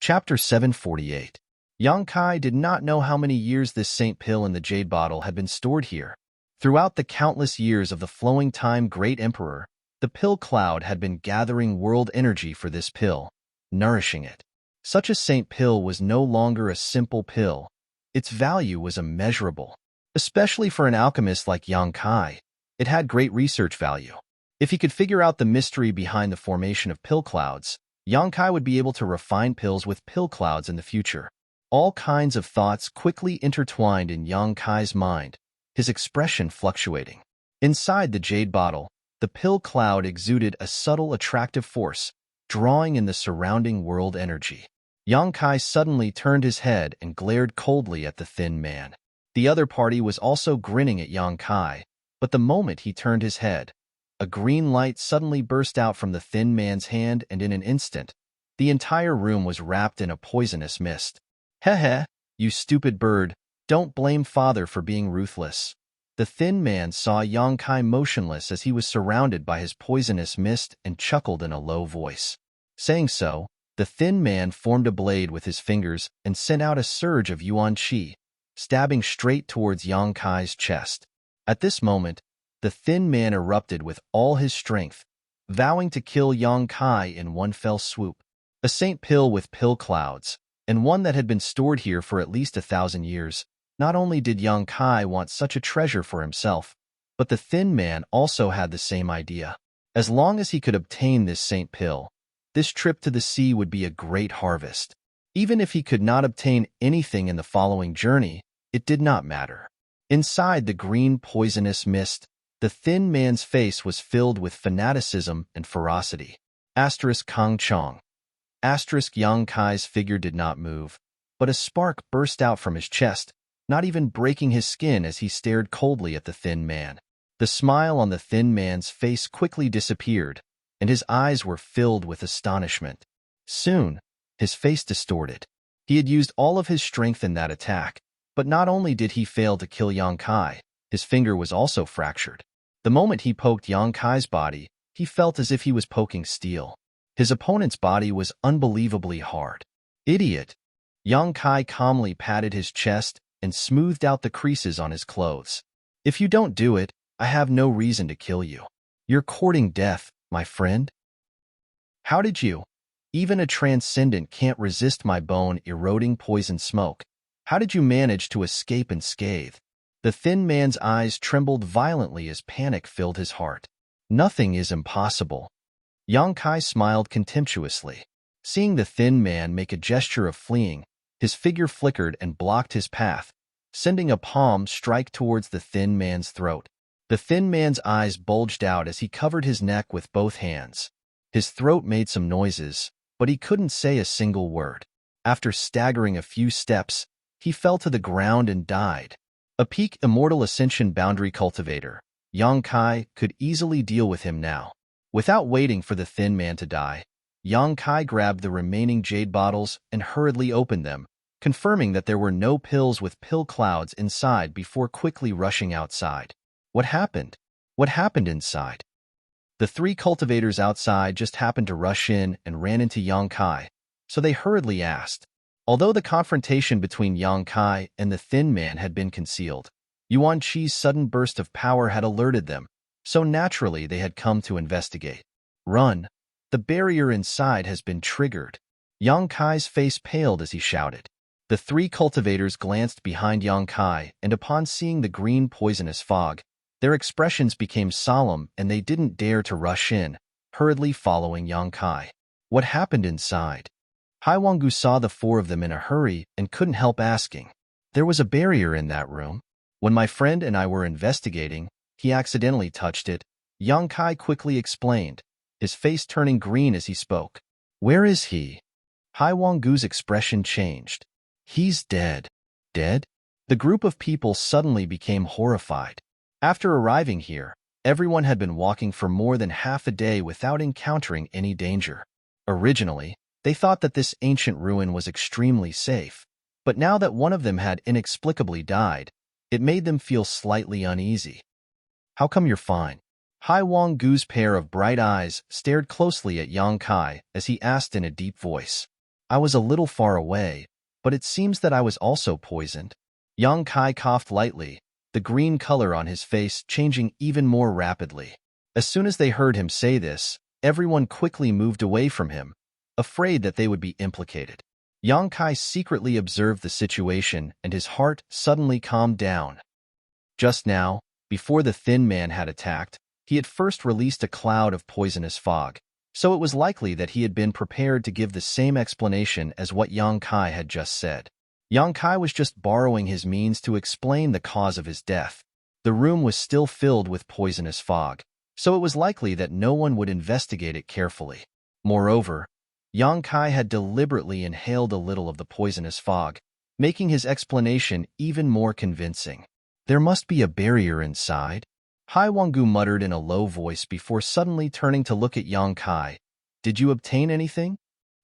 Chapter 748. Yang Kai did not know how many years this Saint Pill in the jade bottle had been stored here. Throughout the countless years of the flowing time Great Emperor, the pill cloud had been gathering world energy for this pill, nourishing it. Such a Saint Pill was no longer a simple pill. Its value was immeasurable. Especially for an alchemist like Yang Kai, it had great research value. If he could figure out the mystery behind the formation of pill clouds, Yang Kai would be able to refine pills with pill clouds in the future. All kinds of thoughts quickly intertwined in Yang Kai's mind, his expression fluctuating. Inside the jade bottle, the pill cloud exuded a subtle attractive force, drawing in the surrounding world energy. Yang Kai suddenly turned his head and glared coldly at the thin man. The other party was also grinning at Yang Kai, but the moment he turned his head, a green light suddenly burst out from the thin man's hand, and in an instant, the entire room was wrapped in a poisonous mist. Heh, you stupid bird, don't blame father for being ruthless. The thin man saw Yang Kai motionless as he was surrounded by his poisonous mist and chuckled in a low voice. Saying so, the thin man formed a blade with his fingers and sent out a surge of yuan qi, stabbing straight towards Yang Kai's chest. At this moment, the thin man erupted with all his strength, vowing to kill Yang Kai in one fell swoop. A Saint Pill with pill clouds, and one that had been stored here for at least 1,000 years. Not only did Yang Kai want such a treasure for himself, but the thin man also had the same idea. As long as he could obtain this Saint Pill, this trip to the sea would be a great harvest. Even if he could not obtain anything in the following journey, it did not matter. Inside the green poisonous mist, the thin man's face was filled with fanaticism and ferocity. Kang Chong. Yang Kai's figure did not move, but a spark burst out from his chest, not even breaking his skin as he stared coldly at the thin man. The smile on the thin man's face quickly disappeared, and his eyes were filled with astonishment. Soon, his face distorted. He had used all of his strength in that attack, but not only did he fail to kill Yang Kai, his finger was also fractured. The moment he poked Yang Kai's body, he felt as if he was poking steel. His opponent's body was unbelievably hard. Idiot! Yang Kai calmly patted his chest and smoothed out the creases on his clothes. If you don't do it, I have no reason to kill you. You're courting death, my friend. How did you? Even a transcendent can't resist my bone-eroding poison smoke. How did you manage to escape unscathed? The thin man's eyes trembled violently as panic filled his heart. Nothing is impossible. Yang Kai smiled contemptuously. Seeing the thin man make a gesture of fleeing, his figure flickered and blocked his path, sending a palm strike towards the thin man's throat. The thin man's eyes bulged out as he covered his neck with both hands. His throat made some noises, but he couldn't say a single word. After staggering a few steps, he fell to the ground and died. A peak immortal ascension boundary cultivator, Yang Kai could easily deal with him now. Without waiting for the thin man to die, Yang Kai grabbed the remaining jade bottles and hurriedly opened them, confirming that there were no pills with pill clouds inside before quickly rushing outside. What happened? What happened inside? The three cultivators outside just happened to rush in and ran into Yang Kai, so they hurriedly asked. Although the confrontation between Yang Kai and the thin man had been concealed, Yuan Qi's sudden burst of power had alerted them, so naturally they had come to investigate. Run! The barrier inside has been triggered. Yang Kai's face paled as he shouted. The three cultivators glanced behind Yang Kai, and upon seeing the green poisonous fog, their expressions became solemn and they didn't dare to rush in, hurriedly following Yang Kai. What happened inside? Haiwangu saw the four of them in a hurry and couldn't help asking. There was a barrier in that room. When my friend and I were investigating, he accidentally touched it. Yang Kai quickly explained, his face turning green as he spoke. Where is he? Haiwangu's expression changed. He's dead. Dead? The group of people suddenly became horrified. After arriving here, everyone had been walking for more than half a day without encountering any danger. Originally, they thought that this ancient ruin was extremely safe, but now that one of them had inexplicably died, it made them feel slightly uneasy. How come you're fine? Haiwangu's pair of bright eyes stared closely at Yang Kai as he asked in a deep voice. I was a little far away, but it seems that I was also poisoned. Yang Kai coughed lightly, the green color on his face changing even more rapidly. As soon as they heard him say this, everyone quickly moved away from him, afraid that they would be implicated. Yang Kai secretly observed the situation and his heart suddenly calmed down. Just now, before the thin man had attacked, he had first released a cloud of poisonous fog, so it was likely that he had been prepared to give the same explanation as what Yang Kai had just said. Yang Kai was just borrowing his means to explain the cause of his death. The room was still filled with poisonous fog, so it was likely that no one would investigate it carefully. Moreover, Yang Kai had deliberately inhaled a little of the poisonous fog, making his explanation even more convincing. There must be a barrier inside. Hai Wanggu muttered in a low voice before suddenly turning to look at Yang Kai. Did you obtain anything?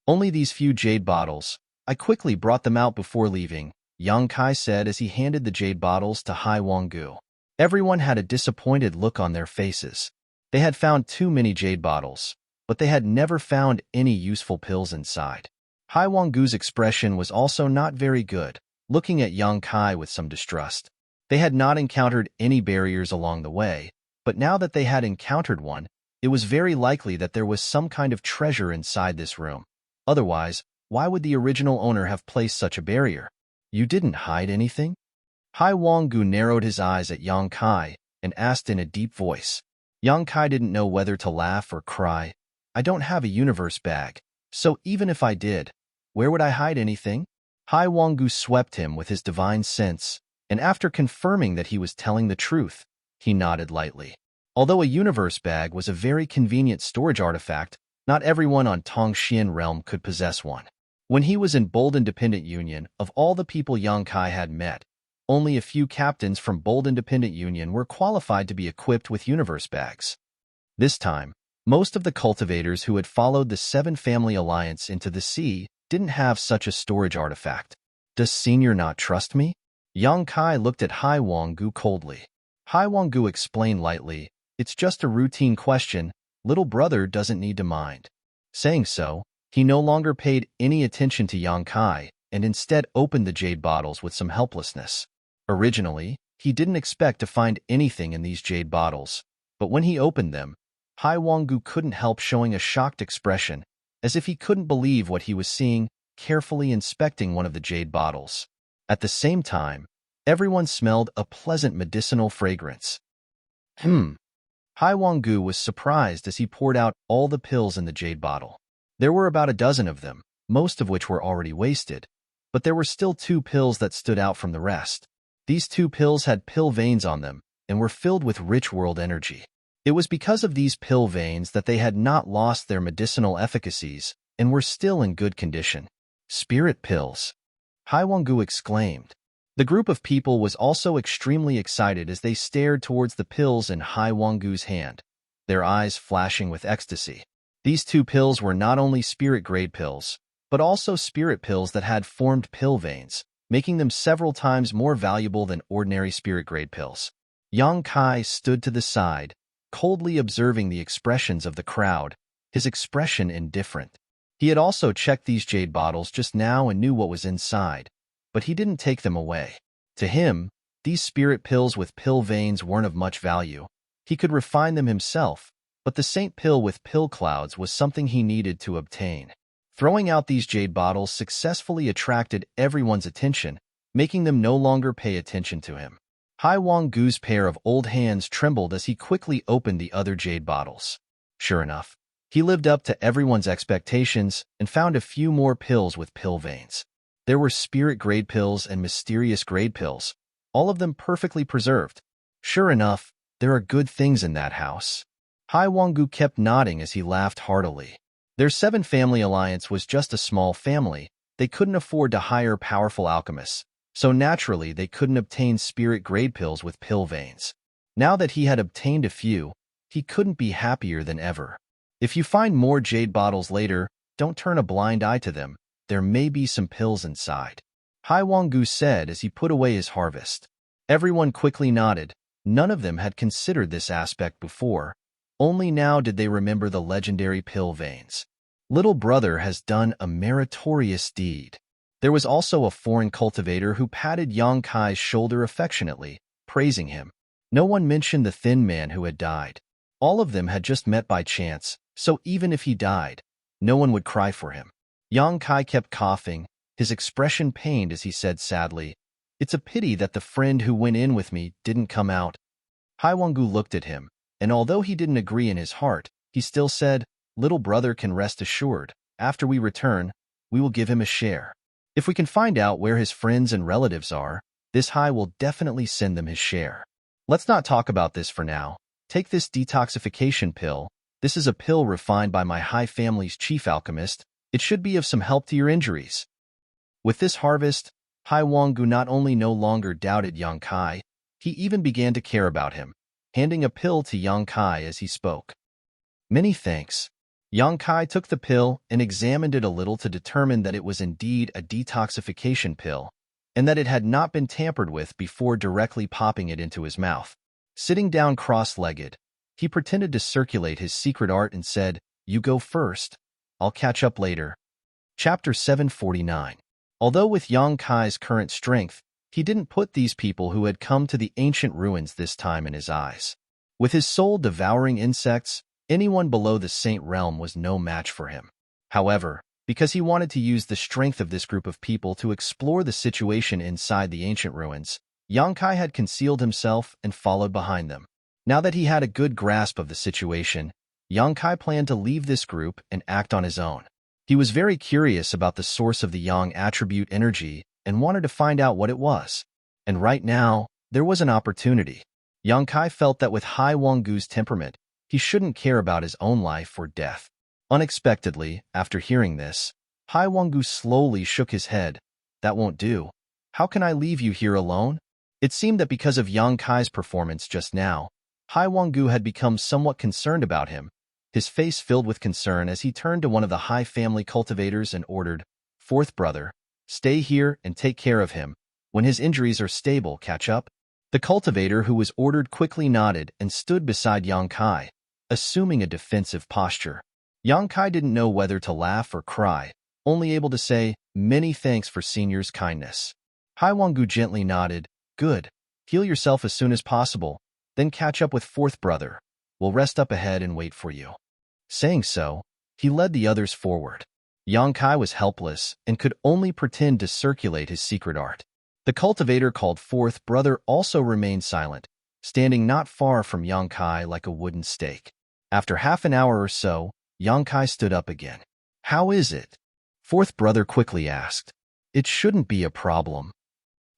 Only these few jade bottles. I quickly brought them out before leaving, Yang Kai said as he handed the jade bottles to Hai Wanggu. Everyone had a disappointed look on their faces. They had found too many jade bottles, but they had never found any useful pills inside. Hai Wanggu's expression was also not very good, looking at Yang Kai with some distrust. They had not encountered any barriers along the way, but now that they had encountered one, it was very likely that there was some kind of treasure inside this room. Otherwise, why would the original owner have placed such a barrier? You didn't hide anything? Hai Wanggu narrowed his eyes at Yang Kai and asked in a deep voice. Yang Kai didn't know whether to laugh or cry. I don't have a universe bag, so even if I did, where would I hide anything? Hai Wanggu swept him with his divine sense, and after confirming that he was telling the truth, he nodded lightly. Although a universe bag was a very convenient storage artifact, not everyone on Tongxian realm could possess one. When he was in Bold Independent Union, of all the people Yang Kai had met, only a few captains from Bold Independent Union were qualified to be equipped with universe bags. This time, most of the cultivators who had followed the Seven Family Alliance into the sea didn't have such a storage artifact. Does Senior not trust me? Yang Kai looked at Hai Wanggu coldly. Hai Wanggu explained lightly, it's just a routine question, little brother doesn't need to mind. Saying so, he no longer paid any attention to Yang Kai and instead opened the jade bottles with some helplessness. Originally, he didn't expect to find anything in these jade bottles, but when he opened them, Hai Wanggu couldn't help showing a shocked expression, as if he couldn't believe what he was seeing, carefully inspecting one of the jade bottles. At the same time, everyone smelled a pleasant medicinal fragrance. Hai Wanggu was surprised as he poured out all the pills in the jade bottle. There were about a dozen of them, most of which were already wasted, but there were still 2 pills that stood out from the rest. These 2 pills had pill veins on them and were filled with rich world energy. It was because of these pill veins that they had not lost their medicinal efficacies and were still in good condition. Spirit pills, Hai Wanggu exclaimed. The group of people was also extremely excited as they stared towards the pills in Hai Wanggu's hand, their eyes flashing with ecstasy. These 2 pills were not only spirit-grade pills, but also spirit pills that had formed pill veins, making them several times more valuable than ordinary spirit-grade pills. Yang Kai stood to the side, coldly observing the expressions of the crowd, his expression indifferent. He had also checked these jade bottles just now and knew what was inside, but he didn't take them away. To him, these spirit pills with pill veins weren't of much value. He could refine them himself, but the saint pill with pill clouds was something he needed to obtain. Throwing out these jade bottles successfully attracted everyone's attention, making them no longer pay attention to him. Hai Wanggu's pair of old hands trembled as he quickly opened the other jade bottles. Sure enough, he lived up to everyone's expectations and found a few more pills with pill veins. There were spirit-grade pills and mysterious-grade pills, all of them perfectly preserved. Sure enough, there are good things in that house. Hai Wanggu kept nodding as he laughed heartily. Their Seven Family Alliance was just a small family. They couldn't afford to hire powerful alchemists, so naturally they couldn't obtain spirit-grade pills with pill veins. Now that he had obtained a few, he couldn't be happier than ever. If you find more jade bottles later, don't turn a blind eye to them. There may be some pills inside, Hai Wanggu said as he put away his harvest. Everyone quickly nodded. None of them had considered this aspect before. Only now did they remember the legendary pill veins. Little brother has done a meritorious deed. There was also a foreign cultivator who patted Yang Kai's shoulder affectionately, praising him. No one mentioned the thin man who had died. All of them had just met by chance, so even if he died, no one would cry for him. Yang Kai kept coughing, his expression pained as he said sadly, "It's a pity that the friend who went in with me didn't come out." Hai Wanggu looked at him, and although he didn't agree in his heart, he still said, "Little brother can rest assured. After we return, we will give him a share. If we can find out where his friends and relatives are, this Hai will definitely send them his share. Let's not talk about this for now. Take this detoxification pill. This is a pill refined by my Hai family's chief alchemist. It should be of some help to your injuries." With this harvest, Hai Wanggu not only no longer doubted Yang Kai, he even began to care about him, handing a pill to Yang Kai as he spoke. "Many thanks." Yang Kai took the pill and examined it a little to determine that it was indeed a detoxification pill, and that it had not been tampered with before directly popping it into his mouth. Sitting down cross-legged, he pretended to circulate his secret art and said, "You go first. I'll catch up later." Chapter 749. Although with Yang Kai's current strength, he didn't put these people who had come to the ancient ruins this time in his eyes. With his soul devouring insects, anyone below the Saint realm was no match for him. However, because he wanted to use the strength of this group of people to explore the situation inside the ancient ruins, Yang Kai had concealed himself and followed behind them. Now that he had a good grasp of the situation, Yang Kai planned to leave this group and act on his own. He was very curious about the source of the Yang attribute energy and wanted to find out what it was. And right now, there was an opportunity. Yang Kai felt that with Hai Wanggu's temperament, he shouldn't care about his own life or death. Unexpectedly, after hearing this, Hai Wanggu slowly shook his head. "That won't do. How can I leave you here alone?" It seemed that because of Yang Kai's performance just now, Hai Wanggu had become somewhat concerned about him. His face filled with concern as he turned to one of the Hai family cultivators and ordered, "Fourth brother, stay here and take care of him. When his injuries are stable, catch up." The cultivator who was ordered quickly nodded and stood beside Yang Kai, assuming a defensive posture. Yang Kai didn't know whether to laugh or cry, only able to say, "Many thanks for senior's kindness." Hai Wanggu gently nodded, "Good. Heal yourself as soon as possible, then catch up with fourth brother. We'll rest up ahead and wait for you." Saying so, he led the others forward. Yang Kai was helpless and could only pretend to circulate his secret art. The cultivator called fourth brother also remained silent, standing not far from Yang Kai like a wooden stake. After half an hour or so, Yang Kai stood up again. "How is it?" Fourth brother quickly asked. "It shouldn't be a problem."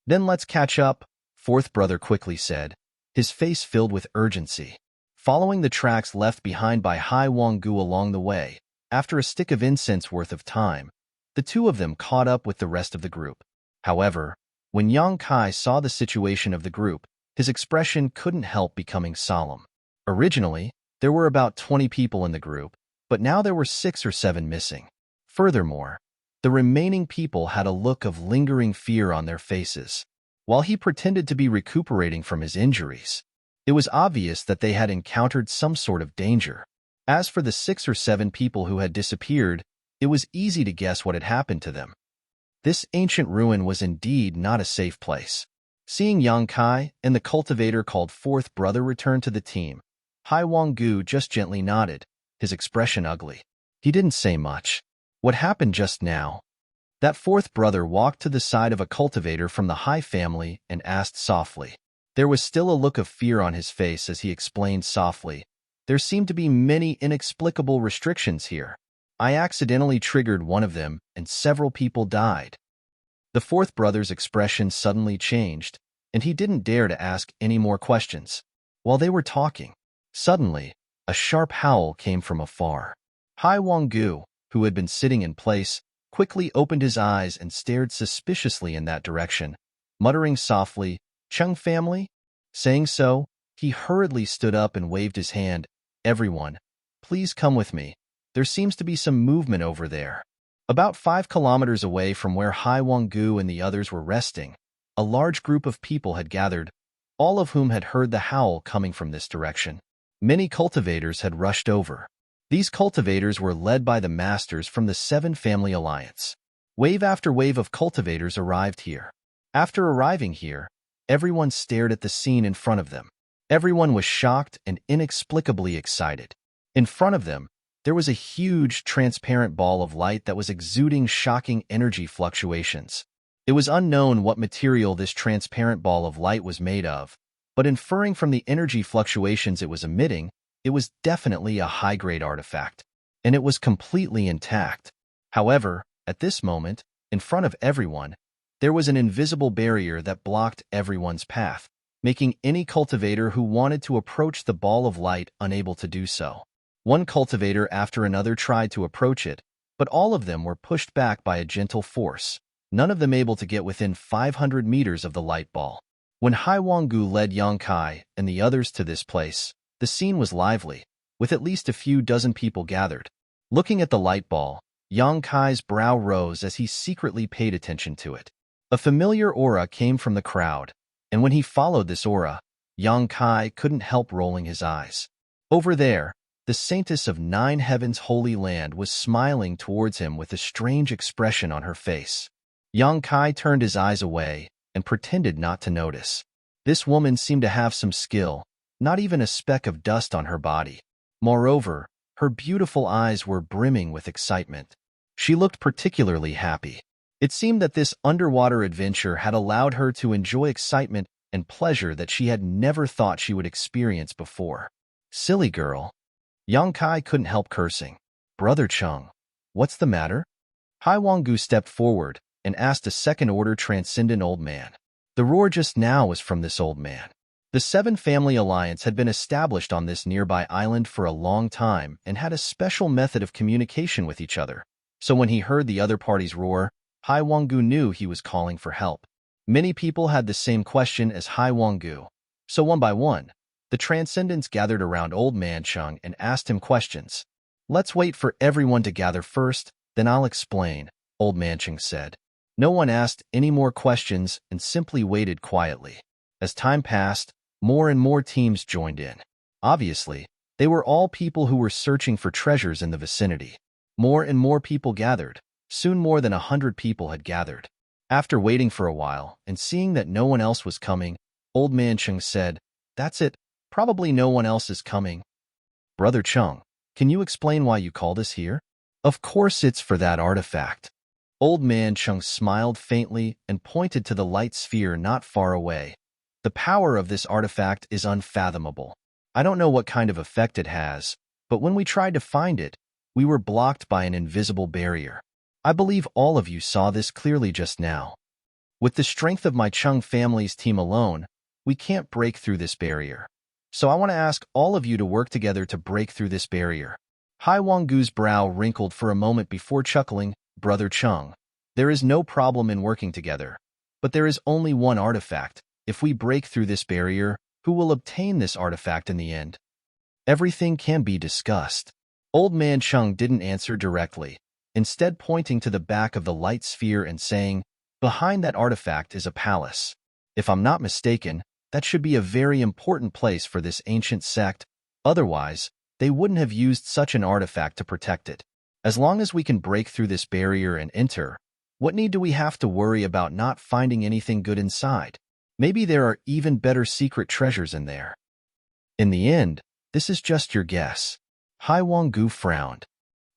"Then let's catch up," fourth brother quickly said, his face filled with urgency. Following the tracks left behind by Hai Wanggu along the way, after a stick of incense worth of time, the two of them caught up with the rest of the group. However, when Yang Kai saw the situation of the group, his expression couldn't help becoming solemn. Originally, there were about 20 people in the group, but now there were 6 or 7 missing. Furthermore, the remaining people had a look of lingering fear on their faces. While he pretended to be recuperating from his injuries, it was obvious that they had encountered some sort of danger. As for the 6 or 7 people who had disappeared, it was easy to guess what had happened to them. This ancient ruin was indeed not a safe place. Seeing Yang Kai and the cultivator called fourth brother return to the team, Hai Wanggu just gently nodded, his expression ugly. He didn't say much. What happened just now? That fourth brother walked to the side of a cultivator from the Hai family and asked softly. There was still a look of fear on his face as he explained softly, "There seem to be many inexplicable restrictions here. I accidentally triggered one of them and several people died." The fourth brother's expression suddenly changed, and he didn't dare to ask any more questions. While they were talking, suddenly, a sharp howl came from afar. Hai Wanggu, who had been sitting in place, quickly opened his eyes and stared suspiciously in that direction, muttering softly, "Chung family?" Saying so, he hurriedly stood up and waved his hand. "Everyone, please come with me. There seems to be some movement over there." About 5 kilometers away from where Hai Wanggu and the others were resting, a large group of people had gathered, all of whom had heard the howl coming from this direction. Many cultivators had rushed over. These cultivators were led by the masters from the Seven Family Alliance. Wave after wave of cultivators arrived here. After arriving here, everyone stared at the scene in front of them. Everyone was shocked and inexplicably excited. In front of them, there was a huge, transparent ball of light that was exuding shocking energy fluctuations. It was unknown what material this transparent ball of light was made of, but inferring from the energy fluctuations it was emitting, it was definitely a high-grade artifact, and it was completely intact. However, at this moment, in front of everyone, there was an invisible barrier that blocked everyone's path, making any cultivator who wanted to approach the ball of light unable to do so. One cultivator after another tried to approach it, but all of them were pushed back by a gentle force, none of them able to get within 500 meters of the light ball. When Hai Wanggu led Yang Kai and the others to this place, the scene was lively, with at least a few dozen people gathered. Looking at the light ball, Yang Kai's brow rose as he secretly paid attention to it. A familiar aura came from the crowd, and when he followed this aura, Yang Kai couldn't help rolling his eyes. Over there, the saintess of 9 heavens' holy land was smiling towards him with a strange expression on her face. Yang Kai turned his eyes away and pretended not to notice. This woman seemed to have some skill, not even a speck of dust on her body. Moreover, her beautiful eyes were brimming with excitement. She looked particularly happy. It seemed that this underwater adventure had allowed her to enjoy excitement and pleasure that she had never thought she would experience before. Silly girl. Yang Kai couldn't help cursing. Brother Chung, what's the matter? Hai Wanggu stepped forward and asked a second-order transcendent old man. The roar just now was from this old man. The Seven Family Alliance had been established on this nearby island for a long time and had a special method of communication with each other. So when he heard the other party's roar, Hai Wanggu knew he was calling for help. Many people had the same question as Hai Wanggu. So one by one, the Transcendents gathered around Old Man Chung and asked him questions. Let's wait for everyone to gather first, then I'll explain, Old Man Chung said. No one asked any more questions and simply waited quietly. As time passed, more and more teams joined in. Obviously, they were all people who were searching for treasures in the vicinity. More and more people gathered. Soon more than 100 people had gathered. After waiting for a while and seeing that no one else was coming, Old Man Chung said, "That's it. Probably no one else is coming." Brother Chung, can you explain why you called us here? Of course it's for that artifact. Old Man Chung smiled faintly and pointed to the light sphere not far away. The power of this artifact is unfathomable. I don't know what kind of effect it has, but when we tried to find it, we were blocked by an invisible barrier. I believe all of you saw this clearly just now. With the strength of my Chung family's team alone, we can't break through this barrier. So I want to ask all of you to work together to break through this barrier. Hai Wanggu's brow wrinkled for a moment before chuckling, Brother Chung, there is no problem in working together. But there is only one artifact. If we break through this barrier, who will obtain this artifact in the end? Everything can be discussed. Old Man Chung didn't answer directly, instead pointing to the back of the light sphere and saying, behind that artifact is a palace. If I'm not mistaken, that should be a very important place for this ancient sect. Otherwise, they wouldn't have used such an artifact to protect it. As long as we can break through this barrier and enter, what need do we have to worry about not finding anything good inside? Maybe there are even better secret treasures in there. In the end, this is just your guess. Hai Wanggu frowned.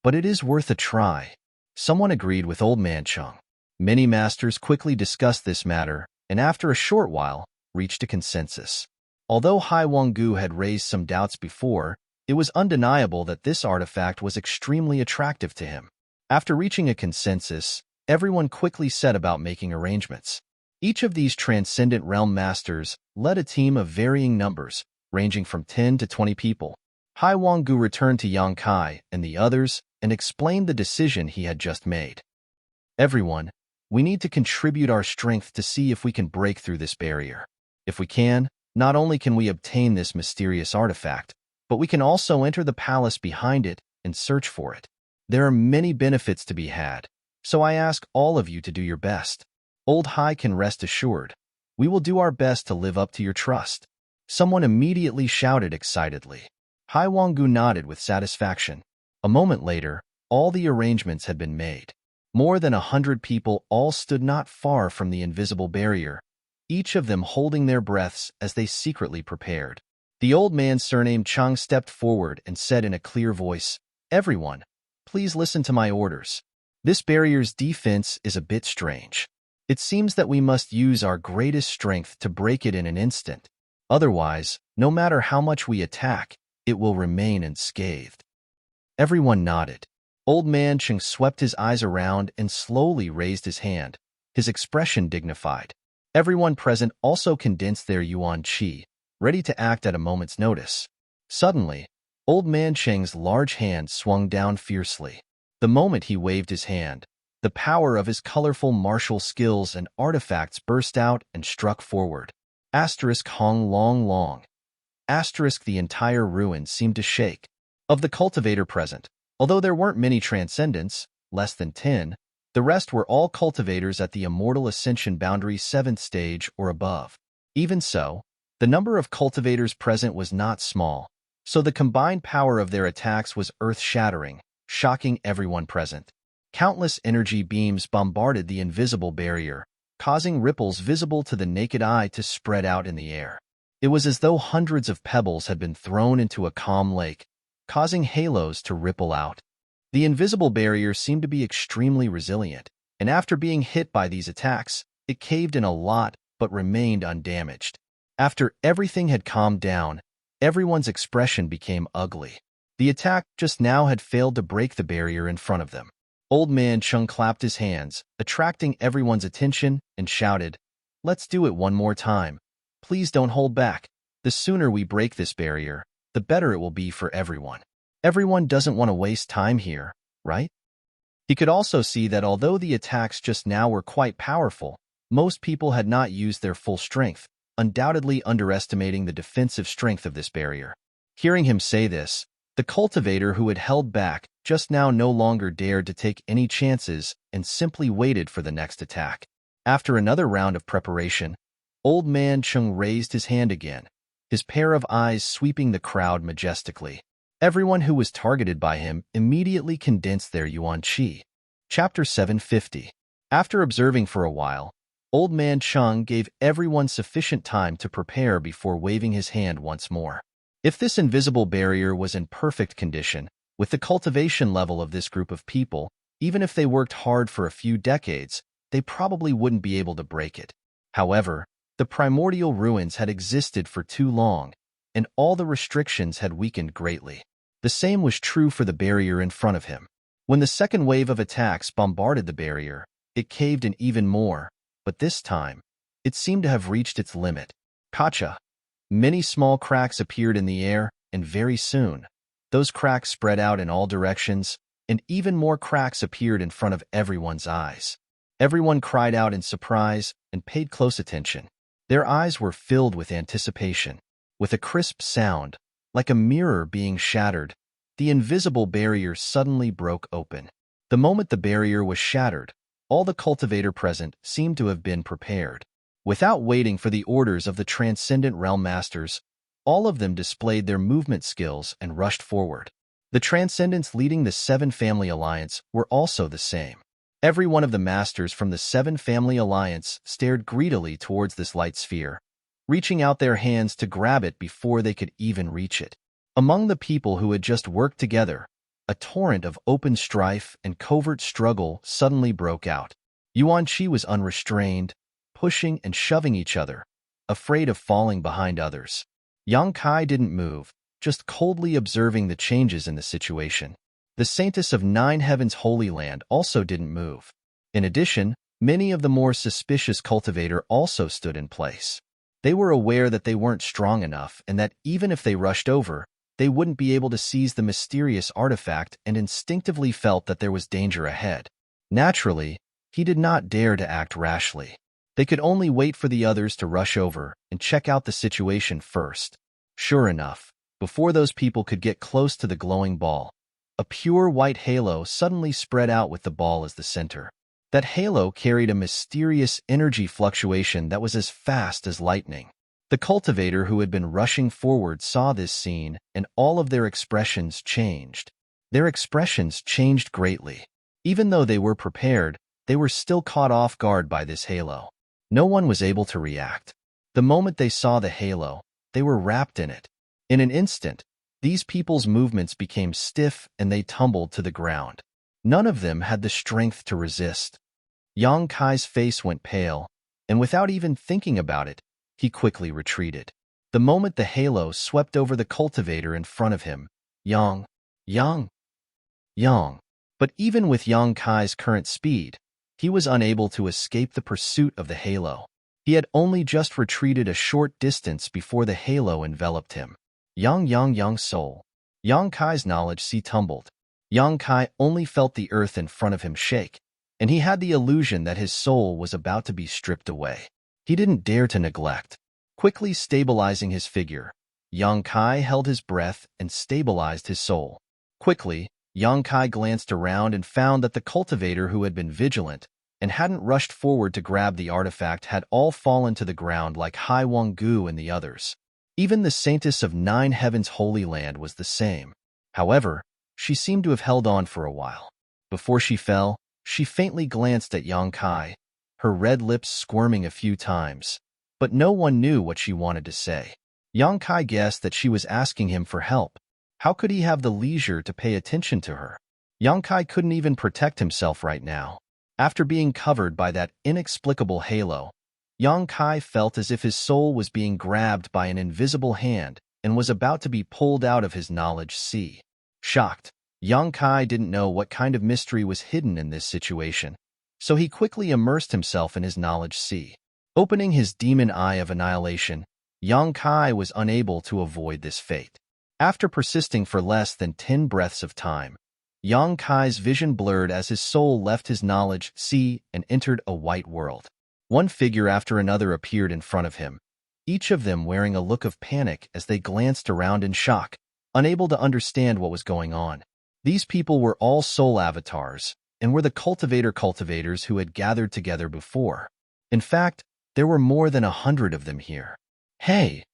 But it is worth a try. Someone agreed with Old Man Chung. Many masters quickly discussed this matter, and after a short while, reached a consensus. Although Hai Wanggu had raised some doubts before, it was undeniable that this artifact was extremely attractive to him. After reaching a consensus, everyone quickly set about making arrangements. Each of these transcendent realm masters led a team of varying numbers, ranging from 10 to 20 people. Hai Wanggu returned to Yang Kai and the others and explained the decision he had just made. Everyone, we need to contribute our strength to see if we can break through this barrier. If we can, not only can we obtain this mysterious artifact, but we can also enter the palace behind it and search for it. There are many benefits to be had, so I ask all of you to do your best. Old Hai can rest assured. We will do our best to live up to your trust. Someone immediately shouted excitedly. Hai Wanggu nodded with satisfaction. A moment later, all the arrangements had been made. More than 100 people all stood not far from the invisible barrier, each of them holding their breaths as they secretly prepared. The old man surnamed Chang stepped forward and said in a clear voice, "Everyone, please listen to my orders. This barrier's defense is a bit strange. It seems that we must use our greatest strength to break it in an instant. Otherwise, no matter how much we attack, it will remain unscathed." Everyone nodded. Old man Cheng swept his eyes around and slowly raised his hand, his expression dignified. Everyone present also condensed their yuan qi, ready to act at a moment's notice. Suddenly, Old Man Cheng's large hand swung down fiercely. The moment he waved his hand, the power of his colorful martial skills and artifacts burst out and struck forward. Asterisk Hong Long Long. Asterisk the entire ruin seemed to shake. Of the cultivator present, although there weren't many transcendents, less than 10, the rest were all cultivators at the Immortal Ascension Boundary 7th stage or above. Even so, the number of cultivators present was not small, so the combined power of their attacks was earth-shattering, shocking everyone present. Countless energy beams bombarded the invisible barrier, causing ripples visible to the naked eye to spread out in the air. It was as though hundreds of pebbles had been thrown into a calm lake, causing halos to ripple out. The invisible barrier seemed to be extremely resilient, and after being hit by these attacks, it caved in a lot but remained undamaged. After everything had calmed down, everyone's expression became ugly. The attack just now had failed to break the barrier in front of them. Old Man Chung clapped his hands, attracting everyone's attention, and shouted, "Let's do it one more time. Please don't hold back. The sooner we break this barrier, the better it will be for everyone. Everyone doesn't want to waste time here, right?" He could also see that although the attacks just now were quite powerful, most people had not used their full strength, undoubtedly underestimating the defensive strength of this barrier. Hearing him say this, the cultivator who had held back just now no longer dared to take any chances and simply waited for the next attack. After another round of preparation, Old Man Chung raised his hand again, his pair of eyes sweeping the crowd majestically. Everyone who was targeted by him immediately condensed their yuan qi. Chapter 750. After observing for a while, Old Man Chung gave everyone sufficient time to prepare before waving his hand once more. If this invisible barrier was in perfect condition, with the cultivation level of this group of people, even if they worked hard for a few decades, they probably wouldn't be able to break it. However, the primordial ruins had existed for too long, and all the restrictions had weakened greatly. The same was true for the barrier in front of him. When the second wave of attacks bombarded the barrier, it caved in even more, but this time, it seemed to have reached its limit. Kacha. Many small cracks appeared in the air, and very soon, those cracks spread out in all directions, and even more cracks appeared in front of everyone's eyes. Everyone cried out in surprise and paid close attention. Their eyes were filled with anticipation. With a crisp sound, like a mirror being shattered, the invisible barrier suddenly broke open. The moment the barrier was shattered, all the cultivator present seemed to have been prepared. Without waiting for the orders of the Transcendent Realm Masters, all of them displayed their movement skills and rushed forward. The Transcendents leading the Seven Family Alliance were also the same. Every one of the Masters from the Seven Family Alliance stared greedily towards this light sphere, reaching out their hands to grab it before they could even reach it. Among the people who had just worked together, a torrent of open strife and covert struggle suddenly broke out. Yuan Qi was unrestrained, pushing and shoving each other, afraid of falling behind others. Yang Kai didn't move, just coldly observing the changes in the situation. The Saintess of Nine Heavens Holy Land also didn't move. In addition, many of the more suspicious cultivator also stood in place. They were aware that they weren't strong enough and that even if they rushed over, they wouldn't be able to seize the mysterious artifact and instinctively felt that there was danger ahead. Naturally, he did not dare to act rashly. They could only wait for the others to rush over and check out the situation first. Sure enough, before those people could get close to the glowing ball, a pure white halo suddenly spread out with the ball as the center. That halo carried a mysterious energy fluctuation that was as fast as lightning. The cultivator who had been rushing forward saw this scene, and all of their expressions changed. Their expressions changed greatly. Even though they were prepared, they were still caught off guard by this halo. No one was able to react. The moment they saw the halo, they were wrapped in it. In an instant, these people's movements became stiff and they tumbled to the ground. None of them had the strength to resist. Yang Kai's face went pale, and without even thinking about it, he quickly retreated. The moment the halo swept over the cultivator in front of him, Yang. But even with Yang Kai's current speed, he was unable to escape the pursuit of the halo. He had only just retreated a short distance before the halo enveloped him. Yang soul. Yang Kai's knowledge sea tumbled. Yang Kai only felt the earth in front of him shake, and he had the illusion that his soul was about to be stripped away. He didn't dare to neglect. Quickly stabilizing his figure, Yang Kai held his breath and stabilized his soul. Quickly, Yang Kai glanced around and found that the cultivator who had been vigilant and hadn't rushed forward to grab the artifact had all fallen to the ground like Hai Wang Gu and the others. Even the saintess of Nine Heavens Holy Land was the same. However, she seemed to have held on for a while. Before she fell, she faintly glanced at Yang Kai, her red lips squirming a few times, but no one knew what she wanted to say. Yang Kai guessed that she was asking him for help. How could he have the leisure to pay attention to her? Yang Kai couldn't even protect himself right now. After being covered by that inexplicable halo, Yang Kai felt as if his soul was being grabbed by an invisible hand and was about to be pulled out of his knowledge sea. Shocked, Yang Kai didn't know what kind of mystery was hidden in this situation, so he quickly immersed himself in his knowledge sea. Opening his demon eye of annihilation, Yang Kai was unable to avoid this fate. After persisting for less than 10 breaths of time, Yang Kai's vision blurred as his soul left his knowledge sea and entered a white world. One figure after another appeared in front of him, each of them wearing a look of panic as they glanced around in shock, unable to understand what was going on. These people were all soul avatars, and were the cultivators who had gathered together before. In fact, there were more than 100 of them here. "Hey!"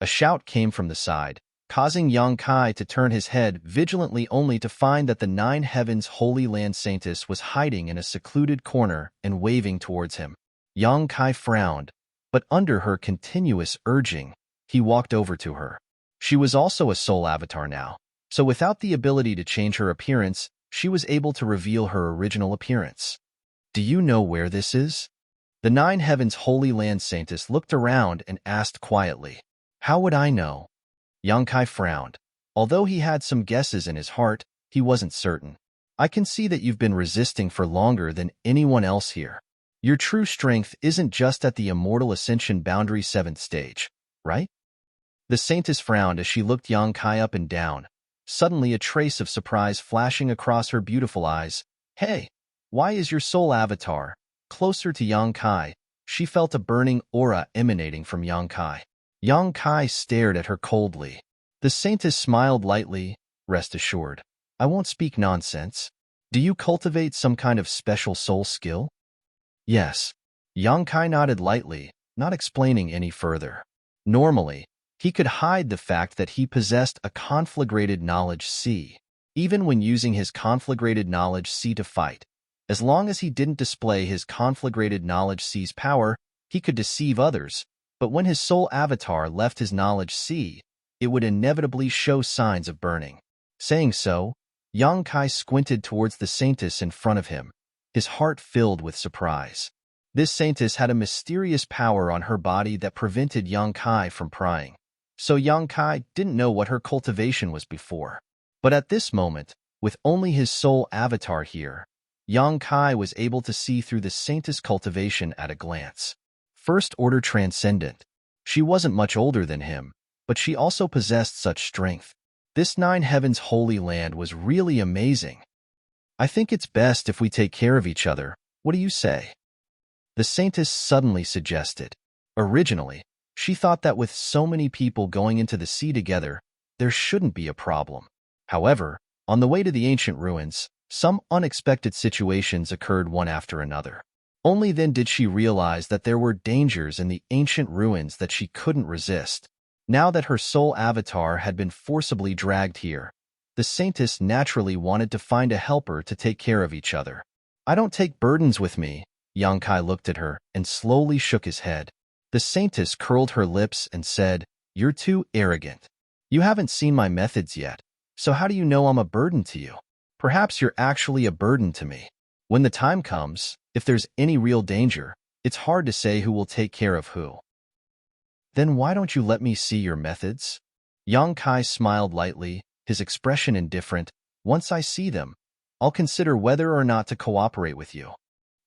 A shout came from the side, causing Yang Kai to turn his head vigilantly only to find that the Nine Heavens Holy Land Saintess was hiding in a secluded corner and waving towards him. Yang Kai frowned, but under her continuous urging, he walked over to her. She was also a soul avatar now, so without the ability to change her appearance, she was able to reveal her original appearance. "Do you know where this is?" The Nine Heavens Holy Land Saintess looked around and asked quietly. "How would I know?" Yang Kai frowned. Although he had some guesses in his heart, he wasn't certain. "I can see that you've been resisting for longer than anyone else here. Your true strength isn't just at the Immortal Ascension Boundary 7th stage, right?" The Saintess frowned as she looked Yang Kai up and down, suddenly a trace of surprise flashing across her beautiful eyes. "Hey, why is your soul avatar?" Closer to Yang Kai, she felt a burning aura emanating from Yang Kai. Yang Kai stared at her coldly. The Saintess smiled lightly. "Rest assured, I won't speak nonsense. Do you cultivate some kind of special soul skill?" "Yes." Yang Kai nodded lightly, not explaining any further. Normally, he could hide the fact that he possessed a conflagrated knowledge sea, even when using his conflagrated knowledge sea to fight. As long as he didn't display his conflagrated knowledge sea's power, he could deceive others, but when his soul avatar left his knowledge sea, it would inevitably show signs of burning. Saying so, Yang Kai squinted towards the Saintess in front of him, his heart filled with surprise. This Saintess had a mysterious power on her body that prevented Yang Kai from prying. So Yang Kai didn't know what her cultivation was before. But at this moment, with only his soul avatar here, Yang Kai was able to see through the Saintess' cultivation at a glance. First Order Transcendent. She wasn't much older than him, but she also possessed such strength. This Nine Heavens Holy Land was really amazing. "I think it's best if we take care of each other. What do you say?" The Saintess suddenly suggested. Originally, she thought that with so many people going into the sea together, there shouldn't be a problem. However, on the way to the ancient ruins, some unexpected situations occurred one after another. Only then did she realize that there were dangers in the ancient ruins that she couldn't resist. Now that her soul avatar had been forcibly dragged here, The saintess naturally wanted to find a helper to take care of each other. I don't take burdens with me. Yang Kai looked at her and slowly shook his head. The saintess curled her lips and said, "You're too arrogant. You haven't seen my methods yet, so how do you know I'm a burden to you? Perhaps you're actually a burden to me. When the time comes, if there's any real danger, it's hard to say who will take care of who." "Then why don't you let me see your methods?" Yang Kai smiled lightly, his expression indifferent. "Once I see them, I'll consider whether or not to cooperate with you."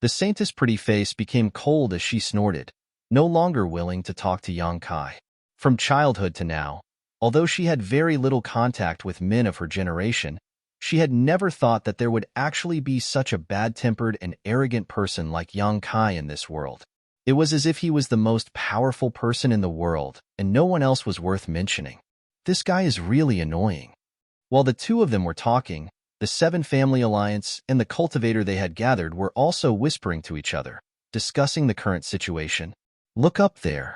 The saintess' pretty face became cold as she snorted, no longer willing to talk to Yang Kai. From childhood to now, although she had very little contact with men of her generation, she had never thought that there would actually be such a bad-tempered and arrogant person like Yang Kai in this world. It was as if he was the most powerful person in the world, and no one else was worth mentioning. This guy is really annoying. While the two of them were talking, the Seven Family Alliance and the cultivator they had gathered were also whispering to each other, discussing the current situation. "Look up there."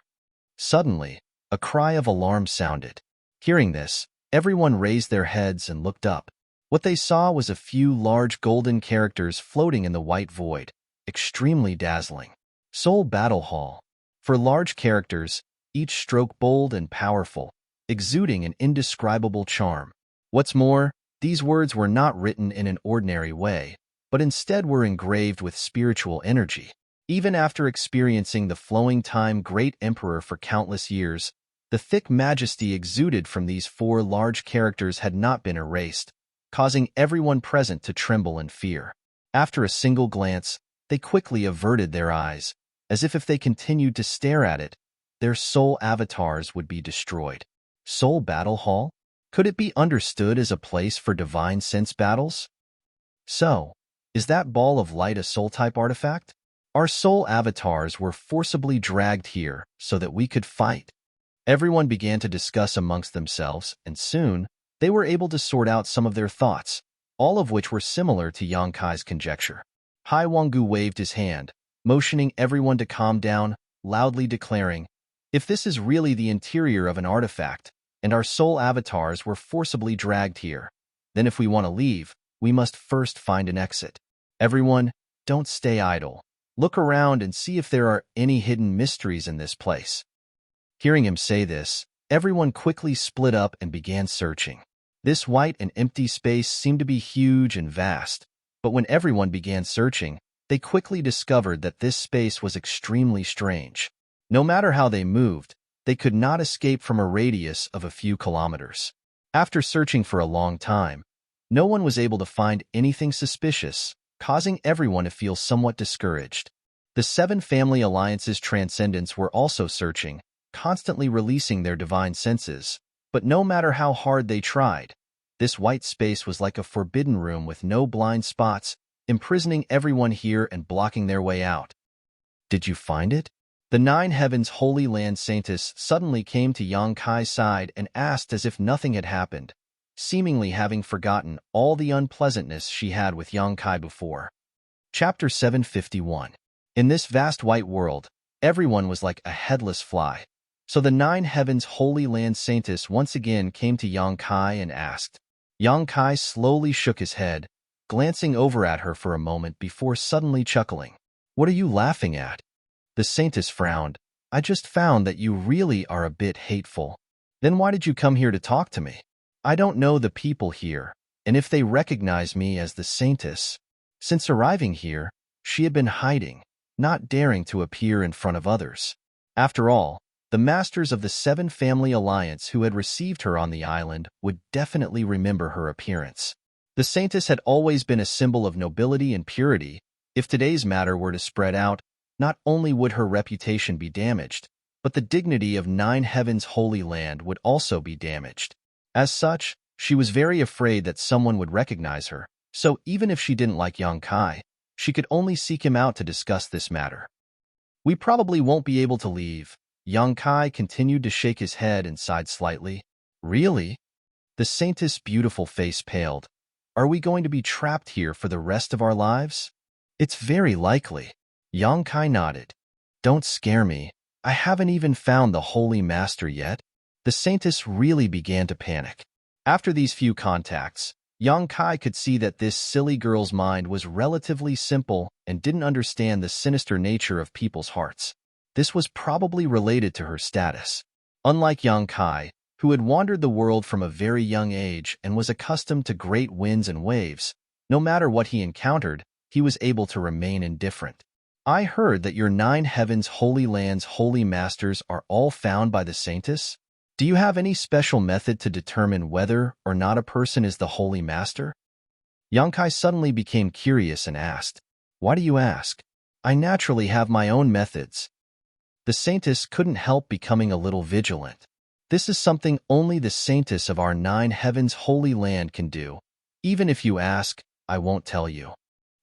Suddenly, a cry of alarm sounded. Hearing this, everyone raised their heads and looked up. What they saw was a few large golden characters floating in the white void, extremely dazzling. Soul Battle Hall. For large characters, each stroke bold and powerful, exuding an indescribable charm. What's more, these words were not written in an ordinary way, but instead were engraved with spiritual energy. Even after experiencing the flowing time great emperor for countless years, the thick majesty exuded from these four large characters had not been erased, causing everyone present to tremble in fear. After a single glance, they quickly averted their eyes, as if they continued to stare at it, their soul avatars would be destroyed. Soul Battle Hall? Could it be understood as a place for divine sense battles? So, is that ball of light a soul-type artifact? Our soul avatars were forcibly dragged here so that we could fight. Everyone began to discuss amongst themselves, and soon, they were able to sort out some of their thoughts, all of which were similar to Yang Kai's conjecture. Hai Wanggu waved his hand, motioning everyone to calm down, loudly declaring, "If this is really the interior of an artifact, and our soul avatars were forcibly dragged here, then if we want to leave, we must first find an exit. Everyone, don't stay idle. Look around and see if there are any hidden mysteries in this place." Hearing him say this, everyone quickly split up and began searching. This white and empty space seemed to be huge and vast, but when everyone began searching, they quickly discovered that this space was extremely strange. No matter how they moved, they could not escape from a radius of a few kilometers. After searching for a long time, no one was able to find anything suspicious, causing everyone to feel somewhat discouraged. The Seven Family Alliance's transcendents were also searching, constantly releasing their divine senses, but no matter how hard they tried, this white space was like a forbidden room with no blind spots, imprisoning everyone here and blocking their way out. "Did you find it?" The Nine Heavens Holy Land Saintess suddenly came to Yang Kai's side and asked as if nothing had happened, seemingly having forgotten all the unpleasantness she had with Yang Kai before. Chapter 751. In this vast white world, everyone was like a headless fly. So the Nine Heavens Holy Land Saintess once again came to Yang Kai and asked. Yang Kai slowly shook his head, glancing over at her for a moment before suddenly chuckling. "What are you laughing at?" The Saintess frowned. "I just found that you really are a bit hateful." "Then why did you come here to talk to me?" "I don't know the people here, and if they recognize me as the Saintess." Since arriving here, she had been hiding, not daring to appear in front of others. After all, the masters of the Seven Family Alliance who had received her on the island would definitely remember her appearance. The Saintess had always been a symbol of nobility and purity. If today's matter were to spread out, not only would her reputation be damaged, but the dignity of Nine Heavens Holy Land would also be damaged. As such, she was very afraid that someone would recognize her, so even if she didn't like Yang Kai, she could only seek him out to discuss this matter. "We probably won't be able to leave." Yang Kai continued to shake his head and sighed slightly. "Really?" The Saintess' beautiful face paled. "Are we going to be trapped here for the rest of our lives?" "It's very likely." Yang Kai nodded. "Don't scare me. I haven't even found the Holy Master yet." The Saintess really began to panic. After these few contacts, young Kai could see that this silly girl's mind was relatively simple and didn't understand the sinister nature of people's hearts. This was probably related to her status. Unlike young Kai, who had wandered the world from a very young age and was accustomed to great winds and waves, no matter what he encountered, he was able to remain indifferent. I heard that your 9 heavens holy lands holy masters are all found by the saintess. Do you have any special method to determine whether or not a person is the holy master? Yangkai suddenly became curious and asked, "Why do you ask?" "I naturally have my own methods." The saintess couldn't help becoming a little vigilant. "This is something only the saintess of our 9 heavens holy land can do. Even if you ask, I won't tell you."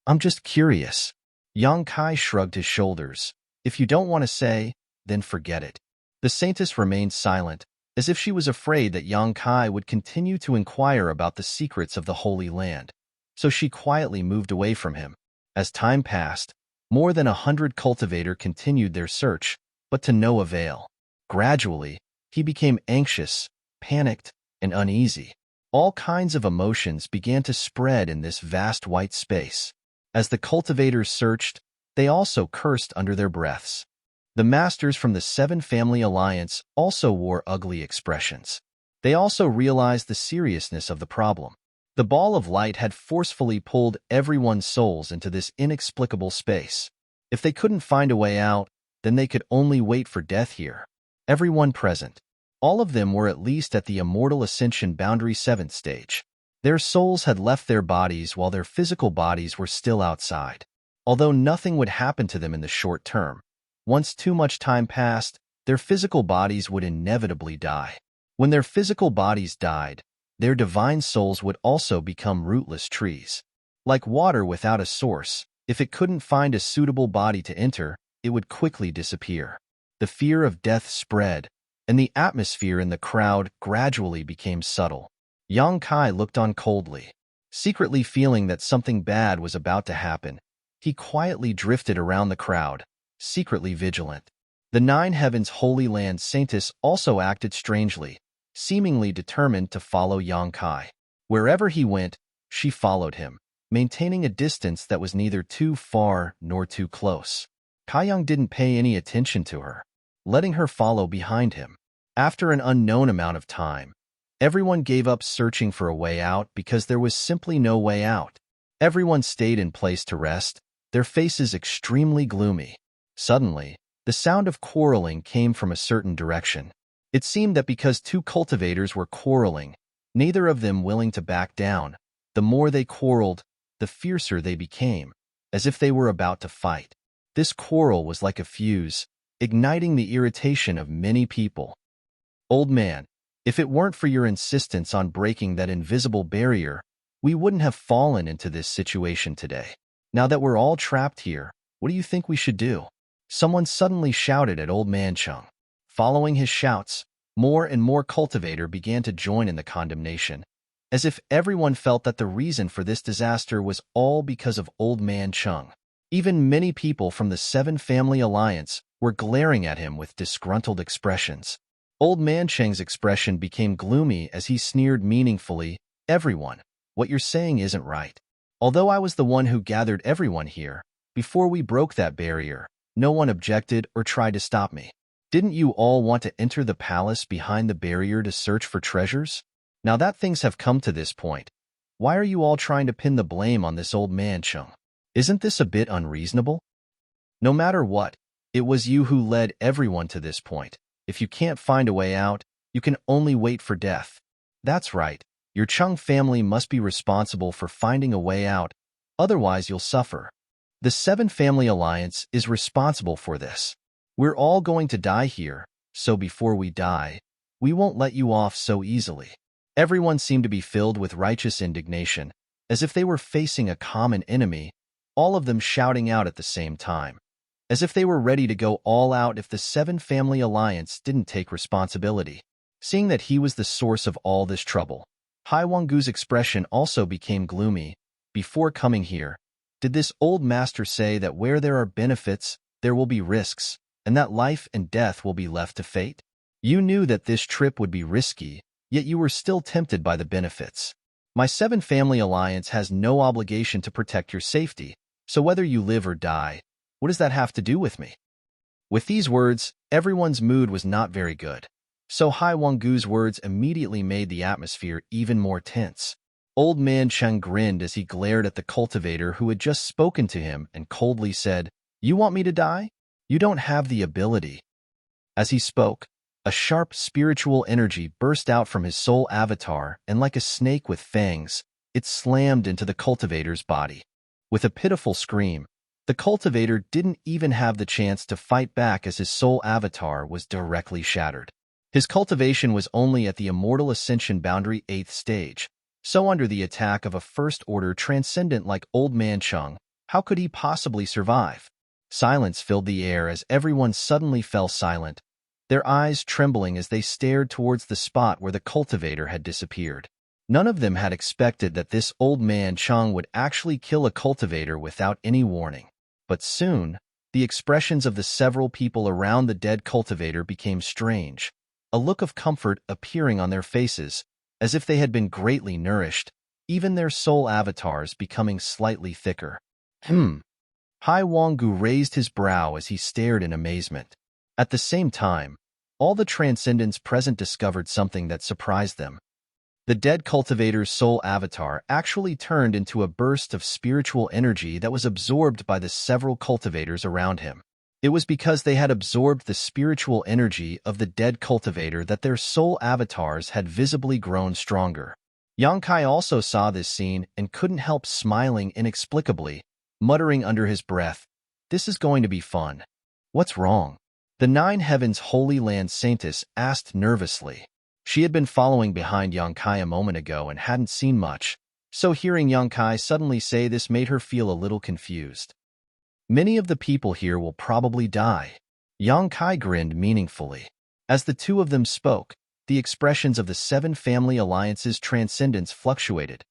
"I'm just curious." Yang Kai shrugged his shoulders. "If you don't want to say, then forget it." The saintess remained silent, as if she was afraid that Yang Kai would continue to inquire about the secrets of the Holy Land. So she quietly moved away from him. As time passed, more than 100 cultivators continued their search, but to no avail. Gradually, he became anxious, panicked, and uneasy. All kinds of emotions began to spread in this vast white space. As the cultivators searched, they also cursed under their breaths. The masters from the 7 Family Alliance also wore ugly expressions. They also realized the seriousness of the problem. The ball of light had forcefully pulled everyone's souls into this inexplicable space. If they couldn't find a way out, then they could only wait for death here. Everyone present, all of them were at least at the immortal ascension boundary 7th stage. Their souls had left their bodies while their physical bodies were still outside. Although nothing would happen to them in the short term, once too much time passed, their physical bodies would inevitably die. When their physical bodies died, their divine souls would also become rootless trees. Like water without a source, if it couldn't find a suitable body to enter, it would quickly disappear. The fear of death spread, and the atmosphere in the crowd gradually became subtle. Yang Kai looked on coldly. Secretly feeling that something bad was about to happen, he quietly drifted around the crowd, secretly vigilant. The 9 heavens holy land saintess also acted strangely, seemingly determined to follow Yang Kai. Wherever he went, she followed him, maintaining a distance that was neither too far nor too close. Kaiyang didn't pay any attention to her, letting her follow behind him. After an unknown amount of time, everyone gave up searching for a way out because there was simply no way out. Everyone stayed in place to rest, their faces extremely gloomy. Suddenly, the sound of quarreling came from a certain direction. It seemed that because 2 cultivators were quarreling, neither of them willing to back down, the more they quarreled, the fiercer they became, as if they were about to fight. This quarrel was like a fuse, igniting the irritation of many people. "Old man, if it weren't for your insistence on breaking that invisible barrier, we wouldn't have fallen into this situation today. Now that we're all trapped here, what do you think we should do?" Someone suddenly shouted at Old Man Chung. Following his shouts, more and more cultivators began to join in the condemnation, as if everyone felt that the reason for this disaster was all because of Old Man Chung. Even many people from the 7 Family Alliance were glaring at him with disgruntled expressions. Old Man Cheng's expression became gloomy as he sneered meaningfully, "Everyone, what you're saying isn't right. Although I was the one who gathered everyone here, before we broke that barrier, no one objected or tried to stop me. Didn't you all want to enter the palace behind the barrier to search for treasures? Now that things have come to this point, why are you all trying to pin the blame on this Old Man Chung? Isn't this a bit unreasonable? No matter what, it was you who led everyone to this point. If you can't find a way out, you can only wait for death. That's right, your Chung family must be responsible for finding a way out, otherwise you'll suffer. The 7 Family Alliance is responsible for this. We're all going to die here, so before we die, we won't let you off so easily." Everyone seemed to be filled with righteous indignation, as if they were facing a common enemy, all of them shouting out at the same time, as if they were ready to go all out if the 7 Family Alliance didn't take responsibility. Seeing that he was the source of all this trouble, Hai Wanggu's expression also became gloomy. "Before coming here, did this old master say that where there are benefits, there will be risks, and that life and death will be left to fate? You knew that this trip would be risky, yet you were still tempted by the benefits. My seven-family alliance has no obligation to protect your safety, so whether you live or die, what does that have to do with me? With these words, everyone's mood was not very good. So Hai Wanggu's words immediately made the atmosphere even more tense. Old man Cheng grinned as he glared at the cultivator who had just spoken to him and coldly said, "You want me to die? You don't have the ability." As he spoke, a sharp spiritual energy burst out from his soul avatar, and like a snake with fangs, it slammed into the cultivator's body. With a pitiful scream, the cultivator didn't even have the chance to fight back as his soul avatar was directly shattered. His cultivation was only at the immortal ascension boundary 8th stage, so under the attack of a first-order transcendent like Old Man Chung, how could he possibly survive? Silence filled the air as everyone suddenly fell silent, their eyes trembling as they stared towards the spot where the cultivator had disappeared. None of them had expected that this Old Man Chung would actually kill a cultivator without any warning. But soon, the expressions of the several people around the dead cultivator became strange, a look of comfort appearing on their faces, as if they had been greatly nourished, even their soul avatars becoming slightly thicker. Hai Wanggu raised his brow as he stared in amazement. At the same time, all the transcendents present discovered something that surprised them. The dead cultivator's soul avatar actually turned into a burst of spiritual energy that was absorbed by the several cultivators around him. It was because they had absorbed the spiritual energy of the dead cultivator that their soul avatars had visibly grown stronger. Yang Kai also saw this scene and couldn't help smiling inexplicably, muttering under his breath, "This is going to be fun." "What's wrong?" The Nine Heavens Holy Land Saintess asked nervously. She had been following behind Yang Kai a moment ago and hadn't seen much, so hearing Yang Kai suddenly say this made her feel a little confused. "Many of the people here will probably die." Yang Kai grinned meaningfully. As the two of them spoke, the expressions of the seven family alliances' transcendence fluctuated,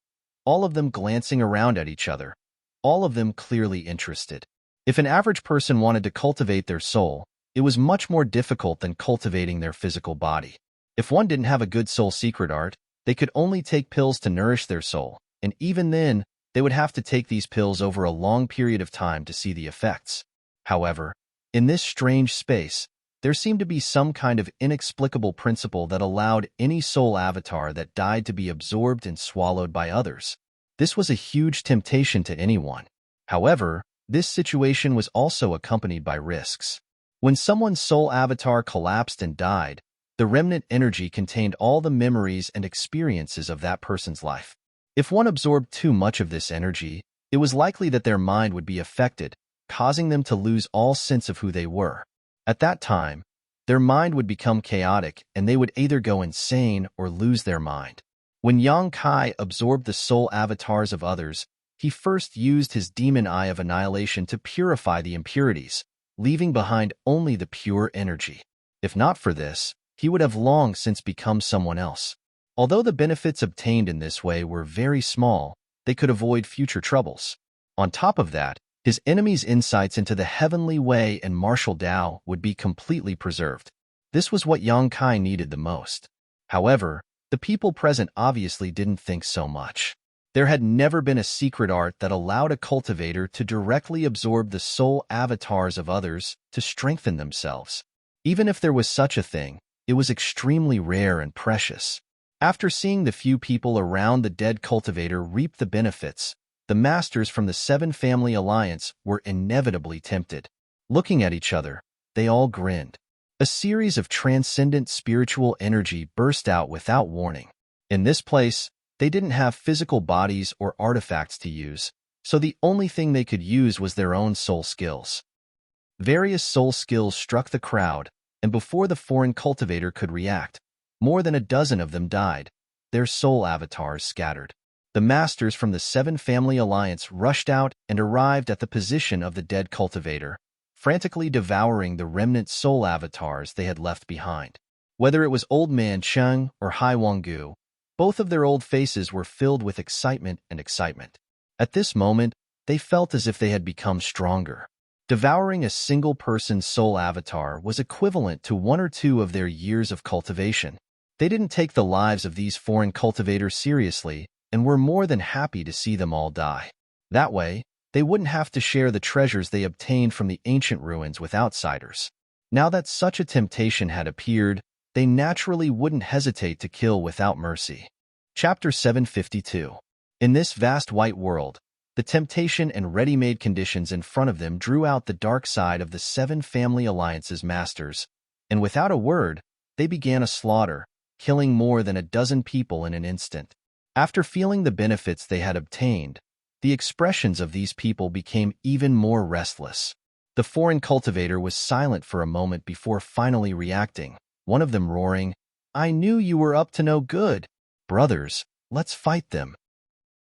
all of them glancing around at each other, all of them clearly interested. If an average person wanted to cultivate their soul, it was much more difficult than cultivating their physical body. If one didn't have a good soul secret art, they could only take pills to nourish their soul, and even then, they would have to take these pills over a long period of time to see the effects. However, in this strange space, there seemed to be some kind of inexplicable principle that allowed any soul avatar that died to be absorbed and swallowed by others. This was a huge temptation to anyone. However, this situation was also accompanied by risks. When someone's soul avatar collapsed and died, the remnant energy contained all the memories and experiences of that person's life. If one absorbed too much of this energy, it was likely that their mind would be affected, causing them to lose all sense of who they were. At that time, their mind would become chaotic and they would either go insane or lose their mind. When Yang Kai absorbed the soul avatars of others, he first used his demon eye of annihilation to purify the impurities, leaving behind only the pure energy. If not for this, he would have long since become someone else. Although the benefits obtained in this way were very small, they could avoid future troubles. On top of that, his enemies' insights into the heavenly way and martial Tao would be completely preserved. This was what Yang Kai needed the most. However, the people present obviously didn't think so much. There had never been a secret art that allowed a cultivator to directly absorb the soul avatars of others to strengthen themselves. Even if there was such a thing, it was extremely rare and precious. After seeing the few people around the dead cultivator reap the benefits, the masters from the Seven Family Alliance were inevitably tempted. Looking at each other, they all grinned. A series of transcendent spiritual energy burst out without warning. In this place, they didn't have physical bodies or artifacts to use, so the only thing they could use was their own soul skills. Various soul skills struck the crowd, and before the foreign cultivator could react, more than a dozen of them died, their soul avatars scattered. The masters from the Seven Family Alliance rushed out and arrived at the position of the dead cultivator, frantically devouring the remnant soul avatars they had left behind. Whether it was Old Man Cheng or Hai Wanggu, both of their old faces were filled with excitement and excitement. At this moment, they felt as if they had become stronger. Devouring a single person's soul avatar was equivalent to 1 or 2 of their years of cultivation. They didn't take the lives of these foreign cultivators seriously and were more than happy to see them all die. That way, they wouldn't have to share the treasures they obtained from the ancient ruins with outsiders. Now that such a temptation had appeared, they naturally wouldn't hesitate to kill without mercy. Chapter 752. In this vast white world, the temptation and ready-made conditions in front of them drew out the dark side of the Seven Family Alliance's masters, and without a word, they began a slaughter, killing more than a dozen people in an instant. After feeling the benefits they had obtained, the expressions of these people became even more restless. The foreign cultivator was silent for a moment before finally reacting, one of them roaring, "I knew you were up to no good. Brothers, let's fight them."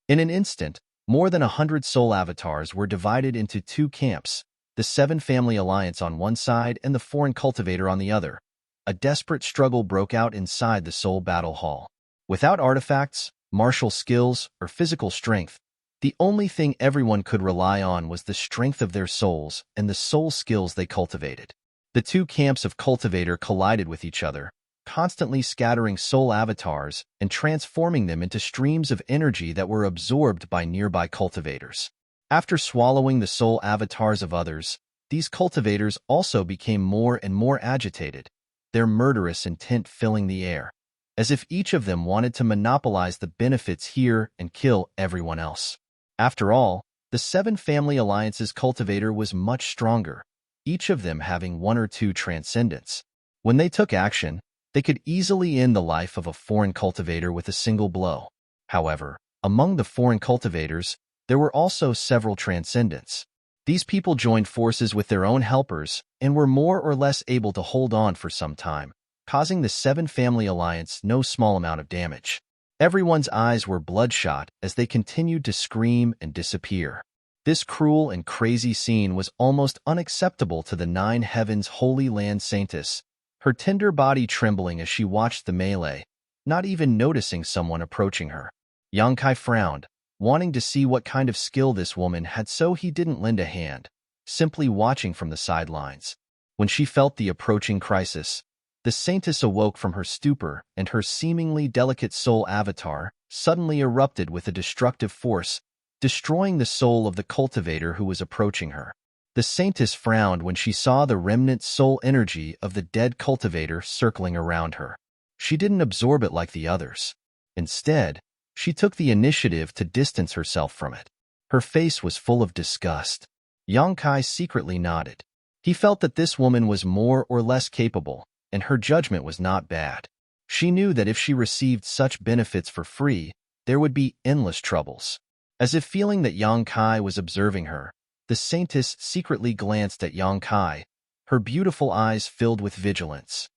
In an instant, more than 100 soul avatars were divided into two camps, the Seven Family Alliance on one side and the foreign cultivator on the other. A desperate struggle broke out inside the soul battle hall. Without artifacts, martial skills, or physical strength, the only thing everyone could rely on was the strength of their souls and the soul skills they cultivated. The two camps of cultivator collided with each other, constantly scattering soul avatars and transforming them into streams of energy that were absorbed by nearby cultivators. After swallowing the soul avatars of others, these cultivators also became more and more agitated, their murderous intent filling the air, as if each of them wanted to monopolize the benefits here and kill everyone else. After all, the Seven Family Alliance's cultivator was much stronger, each of them having one or two transcendents. When they took action, they could easily end the life of a foreign cultivator with a single blow. However, among the foreign cultivators, there were also several transcendents. These people joined forces with their own helpers and were more or less able to hold on for some time, causing the Seven Family Alliance no small amount of damage. Everyone's eyes were bloodshot as they continued to scream and disappear. This cruel and crazy scene was almost unacceptable to the Nine Heavens Holy Land Saintess, her tender body trembling as she watched the melee, not even noticing someone approaching her. Yangkai frowned, wanting to see what kind of skill this woman had, so he didn't lend a hand, simply watching from the sidelines. When she felt the approaching crisis, the saintess awoke from her stupor, and her seemingly delicate soul avatar suddenly erupted with a destructive force, destroying the soul of the cultivator who was approaching her. The saintess frowned when she saw the remnant soul energy of the dead cultivator circling around her. She didn't absorb it like the others. Instead, she took the initiative to distance herself from it. Her face was full of disgust. Yangkai secretly nodded. He felt that this woman was more or less capable, and her judgment was not bad. She knew that if she received such benefits for free, there would be endless troubles. As if feeling that Yangkai was observing her, the saintess secretly glanced at Yangkai, her beautiful eyes filled with vigilance.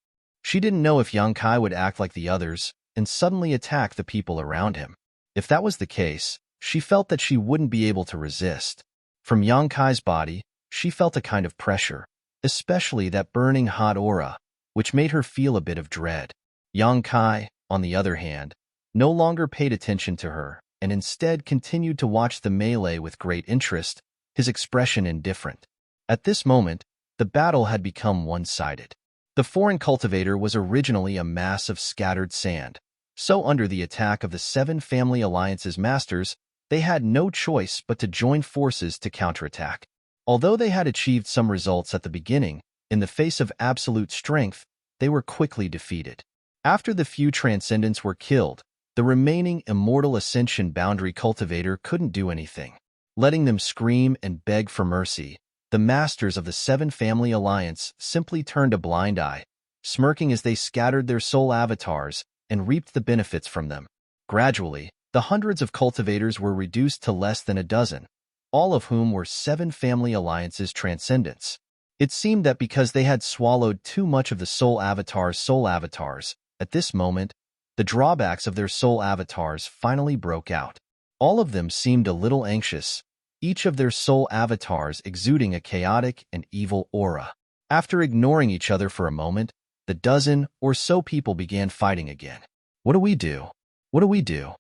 She didn't know if Yangkai would act like the others and suddenly attack the people around him. If that was the case, she felt that she wouldn't be able to resist. From Yangkai's body, she felt a kind of pressure, especially that burning hot aura, which made her feel a bit of dread. Yangkai, on the other hand, no longer paid attention to her and instead continued to watch the melee with great interest, his expression indifferent. At this moment, the battle had become one-sided. The foreign cultivator was originally a mass of scattered sand, so under the attack of the Seven Family Alliance's masters, they had no choice but to join forces to counterattack. Although they had achieved some results at the beginning, in the face of absolute strength, they were quickly defeated. After the few transcendents were killed, the remaining immortal ascension boundary cultivator couldn't do anything. Letting them scream and beg for mercy, the masters of the Seven Family Alliance simply turned a blind eye, smirking as they scattered their soul avatars and reaped the benefits from them. Gradually, the hundreds of cultivators were reduced to less than a dozen, all of whom were Seven Family Alliance's transcendents. It seemed that because they had swallowed too much of the soul avatars, at this moment, the drawbacks of their soul avatars finally broke out. All of them seemed a little anxious, each of their soul avatars exuding a chaotic and evil aura. After ignoring each other for a moment, the dozen or so people began fighting again. What do we do? What do we do?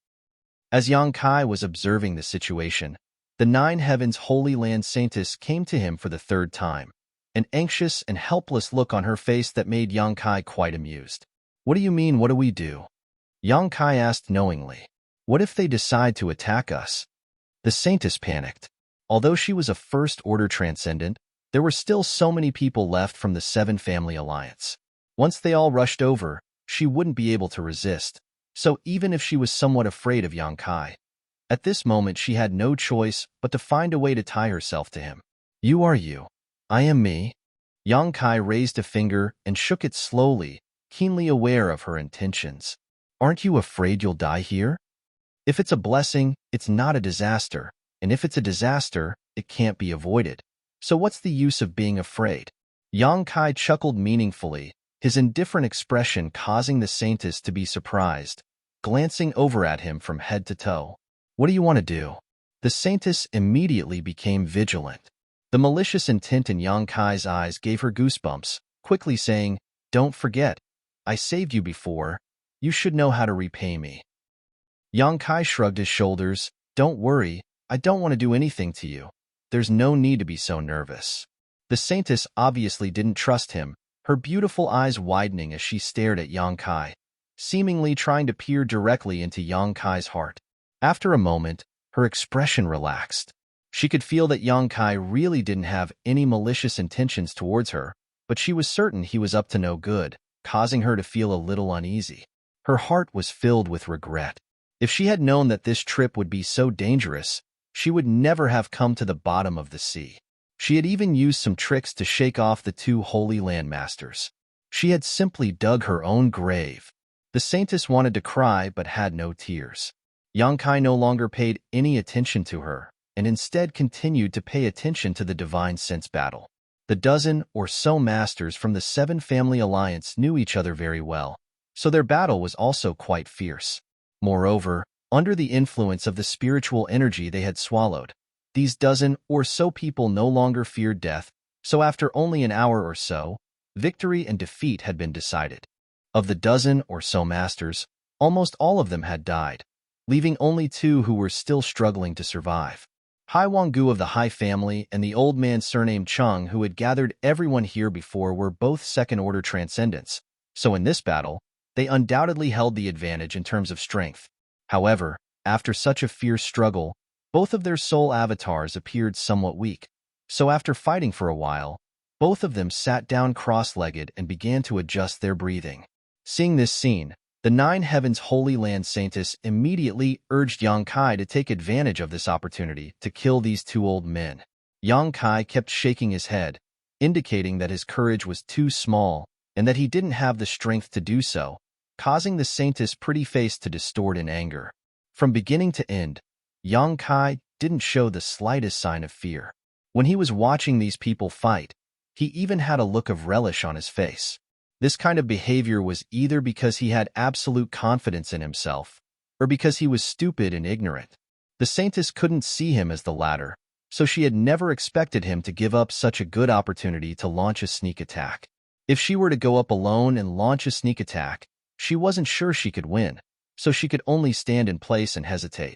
As Yangkai was observing the situation, the Nine Heavens Holy Land Saintess came to him for the third time, an anxious and helpless look on her face that made Yangkai quite amused. What do you mean, what do we do? Yang Kai asked knowingly. What if they decide to attack us? The Saintess panicked. Although she was a first-order transcendent, there were still so many people left from the Seven Family Alliance. Once they all rushed over, she wouldn't be able to resist, so even if she was somewhat afraid of Yang Kai, at this moment she had no choice but to find a way to tie herself to him. You are you. I am me. Yang Kai raised a finger and shook it slowly, keenly aware of her intentions. Aren't you afraid you'll die here? If it's a blessing, it's not a disaster, and if it's a disaster, it can't be avoided. So what's the use of being afraid? Yang Kai chuckled meaningfully, his indifferent expression causing the Saintess to be surprised, glancing over at him from head to toe. What do you want to do? The Saintess immediately became vigilant. The malicious intent in Yang Kai's eyes gave her goosebumps, quickly saying, Don't forget, I saved you before. You should know how to repay me. Yang Kai shrugged his shoulders. Don't worry, I don't want to do anything to you. There's no need to be so nervous. The Saintess obviously didn't trust him, her beautiful eyes widening as she stared at Yang Kai, seemingly trying to peer directly into Yang Kai's heart. After a moment, her expression relaxed. She could feel that Yang Kai really didn't have any malicious intentions towards her, but she was certain he was up to no good, causing her to feel a little uneasy. Her heart was filled with regret. If she had known that this trip would be so dangerous, she would never have come to the bottom of the sea. She had even used some tricks to shake off the two Holy Land Masters. She had simply dug her own grave. The Saintess wanted to cry but had no tears. Yang Kai no longer paid any attention to her, and instead continued to pay attention to the Divine Sense battle. The dozen or so masters from the Seven Family Alliance knew each other very well, so their battle was also quite fierce. Moreover, under the influence of the spiritual energy they had swallowed, these dozen or so people no longer feared death, so after only an hour or so, victory and defeat had been decided. Of the dozen or so masters, almost all of them had died, leaving only two who were still struggling to survive. Hai Wanggu of the Hai family and the old man surnamed Chung who had gathered everyone here before were both second-order transcendents, so in this battle, they undoubtedly held the advantage in terms of strength. However, after such a fierce struggle, both of their soul avatars appeared somewhat weak, so after fighting for a while, both of them sat down cross-legged and began to adjust their breathing. Seeing this scene, the Nine Heavens Holy Land Saintess immediately urged Yang Kai to take advantage of this opportunity to kill these two old men. Yang Kai kept shaking his head, indicating that his courage was too small and that he didn't have the strength to do so, causing the Saintess' pretty face to distort in anger. From beginning to end, Yang Kai didn't show the slightest sign of fear. When he was watching these people fight, he even had a look of relish on his face. This kind of behavior was either because he had absolute confidence in himself, or because he was stupid and ignorant. The Saintess couldn't see him as the latter, so she had never expected him to give up such a good opportunity to launch a sneak attack. If she were to go up alone and launch a sneak attack, she wasn't sure she could win, so she could only stand in place and hesitate.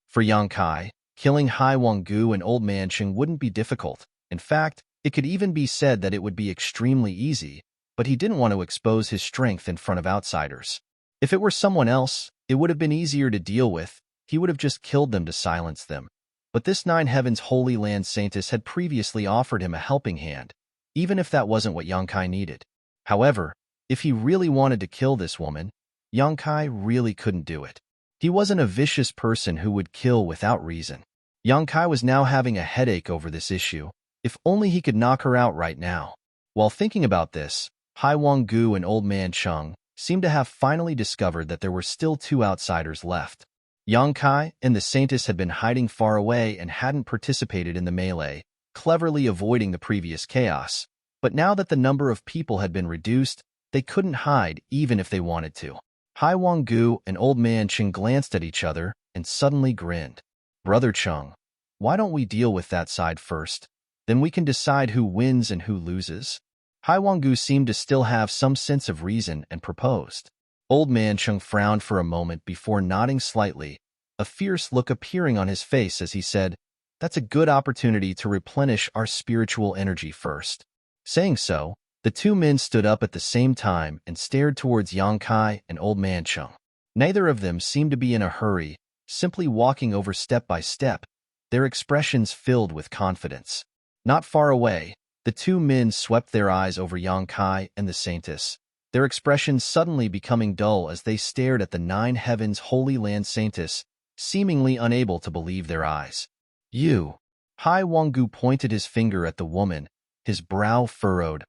For Yang Kai, killing Hai Wanggu and Old Man Cheng wouldn't be difficult. In fact, it could even be said that it would be extremely easy, but he didn't want to expose his strength in front of outsiders. If it were someone else, it would have been easier to deal with. He would have just killed them to silence them. But this Nine Heavens Holy Land Saintess had previously offered him a helping hand, even if that wasn't what Yang Kai needed. However, if he really wanted to kill this woman, Yang Kai really couldn't do it. He wasn't a vicious person who would kill without reason. Yang Kai was now having a headache over this issue. If only he could knock her out right now. While thinking about this, Hai Wanggu and Old Man Chung seemed to have finally discovered that there were still two outsiders left. Yang Kai and the Saintess had been hiding far away and hadn't participated in the melee, cleverly avoiding the previous chaos. But now that the number of people had been reduced, they couldn't hide even if they wanted to. Hai Wanggu and Old Man Chung glanced at each other and suddenly grinned. Brother Chung, why don't we deal with that side first? Then we can decide who wins and who loses. Hai Wanggu seemed to still have some sense of reason and proposed. Old Man Chung frowned for a moment before nodding slightly, a fierce look appearing on his face as he said, That's a good opportunity to replenish our spiritual energy first. Saying so, The two men stood up at the same time and stared towards Yang Kai and Old Man Chung. Neither of them seemed to be in a hurry, simply walking over step by step, their expressions filled with confidence. Not far away, the two men swept their eyes over Yang Kai and the Saintess, their expressions suddenly becoming dull as they stared at the nine heavens Holy Land Saintess, seemingly unable to believe their eyes. You. Hai Wanggu pointed his finger at the woman, his brow furrowed.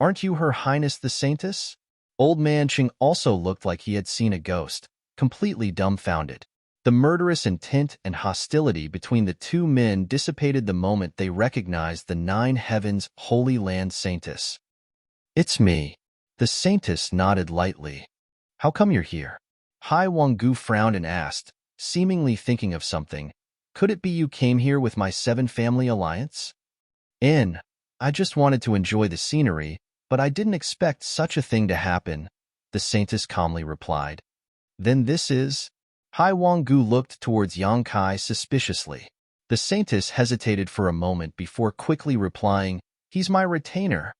Aren't you Her Highness the Saintess? Old Man Ching also looked like he had seen a ghost, completely dumbfounded. The murderous intent and hostility between the two men dissipated the moment they recognized the nine heavens Holy Land Saintess. It's me. The Saintess nodded lightly. How come you're here? Hai Wanggu frowned and asked, seemingly thinking of something. Could it be you came here with my seven family alliance? I just wanted to enjoy the scenery, but I didn't expect such a thing to happen, the Saintess calmly replied. Then this is? Hai Wanggu looked towards Yang Kai suspiciously. The Saintess hesitated for a moment before quickly replying, He's my retainer.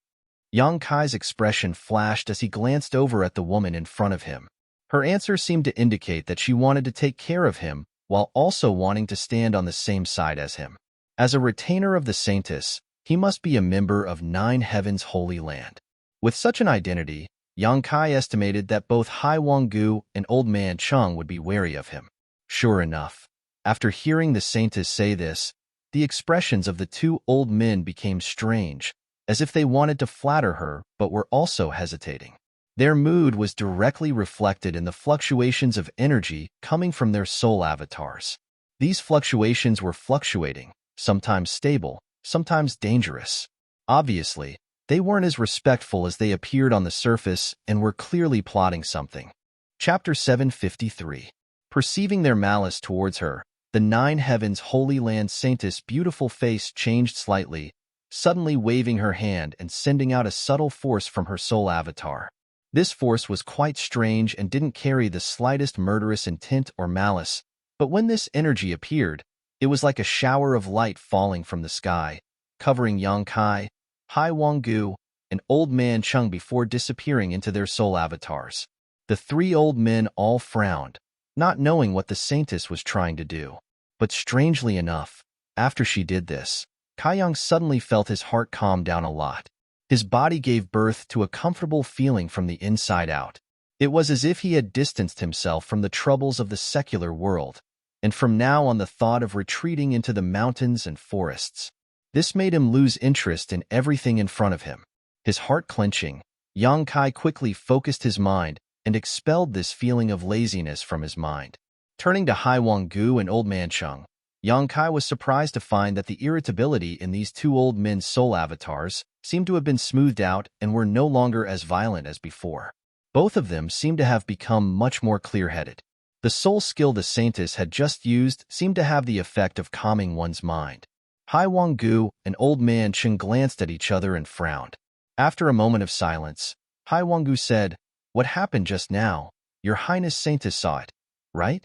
Yang Kai's expression flashed as he glanced over at the woman in front of him. Her answer seemed to indicate that she wanted to take care of him, while also wanting to stand on the same side as him. As a retainer of the Saintess, he must be a member of Nine Heavens Holy Land. With such an identity, Yang Kai estimated that both Hai Wanggu and Old Man Chung would be wary of him. Sure enough, after hearing the Saintess say this, the expressions of the two old men became strange, as if they wanted to flatter her but were also hesitating. Their mood was directly reflected in the fluctuations of energy coming from their soul avatars. These fluctuations were fluctuating, sometimes stable, sometimes dangerous. Obviously, they weren't as respectful as they appeared on the surface and were clearly plotting something. Chapter 753. Perceiving their malice towards her, the Nine Heavens Holy Land Saintess' beautiful face changed slightly, suddenly waving her hand and sending out a subtle force from her soul avatar. This force was quite strange and didn't carry the slightest murderous intent or malice, but when this energy appeared, it was like a shower of light falling from the sky, covering Yang Kai, Hai Wanggu, and Old Man Chung before disappearing into their soul avatars. The three old men all frowned, not knowing what the Saintess was trying to do. But strangely enough, after she did this, Kaiyang suddenly felt his heart calm down a lot. His body gave birth to a comfortable feeling from the inside out. It was as if he had distanced himself from the troubles of the secular world, and from now on the thought of retreating into the mountains and forests. This made him lose interest in everything in front of him. His heart clenching, Yang Kai quickly focused his mind and expelled this feeling of laziness from his mind. Turning to Hai Wanggu and Old Man Chung, Yang Kai was surprised to find that the irritability in these two old men's soul avatars seemed to have been smoothed out and were no longer as violent as before. Both of them seemed to have become much more clear-headed. The soul skill the Saintess had just used seemed to have the effect of calming one's mind. Hai Wanggu and Old Man Chung glanced at each other and frowned. After a moment of silence, Hai Wanggu said, What happened just now? Your Highness Saintess saw it, right?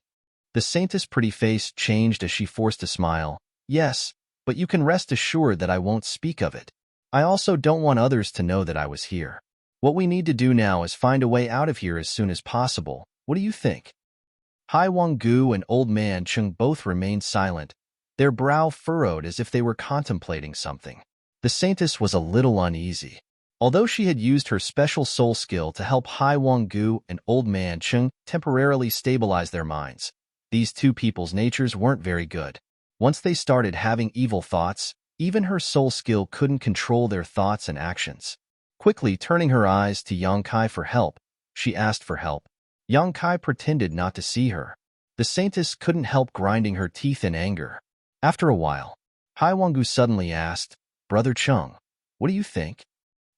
The Saintess' pretty face changed as she forced a smile. Yes, but you can rest assured that I won't speak of it. I also don't want others to know that I was here. What we need to do now is find a way out of here as soon as possible. What do you think? Hai Wanggu and Old Man Chung both remained silent, their brow furrowed as if they were contemplating something. The Saintess was a little uneasy. Although she had used her special soul skill to help Hai Wanggu and Old Man Chung temporarily stabilize their minds, these two people's natures weren't very good. Once they started having evil thoughts, even her soul skill couldn't control their thoughts and actions. Quickly turning her eyes to Yang Kai for help, she asked for help. Yang Kai pretended not to see her. The Saintess couldn't help grinding her teeth in anger. After a while, Hai Wanggu suddenly asked, Brother Chung, what do you think?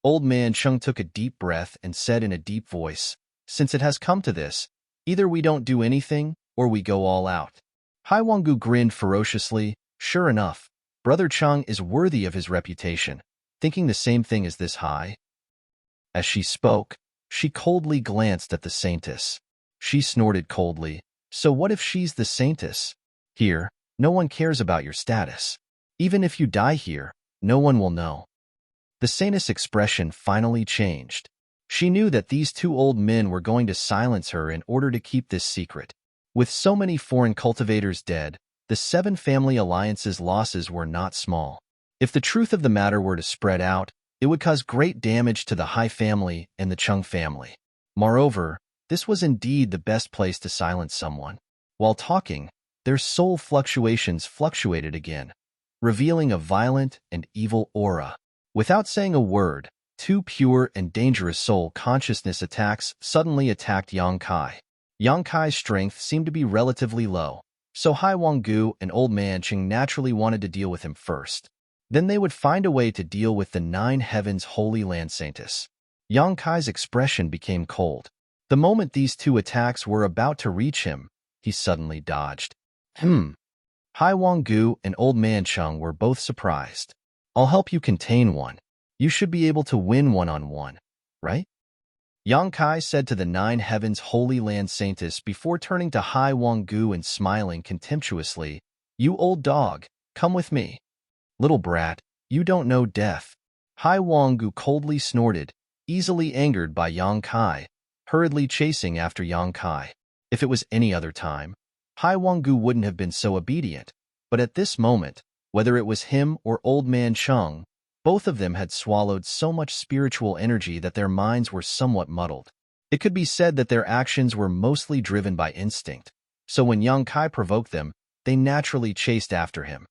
Old Man Chung took a deep breath and said in a deep voice, Since it has come to this, either we don't do anything, or we go all out. Hai Wanggu grinned ferociously. Sure enough, Brother Chung is worthy of his reputation, thinking the same thing as this Hai. As she spoke, she coldly glanced at the Saintess. She snorted coldly. So what if she's the Saintess? Here, no one cares about your status. Even if you die here, no one will know. The saintess' expression finally changed. She knew that these two old men were going to silence her in order to keep this secret. With so many foreign cultivators dead, the Seven Family Alliance's losses were not small. If the truth of the matter were to spread out, it would cause great damage to the Hai family and the Chung family. Moreover, this was indeed the best place to silence someone. While talking, their soul fluctuations fluctuated again, revealing a violent and evil aura. Without saying a word, two pure and dangerous soul consciousness attacks suddenly attacked Yang Kai. Yang Kai's strength seemed to be relatively low, so Hai Wanggu and Old Man Ching naturally wanted to deal with him first. Then they would find a way to deal with the Nine Heavens Holy Land Saintess. Yang Kai's expression became cold. The moment these two attacks were about to reach him, he suddenly dodged. Hai Wanggu and Old Man Chung were both surprised. I'll help you contain one. You should be able to win one-on-one, right? Yang Kai said to the Nine Heavens Holy Land Saintess before turning to Hai Wanggu and smiling contemptuously. You old dog, come with me. Little brat, you don't know death. Hai Wanggu coldly snorted, easily angered by Yang Kai, hurriedly chasing after Yang Kai. If it was any other time, Hai Wanggu wouldn't have been so obedient, but at this moment, whether it was him or Old Man Chung, both of them had swallowed so much spiritual energy that their minds were somewhat muddled. It could be said that their actions were mostly driven by instinct, so when Yang Kai provoked them, they naturally chased after him.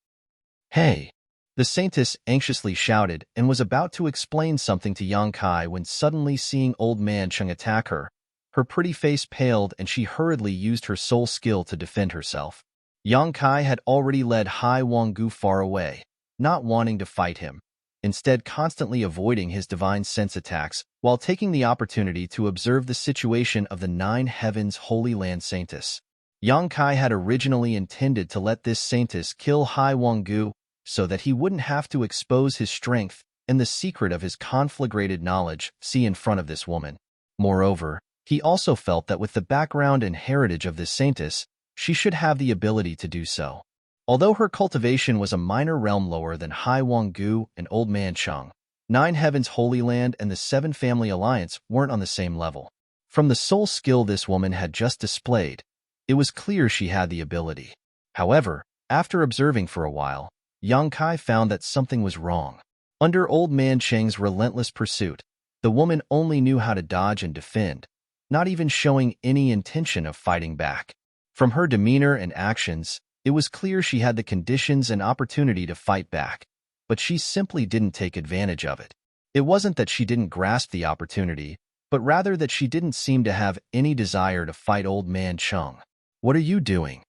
Hey! The saintess anxiously shouted and was about to explain something to Yang Kai when suddenly seeing Old Man Chung attack her, her pretty face paled and she hurriedly used her soul skill to defend herself. Yang Kai had already led Hai Wanggu far away, not wanting to fight him, instead constantly avoiding his divine sense attacks while taking the opportunity to observe the situation of the Nine Heavens Holy Land Saintess. Yang Kai had originally intended to let this saintess kill Hai Wanggu so that he wouldn't have to expose his strength and the secret of his conflagrated knowledge in front of this woman. Moreover, he also felt that with the background and heritage of this saintess, she should have the ability to do so. Although her cultivation was a minor realm lower than Hai Wanggu and Old Man Chung, Nine Heavens Holy Land and the Seven Family Alliance weren't on the same level. From the soul skill this woman had just displayed, it was clear she had the ability. However, after observing for a while, Yang Kai found that something was wrong. Under Old Man Cheng's relentless pursuit, the woman only knew how to dodge and defend, not even showing any intention of fighting back. From her demeanor and actions, it was clear she had the conditions and opportunity to fight back, but she simply didn't take advantage of it. It wasn't that she didn't grasp the opportunity, but rather that she didn't seem to have any desire to fight Old Man Chung. What are you doing?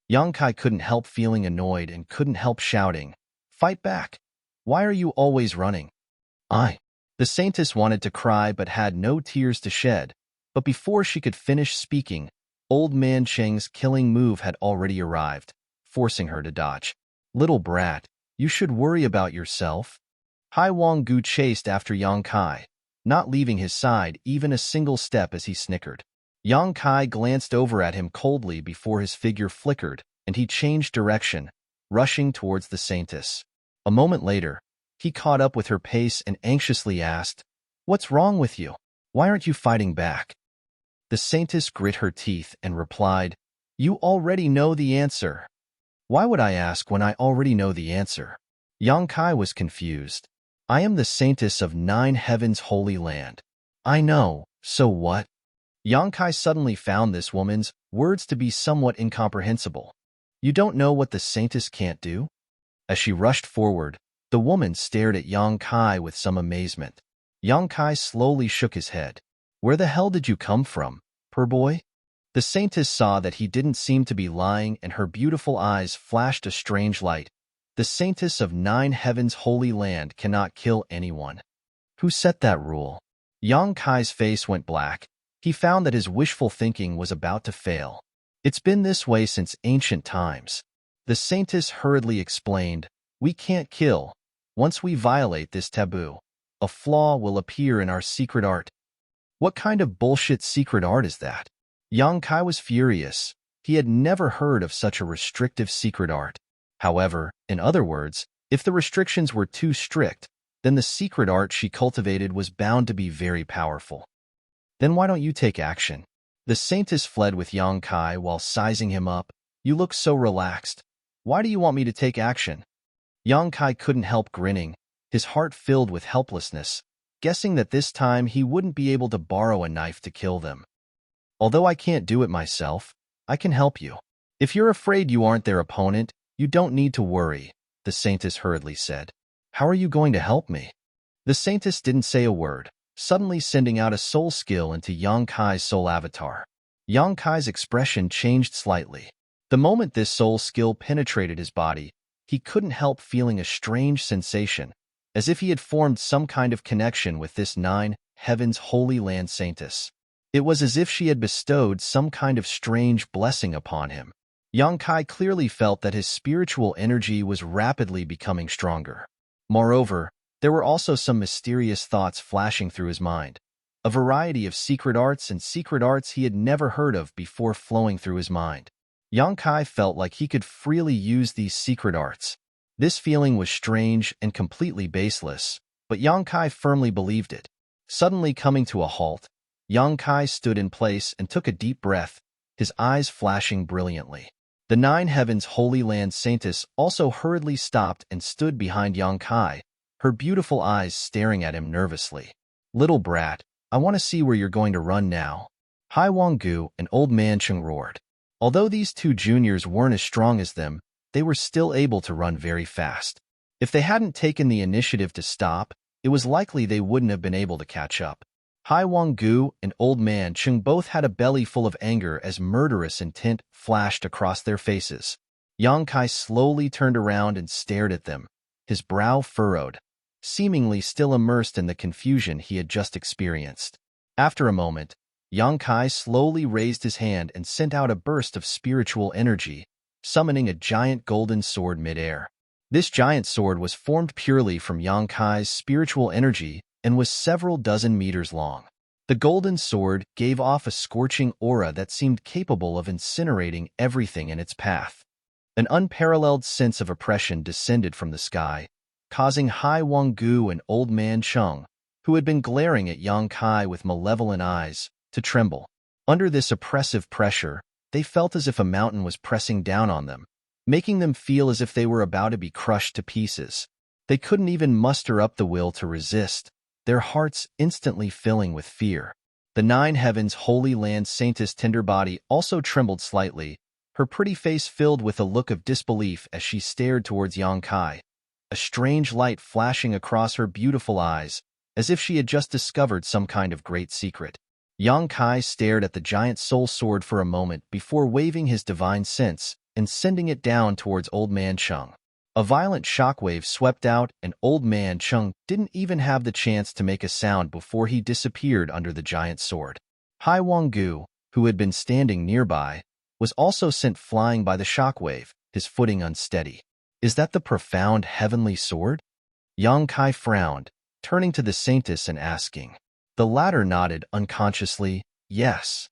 Yang Kai couldn't help feeling annoyed and couldn't help shouting, Fight back! Why are you always running? The saintess wanted to cry but had no tears to shed, but before she could finish speaking, Old Man Cheng's killing move had already arrived, forcing her to dodge. Little brat, you should worry about yourself. Hai Wanggu chased after Yang Kai, not leaving his side even a single step as he snickered. Yang Kai glanced over at him coldly before his figure flickered, and he changed direction, rushing towards the saintess. A moment later, he caught up with her pace and anxiously asked, What's wrong with you? Why aren't you fighting back? The saintess grit her teeth and replied, You already know the answer. Why would I ask when I already know the answer? Yang Kai was confused. I am the saintess of Nine Heavens Holy Land. I know, so what? Yang Kai suddenly found this woman's words to be somewhat incomprehensible. You don't know what the saintess can't do? As she rushed forward, the woman stared at Yang Kai with some amazement. Yang Kai slowly shook his head. Where the hell did you come from, poor boy? The saintess saw that he didn't seem to be lying and her beautiful eyes flashed a strange light. The saintess of Nine Heavens Holy Land cannot kill anyone. Who set that rule? Yang Kai's face went black. He found that his wishful thinking was about to fail. It's been this way since ancient times. The saintess hurriedly explained, We can't kill. Once we violate this taboo, a flaw will appear in our secret art. What kind of bullshit secret art is that? Yang Kai was furious. He had never heard of such a restrictive secret art. However, in other words, if the restrictions were too strict, then the secret art she cultivated was bound to be very powerful. Then why don't you take action? The saintess fled with Yang Kai while sizing him up. You look so relaxed. Why do you want me to take action? Yang Kai couldn't help grinning, his heart filled with helplessness, guessing that this time he wouldn't be able to borrow a knife to kill them. Although I can't do it myself, I can help you. If you're afraid you aren't their opponent, you don't need to worry, the saintess hurriedly said. How are you going to help me? The saintess didn't say a word, suddenly sending out a soul skill into Yang Kai's soul avatar. Yang Kai's expression changed slightly. The moment this soul skill penetrated his body, he couldn't help feeling a strange sensation, as if he had formed some kind of connection with this nine heavens holy land saintess. It was as if she had bestowed some kind of strange blessing upon him. Yang Kai clearly felt that his spiritual energy was rapidly becoming stronger. Moreover, there were also some mysterious thoughts flashing through his mind. A variety of secret arts he had never heard of before flowing through his mind. Yang Kai felt like he could freely use these secret arts. This feeling was strange and completely baseless, but Yang Kai firmly believed it. Suddenly coming to a halt, Yang Kai stood in place and took a deep breath, his eyes flashing brilliantly. The nine heavens holy land saintess also hurriedly stopped and stood behind Yang Kai, her beautiful eyes staring at him nervously. Little brat, I want to see where you're going to run now. Hai Wanggu and Old Man Cheng roared. Although these two juniors weren't as strong as them, they were still able to run very fast. If they hadn't taken the initiative to stop, it was likely they wouldn't have been able to catch up. Hai Wanggu and Old Man Cheng both had a belly full of anger as murderous intent flashed across their faces. Yang Kai slowly turned around and stared at them, his brow furrowed, seemingly still immersed in the confusion he had just experienced. After a moment, Yang Kai slowly raised his hand and sent out a burst of spiritual energy, summoning a giant golden sword mid-air. This giant sword was formed purely from Yang Kai's spiritual energy and was several dozen meters long. The golden sword gave off a scorching aura that seemed capable of incinerating everything in its path. An unparalleled sense of oppression descended from the sky, causing Hai Wanggu and Old Man Cheng, who had been glaring at Yang Kai with malevolent eyes, to tremble. Under this oppressive pressure, they felt as if a mountain was pressing down on them, making them feel as if they were about to be crushed to pieces. They couldn't even muster up the will to resist, their hearts instantly filling with fear. The nine heavens holy land saintess tender body also trembled slightly, her pretty face filled with a look of disbelief as she stared towards Yang Kai, a strange light flashing across her beautiful eyes, as if she had just discovered some kind of great secret. Yang Kai stared at the giant soul sword for a moment before waving his divine sense and sending it down towards Old Man Cheng. A violent shockwave swept out, and Old Man Cheng didn't even have the chance to make a sound before he disappeared under the giant sword. Hai Wanggu, who had been standing nearby, was also sent flying by the shockwave, his footing unsteady. Is that the profound heavenly sword? Yang Kai frowned, turning to the saintess and asking. The latter nodded unconsciously, yes.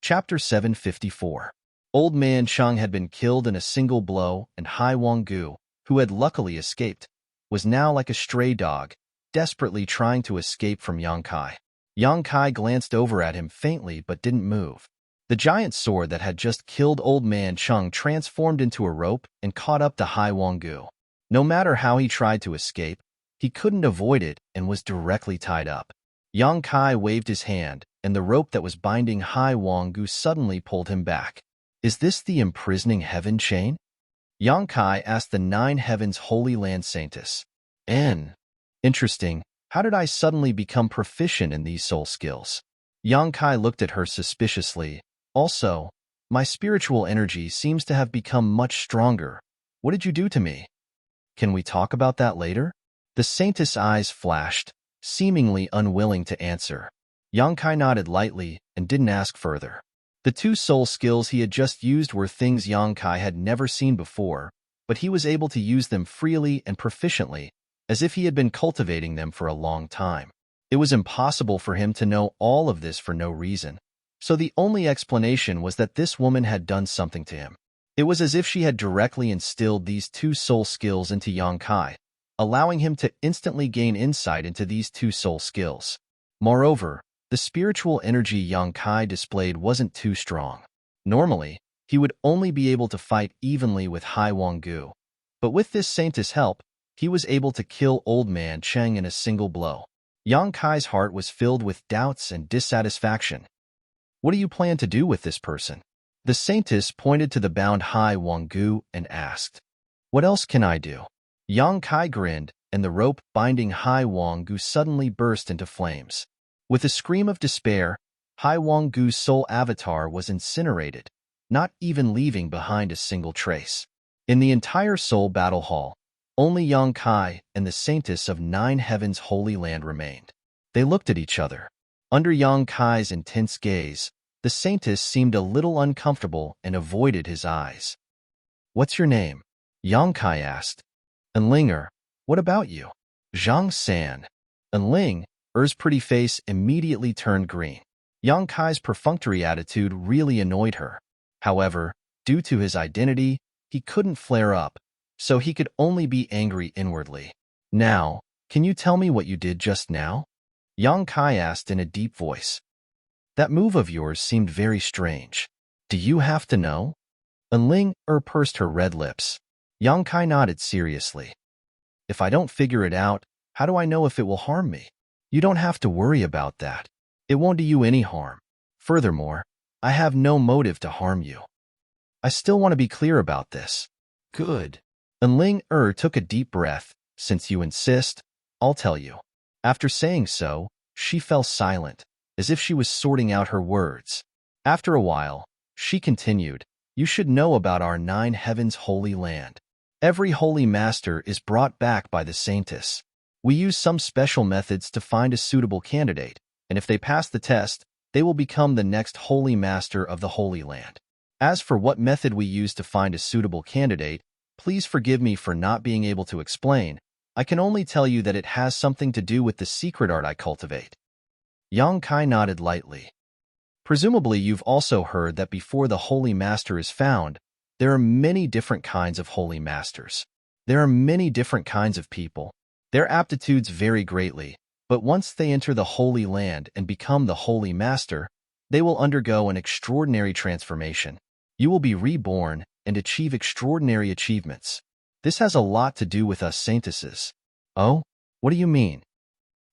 Chapter 754. Old Man Cheng had been killed in a single blow, and Hai Wanggu, who had luckily escaped, was now like a stray dog, desperately trying to escape from Yang Kai. Yang Kai glanced over at him faintly but didn't move. The giant sword that had just killed Old Man Cheng transformed into a rope and caught up to Hai Wanggu. No matter how he tried to escape, he couldn't avoid it and was directly tied up. Yang Kai waved his hand, and the rope that was binding Hai Wanggu suddenly pulled him back. Is this the imprisoning heaven chain? Yang Kai asked the nine heavens holy land saintess. Interesting. How did I suddenly become proficient in these soul skills? Yang Kai looked at her suspiciously. Also, my spiritual energy seems to have become much stronger. What did you do to me? Can we talk about that later? The saintess' eyes flashed, seemingly unwilling to answer. Yang Kai nodded lightly and didn't ask further. The two soul skills he had just used were things Yang Kai had never seen before, but he was able to use them freely and proficiently, as if he had been cultivating them for a long time. It was impossible for him to know all of this for no reason, so the only explanation was that this woman had done something to him. It was as if she had directly instilled these two soul skills into Yang Kai, allowing him to instantly gain insight into these two soul skills. Moreover, the spiritual energy Yang Kai displayed wasn't too strong. Normally, he would only be able to fight evenly with Hai Wanggu. But with this saintess' help, he was able to kill Old Man Cheng in a single blow. Yang Kai's heart was filled with doubts and dissatisfaction. What do you plan to do with this person? The saintess pointed to the bound Hai Wanggu and asked, "What else can I do?" Yang Kai grinned, and the rope binding Hai Wanggu suddenly burst into flames. With a scream of despair, Hai Wanggu's soul avatar was incinerated, not even leaving behind a single trace. In the entire soul battle hall, only Yang Kai and the saintess of 9 Heavens Holy Land remained. They looked at each other. Under Yang Kai's intense gaze, the saintess seemed a little uncomfortable and avoided his eyes. "What's your name?" Yang Kai asked. "Enlinger, what about you?" "Zhang San." Enlinger's pretty face immediately turned green. Yang Kai's perfunctory attitude really annoyed her. However, due to his identity, he couldn't flare up, so he could only be angry inwardly. "Now, can you tell me what you did just now?" Yang Kai asked in a deep voice. "That move of yours seemed very strange. Do you have to know?" Enlinger pursed her red lips. Yang Kai nodded seriously. "If I don't figure it out, how do I know if it will harm me?" "You don't have to worry about that. It won't do you any harm. Furthermore, I have no motive to harm you. I still want to be clear about this." "Good." Enlinger took a deep breath. "Since you insist, I'll tell you." After saying so, she fell silent, as if she was sorting out her words. After a while, she continued, "You should know about our 9 Heavens Holy Land. Every holy master is brought back by the saintess. We use some special methods to find a suitable candidate, and if they pass the test, they will become the next holy master of the Holy Land. As for what method we use to find a suitable candidate, please forgive me for not being able to explain. I can only tell you that it has something to do with the secret art I cultivate." Yang Kai nodded lightly. "Presumably you've also heard that before the Holy Master is found, there are many different kinds of Holy Masters. There are many different kinds of people. Their aptitudes vary greatly, but once they enter the Holy Land and become the Holy Master, they will undergo an extraordinary transformation. You will be reborn and achieve extraordinary achievements. This has a lot to do with us saintesses." "Oh, what do you mean?"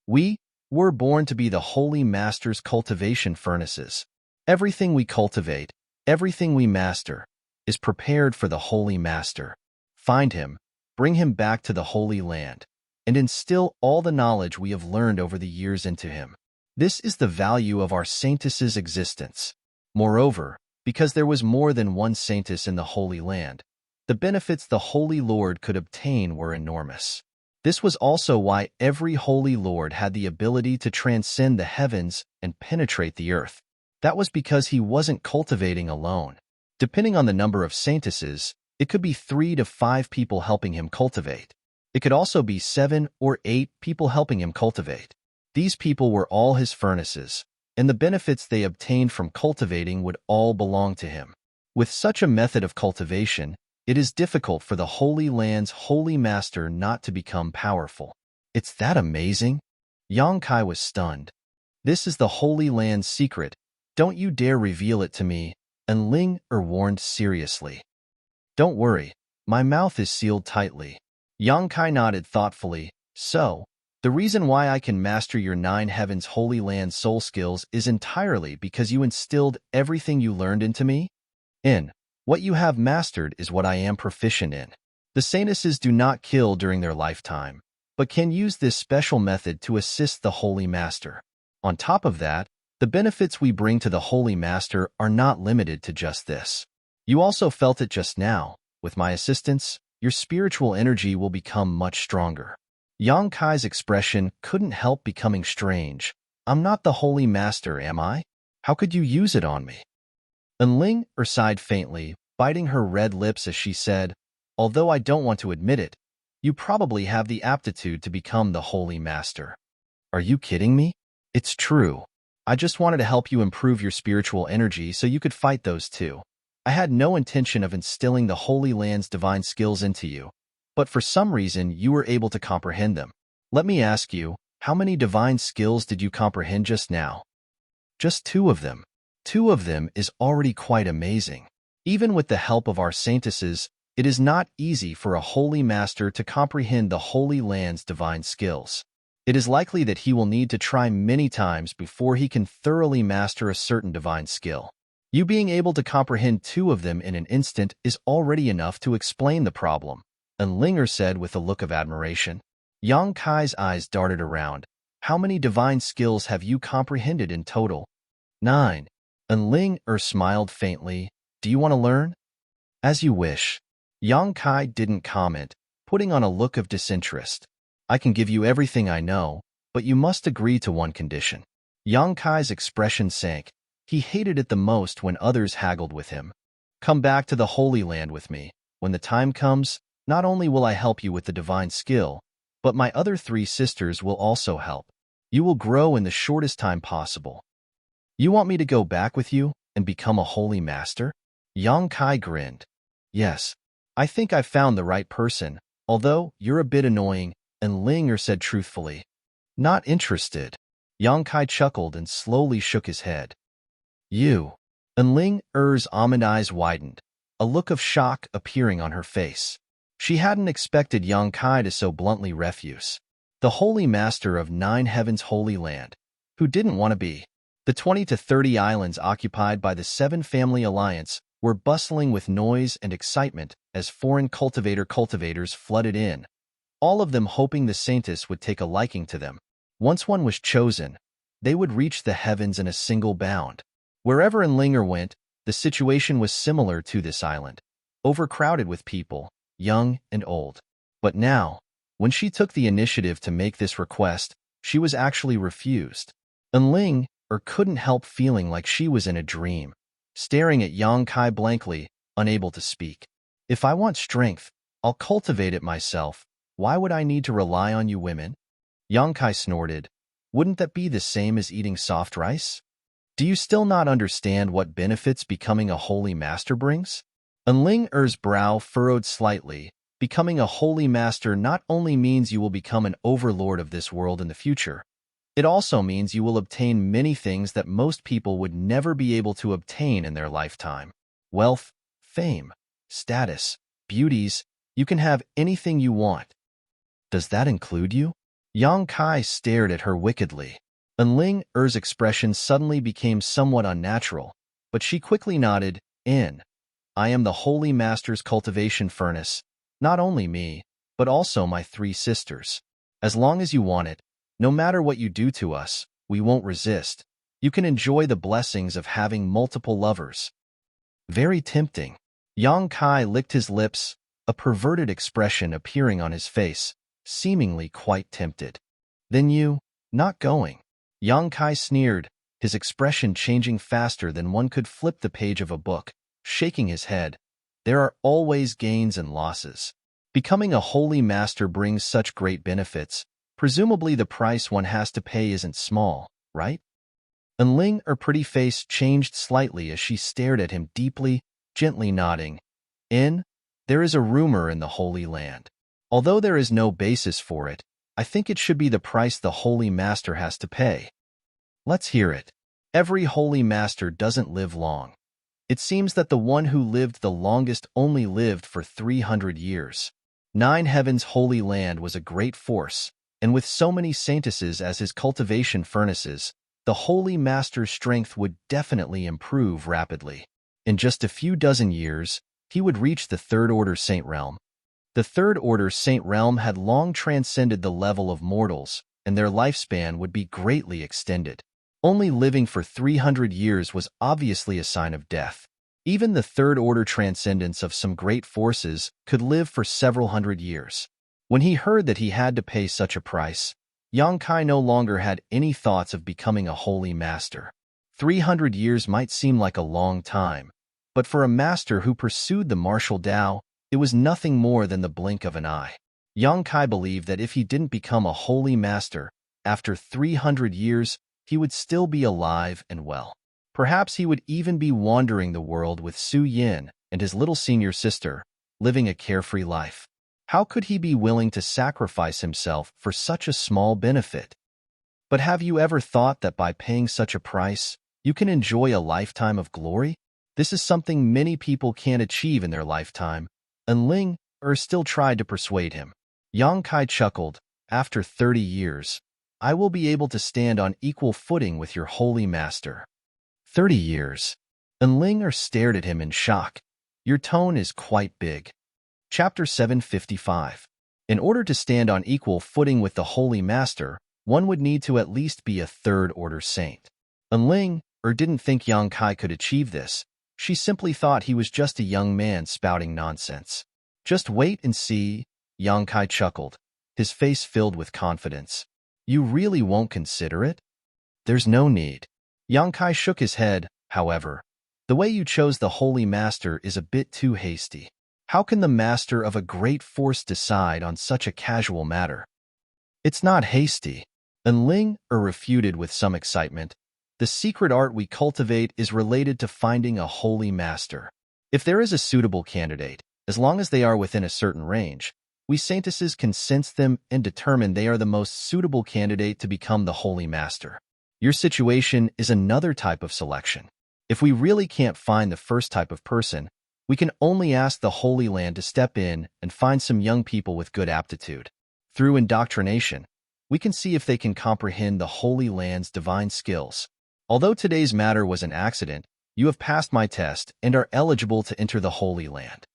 "We were born to be the Holy Master's cultivation furnaces. Everything we cultivate, everything we master, is prepared for the Holy Master. Find him, bring him back to the Holy Land, and instill all the knowledge we have learned over the years into him. This is the value of our saintess's existence. Moreover, because there was more than one saintess in the Holy Land, the benefits the Holy Lord could obtain were enormous. This was also why every Holy Lord had the ability to transcend the heavens and penetrate the earth. That was because he wasn't cultivating alone. Depending on the number of saintesses, it could be 3 to 5 people helping him cultivate. It could also be 7 or 8 people helping him cultivate. These people were all his furnaces, and the benefits they obtained from cultivating would all belong to him. With such a method of cultivation, it is difficult for the Holy Land's Holy Master not to become powerful." "It's that amazing?" Yang Kai was stunned. "This is the Holy Land's secret. Don't you dare reveal it to me," Enlinger warned seriously. "Don't worry, my mouth is sealed tightly." Yang Kai nodded thoughtfully. "So, the reason why I can master your 9 Heavens Holy Land soul skills is entirely because you instilled everything you learned into me? What you have mastered is what I am proficient in. The saintesses do not kill during their lifetime, but can use this special method to assist the Holy Master. On top of that, the benefits we bring to the Holy Master are not limited to just this. You also felt it just now. With my assistance, your spiritual energy will become much stronger." Yang Kai's expression couldn't help becoming strange. "I'm not the Holy Master, am I? How could you use it on me?" Enlinger sighed faintly, biting her red lips as she said, "Although I don't want to admit it, you probably have the aptitude to become the Holy Master." "Are you kidding me?" "It's true. I just wanted to help you improve your spiritual energy so you could fight those two. I had no intention of instilling the Holy Land's divine skills into you. but for some reason you were able to comprehend them. Let me ask you, how many divine skills did you comprehend just now? Just 2 of them. 2 of them is already quite amazing. Even with the help of our saintesses, it is not easy for a holy master to comprehend the Holy Land's divine skills. It is likely that he will need to try many times before he can thoroughly master a certain divine skill. You being able to comprehend 2 of them in an instant is already enough to explain the problem, Linger said with a look of admiration. Yang Kai's eyes darted around. How many divine skills have you comprehended in total? 9. Linger smiled faintly. Do you want to learn? As you wish. Yang Kai didn't comment, putting on a look of disinterest. I can give you everything I know, but you must agree to one condition. Yang Kai's expression sank. He hated it the most when others haggled with him. Come back to the Holy Land with me. When the time comes, not only will I help you with the divine skill, but my other 3 sisters will also help. You will grow in the shortest time possible. You want me to go back with you and become a holy master? Yang Kai grinned. Yes, I think I've found the right person, although you're a bit annoying, Linger said truthfully. Not interested. Yang Kai chuckled and slowly shook his head. You. Linger's almond eyes widened, a look of shock appearing on her face. She hadn't expected Yang Kai to so bluntly refuse. The Holy Master of 9 Heavens' Holy Land, who didn't want to be. The 20 to 30 islands occupied by the 7 Family Alliance were bustling with noise and excitement as foreign cultivators flooded in, all of them hoping the Saintess would take a liking to them. Once one was chosen, they would reach the heavens in a single bound. Wherever Linger went, the situation was similar to this island, overcrowded with people, young and old. But now, when she took the initiative to make this request, she was actually refused. Linger couldn't help feeling like she was in a dream, staring at Yang Kai blankly, unable to speak. If I want strength, I'll cultivate it myself. Why would I need to rely on you women? Yang Kai snorted. Wouldn't that be the same as eating soft rice? Do you still not understand what benefits becoming a holy master brings? Linger's brow furrowed slightly. Becoming a holy master not only means you will become an overlord of this world in the future, it also means you will obtain many things that most people would never be able to obtain in their lifetime. Wealth, fame, status, beauties, you can have anything you want. Does that include you? Yang Kai stared at her wickedly. Linger's expression suddenly became somewhat unnatural, but she quickly nodded. I am the Holy Master's cultivation furnace, not only me, but also my 3 sisters. As long as you want it, no matter what you do to us, we won't resist. You can enjoy the blessings of having multiple lovers. Very tempting. Yang Kai licked his lips, a perverted expression appearing on his face, seemingly quite tempted. Then you, not going. Yang Kai sneered, his expression changing faster than one could flip the page of a book, shaking his head. There are always gains and losses. Becoming a holy master brings such great benefits. Presumably the price one has to pay isn't small, right? Linger's pretty face changed slightly as she stared at him deeply, gently nodding. There is a rumor in the Holy Land. Although there is no basis for it, I think it should be the price the Holy Master has to pay. Let's hear it. Every Holy Master doesn't live long. It seems that the one who lived the longest only lived for 300 years. 9 Heavens' Holy Land was a great force, and with so many saintesses as his cultivation furnaces, the Holy Master's strength would definitely improve rapidly. In just a few dozen years, he would reach the Third Order Saint Realm. The Third Order Saint Realm had long transcended the level of mortals, and their lifespan would be greatly extended. Only living for 300 years was obviously a sign of death. Even the Third Order transcendents of some great forces could live for several hundred years. When he heard that he had to pay such a price, Yang Kai no longer had any thoughts of becoming a holy master. 300 years might seem like a long time, but for a master who pursued the martial Tao, it was nothing more than the blink of an eye. Yang Kai believed that if he didn't become a holy master, after 300 years, he would still be alive and well. Perhaps he would even be wandering the world with Su Yin and his little senior sister, living a carefree life. How could he be willing to sacrifice himself for such a small benefit? But have you ever thought that by paying such a price, you can enjoy a lifetime of glory? This is something many people can't achieve in their lifetime, and Ling still tried to persuade him. Yang Kai chuckled. After 30 years, I will be able to stand on equal footing with your holy master. 30 years. And Ling stared at him in shock. Your tone is quite big. Chapter 755. In order to stand on equal footing with the holy master, one would need to at least be a third-order saint. And Ling didn't think Yang Kai could achieve this. She simply thought he was just a young man spouting nonsense. Just wait and see, Yang Kai chuckled, his face filled with confidence. You really won't consider it? There's no need. Yang Kai shook his head, however. The way you chose the holy master is a bit too hasty. How can the master of a great force decide on such a casual matter? It's not hasty. And Ling refuted with some excitement. The secret art we cultivate is related to finding a holy master. If there is a suitable candidate, as long as they are within a certain range, we saintesses can sense them and determine they are the most suitable candidate to become the holy master. Your situation is another type of selection. If we really can't find the first type of person, we can only ask the Holy Land to step in and find some young people with good aptitude. Through indoctrination, we can see if they can comprehend the Holy Land's divine skills. Although today's matter was an accident, you have passed my test and are eligible to enter the Holy Land.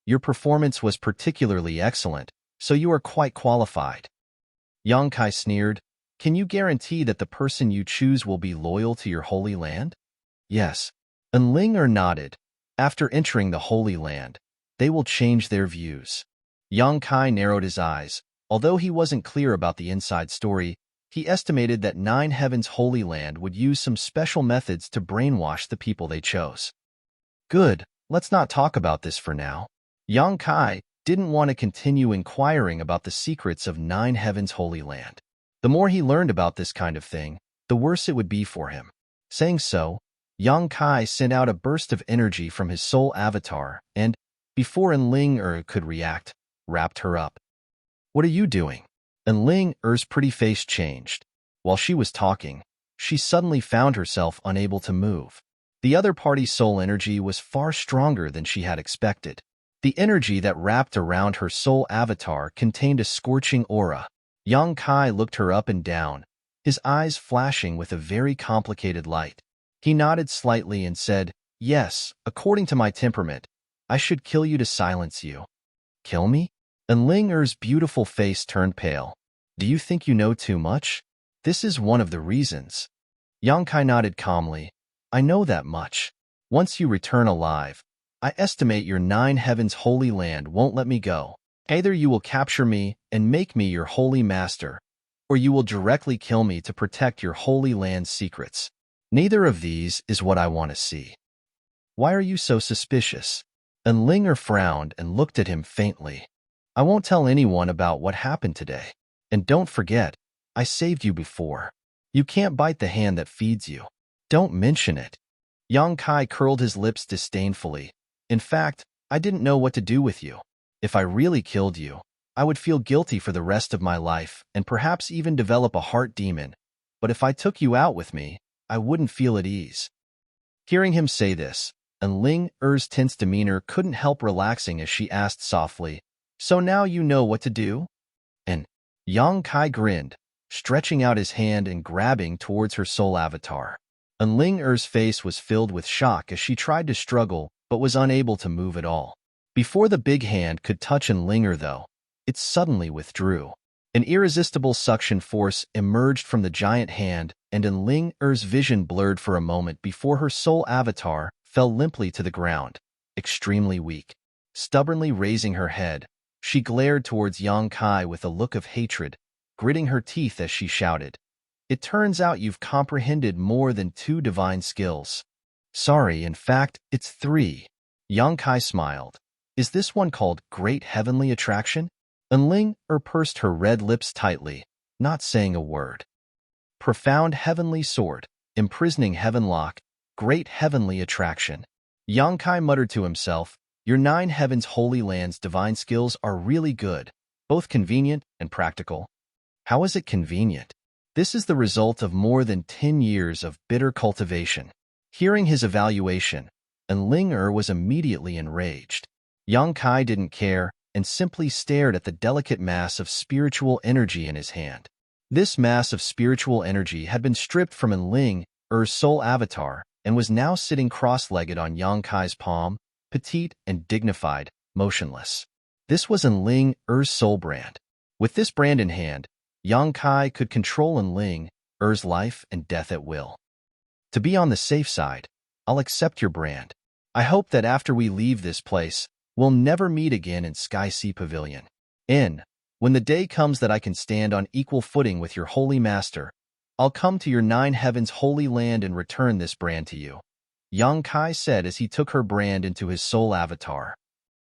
Your performance was particularly excellent, so you are quite qualified. Yang Kai sneered. Can you guarantee that the person you choose will be loyal to your Holy Land? Yes. And Ling nodded. After entering the Holy Land, they will change their views. Yang Kai narrowed his eyes. Although he wasn't clear about the inside story, he estimated that Nine Heavens Holy Land would use some special methods to brainwash the people they chose. Good, let's not talk about this for now. Yang Kai didn't want to continue inquiring about the secrets of Nine Heavens Holy Land. The more he learned about this kind of thing, the worse it would be for him. Saying so, Yang Kai sent out a burst of energy from his soul avatar and, before Ling could react, wrapped her up. What are you doing? And Ling pretty face changed. While she was talking, she suddenly found herself unable to move. The other party's soul energy was far stronger than she had expected. The energy that wrapped around her soul avatar contained a scorching aura. Yang Kai looked her up and down, his eyes flashing with a very complicated light. He nodded slightly and said, Yes, according to my temperament, I should kill you to silence you. Kill me? And Ling beautiful face turned pale. Do you think you know too much? This is one of the reasons. Yang Kai nodded calmly. I know that much. Once you return alive, I estimate your Nine Heavens Holy Land won't let me go. Either you will capture me and make me your holy master, or you will directly kill me to protect your Holy Land's secrets. Neither of these is what I want to see. Why are you so suspicious? And Ling frowned and looked at him faintly. I won't tell anyone about what happened today. And don't forget, I saved you before. You can't bite the hand that feeds you. Don't mention it. Yang Kai curled his lips disdainfully. In fact, I didn't know what to do with you. If I really killed you, I would feel guilty for the rest of my life and perhaps even develop a heart demon. But if I took you out with me, I wouldn't feel at ease. Hearing him say this, and Ling tense demeanor couldn't help relaxing as she asked softly, So now you know what to do? And Yang Kai grinned, stretching out his hand and grabbing towards her soul avatar. And Ling face was filled with shock as she tried to struggle but was unable to move at all. Before the big hand could touch Ling though, it suddenly withdrew. An irresistible suction force emerged from the giant hand, and Ling vision blurred for a moment before her soul avatar fell limply to the ground, extremely weak. Stubbornly raising her head, she glared towards Yang Kai with a look of hatred, gritting her teeth as she shouted, It turns out you've comprehended more than 2 divine skills. Sorry, in fact, it's 3. Yang Kai smiled. Is this one called Great Heavenly Attraction? And Ling pursed her red lips tightly, not saying a word. Profound Heavenly Sword, Imprisoning Heavenlock, Great Heavenly Attraction. Yang Kai muttered to himself, Your 9 heavens holy land's divine skills are really good, both convenient and practical. How is it convenient? This is the result of more than 10 years of bitter cultivation. Hearing his evaluation, Enlinger was immediately enraged. Yang Kai didn't care and simply stared at the delicate mass of spiritual energy in his hand. This mass of spiritual energy had been stripped from Enlinger's soul avatar and was now sitting cross-legged on Yang Kai's palm, petite and dignified, motionless. This was Enlinger's soul brand. With this brand in hand, Yang Kai could control Enlinger's life and death at will. To be on the safe side, I'll accept your brand. I hope that after we leave this place, we'll never meet again in Sky Sea Pavilion. When the day comes that I can stand on equal footing with your holy master, I'll come to your 9 heavens holy land and return this brand to you, Yang Kai said as he took her brand into his soul avatar.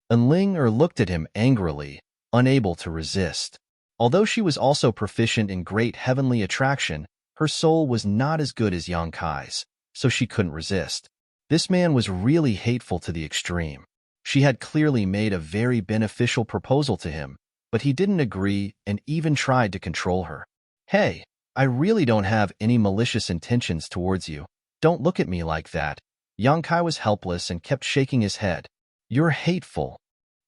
Enlinger looked at him angrily, unable to resist. Although she was also proficient in great heavenly attraction, her soul was not as good as Yang Kai's, so she couldn't resist. This man was really hateful to the extreme. She had clearly made a very beneficial proposal to him, but he didn't agree and even tried to control her. Hey, I really don't have any malicious intentions towards you. Don't look at me like that. Yang Kai was helpless and kept shaking his head. You're hateful.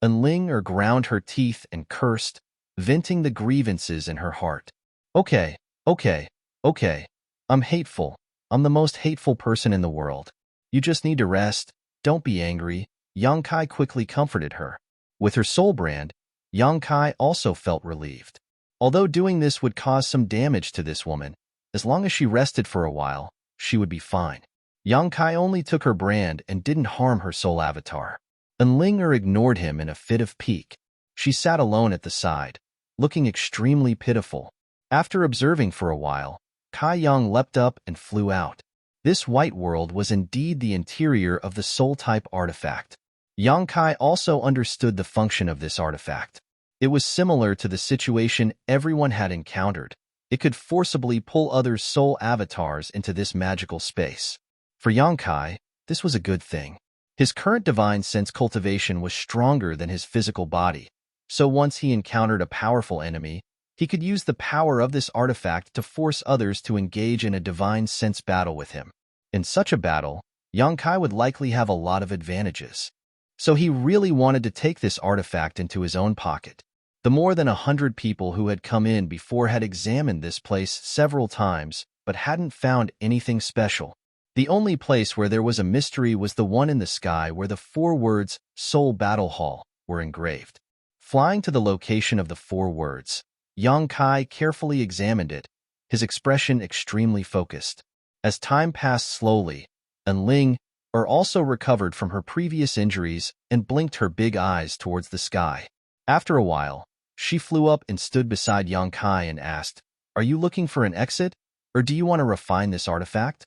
Enlinger ground her teeth and cursed, venting the grievances in her heart. Okay. I'm hateful. I'm the most hateful person in the world. You just need to rest. Don't be angry. Yang Kai quickly comforted her. With her soul brand, Yang Kai also felt relieved. Although doing this would cause some damage to this woman, as long as she rested for a while, she would be fine. Yang Kai only took her brand and didn't harm her soul avatar. Enlinger ignored him in a fit of pique. She sat alone at the side, looking extremely pitiful. After observing for a while, Kai Yang leapt up and flew out. This white world was indeed the interior of the soul-type artifact. Yang Kai also understood the function of this artifact. It was similar to the situation everyone had encountered. It could forcibly pull others' soul avatars into this magical space. For Yang Kai, this was a good thing. His current divine sense cultivation was stronger than his physical body, so once he encountered a powerful enemy, he could use the power of this artifact to force others to engage in a divine sense battle with him. In such a battle, Yang Kai would likely have a lot of advantages. So he really wanted to take this artifact into his own pocket. The more than 100 people who had come in before had examined this place several times, but hadn't found anything special. The only place where there was a mystery was the one in the sky where the 4 words, Soul Battle Hall, were engraved. Flying to the location of the 4 words, Yang Kai carefully examined it, his expression extremely focused. As time passed slowly, Enlinger also recovered from her previous injuries and blinked her big eyes towards the sky. After a while, she flew up and stood beside Yang Kai and asked, "Are you looking for an exit, or do you want to refine this artifact?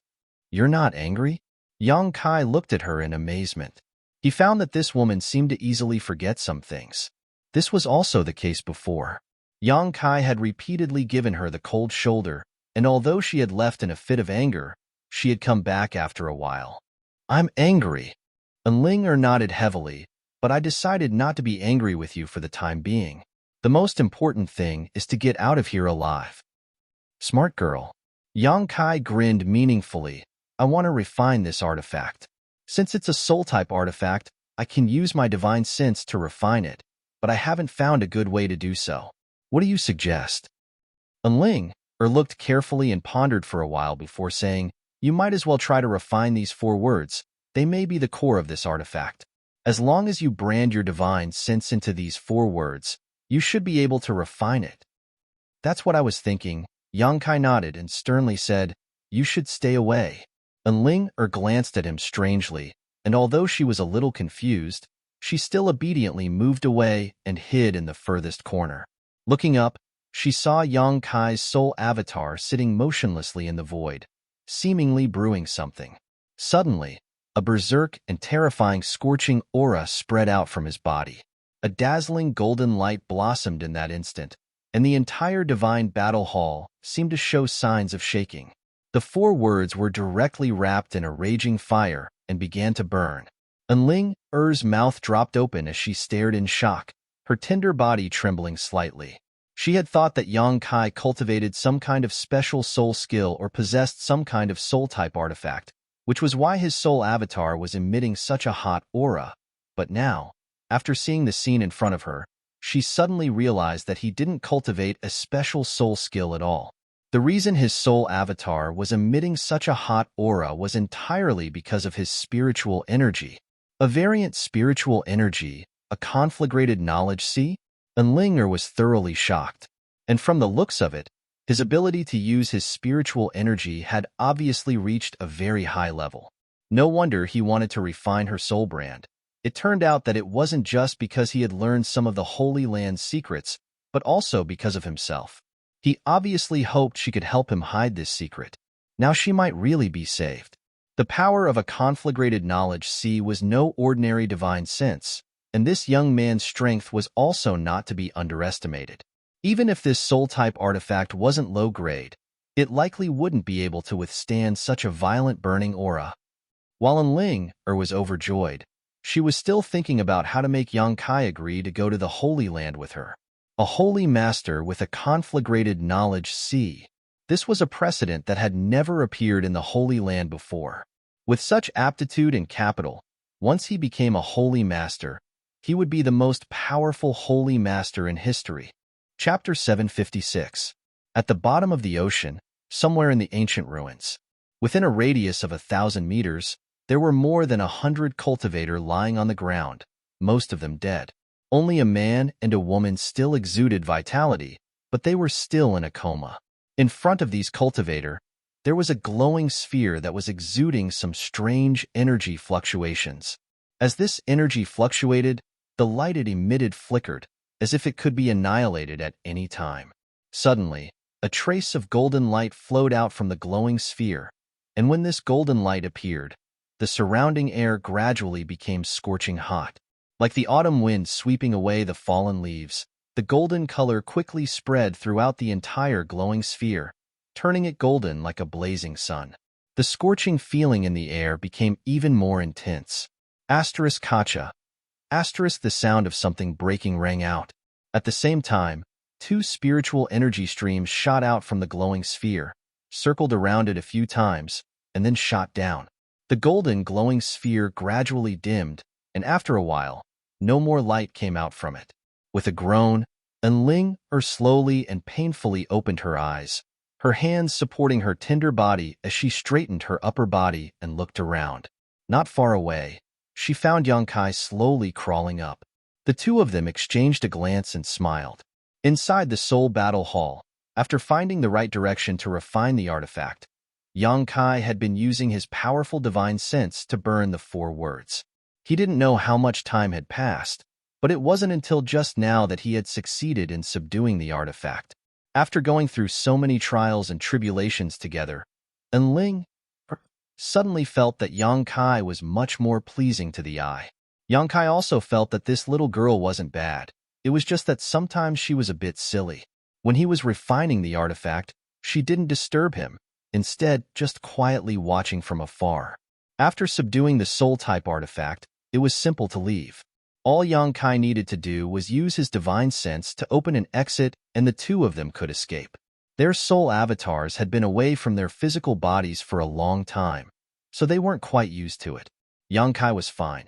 You're not angry?" Yang Kai looked at her in amazement. He found that this woman seemed to easily forget some things. This was also the case before. Yang Kai had repeatedly given her the cold shoulder, and although she had left in a fit of anger, she had come back after a while. "I'm angry." Enlinger nodded heavily, "But I decided not to be angry with you for the time being. The most important thing is to get out of here alive." "Smart girl." Yang Kai grinned meaningfully. "I want to refine this artifact. Since it's a soul-type artifact, I can use my divine sense to refine it, but I haven't found a good way to do so. What do you suggest?" Enlinger looked carefully and pondered for a while before saying, "You might as well try to refine these 4 words. They may be the core of this artifact. As long as you brand your divine sense into these 4 words, you should be able to refine it." "That's what I was thinking." Yang Kai nodded and sternly said, "You should stay away." Enlinger glanced at him strangely, and although she was a little confused, she still obediently moved away and hid in the furthest corner. Looking up, she saw Yang Kai's soul avatar sitting motionlessly in the void, seemingly brewing something. Suddenly, a berserk and terrifying scorching aura spread out from his body. A dazzling golden light blossomed in that instant, and the entire divine battle hall seemed to show signs of shaking. The 4 words were directly wrapped in a raging fire and began to burn. Enling Er's mouth dropped open as she stared in shock, her tender body trembling slightly. She had thought that Yang Kai cultivated some kind of special soul skill or possessed some kind of soul-type artifact, which was why his soul avatar was emitting such a hot aura. But now, after seeing the scene in front of her, she suddenly realized that he didn't cultivate a special soul skill at all. The reason his soul avatar was emitting such a hot aura was entirely because of his spiritual energy. A variant spiritual energy, a conflagrated knowledge sea? Enlinger was thoroughly shocked. And from the looks of it, his ability to use his spiritual energy had obviously reached a very high level. No wonder he wanted to refine her soul brand. It turned out that it wasn't just because he had learned some of the Holy Land's secrets, but also because of himself. He obviously hoped she could help him hide this secret. Now she might really be saved. The power of a conflagrated knowledge sea was no ordinary divine sense, and this young man's strength was also not to be underestimated. Even if this soul-type artifact wasn't low-grade, it likely wouldn't be able to withstand such a violent burning aura. While Enling was overjoyed, she was still thinking about how to make Yang Kai agree to go to the Holy Land with her. A holy master with a conflagrated knowledge sea. This was a precedent that had never appeared in the Holy Land before. With such aptitude and capital, once he became a holy master, he would be the most powerful holy master in history. Chapter 756. At the bottom of the ocean, somewhere in the ancient ruins, within a radius of 1,000 meters, there were more than 100 cultivators lying on the ground, most of them dead. Only a man and a woman still exuded vitality, but they were still in a coma. In front of these cultivators, there was a glowing sphere that was exuding some strange energy fluctuations. As this energy fluctuated, the light it emitted flickered, as if it could be annihilated at any time. Suddenly, a trace of golden light flowed out from the glowing sphere, and when this golden light appeared, the surrounding air gradually became scorching hot. Like the autumn wind sweeping away the fallen leaves, the golden color quickly spread throughout the entire glowing sphere, turning it golden like a blazing sun. The scorching feeling in the air became even more intense. Asterisk Kacha. Asterisk the sound of something breaking rang out. At the same time, two spiritual energy streams shot out from the glowing sphere, circled around it a few times, and then shot down. The golden glowing sphere gradually dimmed, and after a while, no more light came out from it. With a groan, Enling slowly and painfully opened her eyes, her hands supporting her tender body as she straightened her upper body and looked around. Not far away, she found Yang Kai slowly crawling up. The two of them exchanged a glance and smiled. Inside the Soul Battle Hall, after finding the right direction to refine the artifact, Yang Kai had been using his powerful divine sense to burn the 4 words. He didn't know how much time had passed, but it wasn't until just now that he had succeeded in subduing the artifact. After going through so many trials and tribulations together, Enling suddenly felt that Yang Kai was much more pleasing to the eye. Yang Kai also felt that this little girl wasn't bad. It was just that sometimes she was a bit silly. When he was refining the artifact, she didn't disturb him, instead just quietly watching from afar. After subduing the soul-type artifact, it was simple to leave. All Yang Kai needed to do was use his divine sense to open an exit, and the two of them could escape. Their soul avatars had been away from their physical bodies for a long time, so they weren't quite used to it. Yang Kai was fine.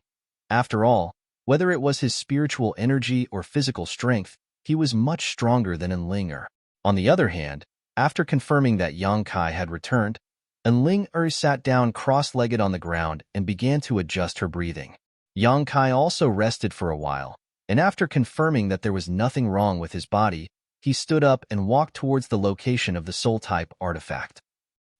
After all, whether it was his spiritual energy or physical strength, he was much stronger than Enlinger. On the other hand, after confirming that Yang Kai had returned, Enlinger sat down cross-legged on the ground and began to adjust her breathing. Yang Kai also rested for a while, and after confirming that there was nothing wrong with his body, he stood up and walked towards the location of the soul-type artifact.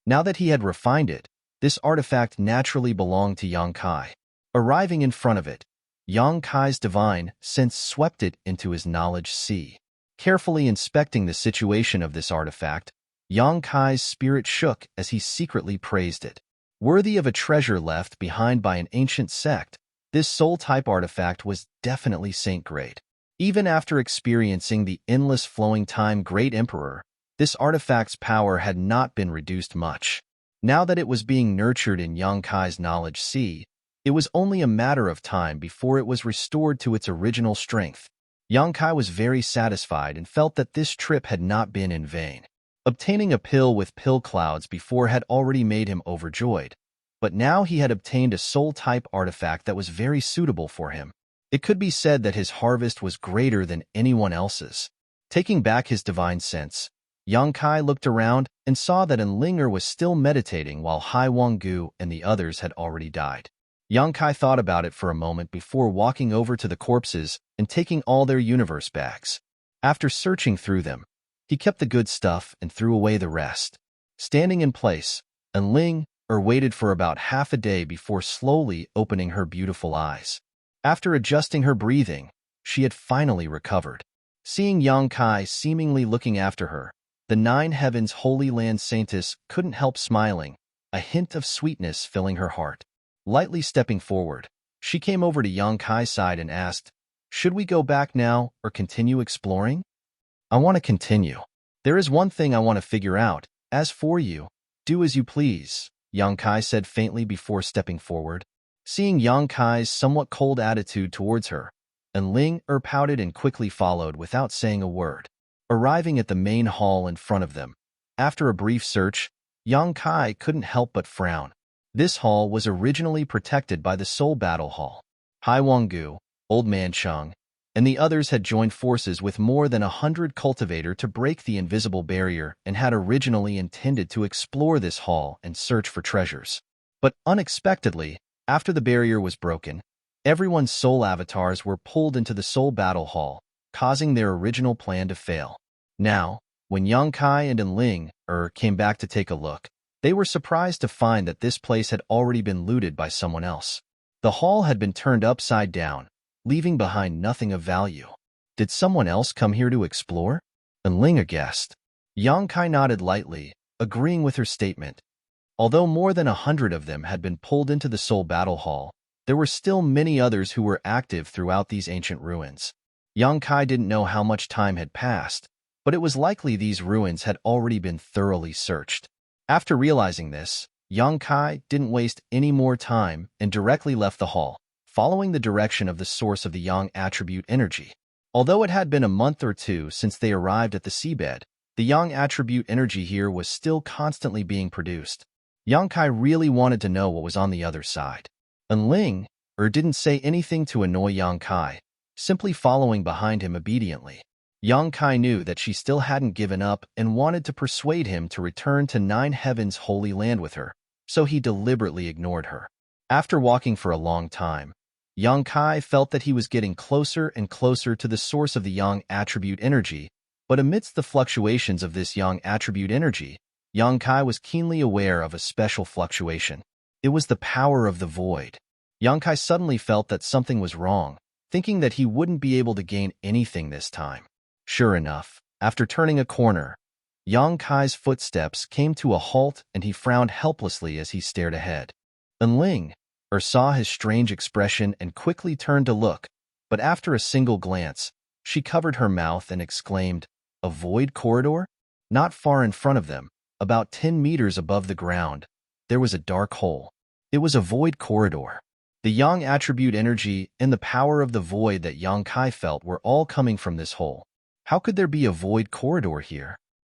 Now that he had refined it, this artifact naturally belonged to Yang Kai. Arriving in front of it, Yang Kai's divine sense swept it into his knowledge sea. Carefully inspecting the situation of this artifact, Yang Kai's spirit shook as he secretly praised it. Worthy of a treasure left behind by an ancient sect, this soul-type artifact was definitely saint-grade. Even after experiencing the endless flowing time Great Emperor, this artifact's power had not been reduced much. Now that it was being nurtured in Yang Kai's knowledge sea, It was only a matter of time before it was restored to its original strength. Yang Kai was very satisfied and felt that this trip had not been in vain. Obtaining a pill with pill clouds before had already made him overjoyed, but now he had obtained a soul-type artifact that was very suitable for him. It could be said that his harvest was greater than anyone else's. Taking back his divine sense, Yang Kai looked around and saw that Enlinger was still meditating while Hai Wanggu and the others had already died. Yang Kai thought about it for a moment before walking over to the corpses and taking all their universe bags. After searching through them, he kept the good stuff and threw away the rest. Standing in place, Enlinger waited for about half a day before slowly opening her beautiful eyes. After adjusting her breathing, she had finally recovered. Seeing Yang Kai seemingly looking after her, the Nine Heavens Holy Land Saintess couldn't help smiling, a hint of sweetness filling her heart. Lightly stepping forward, she came over to Yang Kai's side and asked, "Should we go back now or continue exploring?" "I want to continue. There is one thing I want to figure out. As for you, do as you please," Yang Kai said faintly before stepping forward. Seeing Yang Kai's somewhat cold attitude towards her, Enlinger pouted and quickly followed without saying a word. Arriving at the main hall in front of them, after a brief search, Yang Kai couldn't help but frown. This hall was originally protected by the Soul Battle Hall. Hai Wanggu, Old Man Chung, and the others had joined forces with more than 100 cultivators to break the invisible barrier and had originally intended to explore this hall and search for treasures. But unexpectedly, after the barrier was broken, everyone's soul avatars were pulled into the Soul Battle Hall, causing their original plan to fail. Now, when Yang Kai and Enlinger came back to take a look, they were surprised to find that this place had already been looted by someone else. The hall had been turned upside down, leaving behind nothing of value. Did someone else come here to explore? Enlinger guessed. Yang Kai nodded lightly, agreeing with her statement. Although more than 100 of them had been pulled into the Soul Battle Hall, there were still many others who were active throughout these ancient ruins. Yang Kai didn't know how much time had passed, but it was likely these ruins had already been thoroughly searched. After realizing this, Yang Kai didn't waste any more time and directly left the hall, following the direction of the source of the Yang attribute energy. Although it had been a month or two since they arrived at the seabed, the Yang attribute energy here was still constantly being produced. Yang Kai really wanted to know what was on the other side. Enlinger didn't say anything to annoy Yang Kai, simply following behind him obediently. Yang Kai knew that she still hadn't given up and wanted to persuade him to return to Nine Heavens Holy Land with her, so he deliberately ignored her. After walking for a long time, Yang Kai felt that he was getting closer and closer to the source of the Yang attribute energy, but amidst the fluctuations of this Yang attribute energy, Yang Kai was keenly aware of a special fluctuation. It was the power of the void. Yang Kai suddenly felt that something was wrong, thinking that he wouldn't be able to gain anything this time. Sure enough, after turning a corner, Yang Kai's footsteps came to a halt and he frowned helplessly as he stared ahead. Enlinger saw his strange expression and quickly turned to look, but after a single glance, she covered her mouth and exclaimed, "A void corridor?" Not far in front of them, about 10 meters above the ground, there was a dark hole. It was a void corridor. The Yang attribute energy and the power of the void that Yang Kai felt were all coming from this hole. How could there be a void corridor here?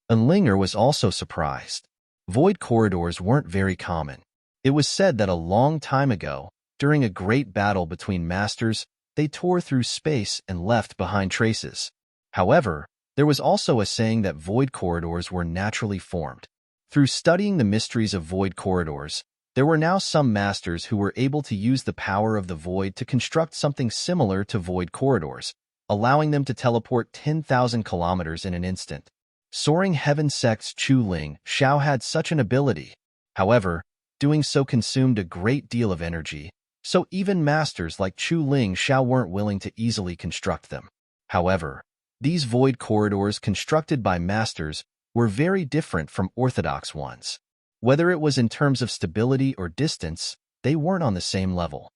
Enlinger was also surprised. Void corridors weren't very common. It was said that a long time ago, during a great battle between masters, they tore through space and left behind traces. However, there was also a saying that void corridors were naturally formed. Through studying the mysteries of void corridors, there were now some masters who were able to use the power of the void to construct something similar to void corridors, allowing them to teleport 10,000 kilometers in an instant. Soaring Heaven Sect's Chu Ling Xiao had such an ability. However, doing so consumed a great deal of energy, so even masters like Chu Ling Xiao weren't willing to easily construct them. However, these void corridors constructed by masters were very different from orthodox ones. Whether it was in terms of stability or distance, they weren't on the same level.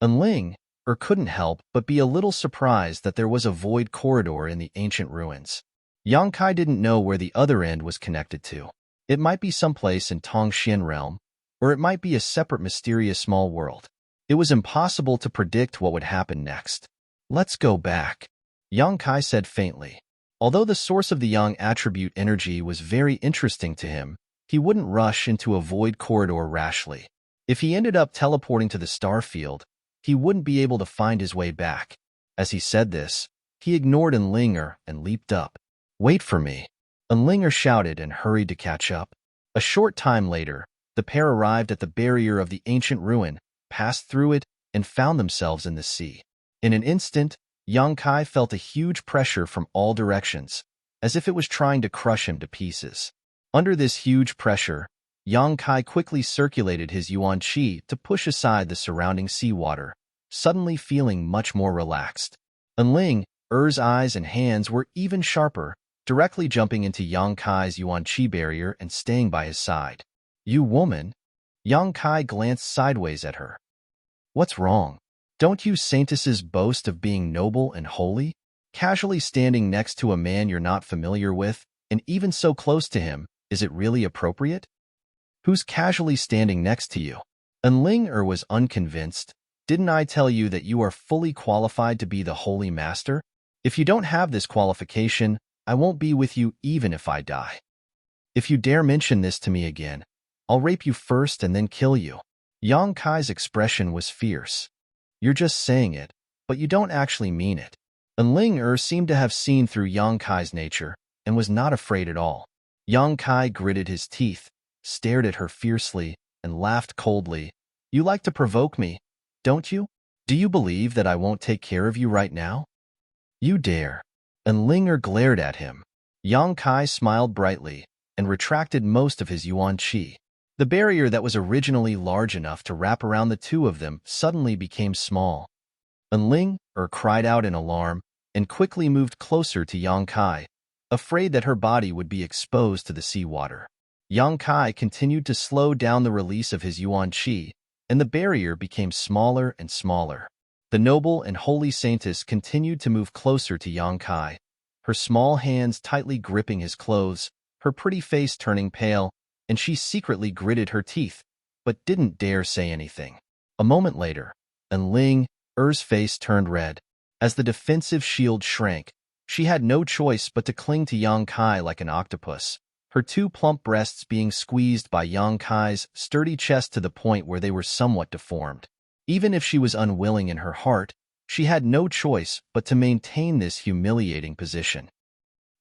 Enlinger couldn't help but be a little surprised that there was a void corridor in the ancient ruins. Yang Kai didn't know where the other end was connected to. It might be someplace in Tongxian realm, or it might be a separate mysterious small world. It was impossible to predict what would happen next. Let's go back, Yang Kai said faintly. Although the source of the Yang attribute energy was very interesting to him, he wouldn't rush into a void corridor rashly. If he ended up teleporting to the star field, he wouldn't be able to find his way back. As he said this, he ignored Enlinger and leaped up. Wait for me, Enlinger shouted and hurried to catch up. A short time later, the pair arrived at the barrier of the ancient ruin, passed through it, and found themselves in the sea. In an instant, Yang Kai felt a huge pressure from all directions, as if it was trying to crush him to pieces. Under this huge pressure, Yang Kai quickly circulated his yuan qi to push aside the surrounding seawater, suddenly feeling much more relaxed. Enling Er's eyes and hands were even sharper, directly jumping into Yang Kai's yuan qi barrier and staying by his side. You woman? Yang Kai glanced sideways at her. What's wrong? Don't you saintesses boast of being noble and holy? Casually standing next to a man you're not familiar with, and even so close to him, is it really appropriate? Who's casually standing next to you? Enling was unconvinced. Didn't I tell you that you are fully qualified to be the Holy Master? If you don't have this qualification, I won't be with you even if I die. If you dare mention this to me again, I'll rape you first and then kill you. Yang Kai's expression was fierce. You're just saying it, but you don't actually mean it. Enling seemed to have seen through Yang Kai's nature and was not afraid at all. Yang Kai gritted his teeth, stared at her fiercely, and laughed coldly. You like to provoke me, don't you? Do you believe that I won't take care of you right now? You dare. Enling glared at him. Yang Kai smiled brightly and retracted most of his yuan qi. The barrier that was originally large enough to wrap around the two of them suddenly became small. Enling cried out in alarm and quickly moved closer to Yang Kai, afraid that her body would be exposed to the seawater. Yang Kai continued to slow down the release of his yuan qi, and the barrier became smaller and smaller. The noble and holy saintess continued to move closer to Yang Kai, her small hands tightly gripping his clothes, her pretty face turning pale, and she secretly gritted her teeth, but didn't dare say anything. A moment later, Enling face turned red. As the defensive shield shrank, she had no choice but to cling to Yang Kai like an octopus, her two plump breasts being squeezed by Yang Kai's sturdy chest to the point where they were somewhat deformed. Even if she was unwilling in her heart, she had no choice but to maintain this humiliating position.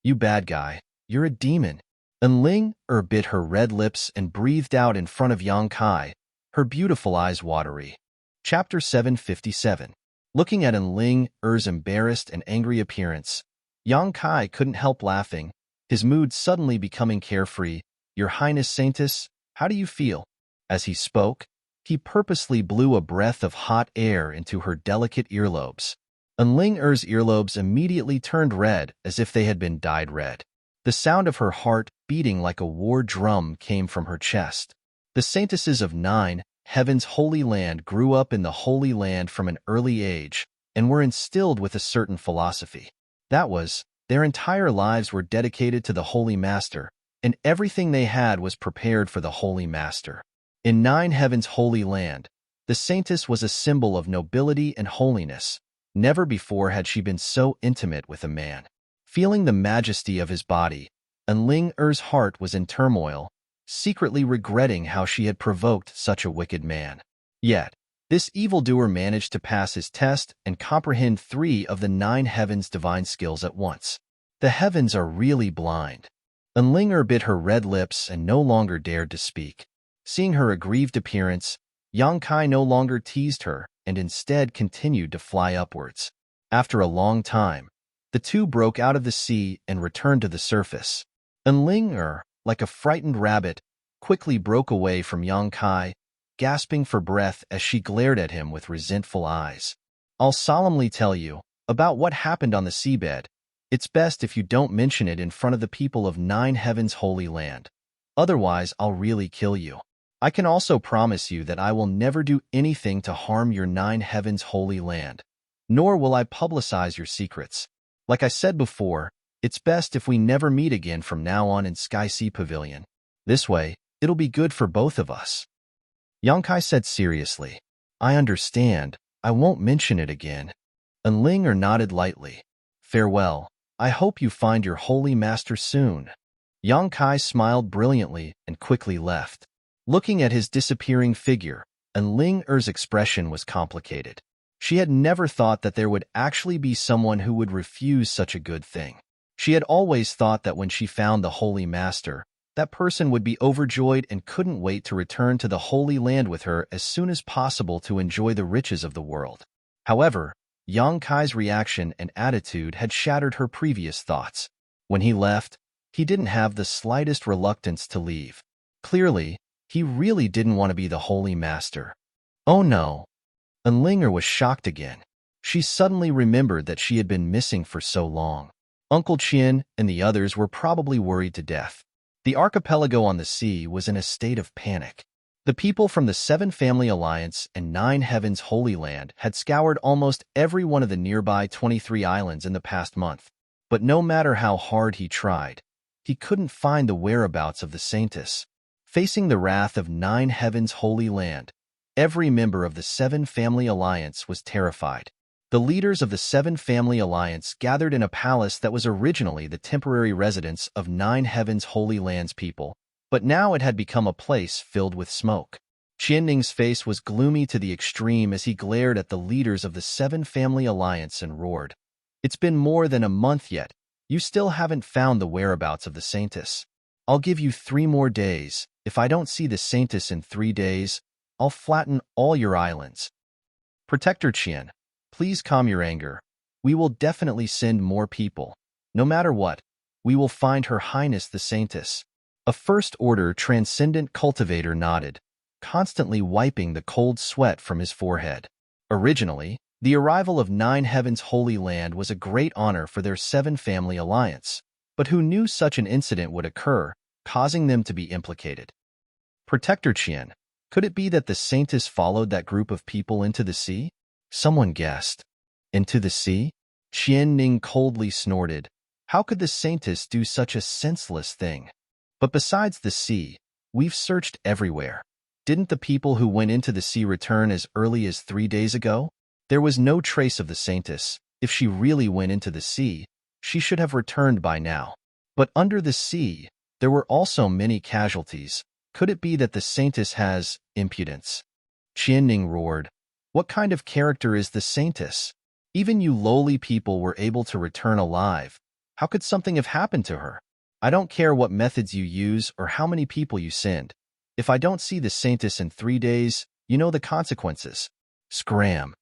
You bad guy, you're a demon. Enling bit her red lips and breathed out in front of Yang Kai, her beautiful eyes watery. Chapter 757. Looking at Enling's embarrassed and angry appearance, Yang Kai couldn't help laughing, his mood suddenly becoming carefree. Your Highness Saintess, how do you feel? As he spoke, he purposely blew a breath of hot air into her delicate earlobes. Enling's earlobes immediately turned red as if they had been dyed red. The sound of her heart beating like a war drum came from her chest. The saintesses of 9 Heaven's Holy Land grew up in the Holy Land from an early age and were instilled with a certain philosophy. That was, their entire lives were dedicated to the Holy Master, and everything they had was prepared for the Holy Master. In 9 Heaven's Holy Land, the saintess was a symbol of nobility and holiness. Never before had she been so intimate with a man. Feeling the majesty of his body, Enling's heart was in turmoil, secretly regretting how she had provoked such a wicked man. Yet, this evildoer managed to pass his test and comprehend 3 of the 9 heavens' divine skills at once. The heavens are really blind. Enling bit her red lips and no longer dared to speak. Seeing her aggrieved appearance, Yang Kai no longer teased her and instead continued to fly upwards. After a long time, the two broke out of the sea and returned to the surface. Enling, like a frightened rabbit, quickly broke away from Yang Kai, gasping for breath as she glared at him with resentful eyes. I'll solemnly tell you about what happened on the seabed. It's best if you don't mention it in front of the people of 9 Heaven's Holy Land. Otherwise, I'll really kill you. I can also promise you that I will never do anything to harm your 9 Heaven's Holy Land, nor will I publicize your secrets. Like I said before, it's best if we never meet again from now on in Sky Sea Pavilion. This way, it'll be good for both of us. Yang Kai said seriously. I understand. I won't mention it again. Enlinger nodded lightly. Farewell. I hope you find your holy master soon. Yang Kai smiled brilliantly and quickly left. Looking at his disappearing figure, Enlinger's expression was complicated. She had never thought that there would actually be someone who would refuse such a good thing. She had always thought that when she found the Holy Master, that person would be overjoyed and couldn't wait to return to the Holy Land with her as soon as possible to enjoy the riches of the world. However, Yang Kai's reaction and attitude had shattered her previous thoughts. When he left, he didn't have the slightest reluctance to leave. Clearly, he really didn't want to be the Holy Master. Oh no! Enlinger was shocked again. She suddenly remembered that she had been missing for so long. Uncle Qian and the others were probably worried to death. The archipelago on the sea was in a state of panic. The people from the Seven Family Alliance and Nine Heavens Holy Land had scoured almost every one of the nearby 23 islands in the past month. But no matter how hard he tried, he couldn't find the whereabouts of the Saintess. Facing the wrath of Nine Heavens Holy Land, every member of the Seven Family Alliance was terrified. The leaders of the Seven Family Alliance gathered in a palace that was originally the temporary residence of Nine Heavens Holy Land's people, but now it had become a place filled with smoke. Qianning's face was gloomy to the extreme as he glared at the leaders of the Seven Family Alliance and roared. It's been more than a month yet. You still haven't found the whereabouts of the Saintess. I'll give you 3 more days. If I don't see the Saintess in 3 days, I'll flatten all your islands. Protector Qian, please calm your anger. We will definitely send more people. No matter what, we will find Her Highness the Saintess. A first-order transcendent cultivator nodded, constantly wiping the cold sweat from his forehead. Originally, the arrival of Nine Heavens Holy Land was a great honor for their Seven Family Alliance, but who knew such an incident would occur, causing them to be implicated? Protector Qian, could it be that the Saintess followed that group of people into the sea? Someone guessed. Into the sea? Qianning coldly snorted. How could the Saintess do such a senseless thing? But besides the sea, we've searched everywhere. Didn't the people who went into the sea return as early as 3 days ago? There was no trace of the Saintess. If she really went into the sea, she should have returned by now. But under the sea, there were also many casualties. Could it be that the Saintess has impudence? Qianning roared. What kind of character is the Saintess? Even you lowly people were able to return alive. How could something have happened to her? I don't care what methods you use or how many people you send. If I don't see the Saintess in 3 days, you know the consequences. Scram.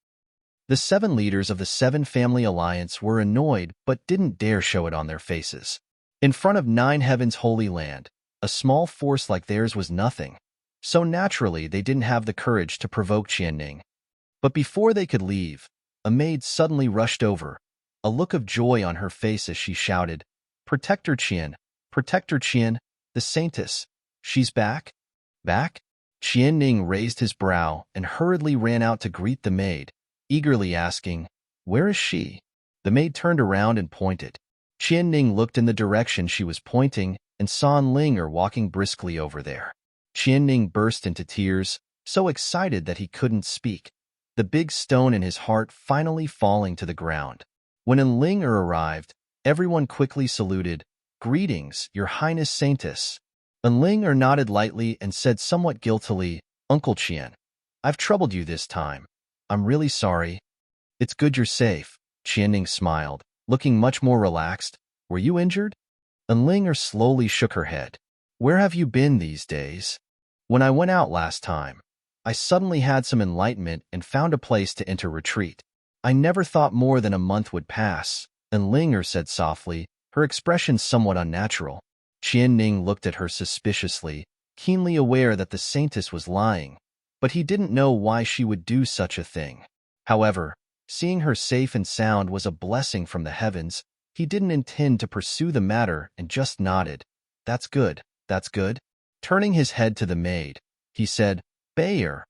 The 7 leaders of the Seven Family Alliance were annoyed but didn't dare show it on their faces. In front of Nine Heavens Holy Land, a small force like theirs was nothing. So naturally, they didn't have the courage to provoke Qianning. But before they could leave, a maid suddenly rushed over, a look of joy on her face as she shouted, Protector Qian, the Saintess, she's back? Back? Qianning raised his brow and hurriedly ran out to greet the maid, eagerly asking, Where is she? The maid turned around and pointed. Qianning looked in the direction she was pointing and saw Enlinger walking briskly over there. Qianning burst into tears, so excited that he couldn't speak, the big stone in his heart finally falling to the ground. When Enlinger arrived, everyone quickly saluted, Greetings, Your Highness Saintess. Enlinger nodded lightly and said somewhat guiltily, Uncle Qian, I've troubled you this time. I'm really sorry. It's good you're safe. Qianning smiled, looking much more relaxed. Were you injured? Enlinger slowly shook her head. Where have you been these days? When I went out last time, I suddenly had some enlightenment and found a place to enter retreat. I never thought more than a month would pass, Enlinger said softly, her expression somewhat unnatural. Qianning looked at her suspiciously, keenly aware that the Saintess was lying, but he didn't know why she would do such a thing. However, seeing her safe and sound was a blessing from the heavens. He didn't intend to pursue the matter and just nodded. That's good, that's good. Turning his head to the maid, he said, Bayer,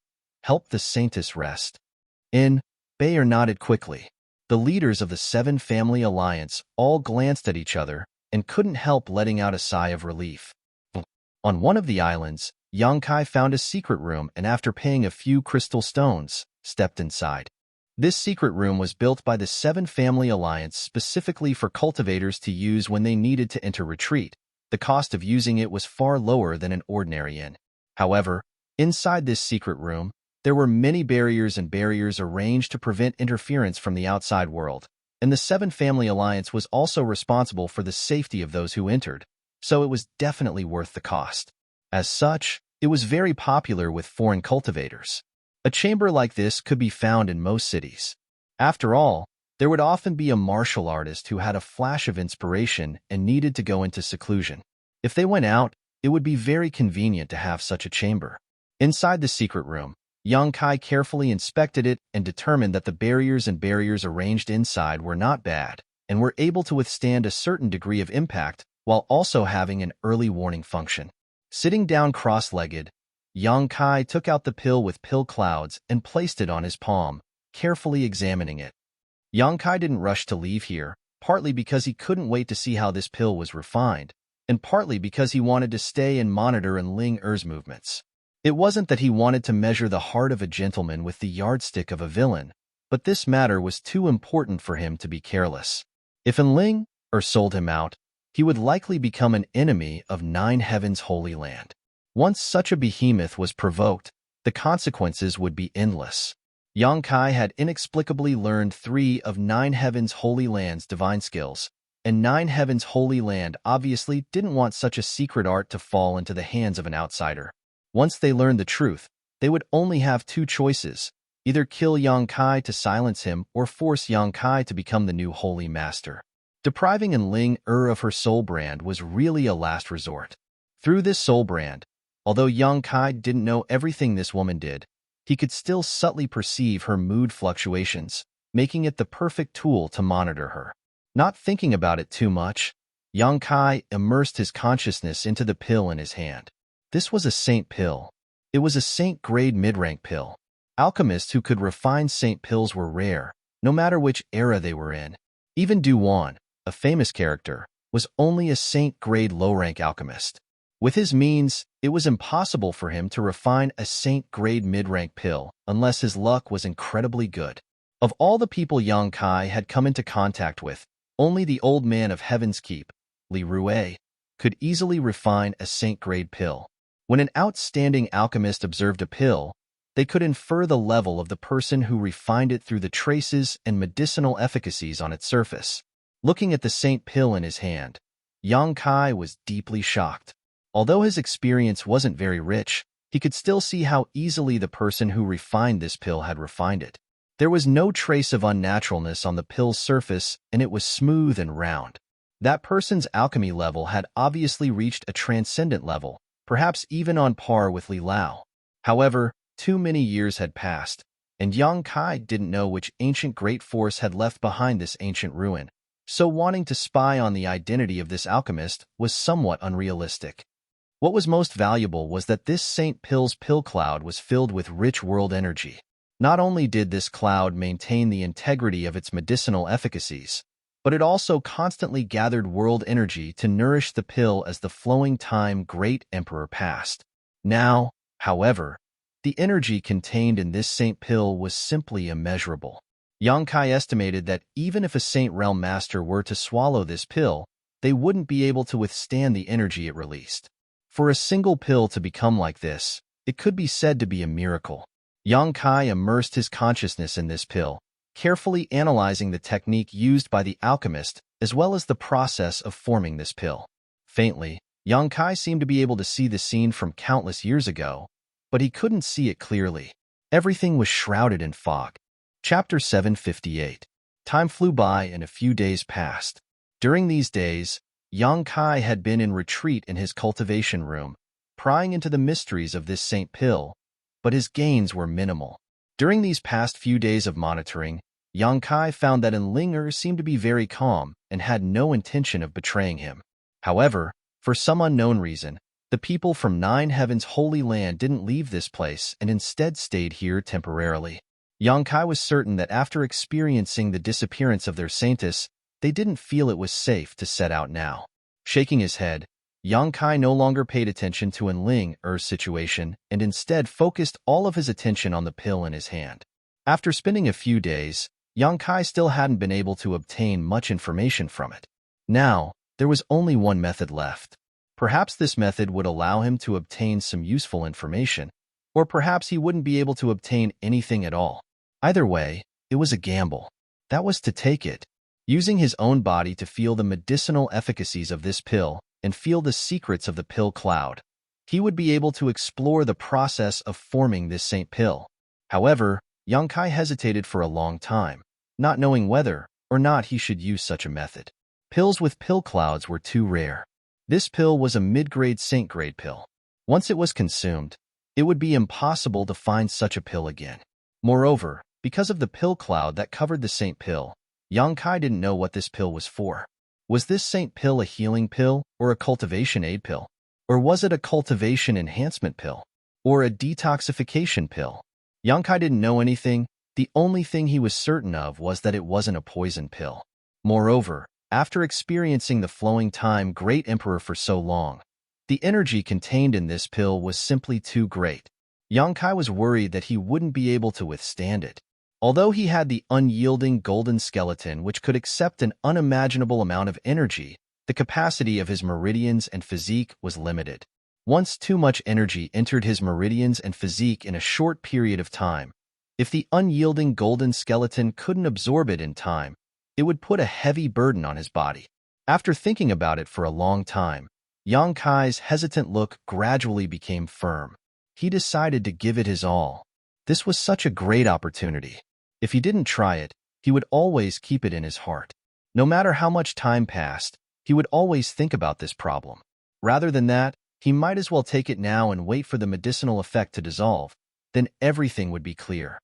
help the Saintess rest. Bayer nodded quickly. The leaders of the Seven Family Alliance all glanced at each other and couldn't help letting out a sigh of relief. On one of the islands, Yang Kai found a secret room and after paying a few crystal stones, stepped inside. This secret room was built by the Seven Family Alliance specifically for cultivators to use when they needed to enter retreat. The cost of using it was far lower than an ordinary inn. However, inside this secret room, there were many barriers arranged to prevent interference from the outside world, and the Seven Family Alliance was also responsible for the safety of those who entered, so it was definitely worth the cost. As such, it was very popular with foreign cultivators. A chamber like this could be found in most cities. After all, there would often be a martial artist who had a flash of inspiration and needed to go into seclusion. If they went out, it would be very convenient to have such a chamber. Inside the secret room, Yang Kai carefully inspected it and determined that the barriers arranged inside were not bad and were able to withstand a certain degree of impact while also having an early warning function. Sitting down cross-legged, Yang Kai took out the pill with pill clouds and placed it on his palm, carefully examining it. Yang Kai didn't rush to leave here, partly because he couldn't wait to see how this pill was refined, and partly because he wanted to stay and monitor Ling Er's movements. It wasn't that he wanted to measure the heart of a gentleman with the yardstick of a villain, but this matter was too important for him to be careless. If Ling Er sold him out, he would likely become an enemy of Nine Heaven's Holy Land. Once such a behemoth was provoked, the consequences would be endless. Yang Kai had inexplicably learned 3 of Nine Heaven's Holy Land's divine skills, and Nine Heaven's Holy Land obviously didn't want such a secret art to fall into the hands of an outsider. Once they learned the truth, they would only have 2 choices, either kill Yang Kai to silence him or force Yang Kai to become the new Holy Master. Depriving Ling Er of her soul brand was really a last resort. Through this soul brand, although Yang Kai didn't know everything this woman did, he could still subtly perceive her mood fluctuations, making it the perfect tool to monitor her. Not thinking about it too much, Yang Kai immersed his consciousness into the pill in his hand. This was a saint pill. It was a saint-grade mid-rank pill. Alchemists who could refine saint pills were rare, no matter which era they were in. Even Du Wan, a famous character, was only a saint-grade low-rank alchemist. With his means, it was impossible for him to refine a saint-grade mid-rank pill unless his luck was incredibly good. Of all the people Yang Kai had come into contact with, only the old man of Heaven's Keep, Li Rue, could easily refine a saint-grade pill. When an outstanding alchemist observed a pill, they could infer the level of the person who refined it through the traces and medicinal efficacies on its surface. Looking at the saint pill in his hand, Yang Kai was deeply shocked. Although his experience wasn't very rich, he could still see how easily the person who refined this pill had refined it. There was no trace of unnaturalness on the pill's surface, and it was smooth and round. That person's alchemy level had obviously reached a transcendent level, perhaps even on par with Li Lao. However, too many years had passed, and Yang Kai didn't know which ancient great force had left behind this ancient ruin, so wanting to spy on the identity of this alchemist was somewhat unrealistic. What was most valuable was that this Saint Pill's pill cloud was filled with rich world energy. Not only did this cloud maintain the integrity of its medicinal efficacies, but it also constantly gathered world energy to nourish the pill as the flowing time great emperor passed. Now, however, the energy contained in this Saint Pill was simply immeasurable. Yang Kai estimated that even if a Saint Realm Master were to swallow this pill, they wouldn't be able to withstand the energy it released. For a single pill to become like this, it could be said to be a miracle. Yang Kai immersed his consciousness in this pill, carefully analyzing the technique used by the alchemist as well as the process of forming this pill. Faintly, Yang Kai seemed to be able to see the scene from countless years ago, but he couldn't see it clearly. Everything was shrouded in fog. Chapter 758. Time flew by and a few days passed. During these days, Yang Kai had been in retreat in his cultivation room, prying into the mysteries of this Saint Pill, but his gains were minimal. During these past few days of monitoring, Yang Kai found that Ling Er seemed to be very calm and had no intention of betraying him. However, for some unknown reason, the people from Nine Heaven's Holy Land didn't leave this place and instead stayed here temporarily. Yang Kai was certain that after experiencing the disappearance of their saintess, they didn't feel it was safe to set out now. Shaking his head, Yang Kai no longer paid attention to Ling Er's situation and instead focused all of his attention on the pill in his hand. After spending a few days, Yang Kai still hadn't been able to obtain much information from it. Now, there was only one method left. Perhaps this method would allow him to obtain some useful information, or perhaps he wouldn't be able to obtain anything at all. Either way, it was a gamble. That was to take it. Using his own body to feel the medicinal efficacies of this pill and feel the secrets of the pill cloud, he would be able to explore the process of forming this saint pill. However, Yang Kai hesitated for a long time, not knowing whether or not he should use such a method. Pills with pill clouds were too rare. This pill was a mid-grade saint-grade pill. Once it was consumed, it would be impossible to find such a pill again. Moreover, because of the pill cloud that covered the saint pill, Yang Kai didn't know what this pill was for. Was this saint pill a healing pill or a cultivation aid pill? Or was it a cultivation enhancement pill? Or a detoxification pill? Yang Kai didn't know anything. The only thing he was certain of was that it wasn't a poison pill. Moreover, after experiencing the flowing time great emperor for so long, the energy contained in this pill was simply too great. Yang Kai was worried that he wouldn't be able to withstand it. Although he had the unyielding golden skeleton which could accept an unimaginable amount of energy, the capacity of his meridians and physique was limited. Once too much energy entered his meridians and physique in a short period of time, if the unyielding golden skeleton couldn't absorb it in time, it would put a heavy burden on his body. After thinking about it for a long time, Yang Kai's hesitant look gradually became firm. He decided to give it his all. This was such a great opportunity. If he didn't try it, he would always keep it in his heart. No matter how much time passed, he would always think about this problem. Rather than that, he might as well take it now and wait for the medicinal effect to dissolve. Then everything would be clear.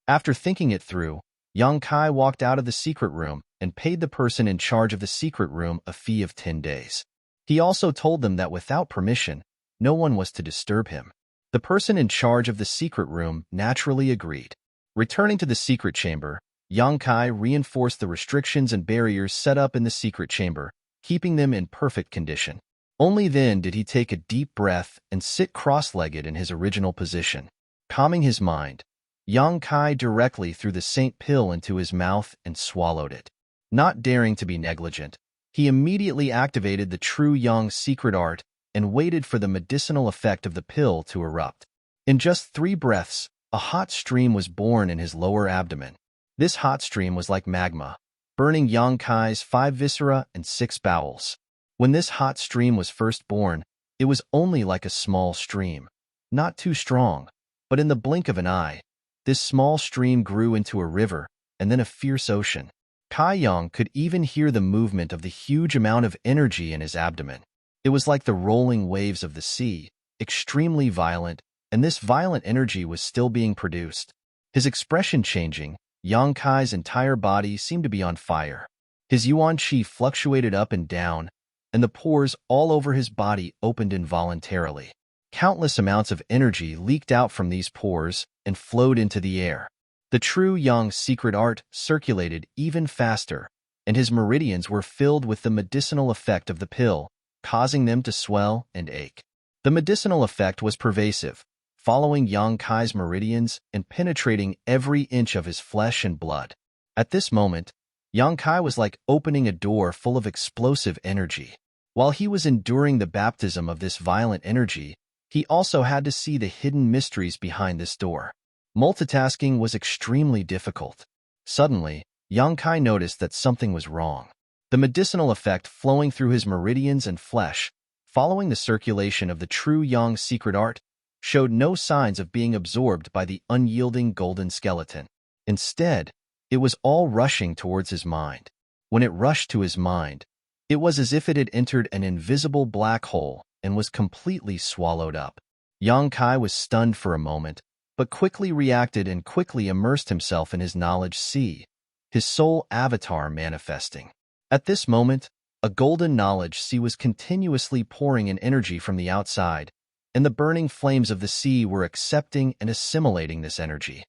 After thinking it through, Yang Kai walked out of the secret room and paid the person in charge of the secret room a fee of 10 days. He also told them that without permission, no one was to disturb him. The person in charge of the secret room naturally agreed. Returning to the secret chamber, Yang Kai reinforced the restrictions and barriers set up in the secret chamber, keeping them in perfect condition. Only then did he take a deep breath and sit cross-legged in his original position. Calming his mind, Yang Kai directly threw the saint pill into his mouth and swallowed it. Not daring to be negligent, he immediately activated the true Yang secret art and waited for the medicinal effect of the pill to erupt. In just 3 breaths, a hot stream was born in his lower abdomen. This hot stream was like magma, burning Yang Kai's 5 viscera and 6 bowels. When this hot stream was first born, it was only like a small stream, not too strong, but in the blink of an eye, this small stream grew into a river and then a fierce ocean. Kai Yang could even hear the movement of the huge amount of energy in his abdomen. It was like the rolling waves of the sea, extremely violent, and this violent energy was still being produced. His expression changing, Yang Kai's entire body seemed to be on fire. His yuan qi fluctuated up and down, and the pores all over his body opened involuntarily. Countless amounts of energy leaked out from these pores and flowed into the air. The true Yang secret art circulated even faster, and his meridians were filled with the medicinal effect of the pill, causing them to swell and ache. The medicinal effect was pervasive, following Yang Kai's meridians and penetrating every inch of his flesh and blood. At this moment, Yang Kai was like opening a door full of explosive energy. While he was enduring the baptism of this violent energy, he also had to see the hidden mysteries behind this door. Multitasking was extremely difficult. Suddenly, Yang Kai noticed that something was wrong. The medicinal effect flowing through his meridians and flesh, following the circulation of the true Yang secret art, showed no signs of being absorbed by the unyielding golden skeleton. Instead, it was all rushing towards his mind. When it rushed to his mind, it was as if it had entered an invisible black hole and was completely swallowed up. Yang Kai was stunned for a moment, but quickly reacted and quickly immersed himself in his knowledge sea, his soul avatar manifesting. At this moment, a golden knowledge sea was continuously pouring in energy from the outside, and the burning flames of the sea were accepting and assimilating this energy.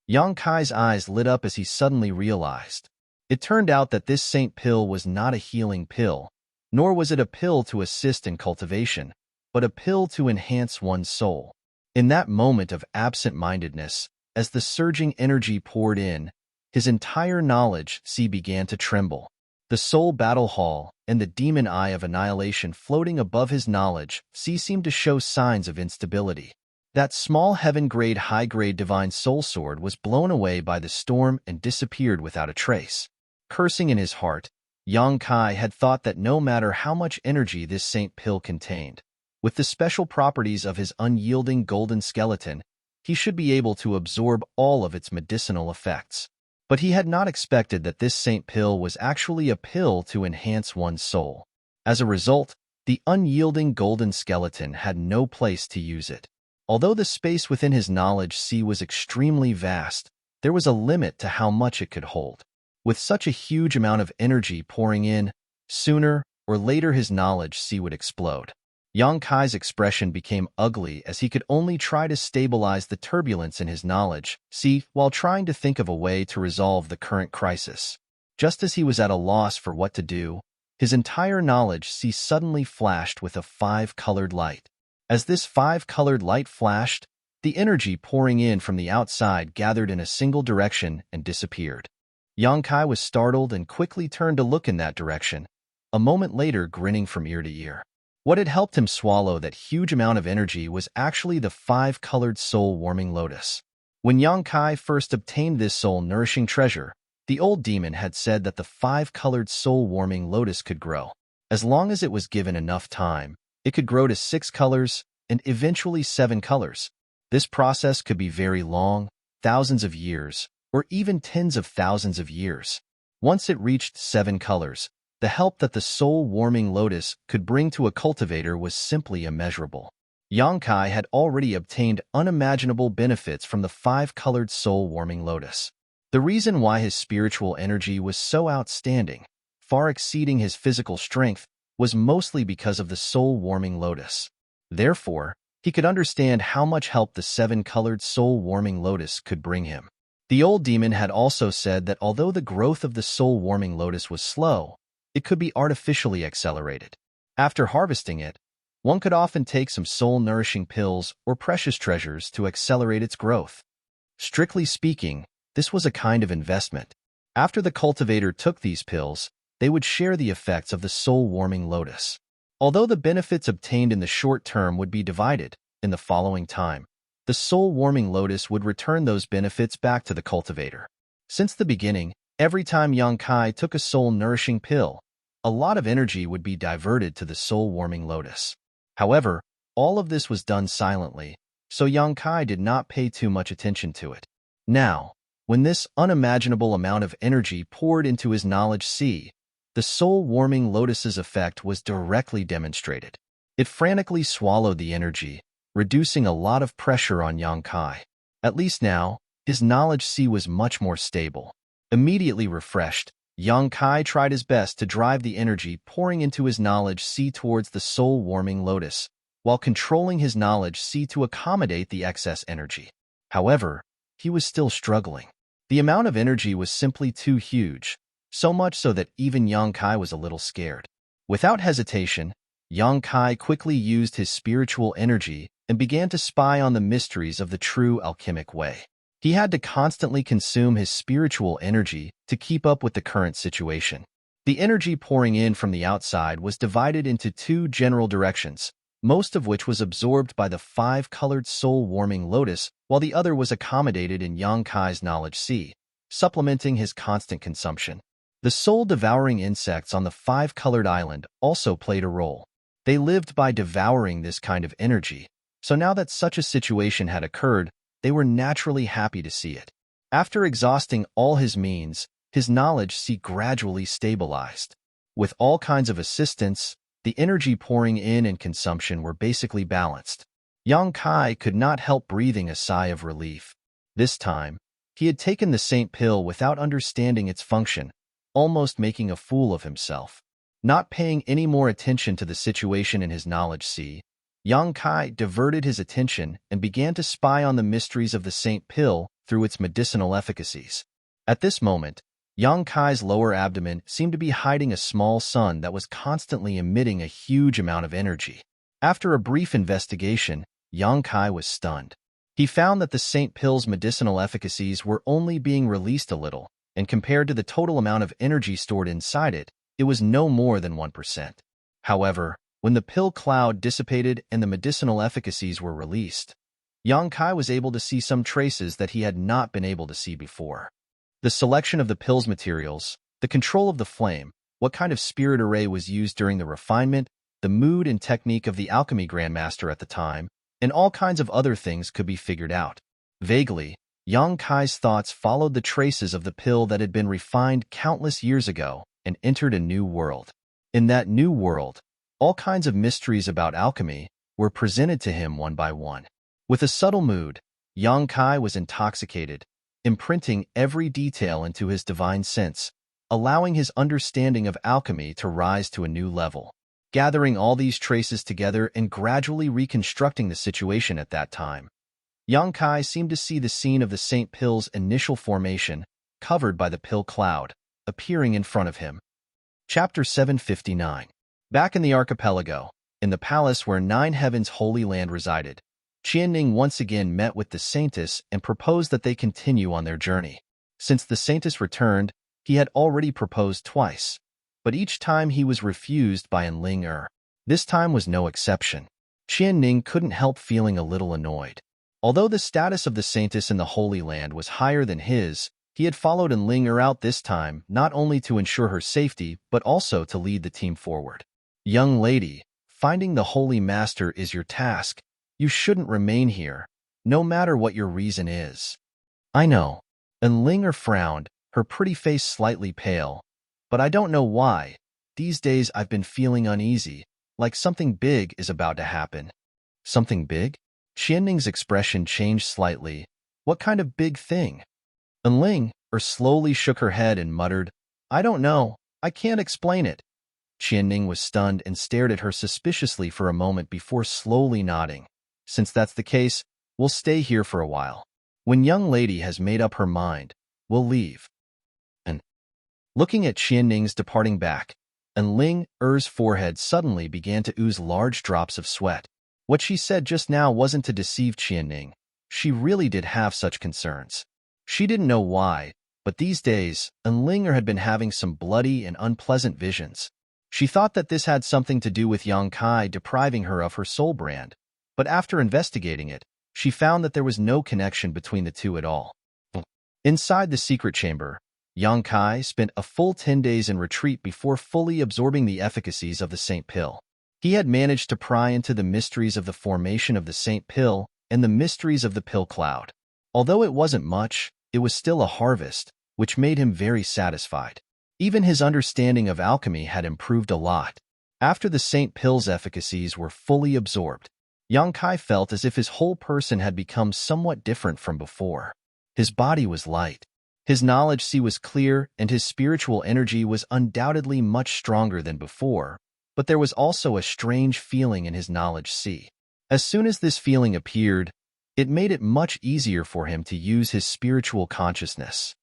Yang Kai's eyes lit up as he suddenly realized. It turned out that this saint pill was not a healing pill, nor was it a pill to assist in cultivation, but a pill to enhance one's soul. In that moment of absent-mindedness, as the surging energy poured in, his entire knowledge sea began to tremble. The soul battle hall and the demon eye of annihilation floating above his knowledge sea seemed to show signs of instability. That small heaven-grade, high-grade divine soul sword was blown away by the storm and disappeared without a trace. Cursing in his heart, Yang Kai had thought that no matter how much energy this saint pill contained, with the special properties of his unyielding golden skeleton, he should be able to absorb all of its medicinal effects. But he had not expected that this saint pill was actually a pill to enhance one's soul. As a result, the unyielding golden skeleton had no place to use it. Although the space within his knowledge sea was extremely vast, there was a limit to how much it could hold. With such a huge amount of energy pouring in, sooner or later his knowledge sea would explode. Yang Kai's expression became ugly as he could only try to stabilize the turbulence in his knowledge sea while trying to think of a way to resolve the current crisis. Just as he was at a loss for what to do, his entire knowledge sea suddenly flashed with a 5-colored light. As this 5-colored light flashed, the energy pouring in from the outside gathered in a single direction and disappeared. Yang Kai was startled and quickly turned to look in that direction, a moment later grinning from ear to ear. What had helped him swallow that huge amount of energy was actually the 5-colored soul-warming lotus. When Yang Kai first obtained this soul-nourishing treasure, the old demon had said that the 5-colored soul-warming lotus could grow. As long as it was given enough time, it could grow to 6 colors and eventually 7 colors. This process could be very long, thousands of years, or even tens of thousands of years. Once it reached 7 colors, the help that the soul-warming lotus could bring to a cultivator was simply immeasurable. Yang Kai had already obtained unimaginable benefits from the 5-colored soul-warming lotus. The reason why his spiritual energy was so outstanding, far exceeding his physical strength, was mostly because of the soul-warming lotus. Therefore, he could understand how much help the 7-colored soul-warming lotus could bring him. The old demon had also said that although the growth of the soul-warming lotus was slow, it could be artificially accelerated. After harvesting it, one could often take some soul-nourishing pills or precious treasures to accelerate its growth. Strictly speaking, this was a kind of investment. After the cultivator took these pills, they would share the effects of the soul-warming lotus. Although the benefits obtained in the short term would be divided, in the following time, the soul-warming lotus would return those benefits back to the cultivator. Since the beginning, every time Yang Kai took a soul-nourishing pill, a lot of energy would be diverted to the soul-warming lotus. However, all of this was done silently, so Yang Kai did not pay too much attention to it. Now, when this unimaginable amount of energy poured into his knowledge sea, the soul-warming lotus's effect was directly demonstrated. It frantically swallowed the energy, reducing a lot of pressure on Yang Kai. At least now, his knowledge sea was much more stable. Immediately refreshed, Yang Kai tried his best to drive the energy pouring into his knowledge sea towards the soul-warming lotus, while controlling his knowledge sea to accommodate the excess energy. However, he was still struggling. The amount of energy was simply too huge, so much so that even Yang Kai was a little scared. Without hesitation, Yang Kai quickly used his spiritual energy and began to spy on the mysteries of the true alchemic way. He had to constantly consume his spiritual energy to keep up with the current situation. The energy pouring in from the outside was divided into 2 general directions, most of which was absorbed by the 5-colored soul-warming lotus, while the other was accommodated in Yang Kai's knowledge sea, supplementing his constant consumption. The soul-devouring insects on the 5-colored island also played a role. They lived by devouring this kind of energy, so now that such a situation had occurred, they were naturally happy to see it. After exhausting all his means, his knowledge sea gradually stabilized. With all kinds of assistance, the energy pouring in and consumption were basically balanced. Yang Kai could not help breathing a sigh of relief. This time, he had taken the saint pill without understanding its function, almost making a fool of himself. Not paying any more attention to the situation in his knowledge sea, Yang Kai diverted his attention and began to spy on the mysteries of the saint pill through its medicinal efficacies. At this moment, Yang Kai's lower abdomen seemed to be hiding a small sun that was constantly emitting a huge amount of energy. After a brief investigation, Yang Kai was stunned. He found that the Saint Pill's medicinal efficacies were only being released a little, and compared to the total amount of energy stored inside it, it was no more than 1%. However, when the pill cloud dissipated and the medicinal efficacies were released, Yang Kai was able to see some traces that he had not been able to see before. The selection of the pill's materials, the control of the flame, what kind of spirit array was used during the refinement, the mood and technique of the alchemy grandmaster at the time, and all kinds of other things could be figured out. Vaguely, Yang Kai's thoughts followed the traces of the pill that had been refined countless years ago and entered a new world. In that new world, all kinds of mysteries about alchemy were presented to him one by one. With a subtle mood, Yang Kai was intoxicated, imprinting every detail into his divine sense, allowing his understanding of alchemy to rise to a new level. Gathering all these traces together and gradually reconstructing the situation at that time, Yang Kai seemed to see the scene of the Saint Pill's initial formation, covered by the pill cloud, appearing in front of him. Chapter 759. Back in the archipelago, in the palace where Nine Heavens' Holy Land resided, Qianning once again met with the Saintess and proposed that they continue on their journey. Since the Saintess returned, he had already proposed twice, but each time he was refused by Enling Er. This time was no exception. Qianning couldn't help feeling a little annoyed. Although the status of the Saintess in the Holy Land was higher than his, he had followed Enling Er out this time not only to ensure her safety but also to lead the team forward. Young lady, finding the Holy Master is your task. You shouldn't remain here, no matter what your reason is. I know. Enling Er frowned, her pretty face slightly pale. But I don't know why. These days I've been feeling uneasy, like something big is about to happen. Something big? Qianning's expression changed slightly. What kind of big thing? Enling Er slowly shook her head and muttered, I don't know. I can't explain it. Qianning was stunned and stared at her suspiciously for a moment before slowly nodding. Since that's the case, we'll stay here for a while. When young lady has made up her mind, we'll leave. And looking at Qianning's departing back, Enling Er's forehead suddenly began to ooze large drops of sweat. What she said just now wasn't to deceive Qianning. She really did have such concerns. She didn't know why, but these days, Enling Er had been having some bloody and unpleasant visions. She thought that this had something to do with Yang Kai depriving her of her soul brand, but after investigating it, she found that there was no connection between the two at all. Inside the secret chamber, Yang Kai spent a full 10 days in retreat before fully absorbing the efficacies of the Saint Pill. He had managed to pry into the mysteries of the formation of the Saint Pill and the mysteries of the pill cloud. Although it wasn't much, it was still a harvest, which made him very satisfied. Even his understanding of alchemy had improved a lot. After the Saint Pill's efficacies were fully absorbed, Yang Kai felt as if his whole person had become somewhat different from before. His body was light. His knowledge sea was clear, and his spiritual energy was undoubtedly much stronger than before, but there was also a strange feeling in his knowledge sea. As soon as this feeling appeared, it made it much easier for him to use his spiritual consciousness.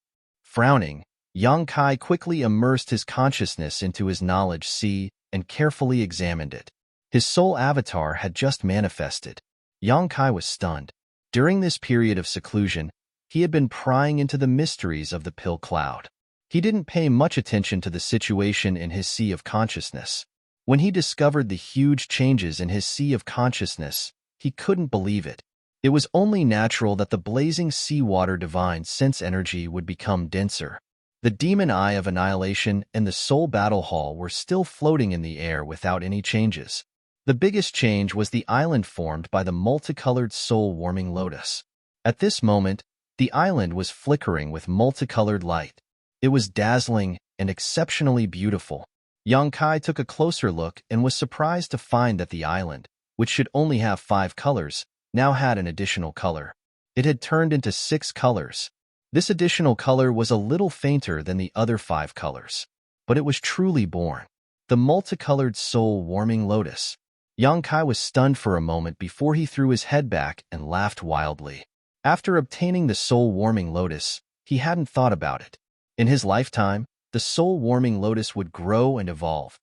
Frowning, Yang Kai quickly immersed his consciousness into his knowledge sea and carefully examined it. His soul avatar had just manifested. Yang Kai was stunned. During this period of seclusion, he had been prying into the mysteries of the pill cloud. He didn't pay much attention to the situation in his sea of consciousness. When he discovered the huge changes in his sea of consciousness, he couldn't believe it. It was only natural that the blazing seawater divine sense energy would become denser. The demon eye of annihilation and the soul battle hall were still floating in the air without any changes. The biggest change was the island formed by the multicolored soul-warming lotus. At this moment, the island was flickering with multicolored light. It was dazzling and exceptionally beautiful. Yang Kai took a closer look and was surprised to find that the island, which should only have 5 colors, now had an additional color. It had turned into 6 colors. This additional color was a little fainter than the other 5 colors, but it was truly born. The multicolored soul-warming lotus. Yang Kai was stunned for a moment before he threw his head back and laughed wildly. After obtaining the soul-warming lotus, he hadn't thought about it. In his lifetime, the soul-warming lotus would grow and evolve.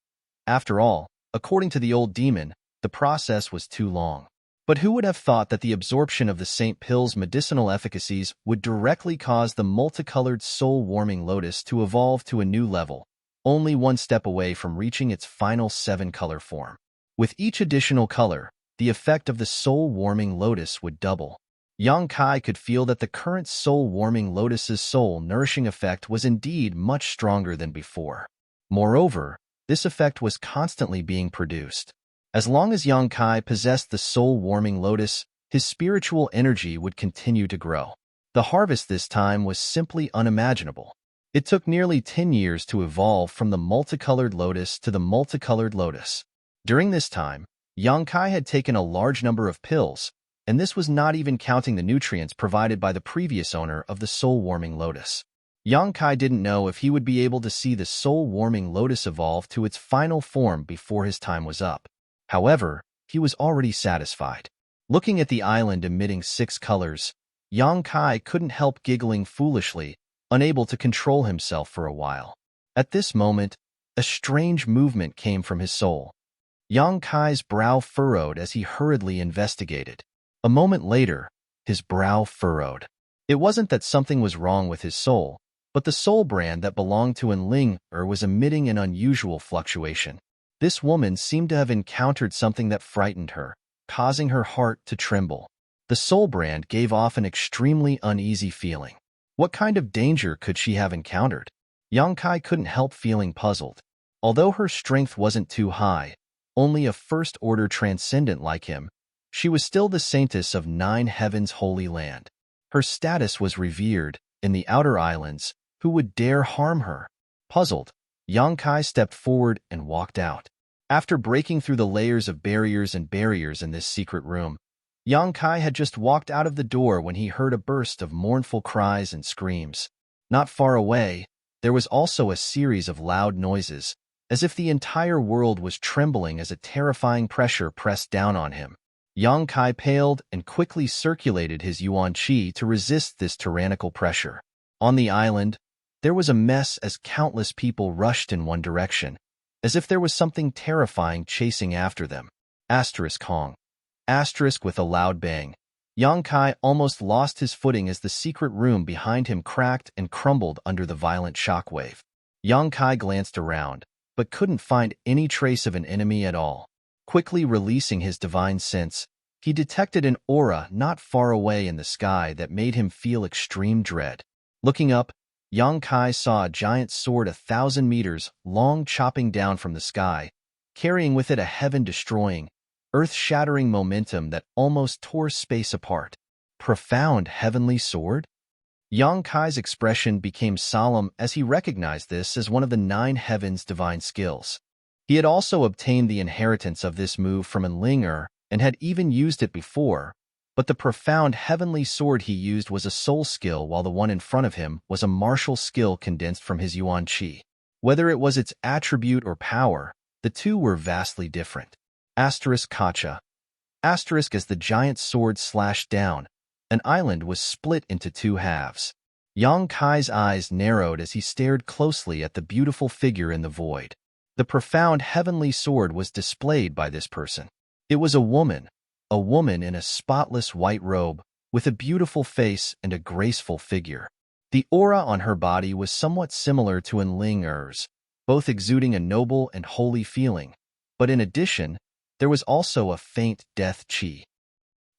After all, according to the old demon, the process was too long. But who would have thought that the absorption of the St. Pill's medicinal efficacies would directly cause the multicolored soul-warming lotus to evolve to a new level, only one step away from reaching its final 7-color form. With each additional color, the effect of the soul-warming lotus would double. Yang Kai could feel that the current soul-warming lotus's soul-nourishing effect was indeed much stronger than before. Moreover, this effect was constantly being produced. As long as Yang Kai possessed the soul-warming lotus, his spiritual energy would continue to grow. The harvest this time was simply unimaginable. It took nearly 10 years to evolve from the multicolored lotus to the multicolored lotus. During this time, Yang Kai had taken a large number of pills, and this was not even counting the nutrients provided by the previous owner of the soul-warming lotus. Yang Kai didn't know if he would be able to see the soul-warming lotus evolve to its final form before his time was up. However, he was already satisfied. Looking at the island emitting 6 colors, Yang Kai couldn't help giggling foolishly, unable to control himself for a while. At this moment, a strange movement came from his soul. Yang Kai's brow furrowed as he hurriedly investigated. A moment later, his brow furrowed. It wasn't that something was wrong with his soul, but the soul brand that belonged to Enling was emitting an unusual fluctuation. This woman seemed to have encountered something that frightened her, causing her heart to tremble. The soul brand gave off an extremely uneasy feeling. What kind of danger could she have encountered? Yang Kai couldn't help feeling puzzled. Although her strength wasn't too high, only a first-order transcendent like him, she was still the saintess of 9 heavens' holy land. Her status was revered in the outer islands. Who would dare harm her? Puzzled, Yang Kai stepped forward and walked out. After breaking through the layers of barriers in this secret room, Yang Kai had just walked out of the door when he heard a burst of mournful cries and screams. Not far away, there was also a series of loud noises, as if the entire world was trembling as a terrifying pressure pressed down on him. Yang Kai paled and quickly circulated his yuan qi to resist this tyrannical pressure. On the island, there was a mess as countless people rushed in one direction, as if there was something terrifying chasing after them. Kong. With a loud bang. Yang Kai almost lost his footing as the secret room behind him cracked and crumbled under the violent shockwave. Yang Kai glanced around, but couldn't find any trace of an enemy at all. Quickly releasing his divine sense, he detected an aura not far away in the sky that made him feel extreme dread. Looking up, Yang Kai saw a giant sword 1,000 meters long chopping down from the sky, carrying with it a heaven-destroying, earth-shattering momentum that almost tore space apart. Profound heavenly sword? Yang Kai's expression became solemn as he recognized this as one of the 9 heavens' divine skills. He had also obtained the inheritance of this move from Enling and had even used it before, but the profound heavenly sword he used was a soul skill while the one in front of him was a martial skill condensed from his yuan qi. Whether it was its attribute or power, the two were vastly different. Kacha. As the giant sword slashed down, an island was split into 2 halves. Yang Kai's eyes narrowed as he stared closely at the beautiful figure in the void. The profound heavenly sword was displayed by this person. It was a woman in a spotless white robe, with a beautiful face and a graceful figure. The aura on her body was somewhat similar to Enling's, both exuding a noble and holy feeling, but in addition, there was also a faint death qi.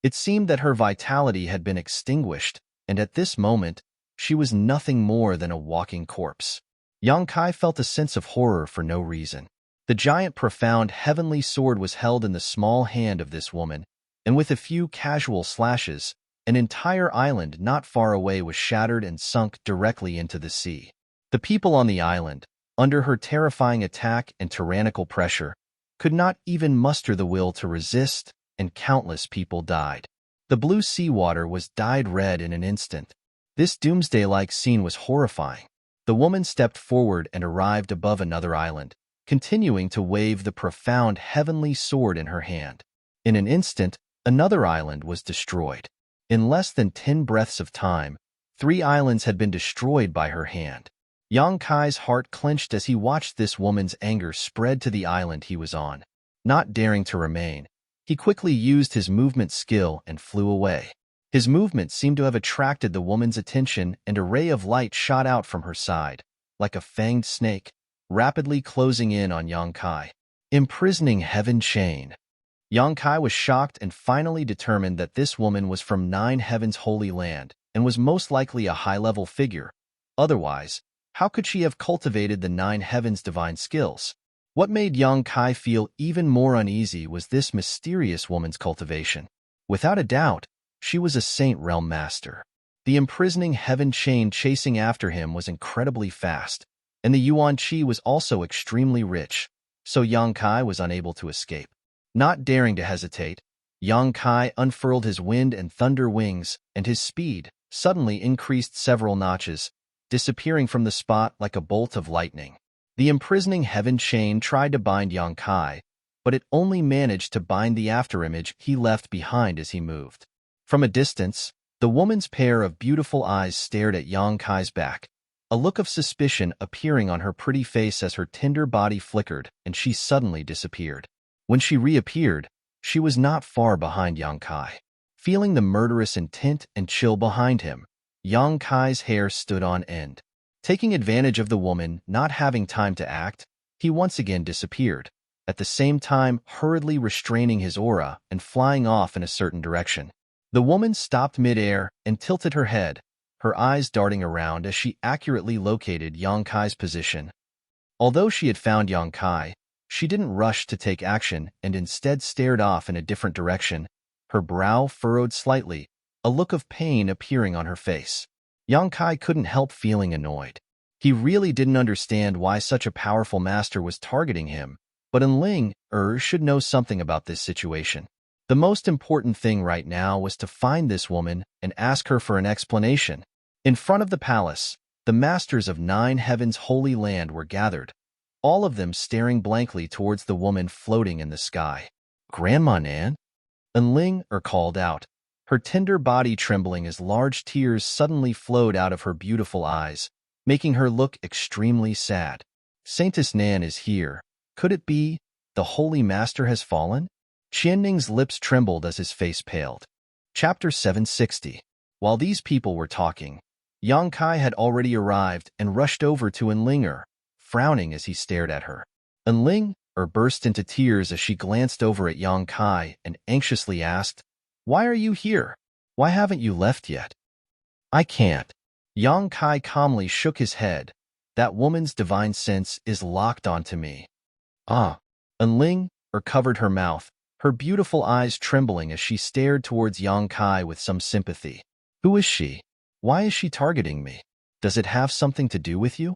It seemed that her vitality had been extinguished, and at this moment, she was nothing more than a walking corpse. Yang Kai felt a sense of horror for no reason. The giant profound heavenly sword was held in the small hand of this woman, and with a few casual slashes, an entire island not far away was shattered and sunk directly into the sea. The people on the island, under her terrifying attack and tyrannical pressure, could not even muster the will to resist, and countless people died. The blue seawater was dyed red in an instant. This doomsday-like scene was horrifying. The woman stepped forward and arrived above another island, continuing to wave the profound heavenly sword in her hand. In an instant, another island was destroyed. In less than 10 breaths of time, 3 islands had been destroyed by her hand. Yang Kai's heart clenched as he watched this woman's anger spread to the island he was on. Not daring to remain, He quickly used his movement skill and flew away. His movement seemed to have attracted the woman's attention, and a ray of light shot out from her side, like a fanged snake, rapidly closing in on Yang Kai. Imprisoning heaven chain. Yang Kai was shocked and finally determined that this woman was from Nine Heavens' holy land and was most likely a high-level figure. Otherwise, how could she have cultivated the Nine Heavens' divine skills? What made Yang Kai feel even more uneasy was this mysterious woman's cultivation. Without a doubt, she was a Saint Realm master. The imprisoning heaven chain chasing after him was incredibly fast, and the Yuan Qi was also extremely rich, so Yang Kai was unable to escape. Not daring to hesitate, Yang Kai unfurled his wind and thunder wings, and his speed suddenly increased several notches, disappearing from the spot like a bolt of lightning. The imprisoning heaven chain tried to bind Yang Kai, but it only managed to bind the afterimage he left behind as he moved. From a distance, the woman's pair of beautiful eyes stared at Yang Kai's back, a look of suspicion appearing on her pretty face as her tender body flickered and she suddenly disappeared. When she reappeared, she was not far behind Yang Kai. Feeling the murderous intent and chill behind him, Yang Kai's hair stood on end. Taking advantage of the woman not having time to act, he once again disappeared, at the same time hurriedly restraining his aura and flying off in a certain direction. The woman stopped mid-air and tilted her head, her eyes darting around as she accurately located Yang Kai's position. Although she had found Yang Kai, she didn't rush to take action and instead stared off in a different direction, her brow furrowed slightly, a look of pain appearing on her face. Yang Kai couldn't help feeling annoyed. He really didn't understand why such a powerful master was targeting him, but Enling should know something about this situation. The most important thing right now was to find this woman and ask her for an explanation. In front of the palace, the masters of Nine Heavens' holy land were gathered, all of them staring blankly towards the woman floating in the sky. "Grandma Nan?" Enling called out, her tender body trembling as large tears suddenly flowed out of her beautiful eyes, making her look extremely sad. "Saintess Nan is here. Could it be the holy master has fallen?" Qianning's lips trembled as his face paled. Chapter 760. While these people were talking, Yang Kai had already arrived and rushed over to Enling, frowning as he stared at her. Enling burst into tears as she glanced over at Yang Kai and anxiously asked, "Why are you here? Why haven't you left yet?" "I can't." Yang Kai calmly shook his head. "That woman's divine sense is locked onto me." "Ah." Enling covered her mouth, her beautiful eyes trembling as she stared towards Yang Kai with some sympathy. "Who is she? Why is she targeting me? Does it have something to do with you?"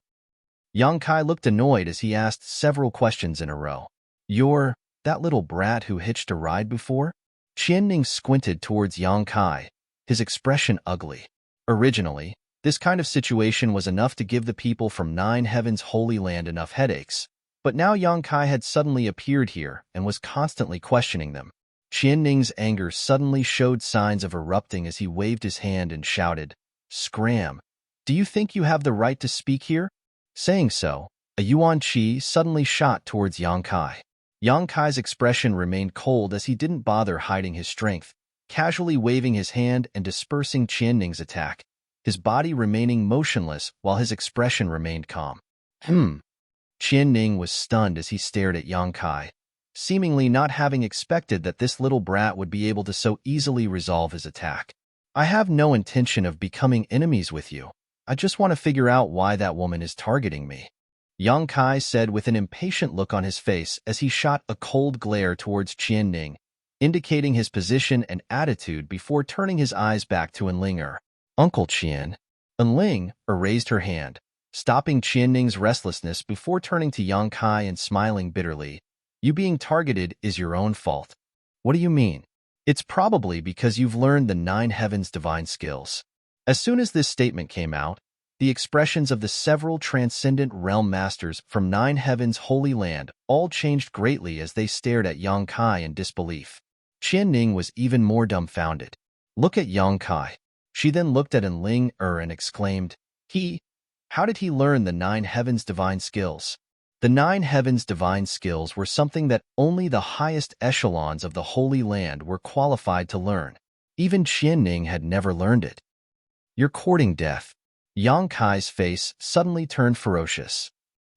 Yang Kai looked annoyed as he asked several questions in a row. "You're that little brat who hitched a ride before?" Qianning squinted towards Yang Kai, his expression ugly. Originally, this kind of situation was enough to give the people from Nine Heavens' holy land enough headaches, but now Yang Kai had suddenly appeared here and was constantly questioning them. Qianning's anger suddenly showed signs of erupting as he waved his hand and shouted, "Scram! Do you think you have the right to speak here?" Saying so, a Yuan Qi suddenly shot towards Yang Kai. Yang Kai's expression remained cold as he didn't bother hiding his strength, casually waving his hand and dispersing Qianning's attack, his body remaining motionless while his expression remained calm. Qianning was stunned as he stared at Yang Kai, seemingly not having expected that this little brat would be able to so easily resolve his attack. "I have no intention of becoming enemies with you. I just want to figure out why that woman is targeting me," Yang Kai said with an impatient look on his face as he shot a cold glare towards Qianning, indicating his position and attitude before turning his eyes back to Enling. "Uncle Qian." Enling raised her hand, stopping Qianning's restlessness before turning to Yang Kai and smiling bitterly. "You being targeted is your own fault." "What do you mean?" "It's probably because you've learned the Nine Heavens' divine skills." As soon as this statement came out, the expressions of the several transcendent realm masters from Nine Heavens' holy land all changed greatly as they stared at Yang Kai in disbelief. Qianning was even more dumbfounded. "Look at Yang Kai." She then looked at Enling and exclaimed, How did he learn the Nine Heavens' divine skills?" The nine heavens' divine skills were something that only the highest echelons of the Holy Land were qualified to learn. Even Qianning had never learned it. You're courting death. Yang Kai's face suddenly turned ferocious.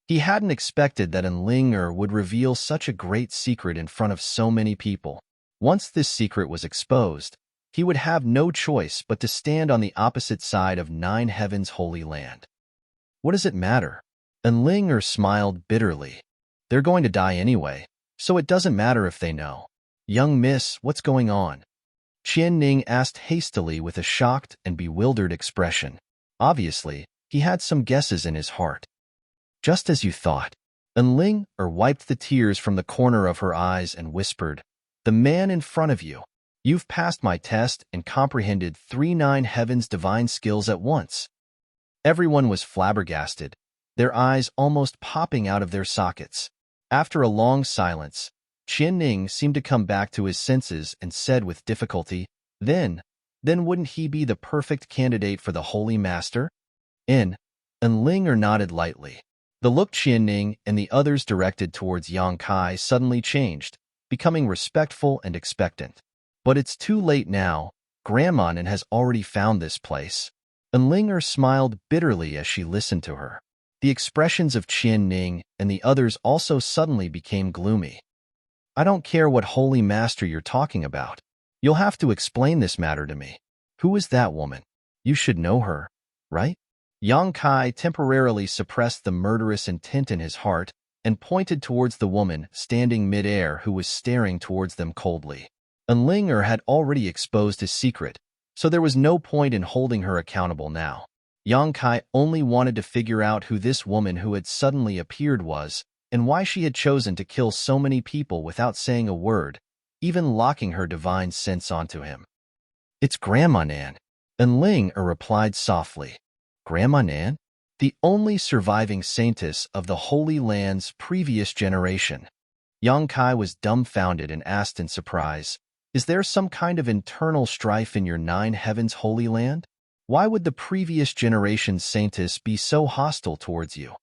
He hadn't expected that Enlinger would reveal such a great secret in front of so many people. Once this secret was exposed, he would have no choice but to stand on the opposite side of Nine Heavens' Holy Land. What does it matter? Enlinger smiled bitterly. They're going to die anyway, so it doesn't matter if they know. Young miss, what's going on? Qianning asked hastily with a shocked and bewildered expression. Obviously, he had some guesses in his heart. Just as you thought. Enlinger wiped the tears from the corner of her eyes and whispered, "The man in front of you. You've passed my test and comprehended 3 Nine Heavens' divine skills at once." Everyone was flabbergasted, their eyes almost popping out of their sockets. After a long silence, Qianning seemed to come back to his senses and said with difficulty, Then wouldn't he be the perfect candidate for the Holy Master? Enlinger nodded lightly. The look Qianning and the others directed towards Yang Kai suddenly changed, becoming respectful and expectant. But it's too late now. Grandmanen has already found this place. Enlinger smiled bitterly as she listened to her. The expressions of Qianning and the others also suddenly became gloomy. I don't care what Holy Master you're talking about. You'll have to explain this matter to me. Who is that woman? You should know her, right? Yang Kai temporarily suppressed the murderous intent in his heart and pointed towards the woman standing mid-air who was staring towards them coldly. Enlinger had already exposed his secret, so there was no point in holding her accountable now. Yang Kai only wanted to figure out who this woman who had suddenly appeared was and why she had chosen to kill so many people without saying a word, even locking her divine sense onto him. It's Grandmanen, Enlinger replied softly. Grandmanen? The only surviving saintess of the Holy Land's previous generation. Yang Kai was dumbfounded and asked in surprise, Is there some kind of internal strife in your Nine Heavens Holy Land? Why would the previous generation's saintess be so hostile towards you?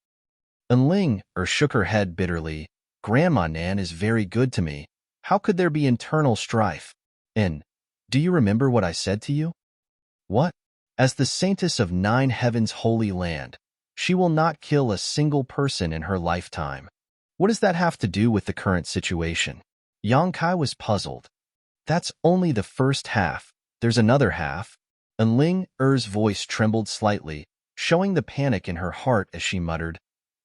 Enlinger shook her head bitterly. Grandmanen is very good to me. How could there be internal strife? Do you remember what I said to you? What? As the saintess of Nine Heavens Holy Land, she will not kill a single person in her lifetime. What does that have to do with the current situation? Yang Kai was puzzled. That's only the first half. There's another half. Enlinger's voice trembled slightly, showing the panic in her heart as she muttered,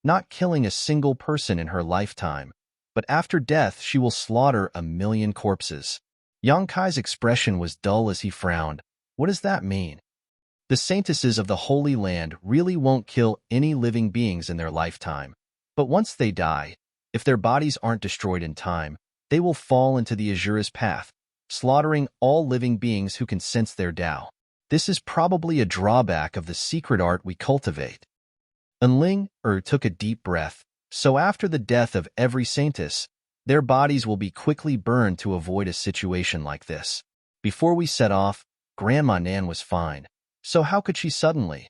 Not killing a single person in her lifetime, but after death she will slaughter 1,000,000 corpses. Yang Kai's expression was dull as he frowned. What does that mean? The saintesses of the Holy Land really won't kill any living beings in their lifetime, but once they die, if their bodies aren't destroyed in time, they will fall into the Azura's path, slaughtering all living beings who can sense their Tao. This is probably a drawback of the secret art we cultivate. Enlinger took a deep breath. So after the death of every saintess, their bodies will be quickly burned to avoid a situation like this. Before we set off, Grandmanen was fine. So how could she suddenly?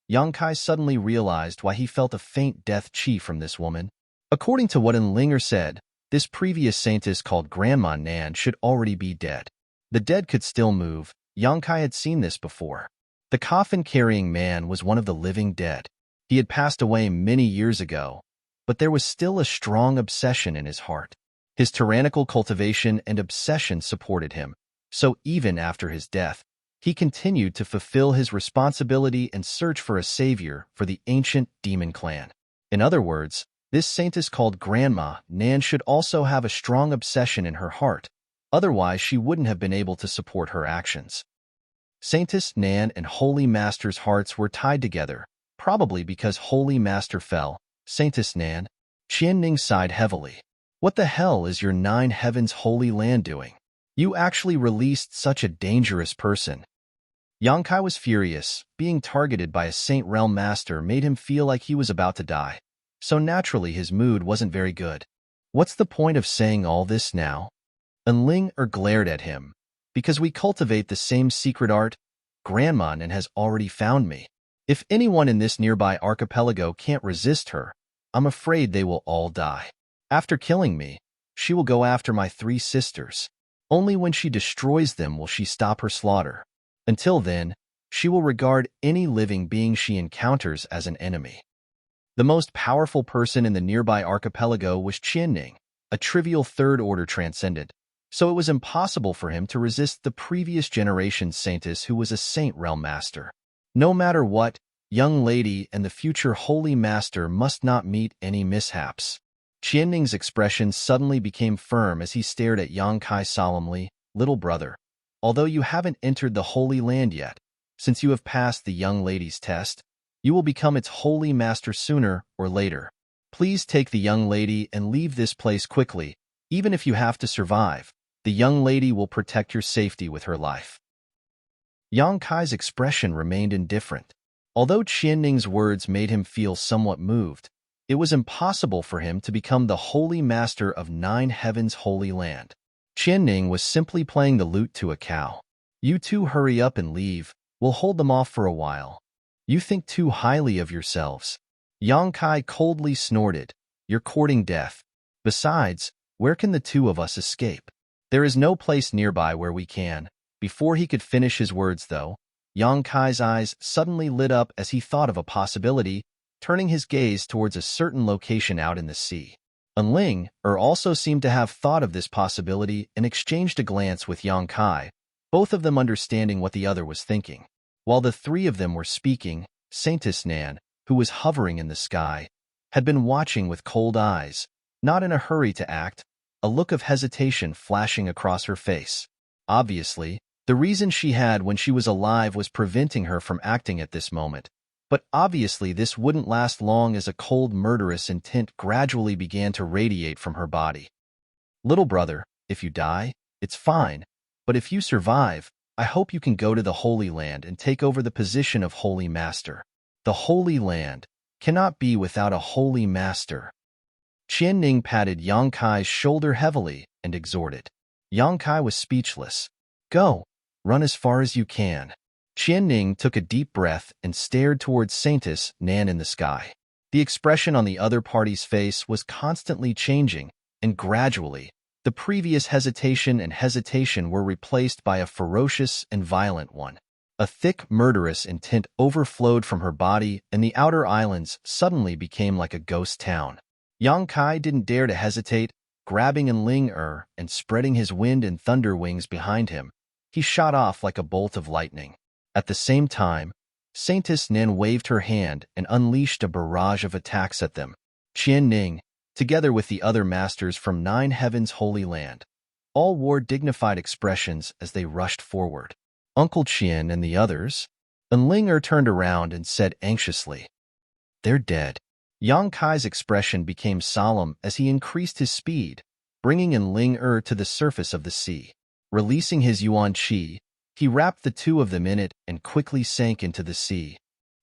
Yang Kai suddenly realized why he felt a faint death chi from this woman. According to what Enlinger said, this previous saintess called Grandmanen should already be dead. The dead could still move. Yang Kai had seen this before. The coffin-carrying man was one of the living dead. He had passed away many years ago, but there was still a strong obsession in his heart. His tyrannical cultivation and obsession supported him, so even after his death, he continued to fulfill his responsibility and search for a savior for the ancient demon clan. In other words, this saintess called Grandmanen should also have a strong obsession in her heart, otherwise she wouldn't have been able to support her actions. Saintess Nan and Holy Master's hearts were tied together, probably because Holy Master fell. Saintess Nan, Qianning sighed heavily. What the hell is your Nine Heavens Holy Land doing? You actually released such a dangerous person. Yang Kai was furious. Being targeted by a Saint Realm Master made him feel like he was about to die. So naturally his mood wasn't very good. What's the point of saying all this now? Enlinger glared at him. Because we cultivate the same secret art, Grandmanen has already found me. If anyone in this nearby archipelago can't resist her, I'm afraid they will all die. After killing me, she will go after my 3 sisters. Only when she destroys them will she stop her slaughter. Until then, she will regard any living being she encounters as an enemy. The most powerful person in the nearby archipelago was Qianning, a trivial third-order transcendent, so it was impossible for him to resist the previous generation's saintess who was a Saint Realm Master. No matter what, young lady and the future Holy Master must not meet any mishaps. Qianning's expression suddenly became firm as he stared at Yang Kai solemnly. Little brother, although you haven't entered the Holy Land yet, since you have passed the young lady's test, you will become its Holy Master sooner or later. Please take the young lady and leave this place quickly. Even if you have to survive, the young lady will protect your safety with her life. Yang Kai's expression remained indifferent. Although Qianning's words made him feel somewhat moved, it was impossible for him to become the Holy Master of 9 Heavens' Holy Land. Qianning was simply playing the lute to a cow. You two hurry up and leave. We'll hold them off for a while. You think too highly of yourselves. Yang Kai coldly snorted. You're courting death. Besides, where can the two of us escape? There is no place nearby where we can. Before he could finish his words, though, Yang Kai's eyes suddenly lit up as he thought of a possibility, turning his gaze towards a certain location out in the sea. Unling also seemed to have thought of this possibility and exchanged a glance with Yang Kai, both of them understanding what the other was thinking. While the 3 of them were speaking, Saintess Nan, who was hovering in the sky, had been watching with cold eyes, not in a hurry to act, a look of hesitation flashing across her face. Obviously, the reason she had when she was alive was preventing her from acting at this moment. But obviously this wouldn't last long as a cold, murderous intent gradually began to radiate from her body. Little brother, if you die, it's fine. But if you survive, I hope you can go to the Holy Land and take over the position of Holy Master. The Holy Land cannot be without a Holy Master. Qianning patted Yang Kai's shoulder heavily and exhorted. Yang Kai was speechless. Go, run as far as you can. Qianning took a deep breath and stared towards Saintess Nan in the sky. The expression on the other party's face was constantly changing, and gradually, the previous hesitation were replaced by a ferocious and violent one. A thick, murderous intent overflowed from her body, and the outer islands suddenly became like a ghost town. Yang Kai didn't dare to hesitate. Grabbing Enling and spreading his wind and thunder wings behind him, he shot off like a bolt of lightning. At the same time, Saintess Nin waved her hand and unleashed a barrage of attacks at them. Qianning, together with the other masters from 9 Heavens' Holy Land, all wore dignified expressions as they rushed forward. Uncle Qian and the others? Enling turned around and said anxiously, They're dead. Yang Kai's expression became solemn as he increased his speed, bringing Enling to the surface of the sea. Releasing his yuan qi, he wrapped the 2 of them in it and quickly sank into the sea.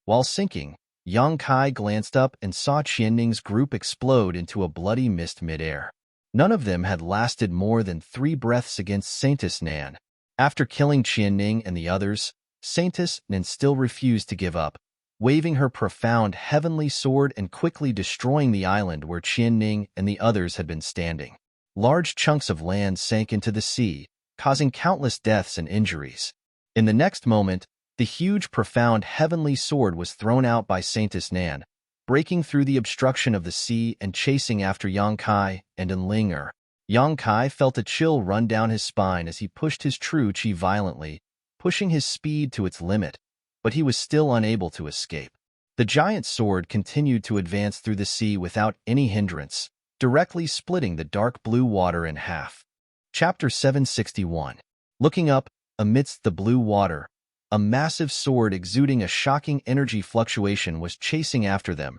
While sinking, Yang Kai glanced up and saw Qianning's group explode into a bloody mist midair. None of them had lasted more than 3 breaths against Saintess Nan. After killing Qianning and the others, Saintess Nan still refused to give up, waving her profound heavenly sword and quickly destroying the island where Qianning and the others had been standing. Large chunks of land sank into the sea, causing countless deaths and injuries. In the next moment, the huge, profound heavenly sword was thrown out by Saintess Nan, breaking through the obstruction of the sea and chasing after Yang Kai and Enling. Yang Kai felt a chill run down his spine as he pushed his true qi violently, pushing his speed to its limit, but he was still unable to escape. The giant sword continued to advance through the sea without any hindrance, directly splitting the dark blue water in half. Chapter 761. Looking up, amidst the blue water, a massive sword exuding a shocking energy fluctuation was chasing after them,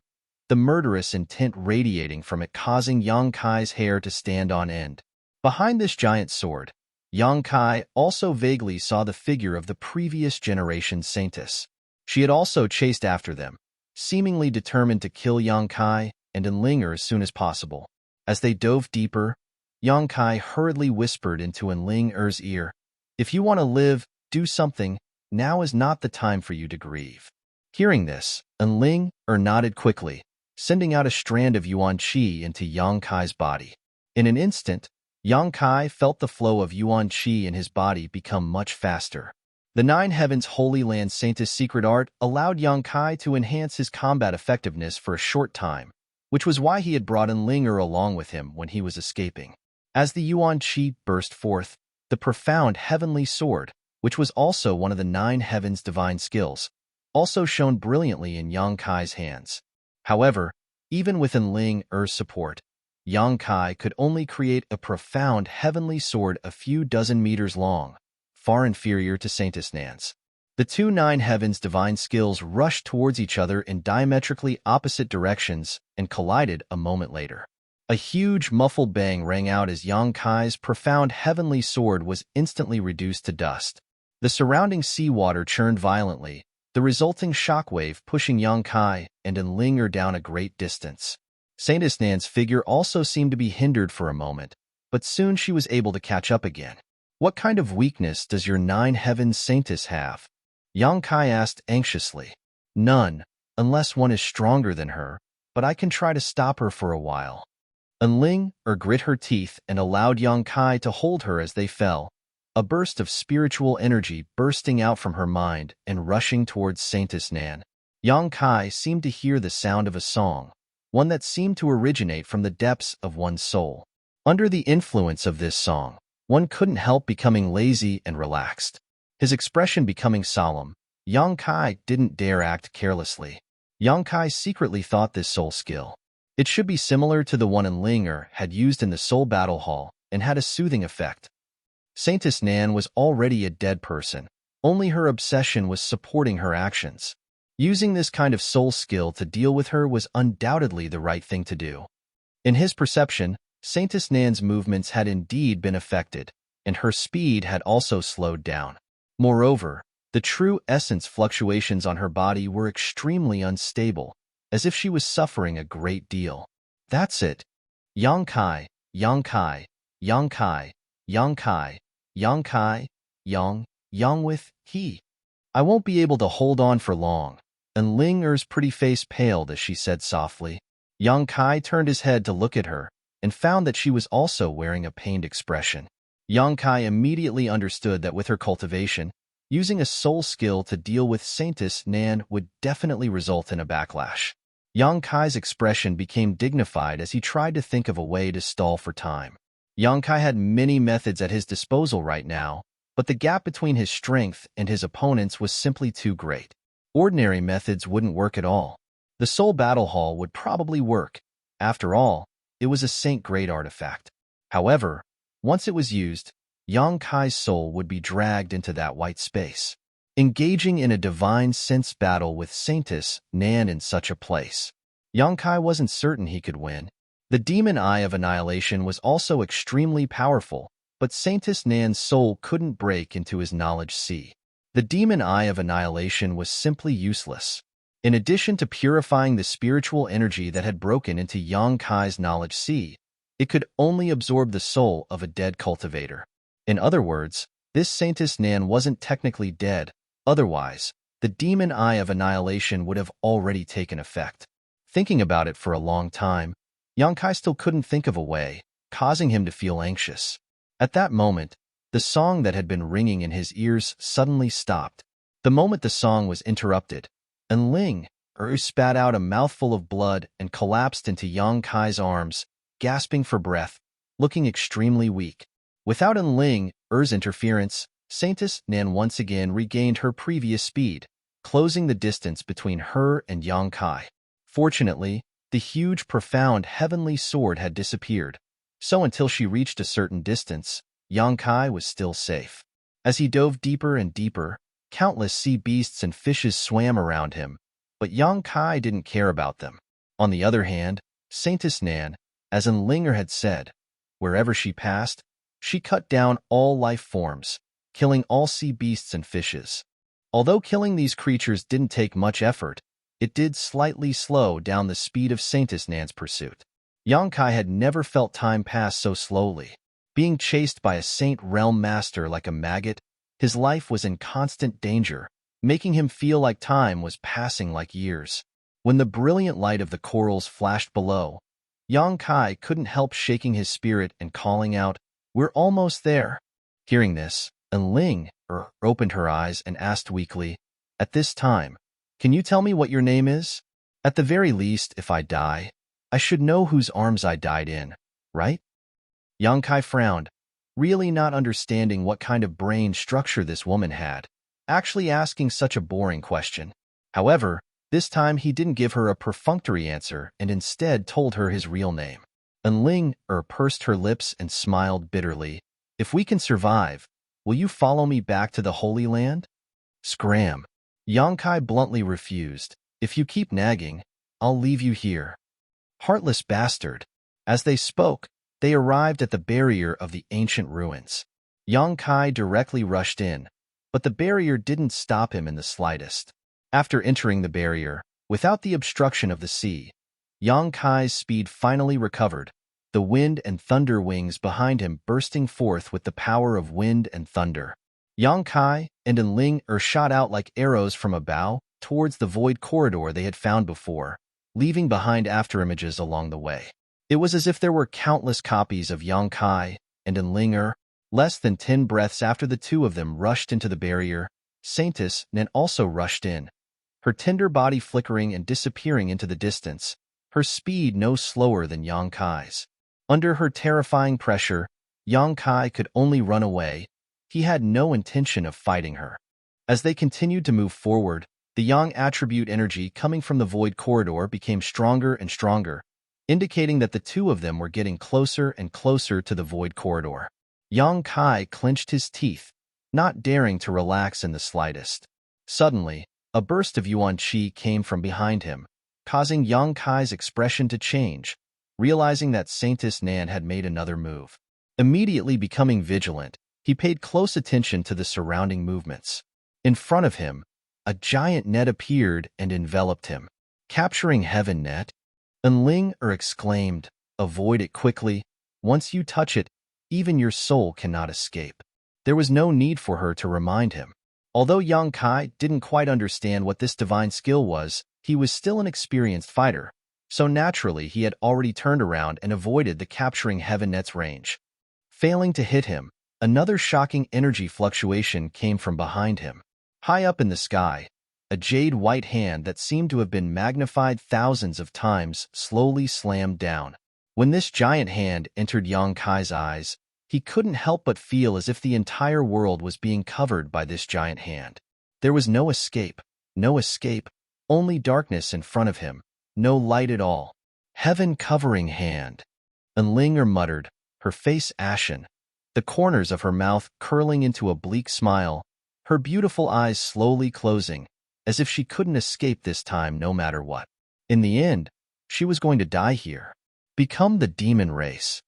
the murderous intent radiating from it causing Yang Kai's hair to stand on end. Behind this giant sword, Yang Kai also vaguely saw the figure of the previous generation's saintess. She had also chased after them, seemingly determined to kill Yang Kai and Enling as soon as possible. As they dove deeper, Yang Kai hurriedly whispered into Enling's ear, If you want to live, do something. Now is not the time for you to grieve. Hearing this, Enling nodded quickly, sending out a strand of yuan qi into Yang Kai's body. In an instant, Yang Kai felt the flow of yuan qi in his body become much faster. The Nine Heavens Holy Land Saintess secret art allowed Yang Kai to enhance his combat effectiveness for a short time, which was why he had brought Enlinger along with him when he was escaping. As the yuan qi burst forth, the profound heavenly sword, which was also one of the Nine Heavens' divine skills, also shone brilliantly in Yang Kai's hands. However, even with Enlinger's support, Yang Kai could only create a profound heavenly sword a few dozen meters long, far inferior to Saintess Nan's. The two Nine Heavens' divine skills rushed towards each other in diametrically opposite directions and collided a moment later. A huge muffled bang rang out as Yang Kai's profound heavenly sword was instantly reduced to dust. The surrounding seawater churned violently, the resulting shockwave pushing Yang Kai and Enlinger down a great distance. Saintess Nan's figure also seemed to be hindered for a moment, but soon she was able to catch up again. "What kind of weakness does your Nine Heavens Saintess have?" Yang Kai asked anxiously. "None, unless one is stronger than her, but I can try to stop her for a while." Enlinger grit her teeth and allowed Yang Kai to hold her as they fell, a burst of spiritual energy bursting out from her mind and rushing towards Saintess Nan. Yang Kai seemed to hear the sound of a song, one that seemed to originate from the depths of one's soul. Under the influence of this song, one couldn't help becoming lazy and relaxed. His expression becoming solemn, Yang Kai didn't dare act carelessly. Yang Kai secretly thought this soul skill. It should be similar to the one Enlinger had used in the Soul Battle Hall and had a soothing effect. Saintess Nan was already a dead person. Only her obsession was supporting her actions. Using this kind of soul skill to deal with her was undoubtedly the right thing to do. In his perception, Saintess Nan's movements had indeed been affected, and her speed had also slowed down. Moreover, the true essence fluctuations on her body were extremely unstable, as if she was suffering a great deal. "That's it. Yang Kai, Yang Kai, Yang Kai, Yang Kai, Yang Kai, Yang with he. I won't be able to hold on for long." Enlinger's pretty face paled as she said softly. Yang Kai turned his head to look at her, and found that she was also wearing a pained expression. Yang Kai immediately understood that with her cultivation, using a soul skill to deal with Saintess Nan would definitely result in a backlash. Yang Kai's expression became dignified as he tried to think of a way to stall for time. Yang Kai had many methods at his disposal right now, but the gap between his strength and his opponents was simply too great. Ordinary methods wouldn't work at all. The Soul Battle Hall would probably work. After all, it was a Saint-grade artifact. However, once it was used, Yang Kai's soul would be dragged into that white space, engaging in a divine sense battle with Saintess Nan in such a place. Yang Kai wasn't certain he could win. The Demon Eye of Annihilation was also extremely powerful, but Saintess Nan's soul couldn't break into his knowledge sea. The Demon Eye of Annihilation was simply useless. In addition to purifying the spiritual energy that had broken into Yang Kai's knowledge sea, it could only absorb the soul of a dead cultivator. In other words, this Saintess Nan wasn't technically dead. Otherwise, the Demon Eye of Annihilation would have already taken effect. Thinking about it for a long time, Yang Kai still couldn't think of a way, causing him to feel anxious. At that moment, the song that had been ringing in his ears suddenly stopped. The moment the song was interrupted, Enlinger spat out a mouthful of blood and collapsed into Yang Kai's arms, gasping for breath, looking extremely weak. Without Enlinger's interference, Saintess Nan once again regained her previous speed, closing the distance between her and Yang Kai. Fortunately, the huge, profound heavenly sword had disappeared, so until she reached a certain distance, Yang Kai was still safe. As he dove deeper and deeper, countless sea beasts and fishes swam around him, but Yang Kai didn't care about them. On the other hand, Saintess Nan, as Enlinger had said, wherever she passed, she cut down all life forms, killing all sea beasts and fishes. Although killing these creatures didn't take much effort, it did slightly slow down the speed of Saintess Nan's pursuit. Yang Kai had never felt time pass so slowly. Being chased by a Saint Realm Master like a maggot, his life was in constant danger, making him feel like time was passing like years. When the brilliant light of the corals flashed below, Yang Kai couldn't help shaking his spirit and calling out, "We're almost there." Hearing this, Enling opened her eyes and asked weakly, "At this time, can you tell me what your name is? At the very least, if I die, I should know whose arms I died in, right?" Yang Kai frowned, really not understanding what kind of brain structure this woman had, actually asking such a boring question. However, this time he didn't give her a perfunctory answer and instead told her his real name. Enling pursed her lips and smiled bitterly. "If we can survive, will you follow me back to the Holy Land?" Scram. Yang Kai bluntly refused. "If you keep nagging, I'll leave you here." Heartless bastard. As they spoke, they arrived at the barrier of the ancient ruins. Yang Kai directly rushed in, but the barrier didn't stop him in the slightest. After entering the barrier, without the obstruction of the sea, Yang Kai's speed finally recovered, the wind and thunder wings behind him bursting forth with the power of wind and thunder. Yang Kai and Enling shot out like arrows from a bow towards the void corridor they had found before, leaving behind afterimages along the way. It was as if there were countless copies of Yang Kai and Enling. Less than 10 breaths after the two of them rushed into the barrier, Saintess Nan also rushed in, her tender body flickering and disappearing into the distance, her speed no slower than Yang Kai's. Under her terrifying pressure, Yang Kai could only run away. He had no intention of fighting her. As they continued to move forward, the Yang attribute energy coming from the void corridor became stronger and stronger, indicating that the two of them were getting closer and closer to the void corridor. Yang Kai clenched his teeth, not daring to relax in the slightest. Suddenly, a burst of Yuan Qi came from behind him, causing Yang Kai's expression to change, realizing that Saintess Nan had made another move. Immediately becoming vigilant, he paid close attention to the surrounding movements. In front of him, a giant net appeared and enveloped him. "Capturing heaven net?" Enling exclaimed, "Avoid it quickly. Once you touch it, even your soul cannot escape." There was no need for her to remind him. Although Yang Kai didn't quite understand what this divine skill was, he was still an experienced fighter, so naturally he had already turned around and avoided the capturing heaven net's range. Failing to hit him, another shocking energy fluctuation came from behind him. High up in the sky, a jade white hand that seemed to have been magnified thousands of times slowly slammed down. When this giant hand entered Yang Kai's eyes, he couldn't help but feel as if the entire world was being covered by this giant hand. There was no escape, only darkness in front of him, no light at all. "Heaven-covering hand," Enling muttered, her face ashen, the corners of her mouth curling into a bleak smile, her beautiful eyes slowly closing, as if she couldn't escape this time no matter what. In the end, she was going to die here. "Become the demon race."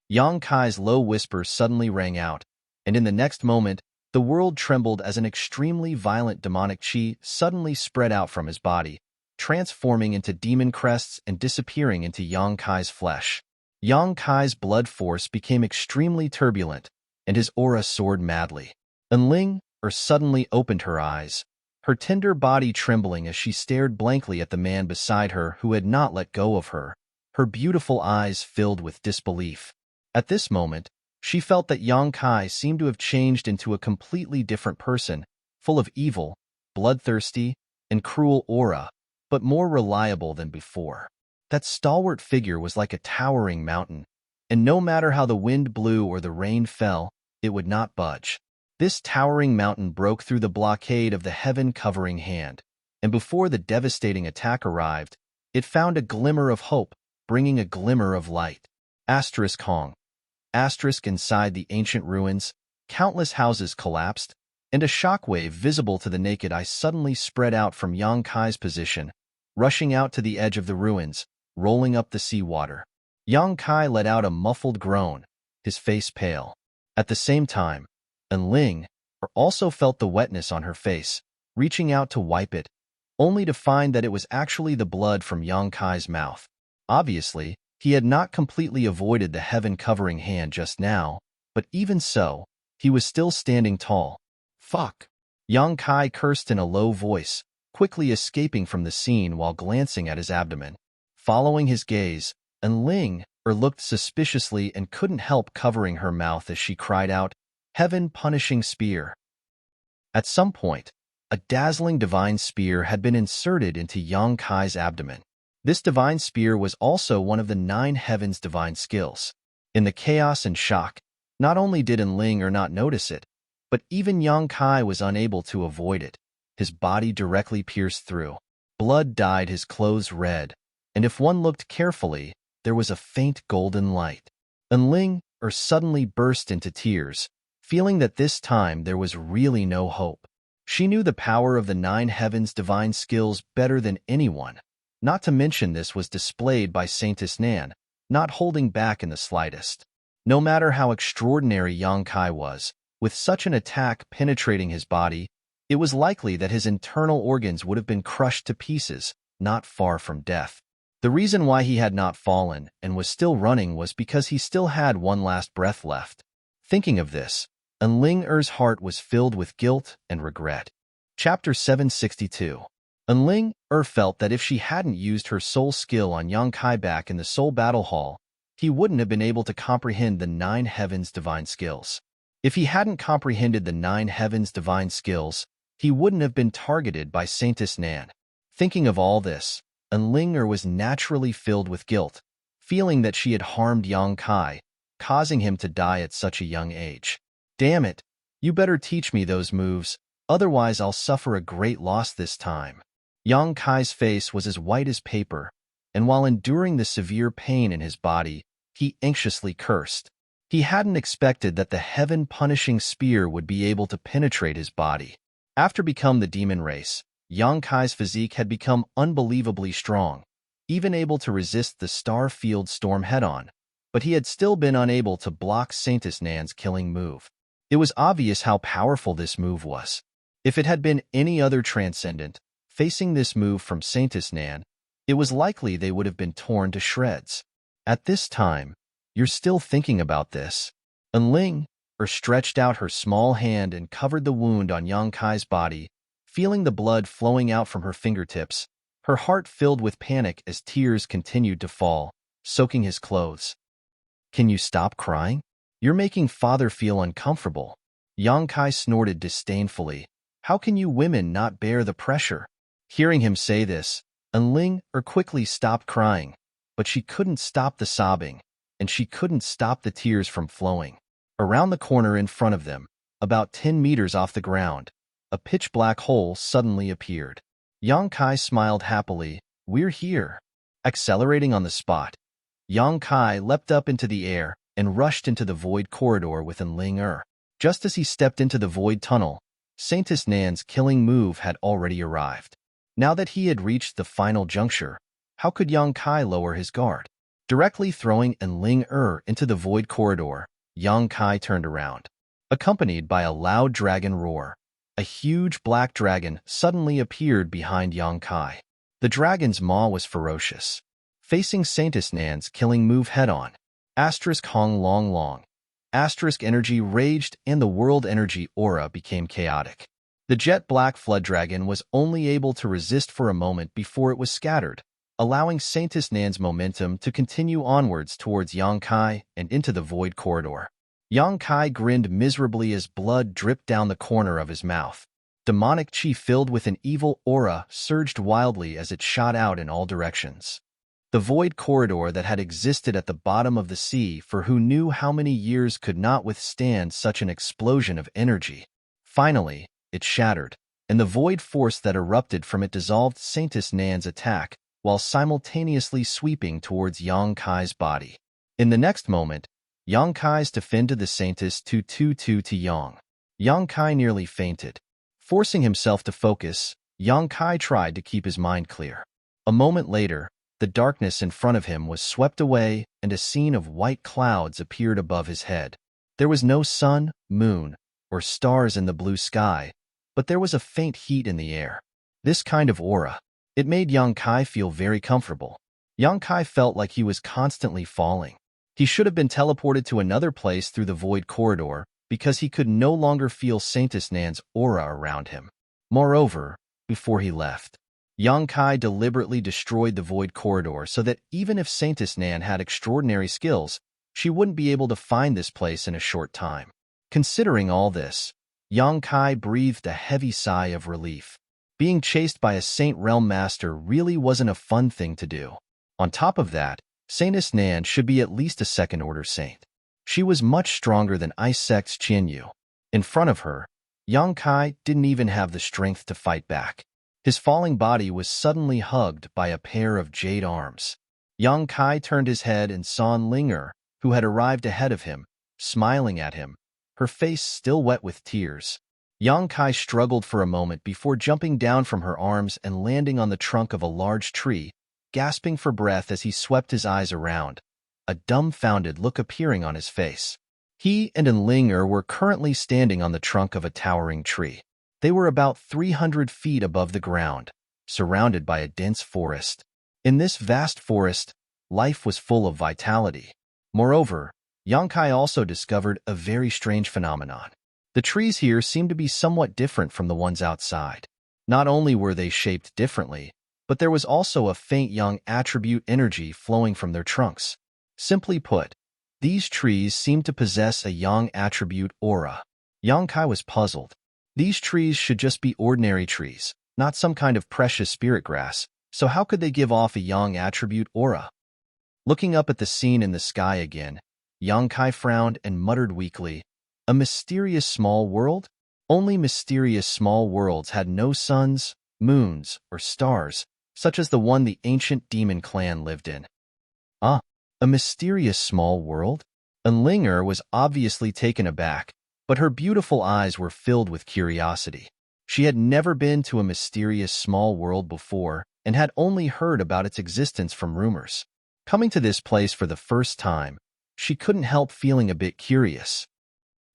Yang Kai's low whisper suddenly rang out, and in the next moment, the world trembled as an extremely violent demonic chi suddenly spread out from his body, transforming into demon crests and disappearing into Yang Kai's flesh. Yang Kai's blood force became extremely turbulent, and his aura soared madly. Enling suddenly opened her eyes, her tender body trembling as she stared blankly at the man beside her who had not let go of her, her beautiful eyes filled with disbelief. At this moment, she felt that Yang Kai seemed to have changed into a completely different person, full of evil, bloodthirsty, and cruel aura, but more reliable than before. That stalwart figure was like a towering mountain, and no matter how the wind blew or the rain fell, it would not budge. This towering mountain broke through the blockade of the heaven-covering hand, and before the devastating attack arrived, it found a glimmer of hope, bringing a glimmer of light. Hong. Inside the ancient ruins, countless houses collapsed, and a shockwave visible to the naked eye suddenly spread out from Yang Kai's position, rushing out to the edge of the ruins, rolling up the seawater. Yang Kai let out a muffled groan, his face pale. At the same time, Enling also felt the wetness on her face, reaching out to wipe it, only to find that it was actually the blood from Yang Kai's mouth. Obviously, he had not completely avoided the heaven-covering hand just now, but even so, he was still standing tall. "Fuck!" Yang Kai cursed in a low voice, quickly escaping from the scene while glancing at his abdomen. Following his gaze, Enling looked suspiciously and couldn't help covering her mouth as she cried out, "Heaven-punishing spear." At some point, a dazzling divine spear had been inserted into Yang Kai's abdomen. This divine spear was also one of the 9 heavens' divine skills. In the chaos and shock, not only did Enling not notice it, but even Yang Kai was unable to avoid it. His body directly pierced through. Blood dyed his clothes red, and if one looked carefully, there was a faint golden light. Enling suddenly burst into tears, feeling that this time there was really no hope. She knew the power of the 9 heavens' divine skills better than anyone. Not to mention this was displayed by Saintess Nan, not holding back in the slightest. No matter how extraordinary Yang Kai was, with such an attack penetrating his body, it was likely that his internal organs would have been crushed to pieces, not far from death. The reason why he had not fallen and was still running was because he still had one last breath left. Thinking of this, Enling's heart was filled with guilt and regret. Chapter 762. Enling felt that if she hadn't used her soul skill on Yang Kai back in the Soul Battle Hall, he wouldn't have been able to comprehend the 9 heavens' divine skills. If he hadn't comprehended the 9 heavens' divine skills, he wouldn't have been targeted by Saintess Nan. Thinking of all this, Enling was naturally filled with guilt, feeling that she had harmed Yang Kai, causing him to die at such a young age. Damn it, you better teach me those moves, otherwise I'll suffer a great loss this time. Yang Kai's face was as white as paper, and while enduring the severe pain in his body, he anxiously cursed. He hadn't expected that the heaven-punishing spear would be able to penetrate his body. After becoming the demon race, Yang Kai's physique had become unbelievably strong, even able to resist the star field storm head-on, but he had still been unable to block Saintess Nan's killing move. It was obvious how powerful this move was. If it had been any other transcendent facing this move from Saintess Nan, it was likely they would have been torn to shreds. At this time, you're still thinking about this. Enling stretched out her small hand and covered the wound on Yang Kai's body, feeling the blood flowing out from her fingertips, her heart filled with panic as tears continued to fall, soaking his clothes. Can you stop crying? You're making father feel uncomfortable. Yang Kai snorted disdainfully. How can you women not bear the pressure? Hearing him say this, Enling quickly stopped crying, but she couldn't stop the sobbing, and she couldn't stop the tears from flowing. Around the corner in front of them, about 10 meters off the ground, a pitch-black hole suddenly appeared. Yang Kai smiled happily. We're here. Accelerating on the spot, Yang Kai leapt up into the air and rushed into the void corridor with Enling. Just as he stepped into the void tunnel, Saintess Nan's killing move had already arrived. Now that he had reached the final juncture, how could Yang Kai lower his guard? Directly throwing Enling into the void corridor, Yang Kai turned around. Accompanied by a loud dragon roar, a huge black dragon suddenly appeared behind Yang Kai. The dragon's maw was ferocious. Facing Saintess Nan's killing move head-on, Hong Long Long. Energy raged and the world energy aura became chaotic. The jet-black flood dragon was only able to resist for a moment before it was scattered, allowing Saintess Nan's momentum to continue onwards towards Yang Kai and into the void corridor. Yang Kai grinned miserably as blood dripped down the corner of his mouth. Demonic chi filled with an evil aura surged wildly as it shot out in all directions. The void corridor that had existed at the bottom of the sea for who knew how many years could not withstand such an explosion of energy. Finally, it shattered, and the void force that erupted from it dissolved Saintess Nan's attack while simultaneously sweeping towards Yang Kai's body. In the next moment, Yang Kai's defended the Saintess 2-2-2 to Yang. Yang Kai nearly fainted. Forcing himself to focus, Yang Kai tried to keep his mind clear. A moment later, the darkness in front of him was swept away and a scene of white clouds appeared above his head. There was no sun, moon, or stars in the blue sky, but there was a faint heat in the air. This kind of aura, it made Yang Kai feel very comfortable. Yang Kai felt like he was constantly falling. He should have been teleported to another place through the void corridor because he could no longer feel Saintess Nan's aura around him. Moreover, before he left. Young Kai deliberately destroyed the void corridor so that even if Saintess Nan had extraordinary skills, she wouldn't be able to find this place in a short time. Considering all this, Young Kai breathed a heavy sigh of relief. Being chased by a Saint Realm Master really wasn't a fun thing to do. On top of that, Saintess Nan should be at least a second-order saint. She was much stronger than Ice Sect's Qianyu. In front of her, Yang Kai didn't even have the strength to fight back. His falling body was suddenly hugged by a pair of jade arms. Yang Kai turned his head and saw Linger, who had arrived ahead of him, smiling at him, her face still wet with tears. Yang Kai struggled for a moment before jumping down from her arms and landing on the trunk of a large tree, gasping for breath as he swept his eyes around, a dumbfounded look appearing on his face. He and Linger were currently standing on the trunk of a towering tree. They were about 300 feet above the ground, surrounded by a dense forest. In this vast forest, life was full of vitality. Moreover, Yang Kai also discovered a very strange phenomenon. The trees here seemed to be somewhat different from the ones outside. Not only were they shaped differently, but there was also a faint young attribute energy flowing from their trunks. Simply put, these trees seemed to possess a yang attribute aura. Yang Kai was puzzled. These trees should just be ordinary trees, not some kind of precious spirit grass, so how could they give off a yang attribute aura? Looking up at the scene in the sky again, Yang Kai frowned and muttered weakly, "A mysterious small world? Only mysterious small worlds had no suns, moons, or stars, such as the one the ancient demon clan lived in." Ah, a mysterious small world? Linger was obviously taken aback, but her beautiful eyes were filled with curiosity. She had never been to a mysterious small world before and had only heard about its existence from rumors. Coming to this place for the first time, she couldn't help feeling a bit curious.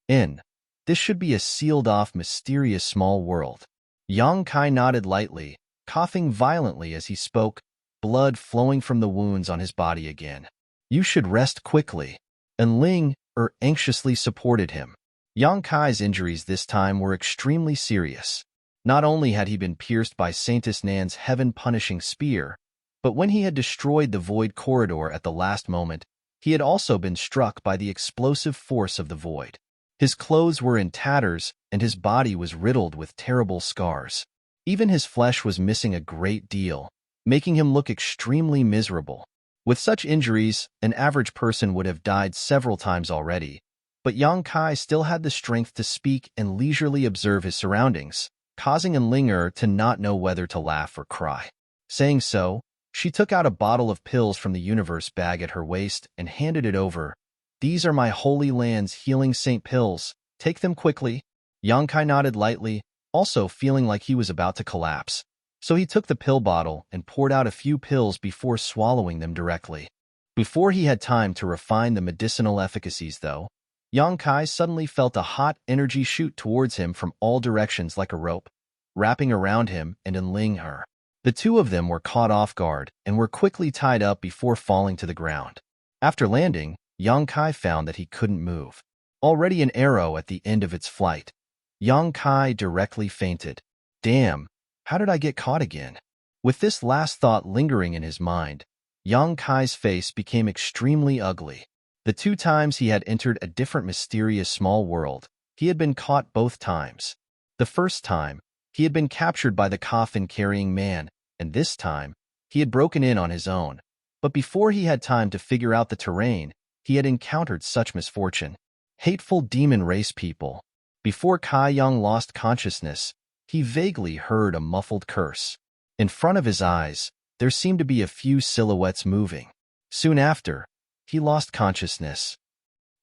This should be a sealed-off mysterious small world. Yang Kai nodded lightly, coughing violently as he spoke, blood flowing from the wounds on his body again. "You should rest quickly." And Linger anxiously supported him. Yang Kai's injuries this time were extremely serious. Not only had he been pierced by Saintess Nan's heaven-punishing spear, but when he had destroyed the void corridor at the last moment, he had also been struck by the explosive force of the void. His clothes were in tatters, and his body was riddled with terrible scars. Even his flesh was missing a great deal, making him look extremely miserable. With such injuries, an average person would have died several times already, but Yang Kai still had the strength to speak and leisurely observe his surroundings, causing Linger to not know whether to laugh or cry. Saying so, she took out a bottle of pills from the universe bag at her waist and handed it over. "These are my Holy Land's healing saint pills. Take them quickly." Yang Kai nodded lightly, also feeling like he was about to collapse. So he took the pill bottle and poured out a few pills before swallowing them directly. Before he had time to refine the medicinal efficacies, though, Yang Kai suddenly felt a hot energy shoot towards him from all directions like a rope, wrapping around him and Linger. The two of them were caught off guard and were quickly tied up before falling to the ground. After landing, Yang Kai found that he couldn't move. Already an arrow at the end of its flight, Yang Kai directly fainted. "Damn, how did I get caught again?" With this last thought lingering in his mind, Yang Kai's face became extremely ugly. The 2 times he had entered a different mysterious small world, he had been caught both times. The first time, he had been captured by the coffin-carrying man, and this time, he had broken in on his own. But before he had time to figure out the terrain, he had encountered such misfortune. Hateful demon race people. Before Kai Yang lost consciousness, he vaguely heard a muffled curse. In front of his eyes, there seemed to be a few silhouettes moving. Soon after, he lost consciousness.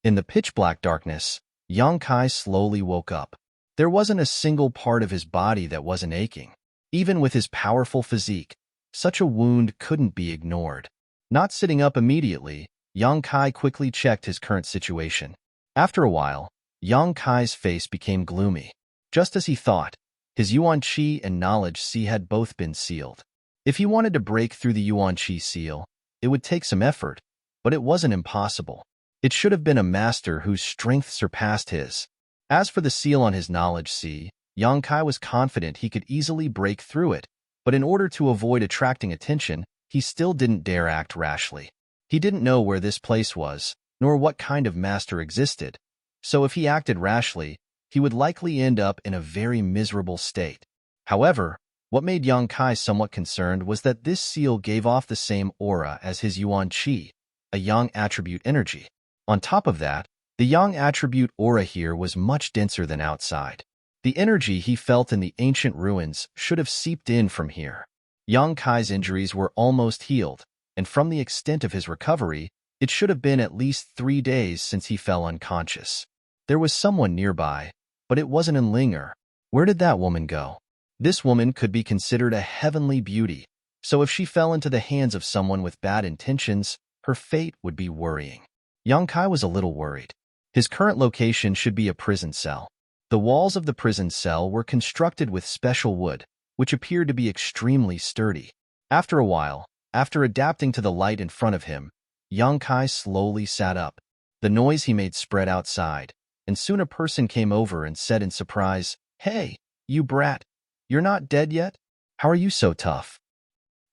In the pitch-black darkness, Yang Kai slowly woke up. There wasn't a single part of his body that wasn't aching. Even with his powerful physique, such a wound couldn't be ignored. Not sitting up immediately, Yang Kai quickly checked his current situation. After a while, Yang Kai's face became gloomy. Just as he thought, his Yuan Qi and Knowledge Sea had both been sealed. If he wanted to break through the Yuan Qi seal, it would take some effort, but it wasn't impossible. It should have been a master whose strength surpassed his. As for the seal on his Knowledge Sea, Yang Kai was confident he could easily break through it, but in order to avoid attracting attention, he still didn't dare act rashly. He didn't know where this place was, nor what kind of master existed, so if he acted rashly, he would likely end up in a very miserable state. However, what made Yang Kai somewhat concerned was that this seal gave off the same aura as his Yuan Qi, a Yang attribute energy. On top of that, the Yang attribute aura here was much denser than outside. The energy he felt in the ancient ruins should have seeped in from here. Yang Kai's injuries were almost healed, and from the extent of his recovery, it should have been at least 3 days since he fell unconscious. There was someone nearby, but it wasn't Enlinger. Where did that woman go? This woman could be considered a heavenly beauty, so if she fell into the hands of someone with bad intentions, her fate would be worrying. Yang Kai was a little worried. His current location should be a prison cell. The walls of the prison cell were constructed with special wood, which appeared to be extremely sturdy. After a while, after adapting to the light in front of him, Yang Kai slowly sat up. The noise he made spread outside, and soon a person came over and said in surprise, "Hey, you brat, you're not dead yet? How are you so tough?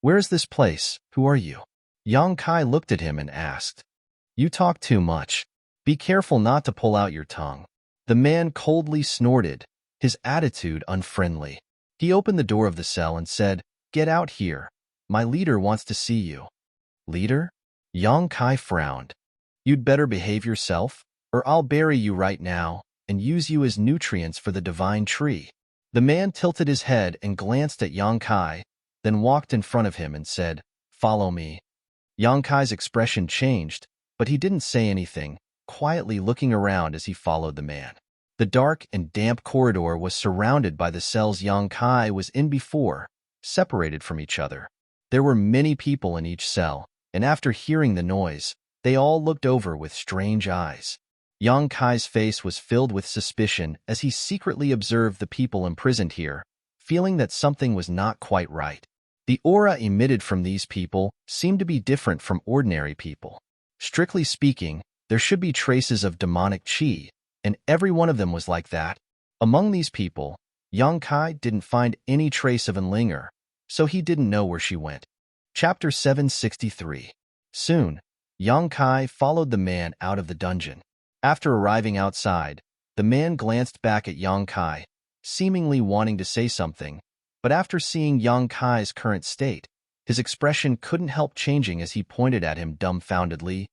Where is this place? Who are you?" Yang Kai looked at him and asked, "You talk too much. Be careful not to pull out your tongue." The man coldly snorted, his attitude unfriendly. He opened the door of the cell and said, "Get out here. My leader wants to see you." "Leader?" Yang Kai frowned. "You'd better behave yourself, or I'll bury you right now and use you as nutrients for the divine tree." The man tilted his head and glanced at Yang Kai, then walked in front of him and said, "Follow me." Yang Kai's expression changed, but he didn't say anything, quietly looking around as he followed the man. The dark and damp corridor was surrounded by the cells Yang Kai was in before, separated from each other. There were many people in each cell, and after hearing the noise, they all looked over with strange eyes. Yang Kai's face was filled with suspicion as he secretly observed the people imprisoned here, feeling that something was not quite right. The aura emitted from these people seemed to be different from ordinary people. Strictly speaking, there should be traces of demonic qi, and every one of them was like that. Among these people, Yang Kai didn't find any trace of Enlinger, so he didn't know where she went. Chapter 763. Soon, Yang Kai followed the man out of the dungeon. After arriving outside, the man glanced back at Yang Kai, seemingly wanting to say something, but after seeing Yang Kai's current state, his expression couldn't help changing as he pointed at him dumbfoundedly.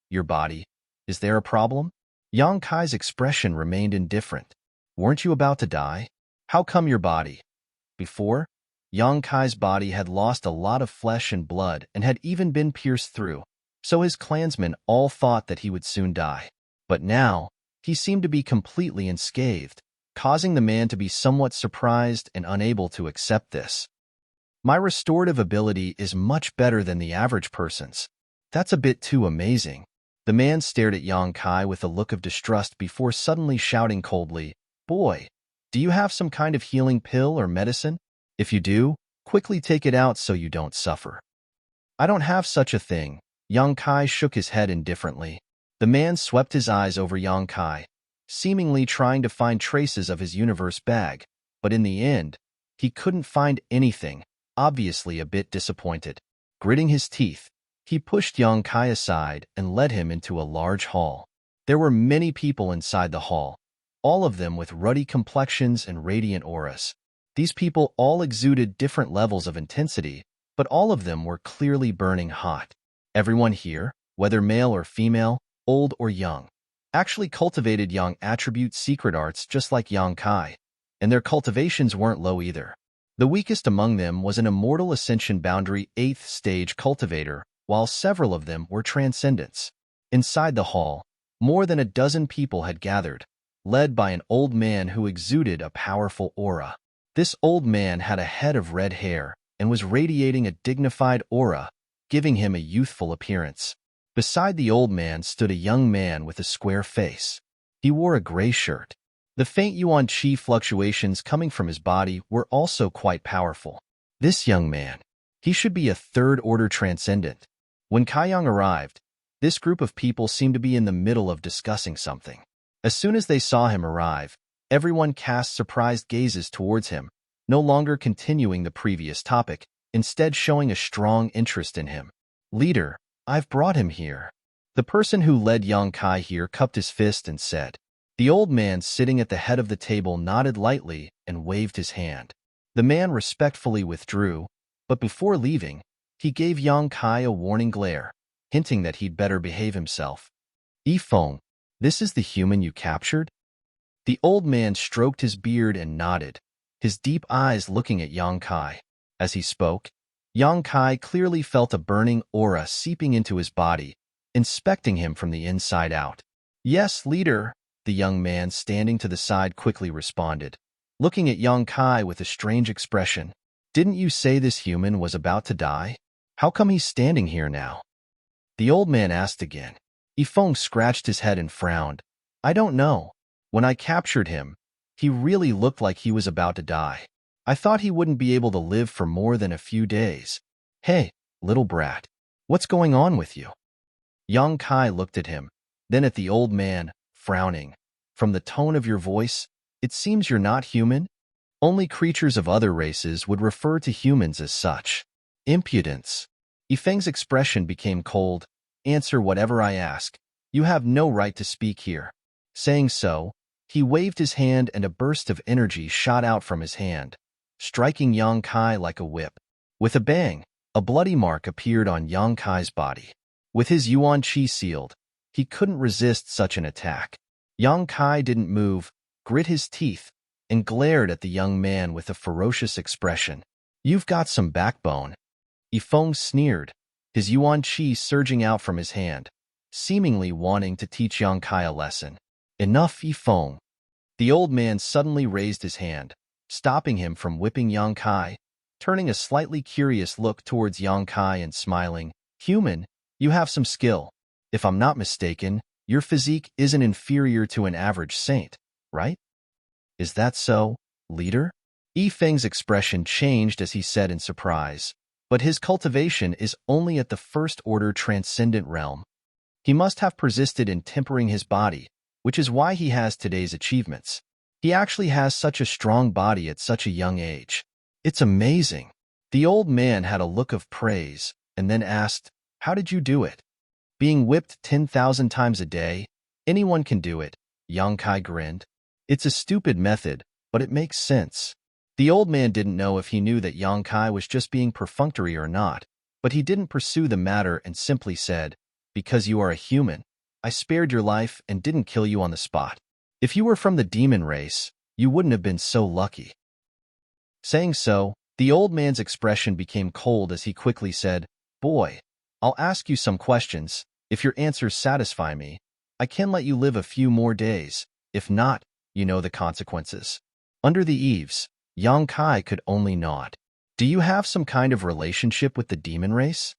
Your body. Is there a problem?" Yang Kai's expression remained indifferent. "Weren't you about to die? How come your body?" Before, Yang Kai's body had lost a lot of flesh and blood and had even been pierced through, so his clansmen all thought that he would soon die. But now, he seemed to be completely unscathed, causing the man to be somewhat surprised and unable to accept this. "My restorative ability is much better than the average person's. That's a bit too amazing." The man stared at Yang Kai with a look of distrust before suddenly shouting coldly, "Boy, do you have some kind of healing pill or medicine? If you do, quickly take it out so you don't suffer." "I don't have such a thing." Yang Kai shook his head indifferently. The man swept his eyes over Yang Kai, seemingly trying to find traces of his universe bag, but in the end, he couldn't find anything, obviously a bit disappointed. Gritting his teeth, he pushed Yang Kai aside and led him into a large hall. There were many people inside the hall, all of them with ruddy complexions and radiant auras. These people all exuded different levels of intensity, but all of them were clearly burning hot. Everyone here, whether male or female, old or young, actually cultivated Yang attribute secret arts just like Yang Kai, and their cultivations weren't low either. The weakest among them was an immortal ascension boundary 8th stage cultivator, while several of them were transcendents. Inside the hall, more than a dozen people had gathered, led by an old man who exuded a powerful aura. This old man had a head of red hair and was radiating a dignified aura, giving him a youthful appearance. Beside the old man stood a young man with a square face. He wore a gray shirt. The faint Yuan Qi fluctuations coming from his body were also quite powerful. This young man, he should be a third-order transcendent. When Kaiyang arrived, this group of people seemed to be in the middle of discussing something. As soon as they saw him arrive, Everyone cast surprised gazes towards him, no longer continuing the previous topic, instead showing a strong interest in him. Leader, I've brought him here. The person who led Yang Kai here cupped his fist and said. The old man sitting at the head of the table nodded lightly and waved his hand. The man respectfully withdrew, but before leaving, he gave Yang Kai a warning glare, hinting that he'd better behave himself. Yifeng, this is the human you captured? The old man stroked his beard and nodded, his deep eyes looking at Yang Kai. As he spoke, Yang Kai clearly felt a burning aura seeping into his body, inspecting him from the inside out. Yes, leader, the young man standing to the side quickly responded, looking at Yang Kai with a strange expression. Didn't you say this human was about to die? How come he's standing here now? The old man asked again. Yifeng scratched his head and frowned. I don't know. When I captured him, he really looked like he was about to die. I thought he wouldn't be able to live for more than a few days. Hey, little brat, what's going on with you? Yang Kai looked at him, then at the old man, frowning. From the tone of your voice, it seems you're not human? Only creatures of other races would refer to humans as such. Impudence. Yifeng's expression became cold. Answer whatever I ask. You have no right to speak here. Saying so, he waved his hand and a burst of energy shot out from his hand, striking Yang Kai like a whip. With a bang, a bloody mark appeared on Yang Kai's body. With his Yuan Qi sealed, he couldn't resist such an attack. Yang Kai didn't move, grit his teeth, and glared at the young man with a ferocious expression. You've got some backbone. Yifeng sneered, his Yuan Qi surging out from his hand, seemingly wanting to teach Yang Kai a lesson. Enough, Yifeng. The old man suddenly raised his hand, stopping him from whipping Yang Kai, turning a slightly curious look towards Yang Kai and smiling. Human, you have some skill. If I'm not mistaken, your physique isn't inferior to an average saint, right? Is that so, leader? Yifeng's expression changed as he said in surprise, but his cultivation is only at the first-order transcendent realm. He must have persisted in tempering his body, which is why he has today's achievements. He actually has such a strong body at such a young age. It's amazing. The old man had a look of praise, and then asked, how did you do it? Being whipped 10,000 times a day? Anyone can do it, Yang Kai grinned. It's a stupid method, but it makes sense. The old man didn't know if he knew that Yang Kai was just being perfunctory or not, but he didn't pursue the matter and simply said, because you are a human, I spared your life and didn't kill you on the spot. If you were from the demon race, you wouldn't have been so lucky. Saying so, the old man's expression became cold as he quickly said, Boy, I'll ask you some questions. If your answers satisfy me, I can let you live a few more days. If not, you know the consequences. Under the eaves, Yang Kai could only nod. Do you have some kind of relationship with the demon race?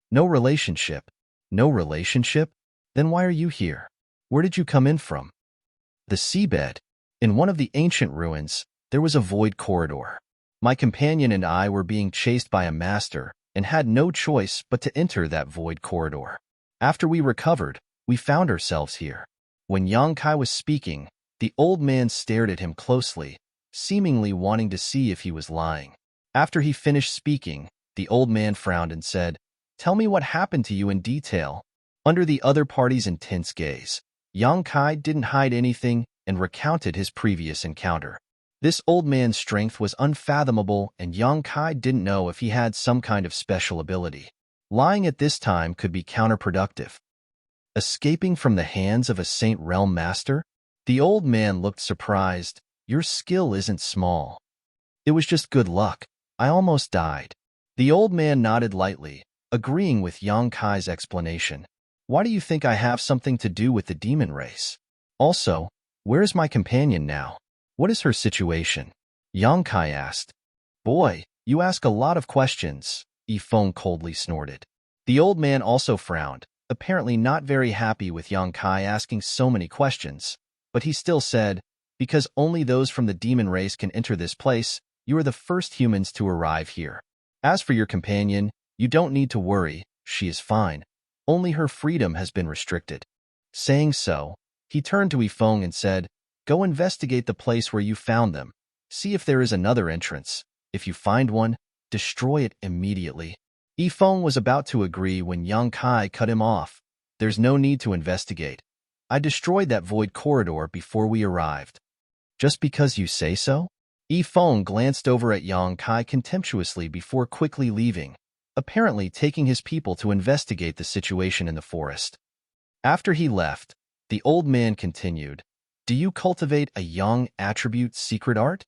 No relationship. No relationship? Then why are you here? Where did you come in from? The seabed. In one of the ancient ruins, there was a void corridor. My companion and I were being chased by a master and had no choice but to enter that void corridor. After we recovered, we found ourselves here. When Yang Kai was speaking, the old man stared at him closely, seemingly wanting to see if he was lying. After he finished speaking, the old man frowned and said, Tell me what happened to you in detail. Under the other party's intense gaze, Yang Kai didn't hide anything and recounted his previous encounter. This old man's strength was unfathomable, and Yang Kai didn't know if he had some kind of special ability. Lying at this time could be counterproductive. Escaping from the hands of a Saint Realm Master? The old man looked surprised. Your skill isn't small. It was just good luck. I almost died. The old man nodded lightly, agreeing with Yang Kai's explanation. Why do you think I have something to do with the demon race? Also, where is my companion now? What is her situation? Yang Kai asked. Boy, you ask a lot of questions, Yifeng coldly snorted. The old man also frowned, apparently not very happy with Yang Kai asking so many questions, but he still said, because only those from the demon race can enter this place, you are the first humans to arrive here. As for your companion, you don't need to worry, she is fine. Only her freedom has been restricted. Saying so, he turned to Yifeng and said, Go investigate the place where you found them. See if there is another entrance. If you find one, destroy it immediately. Yifeng was about to agree when Yang Kai cut him off. There's no need to investigate. I destroyed that void corridor before we arrived. Just because you say so? Yifeng glanced over at Yang Kai contemptuously before quickly leaving, apparently taking his people to investigate the situation in the forest. After he left, the old man continued, "Do you cultivate a young attribute secret art?"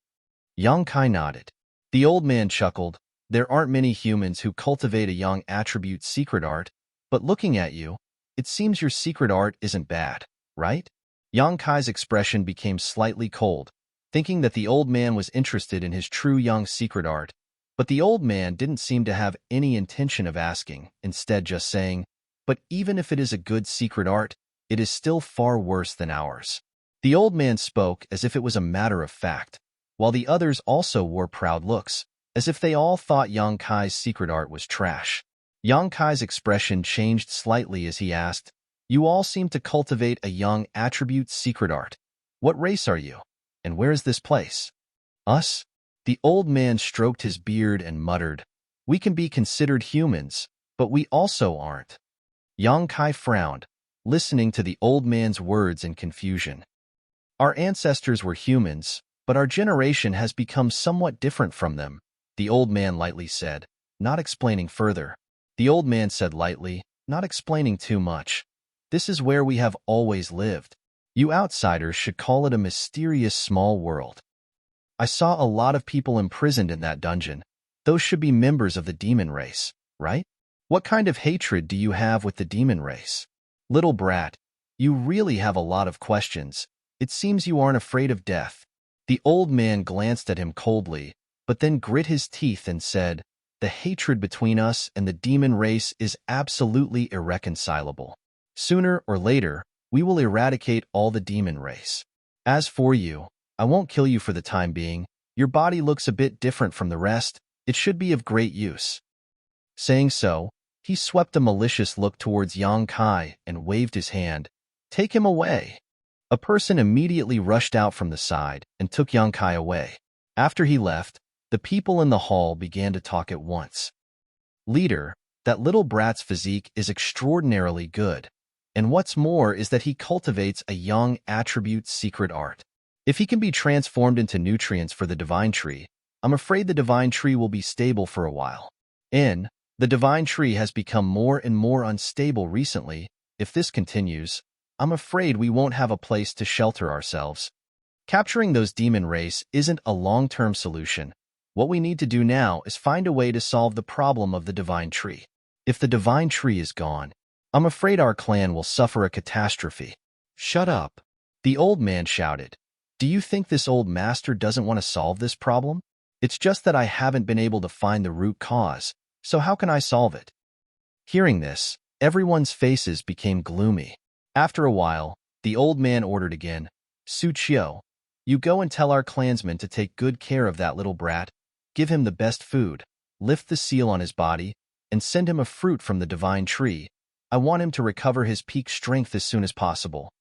Yang Kai nodded. The old man chuckled. "There aren't many humans who cultivate a young attribute secret art, but looking at you, it seems your secret art isn't bad, right?" Yang Kai's expression became slightly cold, thinking that the old man was interested in his true young secret art, but the old man didn't seem to have any intention of asking, instead just saying, "But even if it is a good secret art, it is still far worse than ours." The old man spoke as if it was a matter of fact, while the others also wore proud looks, as if they all thought Yang Kai's secret art was trash. Yang Kai's expression changed slightly as he asked, "You all seem to cultivate a young attribute secret art. What race are you? And where is this place?" "Us?" The old man stroked his beard and muttered, "We can be considered humans, but we also aren't." Yang Kai frowned, listening to the old man's words in confusion. "Our ancestors were humans, but our generation has become somewhat different from them," the old man lightly said, not explaining further. The old man said lightly, not explaining too much, "This is where we have always lived. You outsiders should call it a mysterious small world. I saw a lot of people imprisoned in that dungeon. Those should be members of the demon race, right? What kind of hatred do you have with the demon race? Little brat, you really have a lot of questions. It seems you aren't afraid of death." The old man glanced at him coldly, but then grit his teeth and said, "The hatred between us and the demon race is absolutely irreconcilable. Sooner or later, we will eradicate all the demon race. As for you, I won't kill you for the time being. Your body looks a bit different from the rest. It should be of great use." Saying so, he swept a malicious look towards Yang Kai and waved his hand. "Take him away." A person immediately rushed out from the side and took Yang Kai away. After he left, the people in the hall began to talk at once. "Leader, that little brat's physique is extraordinarily good, and what's more is that he cultivates a young attribute secret art. If he can be transformed into nutrients for the divine tree, I'm afraid the divine tree will be stable for a while. The divine tree has become more and more unstable recently. If this continues, I'm afraid we won't have a place to shelter ourselves. Capturing those demon race isn't a long-term solution. What we need to do now is find a way to solve the problem of the divine tree. If the divine tree is gone, I'm afraid our clan will suffer a catastrophe." "Shut up," the old man shouted. "Do you think this old master doesn't want to solve this problem? It's just that I haven't been able to find the root cause, so how can I solve it?" Hearing this, everyone's faces became gloomy. After a while, the old man ordered again, "Su Qiu, you go and tell our clansmen to take good care of that little brat. Give him the best food, lift the seal on his body, and send him a fruit from the divine tree. I want him to recover his peak strength as soon as possible."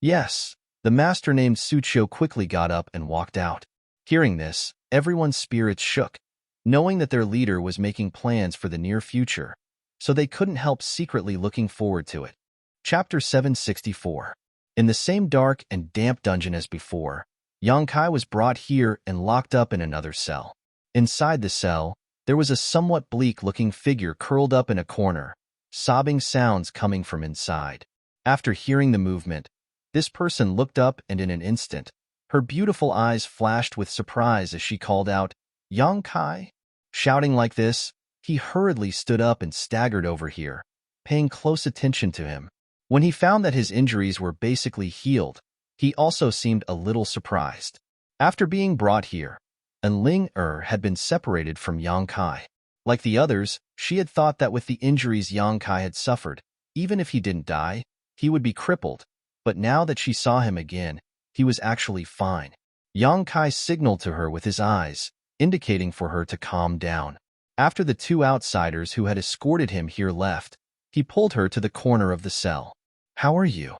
"Yes." The master named Su Qiu quickly got up and walked out. Hearing this, everyone's spirits shook, knowing that their leader was making plans for the near future, so they couldn't help secretly looking forward to it. Chapter 764. In the same dark and damp dungeon as before, Yang Kai was brought here and locked up in another cell. Inside the cell, there was a somewhat bleak-looking figure curled up in a corner, sobbing sounds coming from inside. After hearing the movement, this person looked up and in an instant, her beautiful eyes flashed with surprise as she called out, "Yang Kai?" Shouting like this, he hurriedly stood up and staggered over here, paying close attention to him. When he found that his injuries were basically healed, he also seemed a little surprised. After being brought here, Ling had been separated from Yang Kai. Like the others, she had thought that with the injuries Yang Kai had suffered, even if he didn't die, he would be crippled, but now that she saw him again, he was actually fine. Yang Kai signaled to her with his eyes, indicating for her to calm down. After the two outsiders who had escorted him here left, he pulled her to the corner of the cell. "How are you?"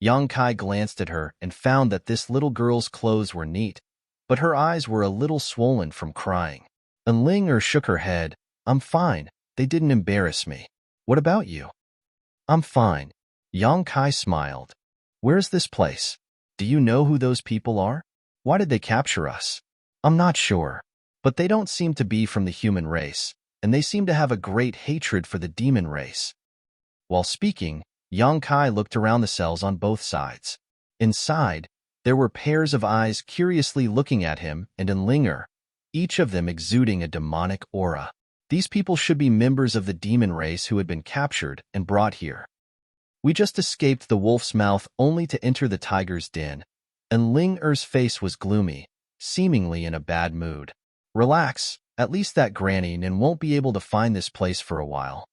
Yang Kai glanced at her and found that this little girl's clothes were neat, but her eyes were a little swollen from crying. And Ling shook her head. I'm fine. They didn't embarrass me. What about you? I'm fine. Yang Kai smiled. Where's this place? Do you know who those people are? Why did they capture us? I'm not sure. But they don't seem to be from the human race, and they seem to have a great hatred for the demon race. While speaking, Yang Kai looked around the cells on both sides. Inside, there were pairs of eyes curiously looking at him and Linger, each of them exuding a demonic aura. These people should be members of the demon race who had been captured and brought here. We just escaped the wolf's mouth only to enter the tiger's den, and Linger's face was gloomy, seemingly in a bad mood. Relax, at least that granny won't be able to find this place for a while.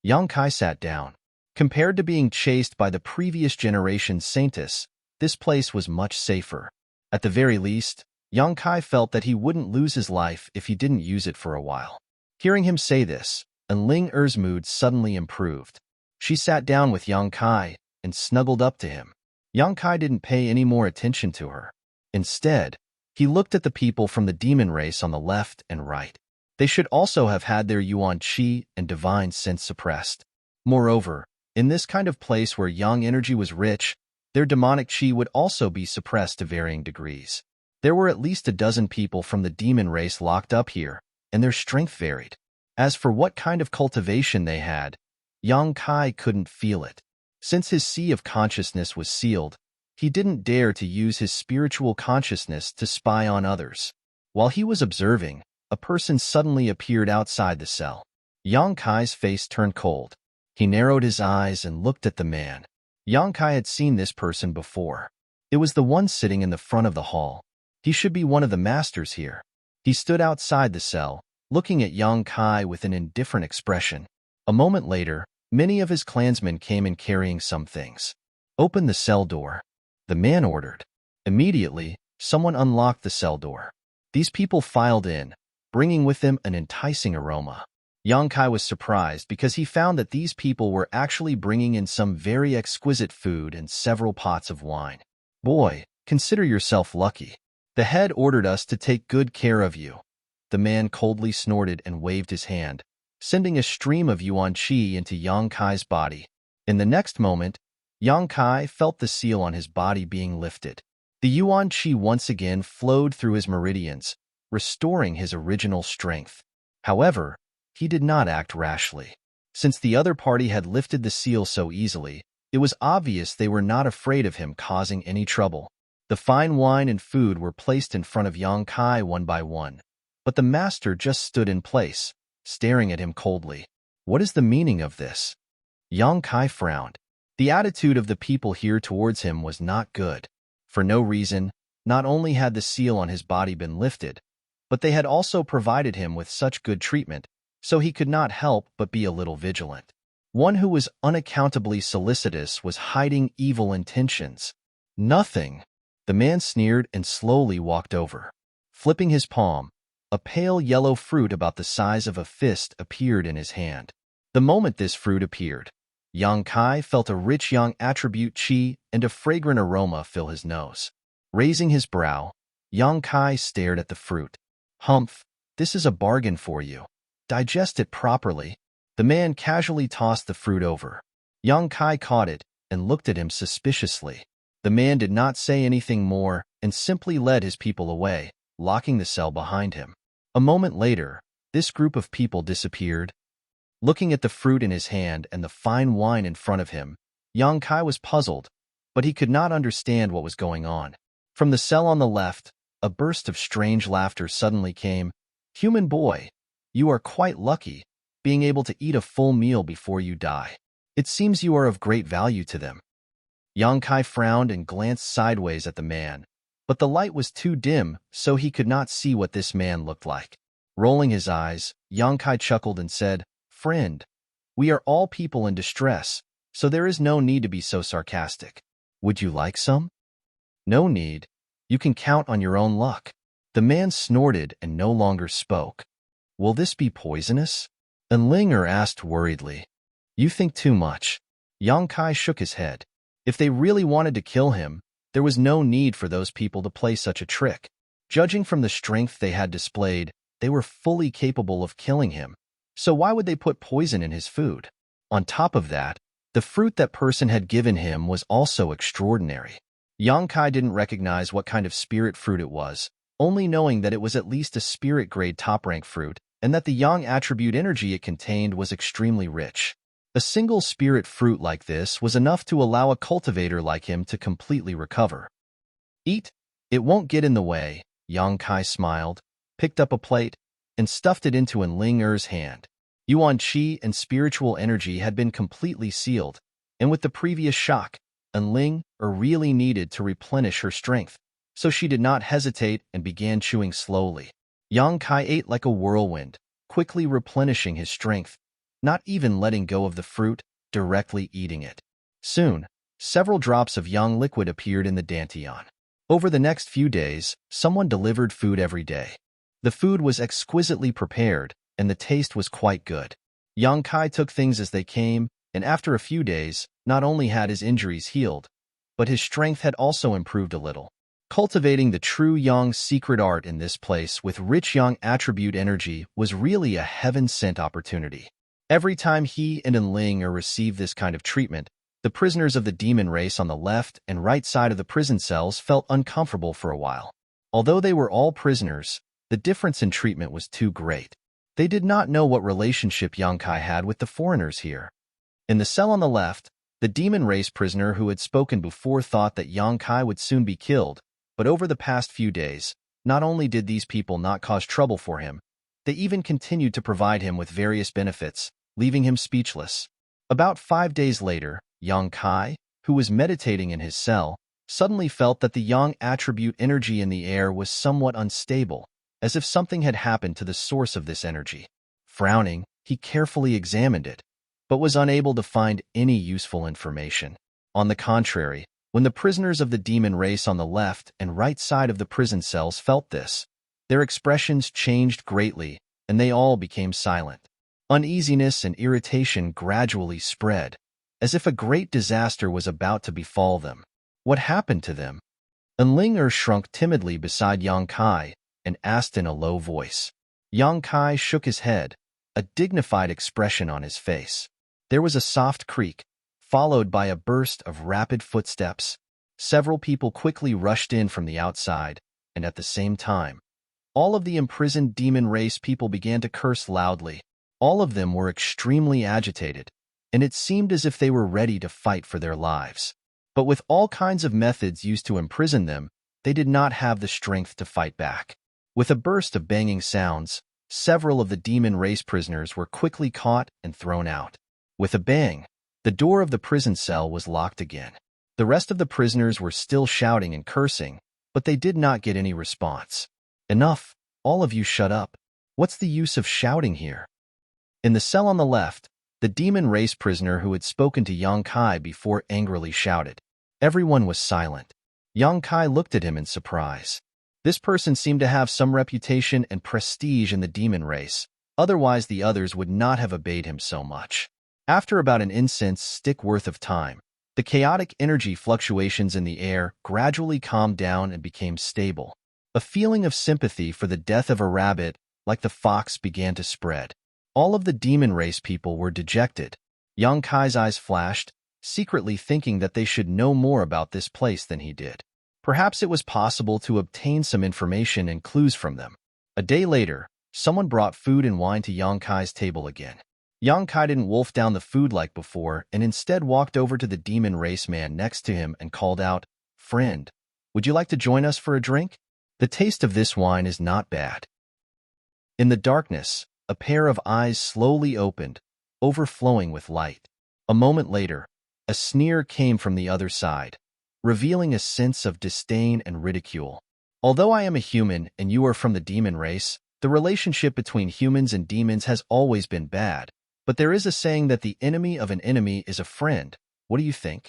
Yang Kai sat down. Compared to being chased by the previous generation's saintess, this place was much safer. At the very least, Yang Kai felt that he wouldn't lose his life if he didn't use it for a while. Hearing him say this, Linger's mood suddenly improved. She sat down with Yang Kai and snuggled up to him. Yang Kai didn't pay any more attention to her. Instead, he looked at the people from the demon race on the left and right. They should also have had their Yuan Qi and divine sense suppressed. Moreover, in this kind of place where yang energy was rich, their demonic Qi would also be suppressed to varying degrees. There were at least a dozen people from the demon race locked up here, and their strength varied. As for what kind of cultivation they had, Yang Kai couldn't feel it. Since his sea of consciousness was sealed, he didn't dare to use his spiritual consciousness to spy on others. While he was observing, a person suddenly appeared outside the cell. Yang Kai's face turned cold. He narrowed his eyes and looked at the man. Yang Kai had seen this person before. It was the one sitting in the front of the hall. He should be one of the masters here. He stood outside the cell, looking at Yang Kai with an indifferent expression. A moment later, many of his clansmen came in carrying some things. Open the cell door, the man ordered. Immediately, someone unlocked the cell door. These people filed in, bringing with them an enticing aroma. Yang Kai was surprised because he found that these people were actually bringing in some very exquisite food and several pots of wine. Boy, consider yourself lucky. The head ordered us to take good care of you. The man coldly snorted and waved his hand, sending a stream of Yuan Qi into Yang Kai's body. In the next moment, Yang Kai felt the seal on his body being lifted. The Yuan Qi once again flowed through his meridians, restoring his original strength. However, he did not act rashly. Since the other party had lifted the seal so easily, it was obvious they were not afraid of him causing any trouble. The fine wine and food were placed in front of Yang Kai one by one, but the master just stood in place, staring at him coldly. What is the meaning of this? Yang Kai frowned. The attitude of the people here towards him was not good. For no reason, not only had the seal on his body been lifted, but they had also provided him with such good treatment, so he could not help but be a little vigilant. One who was unaccountably solicitous was hiding evil intentions. Nothing. The man sneered and slowly walked over. Flipping his palm, a pale yellow fruit about the size of a fist appeared in his hand. The moment this fruit appeared, Yang Kai felt a rich yang attribute Qi and a fragrant aroma fill his nose. Raising his brow, Yang Kai stared at the fruit. Humph, this is a bargain for you. Digest it properly. The man casually tossed the fruit over. Yang Kai caught it and looked at him suspiciously. The man did not say anything more and simply led his people away, locking the cell behind him. A moment later, this group of people disappeared. Looking at the fruit in his hand and the fine wine in front of him, Yang Kai was puzzled, but he could not understand what was going on. From the cell on the left, a burst of strange laughter suddenly came. Human boy, you are quite lucky, being able to eat a full meal before you die. It seems you are of great value to them. Yang Kai frowned and glanced sideways at the man, but the light was too dim, so he could not see what this man looked like. Rolling his eyes, Yang Kai chuckled and said, Friend, we are all people in distress, so there is no need to be so sarcastic. Would you like some? No need. You can count on your own luck. The man snorted and no longer spoke. Will this be poisonous? And Linger asked worriedly. You think too much. Yang Kai shook his head. If they really wanted to kill him, there was no need for those people to play such a trick. Judging from the strength they had displayed, they were fully capable of killing him. So why would they put poison in his food? On top of that, the fruit that person had given him was also extraordinary. Yang Kai didn't recognize what kind of spirit fruit it was, only knowing that it was at least a spirit-grade top-rank fruit, and that the yang attribute energy it contained was extremely rich. A single spirit fruit like this was enough to allow a cultivator like him to completely recover. Eat. It won't get in the way, Yang Kai smiled, picked up a plate, and stuffed it into Enling Er's hand. Yuan Qi and spiritual energy had been completely sealed, and with the previous shock, Enling Er really needed to replenish her strength, so she did not hesitate and began chewing slowly. Yang Kai ate like a whirlwind, quickly replenishing his strength, not even letting go of the fruit, directly eating it. Soon, several drops of yang liquid appeared in the dantian. Over the next few days, someone delivered food every day. The food was exquisitely prepared, and the taste was quite good. Yang Kai took things as they came, and after a few days, not only had his injuries healed, but his strength had also improved a little. Cultivating the true yang secret art in this place with rich yang attribute energy was really a heaven-sent opportunity. Every time he and Enling received this kind of treatment, the prisoners of the demon race on the left and right side of the prison cells felt uncomfortable for a while. Although they were all prisoners, the difference in treatment was too great. They did not know what relationship Yang Kai had with the foreigners here. In the cell on the left, the demon race prisoner who had spoken before thought that Yang Kai would soon be killed, but over the past few days, not only did these people not cause trouble for him, they even continued to provide him with various benefits, leaving him speechless. About 5 days later, Yang Kai, who was meditating in his cell, suddenly felt that the yang attribute energy in the air was somewhat unstable, as if something had happened to the source of this energy. Frowning, he carefully examined it, but was unable to find any useful information. On the contrary, when the prisoners of the demon race on the left and right side of the prison cells felt this, their expressions changed greatly, and they all became silent. Uneasiness and irritation gradually spread, as if a great disaster was about to befall them. What happened to them? Enling shrunk timidly beside Yang Kai and asked in a low voice. Yang Kai shook his head, a dignified expression on his face. There was a soft creak, followed by a burst of rapid footsteps. Several people quickly rushed in from the outside, and at the same time, all of the imprisoned demon race people began to curse loudly. All of them were extremely agitated, and it seemed as if they were ready to fight for their lives. But with all kinds of methods used to imprison them, they did not have the strength to fight back. With a burst of banging sounds, several of the demon race prisoners were quickly caught and thrown out. With a bang, the door of the prison cell was locked again. The rest of the prisoners were still shouting and cursing, but they did not get any response. Enough, all of you shut up. What's the use of shouting here? In the cell on the left, the demon race prisoner who had spoken to Yang Kai before angrily shouted. Everyone was silent. Yang Kai looked at him in surprise. This person seemed to have some reputation and prestige in the demon race, otherwise the others would not have obeyed him so much. After about an incense stick worth of time, the chaotic energy fluctuations in the air gradually calmed down and became stable. A feeling of sympathy for the death of a rabbit, like the fox, began to spread. All of the demon race people were dejected. Yang Kai's eyes flashed, secretly thinking that they should know more about this place than he did. Perhaps it was possible to obtain some information and clues from them. A day later, someone brought food and wine to Yang Kai's table again. Yang Kai didn't wolf down the food like before and instead walked over to the demon race man next to him and called out, "Friend, would you like to join us for a drink? The taste of this wine is not bad." In the darkness, a pair of eyes slowly opened, overflowing with light. A moment later, a sneer came from the other side, revealing a sense of disdain and ridicule. Although I am a human and you are from the demon race, the relationship between humans and demons has always been bad, but there is a saying that the enemy of an enemy is a friend. What do you think?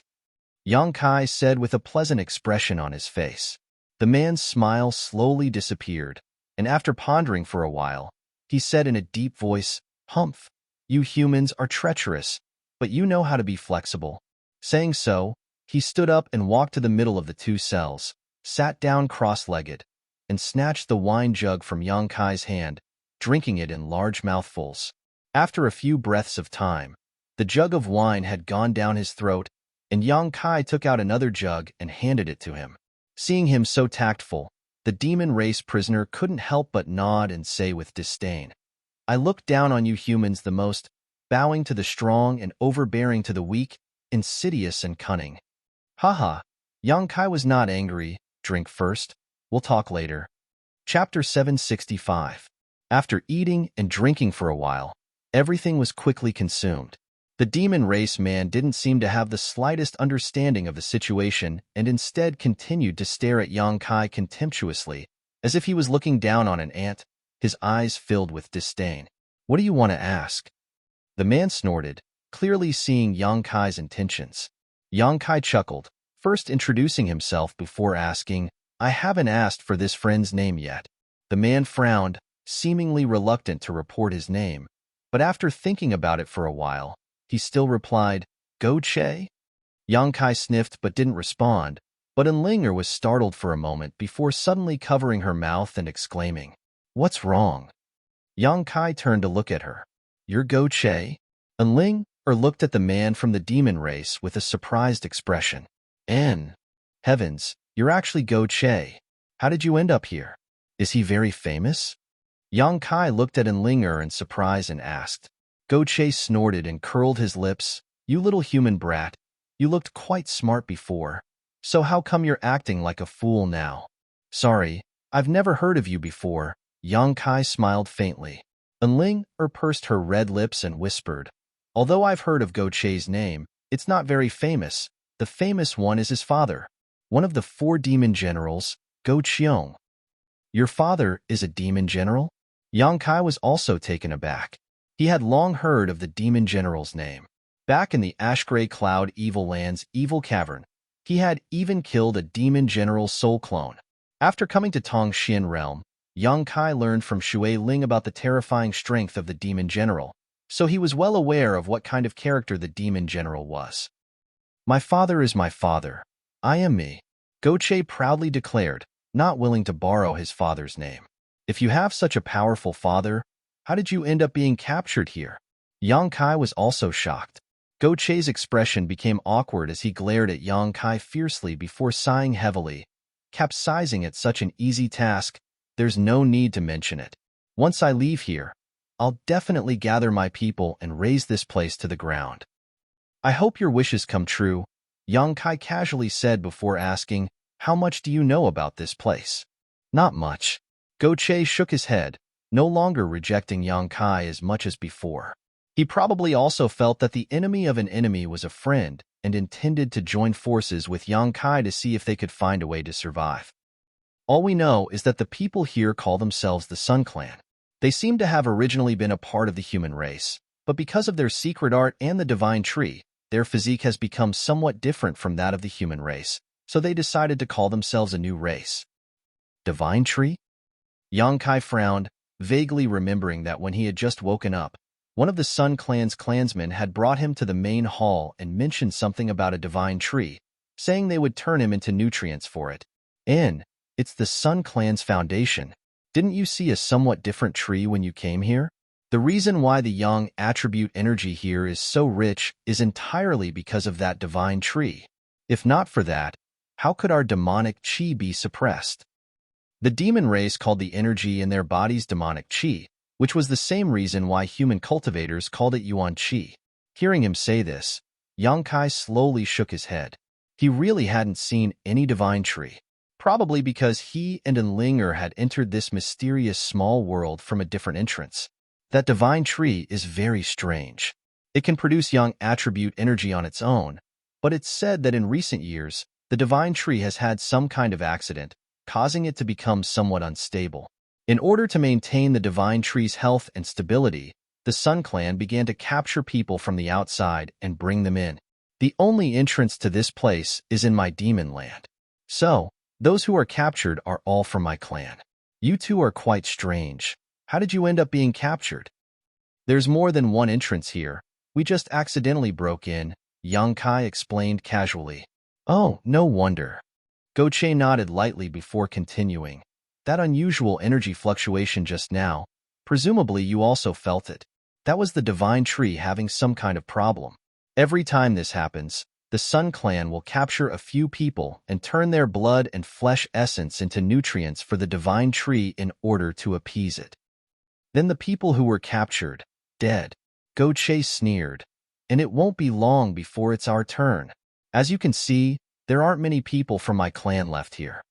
Yang Kai said with a pleasant expression on his face. The man's smile slowly disappeared, and after pondering for a while, he said in a deep voice, "Humph, you humans are treacherous, but you know how to be flexible." Saying so, He stood up and walked to the middle of the two cells, sat down cross-legged, and snatched the wine jug from Yang Kai's hand, drinking it in large mouthfuls. After a few breaths of time, the jug of wine had gone down his throat, and Yang Kai took out another jug and handed it to him. Seeing him so tactful, the demon race prisoner couldn't help but nod and say with disdain, "I look down on you humans the most, bowing to the strong and overbearing to the weak, insidious and cunning." Haha, Yang Kai was not angry. Drink first. We'll talk later. Chapter 765. After eating and drinking for a while, everything was quickly consumed. The demon race man didn't seem to have the slightest understanding of the situation and instead continued to stare at Yang Kai contemptuously, as if he was looking down on an ant, his eyes filled with disdain. "What do you want to ask?" The man snorted, clearly seeing Yang Kai's intentions. Yang Kai chuckled, first introducing himself before asking, "I haven't asked for this friend's name yet." The man frowned, seemingly reluctant to report his name, but after thinking about it for a while, he still replied, "Go Che?" Yang Kai sniffed but didn't respond, but Enlinger was startled for a moment before suddenly covering her mouth and exclaiming, "What's wrong?" Yang Kai turned to look at her. "You're Go Che?" Enlinger looked at the man from the demon race with a surprised expression. Heavens, you're actually Go Che. How did you end up here? Is he very famous?" Yang Kai looked at Enlinger in surprise and asked. Go Che snorted and curled his lips. "You little human brat, you looked quite smart before. So how come you're acting like a fool now?" "Sorry, I've never heard of you before." Yang Kai smiled faintly. Enlinger pursed her red lips and whispered, "Although I've heard of Go Che's name, it's not very famous. The famous one is his father, one of the 4 demon generals, Go Cheong." "Your father is a demon general?" Yang Kai was also taken aback. He had long heard of the demon general's name. Back in the ash-gray cloud Evil Land's Evil Cavern, he had even killed a demon general's soul clone. After coming to Tongxian Realm, Yang Kai learned from Shui Ling about the terrifying strength of the demon general, so he was well aware of what kind of character the demon general was. "My father is my father. I am me," Go Che proudly declared, not willing to borrow his father's name. "If you have such a powerful father, how did you end up being captured here?" Yang Kai was also shocked. Go Che's expression became awkward as he glared at Yang Kai fiercely before sighing heavily, capsizing at such an easy task. "There's no need to mention it. Once I leave here, I'll definitely gather my people and raze this place to the ground." "I hope your wishes come true," Yang Kai casually said before asking, "How much do you know about this place?" "Not much." Go Che shook his head, no longer rejecting Yang Kai as much as before. He probably also felt that the enemy of an enemy was a friend and intended to join forces with Yang Kai to see if they could find a way to survive. "All we know is that the people here call themselves the Sun Clan. They seem to have originally been a part of the human race, but because of their secret art and the divine tree, their physique has become somewhat different from that of the human race, so they decided to call themselves a new race." "Divine tree?" Yang Kai frowned, vaguely remembering that when he had just woken up, one of the Sun Clan's clansmen had brought him to the main hall and mentioned something about a divine tree, saying they would turn him into nutrients for it. It's the Sun Clan's foundation. Didn't you see a somewhat different tree when you came here? The reason why the Yang attribute energy here is so rich is entirely because of that divine tree. If not for that, how could our demonic chi be suppressed? The demon race called the energy in their bodies demonic chi, which was the same reason why human cultivators called it yuan chi. Hearing him say this, Yang Kai slowly shook his head. He really hadn't seen any divine tree, probably because he and Enlinger had entered this mysterious small world from a different entrance. That divine tree is very strange. It can produce Yang attribute energy on its own, but it's said that in recent years, the divine tree has had some kind of accident, causing it to become somewhat unstable. In order to maintain the divine tree's health and stability, the Sun Clan began to capture people from the outside and bring them in. The only entrance to this place is in my demon land. So, those who are captured are all from my clan. You two are quite strange. How did you end up being captured? There's more than one entrance here. We just accidentally broke in, Yang Kai explained casually. Oh, no wonder. Goche nodded lightly before continuing. That unusual energy fluctuation just now, presumably you also felt it. That was the divine tree having some kind of problem. Every time this happens, the Sun Clan will capture a few people and turn their blood and flesh essence into nutrients for the divine tree in order to appease it. Then the people who were captured, dead. Goche sneered. And it won't be long before it's our turn. As you can see, there aren't many people from my clan left here.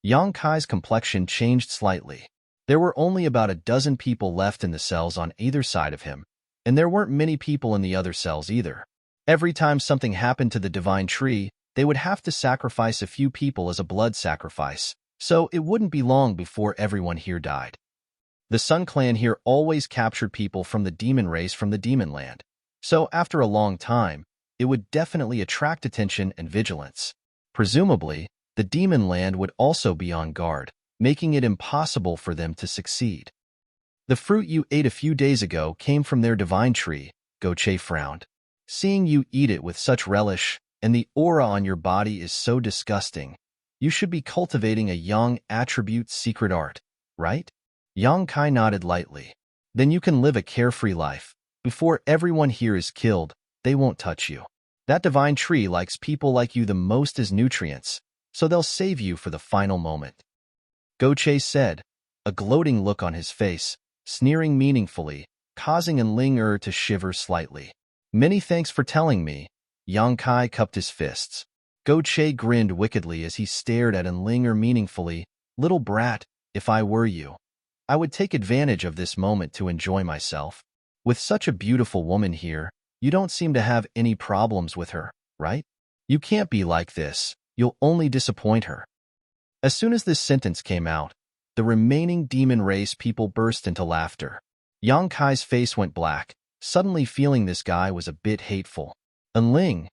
Yang Kai's complexion changed slightly. There were only about a dozen people left in the cells on either side of him, and there weren't many people in the other cells either. Every time something happened to the divine tree, they would have to sacrifice a few people as a blood sacrifice, so it wouldn't be long before everyone here died. The Sun Clan here always captured people from the demon race from the demon land, so after a long time, it would definitely attract attention and vigilance. Presumably, the demon land would also be on guard, making it impossible for them to succeed. The fruit you ate a few days ago came from their divine tree, Goche frowned. Seeing you eat it with such relish, and the aura on your body is so disgusting, you should be cultivating a Yang attribute secret art, right? Yang Kai nodded lightly. Then you can live a carefree life. Before everyone here is killed, they won't touch you. That divine tree likes people like you the most as nutrients, so they'll save you for the final moment. Goche said, a gloating look on his face, sneering meaningfully, causing Enling to shiver slightly. Many thanks for telling me. Yang Kai cupped his fists. Goche grinned wickedly as he stared at Enling meaningfully. Little brat, if I were you, I would take advantage of this moment to enjoy myself. With such a beautiful woman here, you don't seem to have any problems with her, right? You can't be like this. You'll only disappoint her. As soon as this sentence came out, the remaining demon race people burst into laughter. Yang Kai's face went black, suddenly feeling this guy was a bit hateful. Enling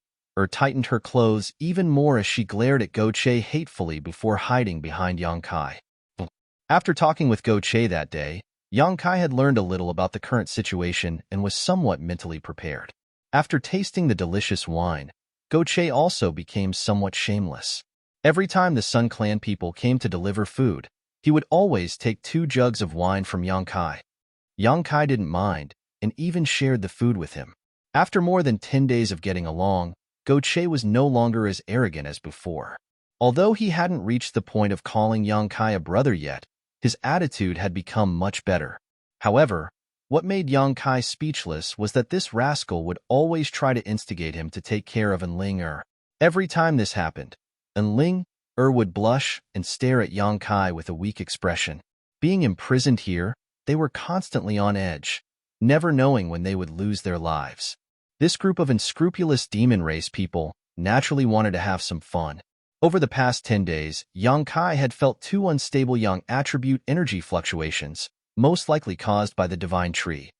tightened her clothes even more as she glared at Goche hatefully before hiding behind Yang Kai. After talking with Goche that day, Yang Kai had learned a little about the current situation and was somewhat mentally prepared. After tasting the delicious wine, Goche also became somewhat shameless. Every time the Sun Clan people came to deliver food, he would always take 2 jugs of wine from Yang Kai. Yang Kai didn't mind, and even shared the food with him. After more than 10 days of getting along, Goche was no longer as arrogant as before. Although he hadn't reached the point of calling Yang Kai a brother yet, his attitude had become much better. However, what made Yang Kai speechless was that this rascal would always try to instigate him to take care of Enling. Every time this happened, Enling would blush and stare at Yang Kai with a weak expression. Being imprisoned here, they were constantly on edge, never knowing when they would lose their lives. This group of unscrupulous demon race people naturally wanted to have some fun. Over the past 10 days, Yang Kai had felt 2 unstable Yang attribute energy fluctuations, most likely caused by the divine tree.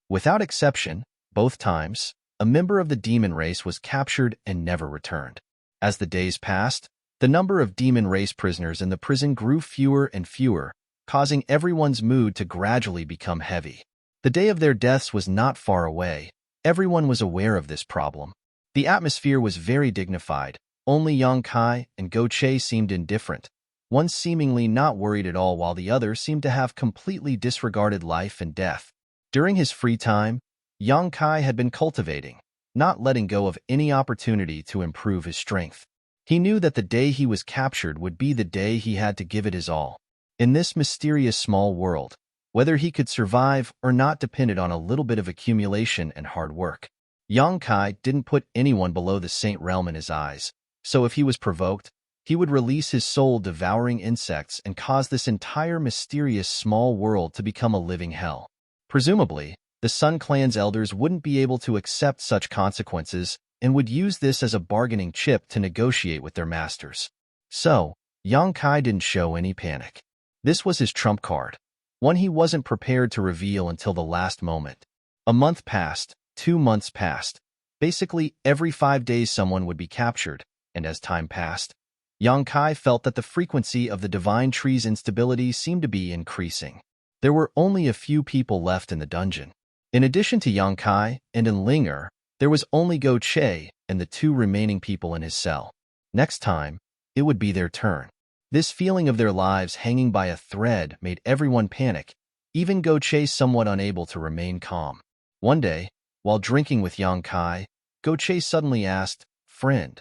Without exception, both times, a member of the demon race was captured and never returned. As the days passed, the number of demon race prisoners in the prison grew fewer and fewer, causing everyone's mood to gradually become heavy. The day of their deaths was not far away. Everyone was aware of this problem. The atmosphere was very dignified. Only Yang Kai and Goche seemed indifferent, one seemingly not worried at all while the other seemed to have completely disregarded life and death. During his free time, Yang Kai had been cultivating, not letting go of any opportunity to improve his strength. He knew that the day he was captured would be the day he had to give it his all. In this mysterious small world, whether he could survive or not depended on a little bit of accumulation and hard work. Yang Kai didn't put anyone below the Saint Realm in his eyes, so if he was provoked, he would release his soul-devouring insects and cause this entire mysterious small world to become a living hell. Presumably, the Sun Clan's elders wouldn't be able to accept such consequences and would use this as a bargaining chip to negotiate with their masters. So, Yang Kai didn't show any panic. This was his trump card, one he wasn't prepared to reveal until the last moment. A month passed, 2 months passed. Basically, every 5 days someone would be captured, and as time passed, Yang Kai felt that the frequency of the divine tree's instability seemed to be increasing. There were only a few people left in the dungeon. In addition to Yang Kai and Enling, there was only Goche and the 2 remaining people in his cell. Next time, it would be their turn. This feeling of their lives hanging by a thread made everyone panic, even Goche somewhat unable to remain calm. One day, while drinking with Yang Kai, Goche suddenly asked, "Friend,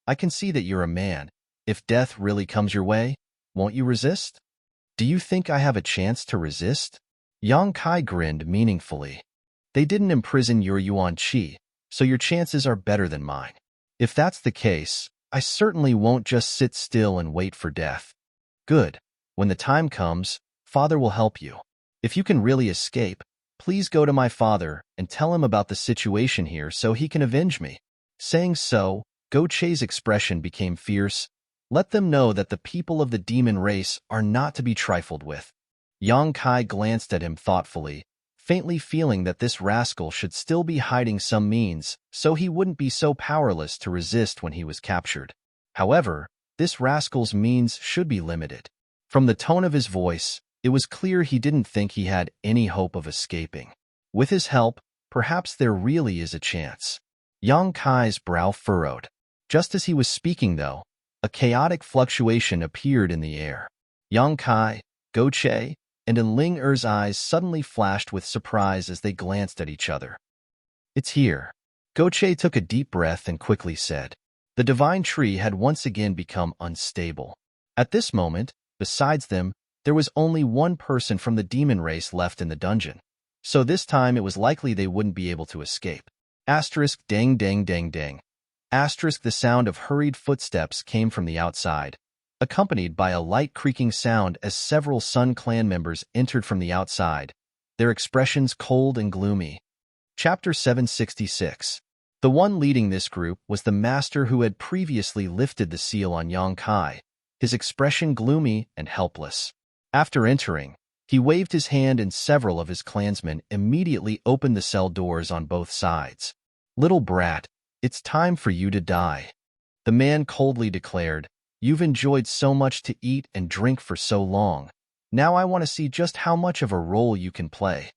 I can see that you're a man. If death really comes your way, won't you resist?" "Do you think I have a chance to resist?" Yang Kai grinned meaningfully. "They didn't imprison your Yuan Qi, so your chances are better than mine. If that's the case, I certainly won't just sit still and wait for death." "Good. When the time comes, Father will help you. If you can really escape, please go to my father and tell him about the situation here so he can avenge me." Saying so, Goche's expression became fierce. "Let them know that the people of the demon race are not to be trifled with." Yang Kai glanced at him thoughtfully, faintly feeling that this rascal should still be hiding some means so he wouldn't be so powerless to resist when he was captured. However, this rascal's means should be limited. From the tone of his voice, it was clear he didn't think he had any hope of escaping. With his help, perhaps there really is a chance. Yang Kai's brow furrowed. Just as he was speaking, though, a chaotic fluctuation appeared in the air. Yang Kai, Goche, and Ling Er's eyes suddenly flashed with surprise as they glanced at each other. "It's here." Goche took a deep breath and quickly said. The divine tree had once again become unstable. At this moment, besides them, there was only one person from the demon race left in the dungeon. So this time it was likely they wouldn't be able to escape. Asterisk dang dang dang dang. Asterisk the sound of hurried footsteps came from the outside, accompanied by a light creaking sound as several Sun Clan members entered from the outside, their expressions cold and gloomy. Chapter 766. The one leading this group was the master who had previously lifted the seal on Yang Kai, his expression gloomy and helpless. After entering, he waved his hand and several of his clansmen immediately opened the cell doors on both sides. "Little brat, it's time for you to die," the man coldly declared. "You've enjoyed so much to eat and drink for so long. Now I want to see just how much of a role you can play."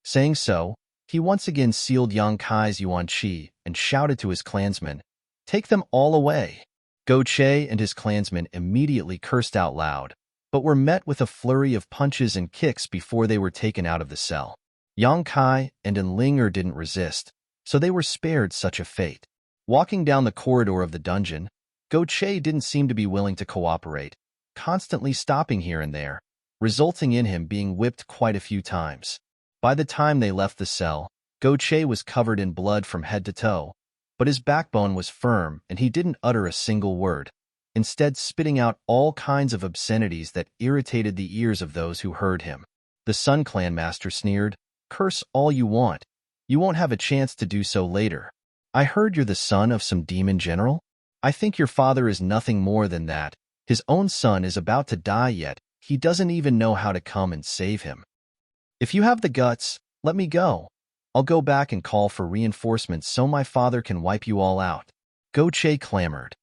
Saying so, he once again sealed Yang Kai's Yuan Qi and shouted to his clansmen, "Take them all away." Goche and his clansmen immediately cursed out loud, but were met with a flurry of punches and kicks before they were taken out of the cell. Yang Kai and Enlinger didn't resist, so they were spared such a fate. Walking down the corridor of the dungeon, Goche didn't seem to be willing to cooperate, constantly stopping here and there, resulting in him being whipped quite a few times. By the time they left the cell, Goche was covered in blood from head to toe, but his backbone was firm and he didn't utter a single word, instead spitting out all kinds of obscenities that irritated the ears of those who heard him. The Sun Clan master sneered, "Curse all you want. You won't have a chance to do so later. I heard you're the son of some demon general? I think your father is nothing more than that. His own son is about to die yet he doesn't even know how to come and save him. If you have the guts, let me go. I'll go back and call for reinforcements so my father can wipe you all out." Goche clamored.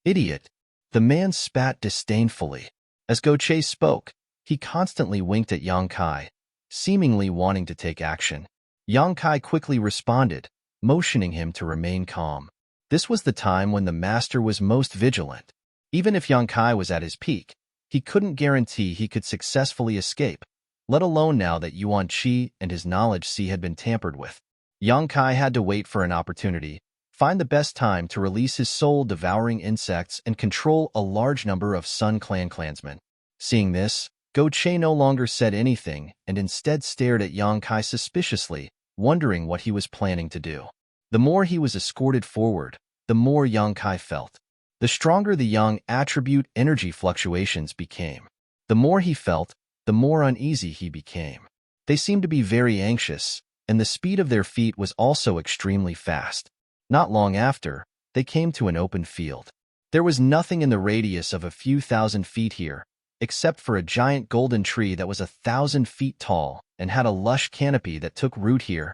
"Idiot." The man spat disdainfully. As Goche spoke, he constantly winked at Yang Kai, seemingly wanting to take action. Yang Kai quickly responded, motioning him to remain calm. This was the time when the master was most vigilant. Even if Yang Kai was at his peak, he couldn't guarantee he could successfully escape, let alone now that Yuan Qi and his knowledge sea had been tampered with. Yang Kai had to wait for an opportunity, find the best time to release his soul-devouring insects and control a large number of Sun Clan clansmen. Seeing this, Goche no longer said anything and instead stared at Yang Kai suspiciously, wondering what he was planning to do. The more he was escorted forward, the more Yang Kai felt. The stronger the Yang attribute energy fluctuations became. The more he felt, the more uneasy he became. They seemed to be very anxious, and the speed of their feet was also extremely fast. Not long after, they came to an open field. There was nothing in the radius of a few thousand feet here, except for a giant golden tree that was 1,000 feet tall and had a lush canopy that took root here.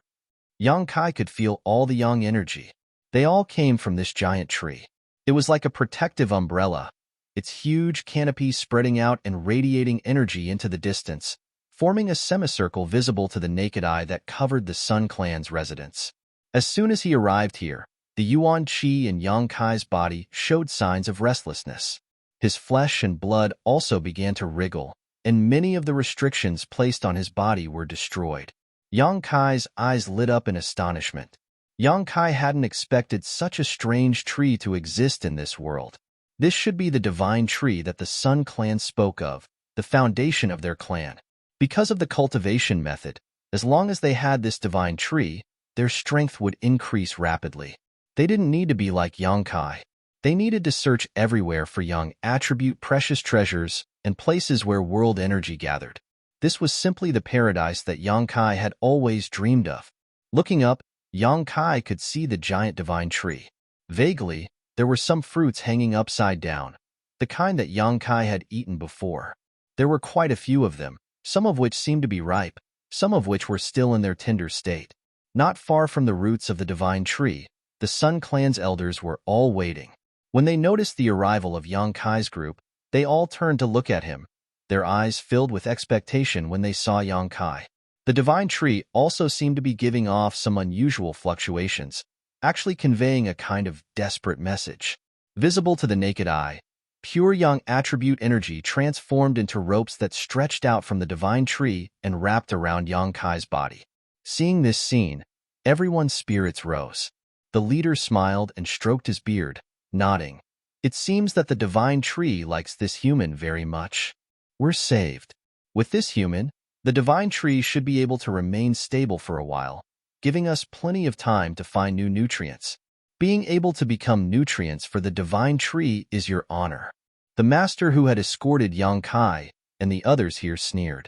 Yang Kai could feel all the Yang energy. They all came from this giant tree. It was like a protective umbrella, its huge canopy spreading out and radiating energy into the distance, forming a semicircle visible to the naked eye that covered the Sun Clan's residence. As soon as he arrived here, The yuan qi in Yang Kai's body showed signs of restlessness. His flesh and blood also began to wriggle, and many of the restrictions placed on his body were destroyed. Yang Kai's eyes lit up in astonishment. Yang Kai hadn't expected such a strange tree to exist in this world. This should be the divine tree that the Sun Clan spoke of, the foundation of their clan. Because of the cultivation method, as long as they had this divine tree, their strength would increase rapidly. They didn't need to be like Yang Kai. They needed to search everywhere for Yang attribute precious treasures and places where world energy gathered. This was simply the paradise that Yang Kai had always dreamed of. Looking up, Yang Kai could see the giant divine tree. Vaguely, there were some fruits hanging upside down, the kind that Yang Kai had eaten before. There were quite a few of them, some of which seemed to be ripe, some of which were still in their tender state. Not far from the roots of the divine tree, the Sun Clan's elders were all waiting. When they noticed the arrival of Yang Kai's group, they all turned to look at him, their eyes filled with expectation when they saw Yang Kai. The divine tree also seemed to be giving off some unusual fluctuations, actually conveying a kind of desperate message. Visible to the naked eye, pure Yang attribute energy transformed into ropes that stretched out from the divine tree and wrapped around Yang Kai's body. Seeing this scene, everyone's spirits rose. The leader smiled and stroked his beard, nodding. It seems that the divine tree likes this human very much. We're saved. With this human, the divine tree should be able to remain stable for a while, giving us plenty of time to find new nutrients. Being able to become nutrients for the divine tree is your honor. The master who had escorted Yang Kai and the others here sneered.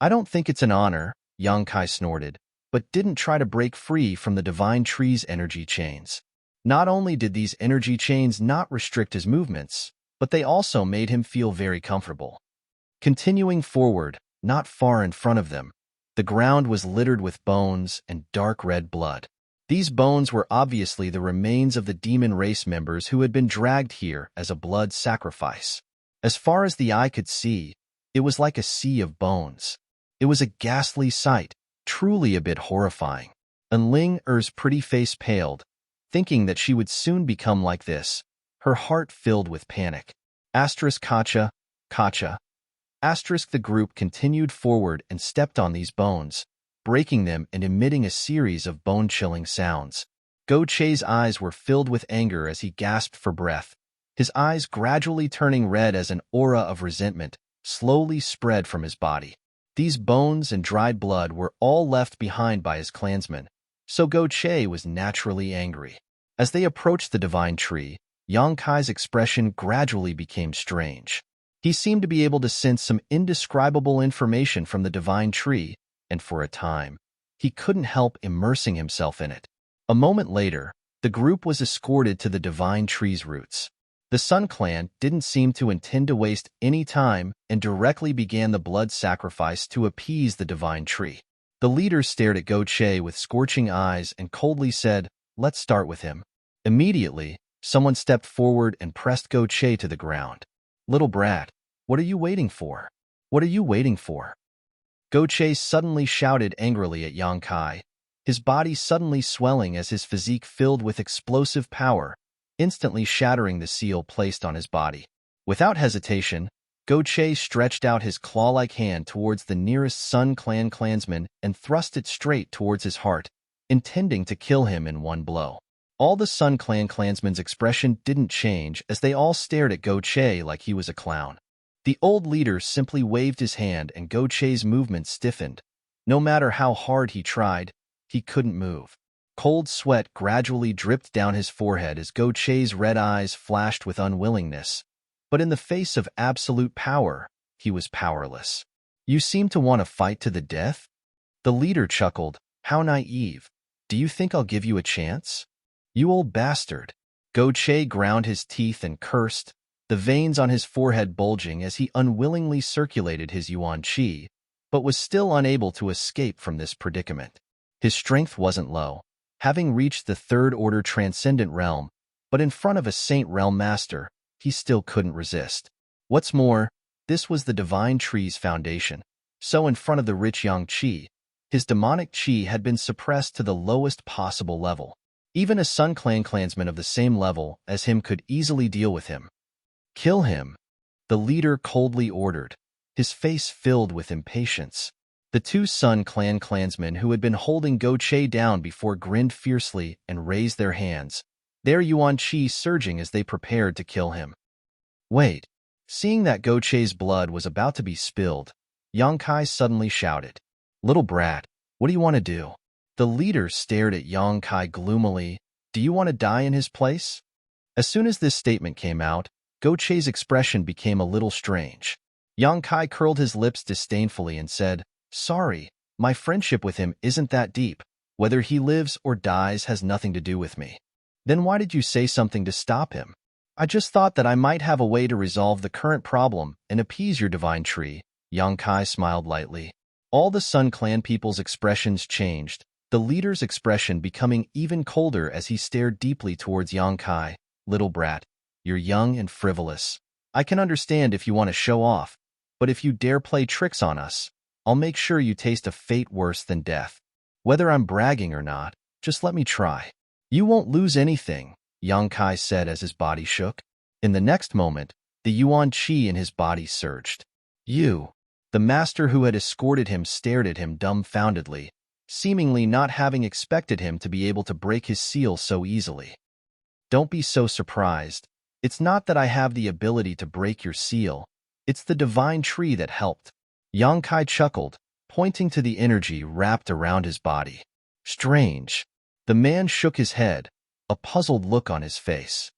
I don't think it's an honor, Yang Kai snorted, but didn't try to break free from the divine tree's energy chains. Not only did these energy chains not restrict his movements, but they also made him feel very comfortable. Continuing forward, not far in front of them, the ground was littered with bones and dark red blood. These bones were obviously the remains of the demon race members who had been dragged here as a blood sacrifice. As far as the eye could see, it was like a sea of bones. It was a ghastly sight, truly a bit horrifying. And Ling Er's pretty face paled, thinking that she would soon become like this, her heart filled with panic. Kacha. The group continued forward and stepped on these bones, breaking them and emitting a series of bone-chilling sounds. Go Che's eyes were filled with anger as he gasped for breath, his eyes gradually turning red as an aura of resentment slowly spread from his body. These bones and dried blood were all left behind by his clansmen, so Go Che was naturally angry. As they approached the divine tree, Yang Kai's expression gradually became strange. He seemed to be able to sense some indescribable information from the divine tree, and for a time, he couldn't help immersing himself in it. A moment later, the group was escorted to the divine tree's roots. The Sun Clan didn't seem to intend to waste any time and directly began the blood sacrifice to appease the divine tree. The leader stared at Go Che with scorching eyes and coldly said, "Let's start with him." Immediately, someone stepped forward and pressed Go Che to the ground. "Little brat, what are you waiting for? What are you waiting for?" Go Che suddenly shouted angrily at Yang Kai, his body suddenly swelling as his physique filled with explosive power, instantly shattering the seal placed on his body. Without hesitation, Go Che stretched out his claw-like hand towards the nearest Sun Clan clansman and thrust it straight towards his heart, intending to kill him in one blow. All the Sun Clan clansmen's expression didn't change as they all stared at Go Che like he was a clown. The old leader simply waved his hand and Go Che's movements stiffened. No matter how hard he tried, he couldn't move. Cold sweat gradually dripped down his forehead as Go Che's red eyes flashed with unwillingness. But in the face of absolute power, he was powerless. "You seem to want to fight to the death?" The leader chuckled. "How naive. Do you think I'll give you a chance? You old bastard." Go Che ground his teeth and cursed, the veins on his forehead bulging as he unwillingly circulated his yuan qi, but was still unable to escape from this predicament. His strength wasn't low, having reached the third-order transcendent realm, but in front of a Saint Realm Master, he still couldn't resist. What's more, this was the divine tree's foundation, so in front of the rich Yang Qi, his demonic qi had been suppressed to the lowest possible level. Even a Sun Clan clansman of the same level as him could easily deal with him. Kill him, the leader coldly ordered, his face filled with impatience. The two Sun Clan clansmen who had been holding Go Che down before grinned fiercely and raised their hands, their yuan qi surging as they prepared to kill him. Wait. Seeing that Go Che's blood was about to be spilled, Yang Kai suddenly shouted, "Little brat, what do you want to do?" The leader stared at Yang Kai gloomily. "Do you want to die in his place?" As soon as this statement came out, Go Che's expression became a little strange. Yang Kai curled his lips disdainfully and said, "Sorry, my friendship with him isn't that deep. Whether he lives or dies has nothing to do with me." "Then why did you say something to stop him?" "I just thought that I might have a way to resolve the current problem and appease your divine tree." Yang Kai smiled lightly. All the Sun Clan people's expressions changed, the leader's expression becoming even colder as he stared deeply towards Yang Kai. "Little brat, you're young and frivolous. I can understand if you want to show off, but if you dare play tricks on us, I'll make sure you taste a fate worse than death. Whether I'm bragging or not, just let me try." "You won't lose anything," Yang Kai said as his body shook. In the next moment, the yuan qi in his body surged. "You." The master who had escorted him stared at him dumbfoundedly, seemingly not having expected him to be able to break his seal so easily. "Don't be so surprised. It's not that I have the ability to break your seal. It's the divine tree that helped." Yang Kai chuckled, pointing to the energy wrapped around his body. "Strange." The man shook his head, a puzzled look on his face.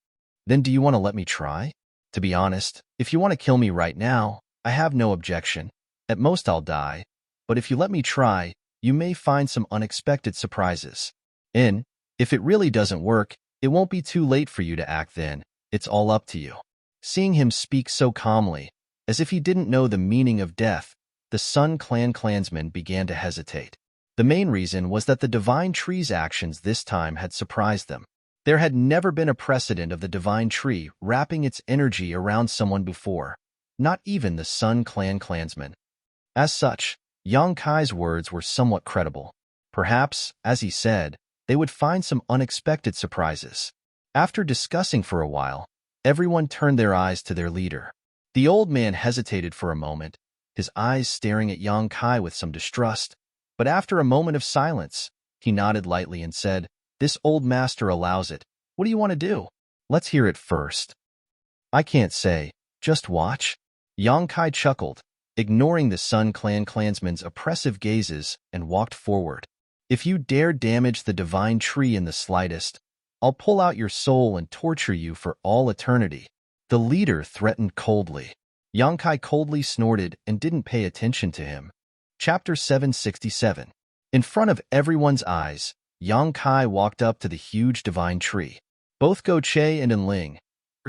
"Then do you want to let me try? To be honest, if you want to kill me right now, I have no objection. At most I'll die, but if you let me try, you may find some unexpected surprises. And if it really doesn't work, it won't be too late for you to act then. It's all up to you." Seeing him speak so calmly, as if he didn't know the meaning of death, the Sun Clan clansmen began to hesitate. The main reason was that the divine tree's actions this time had surprised them. There had never been a precedent of the divine tree wrapping its energy around someone before, not even the Sun Clan clansmen. As such, Yang Kai's words were somewhat credible. Perhaps, as he said, they would find some unexpected surprises. After discussing for a while, everyone turned their eyes to their leader. The old man hesitated for a moment, his eyes staring at Yang Kai with some distrust, but after a moment of silence, he nodded lightly and said, "This old master allows it. What do you want to do?" "Let's hear it first." "I can't say. Just watch." Yang Kai chuckled, ignoring the Sun Clan clansmen's oppressive gazes, and walked forward. "If you dare damage the divine tree in the slightest, I'll pull out your soul and torture you for all eternity." The leader threatened coldly. Yang Kai coldly snorted and didn't pay attention to him. Chapter 767. In front of everyone's eyes, Yang Kai walked up to the huge divine tree. Both Go Che and Enling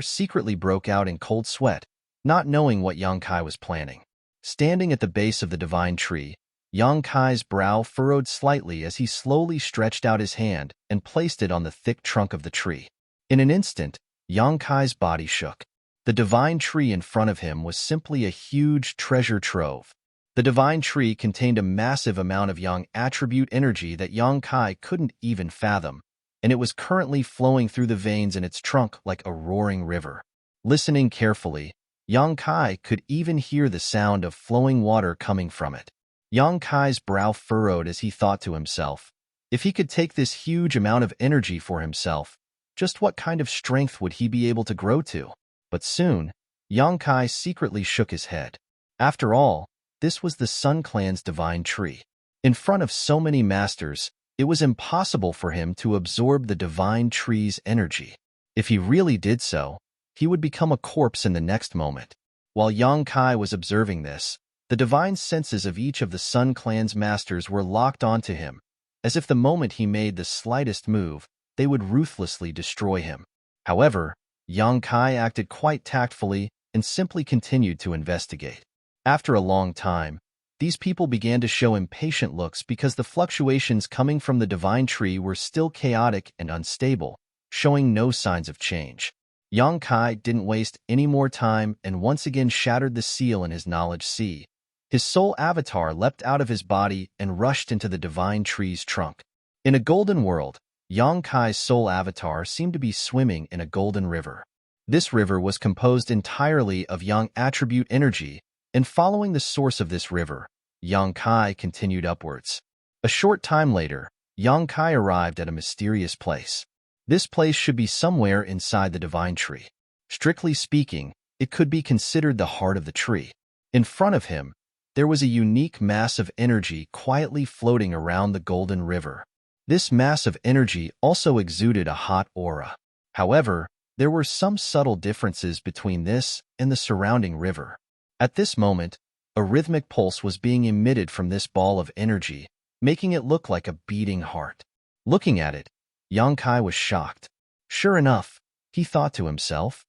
secretly broke out in cold sweat, not knowing what Yang Kai was planning. Standing at the base of the divine tree, Yang Kai's brow furrowed slightly as he slowly stretched out his hand and placed it on the thick trunk of the tree. In an instant, Yang Kai's body shook. The divine tree in front of him was simply a huge treasure trove. The divine tree contained a massive amount of Yang attribute energy that Yang Kai couldn't even fathom, and it was currently flowing through the veins in its trunk like a roaring river. Listening carefully, Yang Kai could even hear the sound of flowing water coming from it. Yang Kai's brow furrowed as he thought to himself, if he could take this huge amount of energy for himself, just what kind of strength would he be able to grow to? But soon, Yang Kai secretly shook his head. After all, this was the Sun Clan's divine tree. In front of so many masters, it was impossible for him to absorb the divine tree's energy. If he really did so, he would become a corpse in the next moment. While Yang Kai was observing this, the divine senses of each of the Sun Clan's masters were locked onto him, as if the moment he made the slightest move, they would ruthlessly destroy him. However, Yang Kai acted quite tactfully and simply continued to investigate. After a long time, these people began to show impatient looks because the fluctuations coming from the divine tree were still chaotic and unstable, showing no signs of change. Yang Kai didn't waste any more time and once again shattered the seal in his knowledge sea. His soul avatar leapt out of his body and rushed into the divine tree's trunk. In a golden world, Yang Kai's soul avatar seemed to be swimming in a golden river. This river was composed entirely of Yang attribute energy, and following the source of this river, Yang Kai continued upwards. A short time later, Yang Kai arrived at a mysterious place. This place should be somewhere inside the divine tree. Strictly speaking, it could be considered the heart of the tree. In front of him, there was a unique mass of energy quietly floating around the golden river. This mass of energy also exuded a hot aura. However, there were some subtle differences between this and the surrounding river. At this moment, a rhythmic pulse was being emitted from this ball of energy, making it look like a beating heart. Looking at it, Yang Kai was shocked. Sure enough, he thought to himself.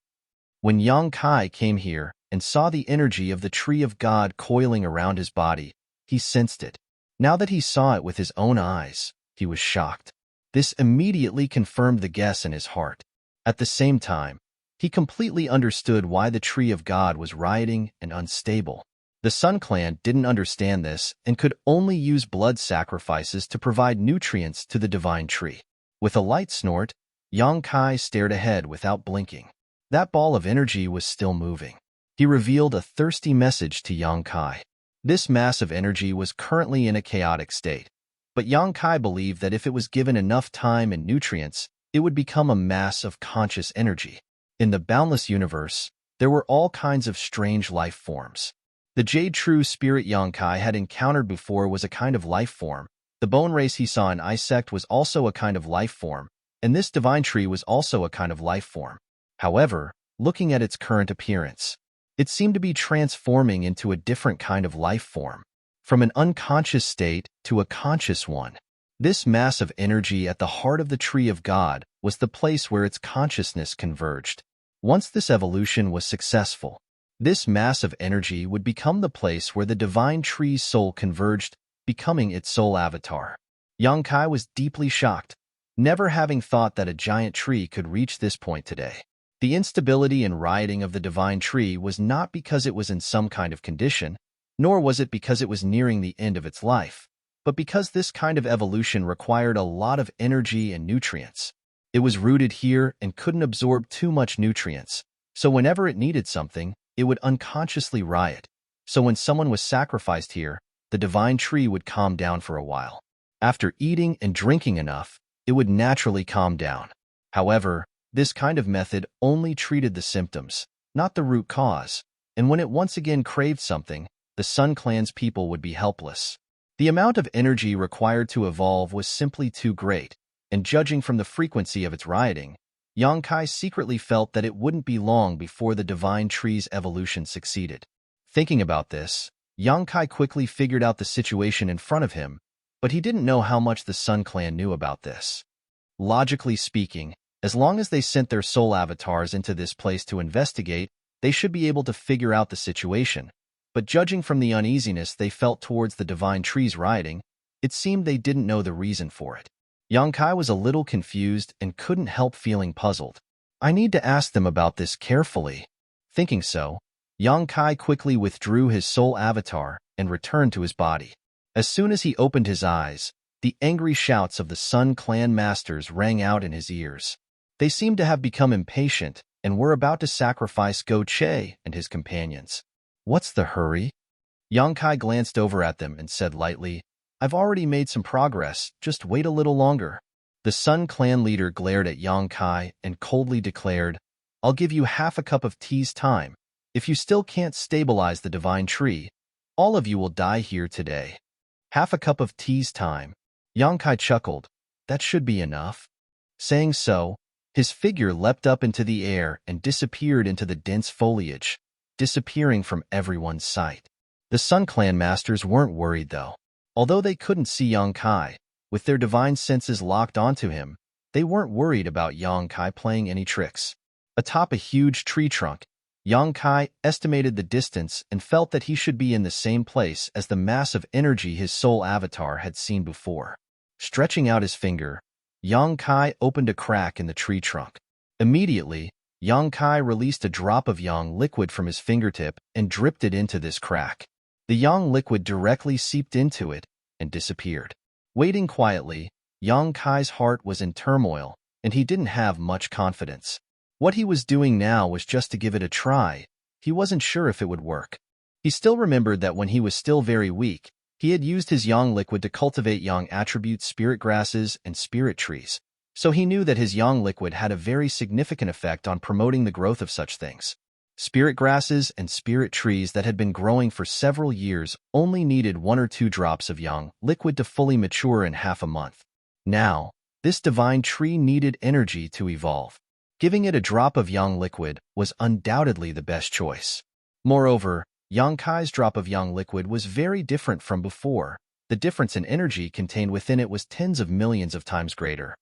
When Yang Kai came here and saw the energy of the tree of God coiling around his body, he sensed it. Now that he saw it with his own eyes, he was shocked. This immediately confirmed the guess in his heart. At the same time, he completely understood why the tree of God was rioting and unstable. The Sun Clan didn't understand this and could only use blood sacrifices to provide nutrients to the divine tree. With a light snort, Yang Kai stared ahead without blinking. That ball of energy was still moving. He revealed a thirsty message to Yang Kai. This mass of energy was currently in a chaotic state, but Yang Kai believed that if it was given enough time and nutrients, it would become a mass of conscious energy. In the boundless universe, there were all kinds of strange life forms. The Jade True Spirit Yang Kai had encountered before was a kind of life form. The bone race he saw in Isect was also a kind of life form, and this divine tree was also a kind of life form. However, looking at its current appearance, it seemed to be transforming into a different kind of life form, from an unconscious state to a conscious one. This mass of energy at the heart of the tree of God was the place where its consciousness converged. Once this evolution was successful, this mass of energy would become the place where the divine tree's soul converged, becoming its soul avatar. Yang Kai was deeply shocked, never having thought that a giant tree could reach this point today. The instability and rioting of the divine tree was not because it was in some kind of condition, nor was it because it was nearing the end of its life, but because this kind of evolution required a lot of energy and nutrients. It was rooted here and couldn't absorb too much nutrients, so whenever it needed something, it would unconsciously riot. So when someone was sacrificed here, the divine tree would calm down for a while. After eating and drinking enough, it would naturally calm down. However, this kind of method only treated the symptoms, not the root cause, and when it once again craved something, the Sun Clan's people would be helpless. The amount of energy required to evolve was simply too great, and judging from the frequency of its rioting, Yang Kai secretly felt that it wouldn't be long before the divine tree's evolution succeeded. Thinking about this, Yang Kai quickly figured out the situation in front of him, but he didn't know how much the Sun Clan knew about this. Logically speaking, as long as they sent their soul avatars into this place to investigate, they should be able to figure out the situation. But judging from the uneasiness they felt towards the divine tree's rioting, it seemed they didn't know the reason for it. Yang Kai was a little confused and couldn't help feeling puzzled. I need to ask them about this carefully. Thinking so, Yang Kai quickly withdrew his soul avatar and returned to his body. As soon as he opened his eyes, the angry shouts of the Sun Clan masters rang out in his ears. They seemed to have become impatient and were about to sacrifice Go Che and his companions. What's the hurry? Yang Kai glanced over at them and said lightly, I've already made some progress, just wait a little longer. The Sun Clan leader glared at Yang Kai and coldly declared, I'll give you half a cup of tea's time. If you still can't stabilize the divine tree, all of you will die here today. Half a cup of tea's time. Yang Kai chuckled, that should be enough. Saying so, his figure leapt up into the air and disappeared into the dense foliage, disappearing from everyone's sight. The Sun Clan masters weren't worried, though. Although they couldn't see Yang Kai, with their divine senses locked onto him, they weren't worried about Yang Kai playing any tricks. Atop a huge tree trunk, Yang Kai estimated the distance and felt that he should be in the same place as the mass of energy his soul avatar had seen before. Stretching out his finger, Yang Kai opened a crack in the tree trunk. Immediately, Yang Kai released a drop of Yang liquid from his fingertip and dripped it into this crack. The Yang liquid directly seeped into it and disappeared. Waiting quietly, Yang Kai's heart was in turmoil, and he didn't have much confidence. What he was doing now was just to give it a try. He wasn't sure if it would work. He still remembered that when he was still very weak, he had used his yang liquid to cultivate yang attributes, spirit grasses, and spirit trees. So he knew that his yang liquid had a very significant effect on promoting the growth of such things. Spirit grasses and spirit trees that had been growing for several years only needed 1 or 2 drops of yang liquid to fully mature in half a month. Now, this divine tree needed energy to evolve. Giving it a drop of yang liquid was undoubtedly the best choice. Moreover, Yang Kai's drop of yang liquid was very different from before. The difference in energy contained within it was tens of millions of times greater.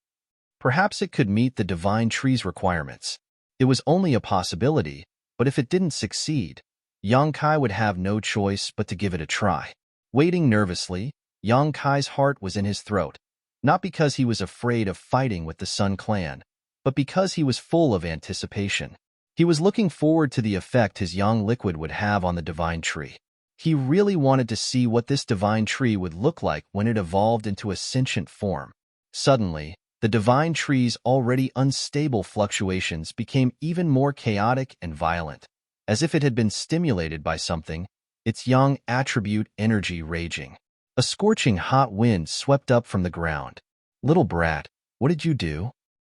Perhaps it could meet the divine tree's requirements. It was only a possibility, but if it didn't succeed, Yang Kai would have no choice but to give it a try. Waiting nervously, Yang Kai's heart was in his throat, not because he was afraid of fighting with the Sun Clan, but because he was full of anticipation. He was looking forward to the effect his yang liquid would have on the divine tree. He really wanted to see what this divine tree would look like when it evolved into a sentient form. Suddenly, the divine tree's already unstable fluctuations became even more chaotic and violent. As if it had been stimulated by something, its yang attribute energy raging. A scorching hot wind swept up from the ground. "Little brat, what did you do?"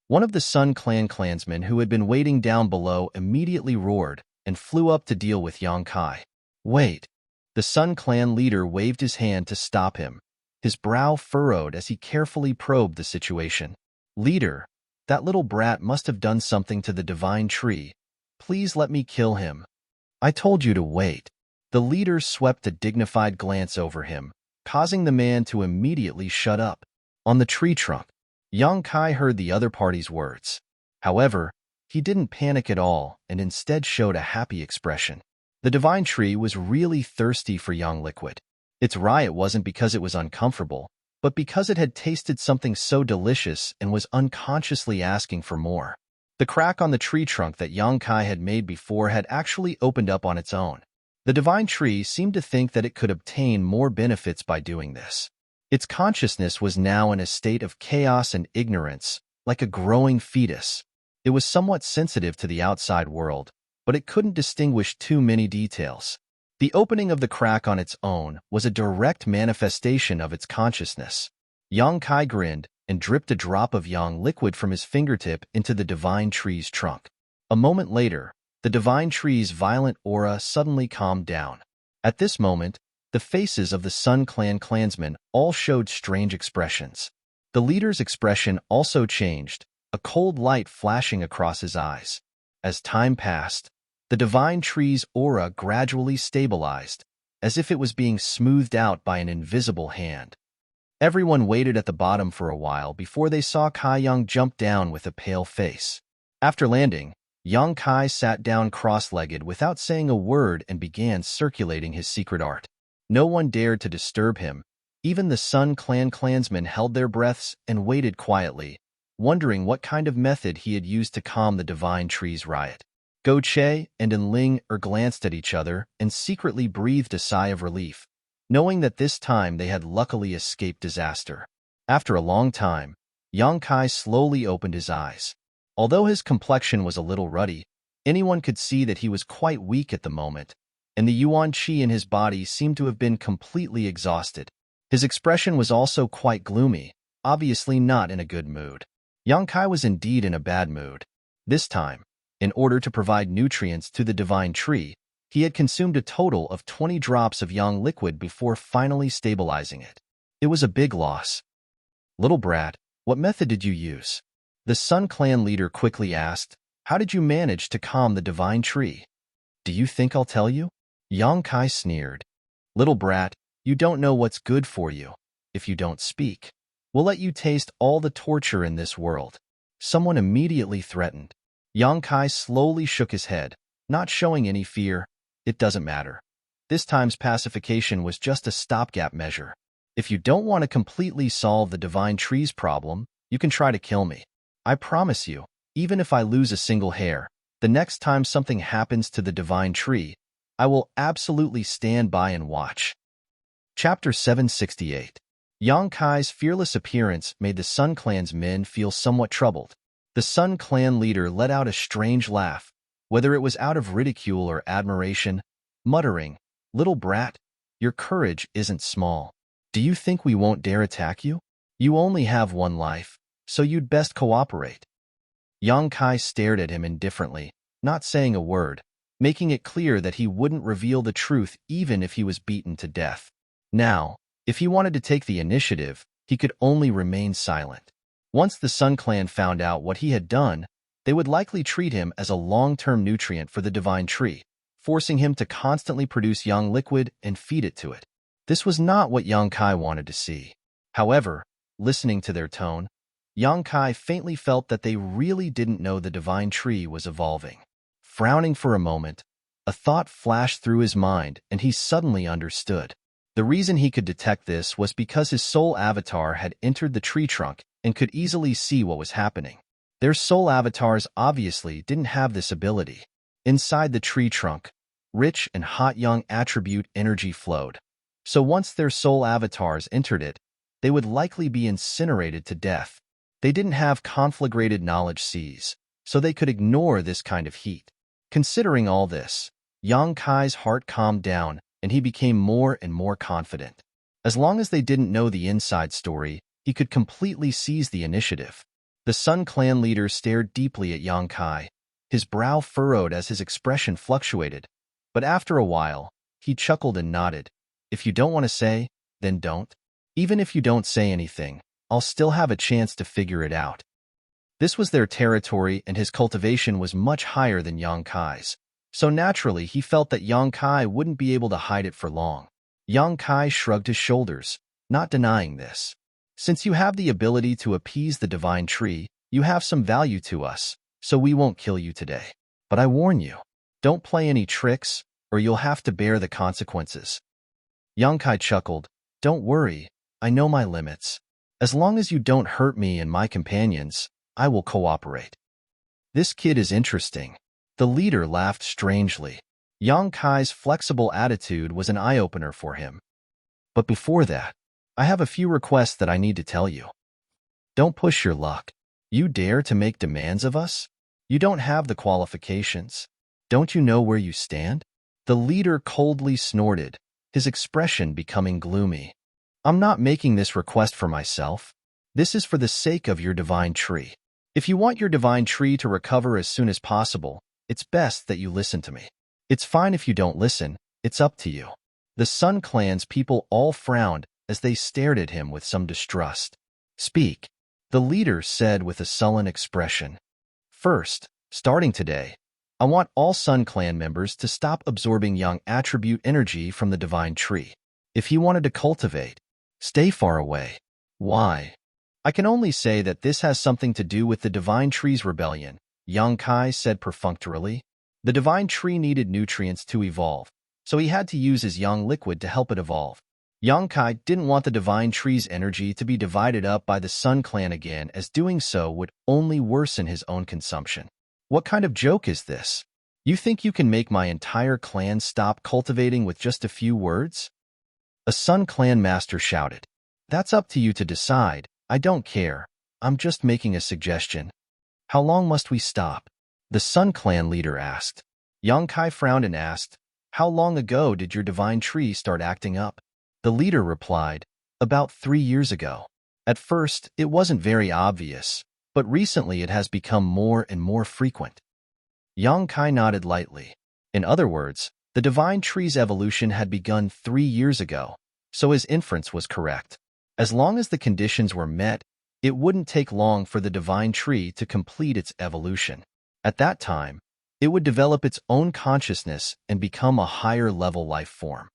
One of the Sun Clan clansmen who had been waiting down below immediately roared and flew up to deal with Yang Kai. "Wait." The Sun Clan leader waved his hand to stop him. His brow furrowed as he carefully probed the situation. "Leader, that little brat must have done something to the divine tree. Please let me kill him." "I told you to wait." The leader swept a dignified glance over him, causing the man to immediately shut up. On the tree trunk, Yang Kai heard the other party's words. However, he didn't panic at all and instead showed a happy expression. The divine tree was really thirsty for yang liquid. Its riot wasn't because it was uncomfortable, but because it had tasted something so delicious and was unconsciously asking for more. The crack on the tree trunk that Yang Kai had made before had actually opened up on its own. The divine tree seemed to think that it could obtain more benefits by doing this. Its consciousness was now in a state of chaos and ignorance, like a growing fetus. It was somewhat sensitive to the outside world, but it couldn't distinguish too many details. The opening of the crack on its own was a direct manifestation of its consciousness. Yang Kai grinned and dripped a drop of yang liquid from his fingertip into the divine tree's trunk. A moment later, the divine tree's violent aura suddenly calmed down. At this moment, the faces of the Sun Clan clansmen all showed strange expressions. The leader's expression also changed, a cold light flashing across his eyes. As time passed, the divine tree's aura gradually stabilized, as if it was being smoothed out by an invisible hand. Everyone waited at the bottom for a while before they saw Kai Yang jump down with a pale face. After landing, Yang Kai sat down cross-legged without saying a word and began circulating his secret art. No one dared to disturb him. Even the Sun Clan clansmen held their breaths and waited quietly, wondering what kind of method he had used to calm the divine tree's riot. Go Che and Enling glanced at each other and secretly breathed a sigh of relief, knowing that this time they had luckily escaped disaster. After a long time, Yang Kai slowly opened his eyes. Although his complexion was a little ruddy, anyone could see that he was quite weak at the moment, and the yuan qi in his body seemed to have been completely exhausted. His expression was also quite gloomy, obviously not in a good mood. Yang Kai was indeed in a bad mood. This time, in order to provide nutrients to the divine tree, he had consumed a total of 20 drops of yang liquid before finally stabilizing it. It was a big loss. "Little brat, what method did you use?" The Sun Clan leader quickly asked. "How did you manage to calm the divine tree?" "Do you think I'll tell you?" Yang Kai sneered. "Little brat, you don't know what's good for you. If you don't speak, we'll let you taste all the torture in this world." Someone immediately threatened. Yang Kai slowly shook his head, not showing any fear. "It doesn't matter. This time's pacification was just a stopgap measure. If you don't want to completely solve the divine tree's problem, you can try to kill me. I promise you, even if I lose a single hair, the next time something happens to the divine tree, I will absolutely stand by and watch." Chapter 768. Yang Kai's fearless appearance made the Sun Clan's men feel somewhat troubled. The Sun Clan leader let out a strange laugh, whether it was out of ridicule or admiration, muttering, "Little brat, your courage isn't small. Do you think we won't dare attack you? You only have one life, so you'd best cooperate." Yang Kai stared at him indifferently, not saying a word, making it clear that he wouldn't reveal the truth even if he was beaten to death. Now, if he wanted to take the initiative, he could only remain silent. Once the Sun Clan found out what he had done, they would likely treat him as a long-term nutrient for the divine tree, forcing him to constantly produce young liquid and feed it to it. This was not what Yang Kai wanted to see. However, listening to their tone, Yang Kai faintly felt that they really didn't know the divine tree was evolving. Frowning for a moment, a thought flashed through his mind and he suddenly understood. The reason he could detect this was because his soul avatar had entered the tree trunk and could easily see what was happening. Their soul avatars obviously didn't have this ability. Inside the tree trunk, rich and hot young attribute energy flowed. So once their soul avatars entered it, they would likely be incinerated to death. They didn't have conflagrated knowledge seas, so they could ignore this kind of heat. Considering all this, Yang Kai's heart calmed down and he became more and more confident. As long as they didn't know the inside story, he could completely seize the initiative. The Sun Clan leader stared deeply at Yang Kai, his brow furrowed as his expression fluctuated. But after a while, he chuckled and nodded. "If you don't want to say, then don't. Even if you don't say anything, I'll still have a chance to figure it out." This was their territory and his cultivation was much higher than Yang Kai's. So naturally, he felt that Yang Kai wouldn't be able to hide it for long. Yang Kai shrugged his shoulders, not denying this. "Since you have the ability to appease the divine tree, you have some value to us, so we won't kill you today. But I warn you, don't play any tricks, or you'll have to bear the consequences." Yang Kai chuckled. "Don't worry, I know my limits. As long as you don't hurt me and my companions, I will cooperate." "This kid is interesting." The leader laughed strangely. Yang Kai's flexible attitude was an eye-opener for him. "But before that, I have a few requests that I need to tell you. Don't push your luck. You dare to make demands of us? You don't have the qualifications. Don't you know where you stand?" The leader coldly snorted, his expression becoming gloomy. "I'm not making this request for myself. This is for the sake of your divine tree. If you want your divine tree to recover as soon as possible, it's best that you listen to me. It's fine if you don't listen, it's up to you." The Sun Clan's people all frowned as they stared at him with some distrust. "Speak," the leader said with a sullen expression. "First, starting today, I want all Sun Clan members to stop absorbing young attribute energy from the divine tree. If he wanted to cultivate, stay far away." "Why?" "I can only say that this has something to do with the divine tree's rebellion," Yang Kai said perfunctorily. "The divine tree needed nutrients to evolve, so he had to use his young liquid to help it evolve. Yang Kai didn't want the divine tree's energy to be divided up by the Sun Clan again, as doing so would only worsen his own consumption." "What kind of joke is this? You think you can make my entire clan stop cultivating with just a few words?" A Sun Clan master shouted. "That's up to you to decide. I don't care. I'm just making a suggestion." "How long must we stop?" the Sun Clan leader asked. Yang Kai frowned and asked, "How long ago did your divine tree start acting up?" The leader replied, "About 3 years ago. At first, it wasn't very obvious, but recently it has become more and more frequent." Yang Kai nodded lightly. In other words, the divine tree's evolution had begun 3 years ago, so his inference was correct. As long as the conditions were met, it wouldn't take long for the divine tree to complete its evolution. At that time, it would develop its own consciousness and become a higher-level life form.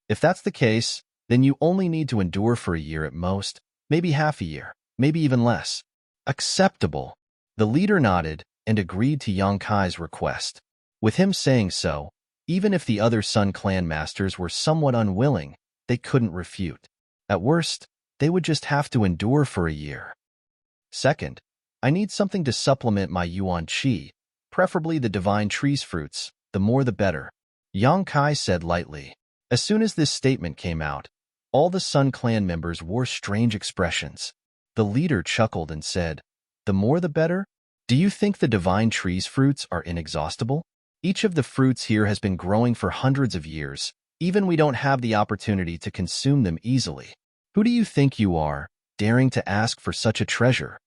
If that's the case, then you only need to endure for a year at most, maybe half a year, maybe even less. Acceptable. The leader nodded and agreed to Yang Kai's request. With him saying so, even if the other Sun Clan masters were somewhat unwilling, they couldn't refute. At worst, they would just have to endure for a year. "Second, I need something to supplement my Yuan Qi, preferably the divine tree's fruits, the more the better," Yang Kai said lightly. As soon as this statement came out, All the Sun Clan members wore strange expressions. The leader chuckled and said, "The more the better? Do you think the divine tree's fruits are inexhaustible? Each of the fruits here has been growing for hundreds of years. Even we don't have the opportunity to consume them easily. Who do you think you are, daring to ask for such a treasure?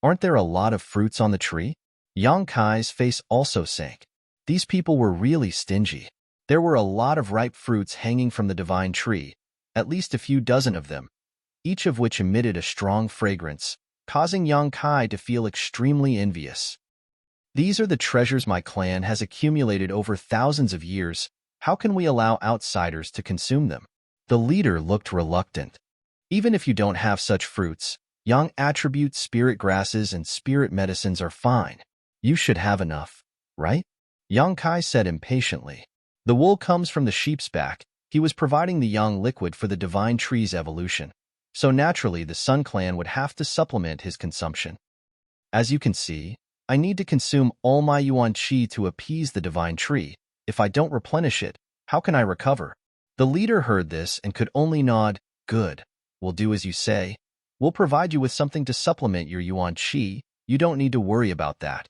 Aren't there a lot of fruits on the tree?" Yang Kai's face also sank. These people were really stingy. There were a lot of ripe fruits hanging from the divine tree, at least a few dozen of them, each of which emitted a strong fragrance, causing Yang Kai to feel extremely envious. "These are the treasures my clan has accumulated over thousands of years. How can we allow outsiders to consume them?" The leader looked reluctant. "Even if you don't have such fruits, Yang attribute spirit grasses and spirit medicines are fine. You should have enough, right?" Yang Kai said impatiently. The wool comes from the sheep's back. He was providing the Yang liquid for the divine tree's evolution, so naturally the Sun Clan would have to supplement his consumption. "As you can see, I need to consume all my yuan qi to appease the divine tree. If I don't replenish it, how can I recover?" The leader heard this and could only nod. "Good. We'll do as you say. We'll provide you with something to supplement your yuan qi. You don't need to worry about that.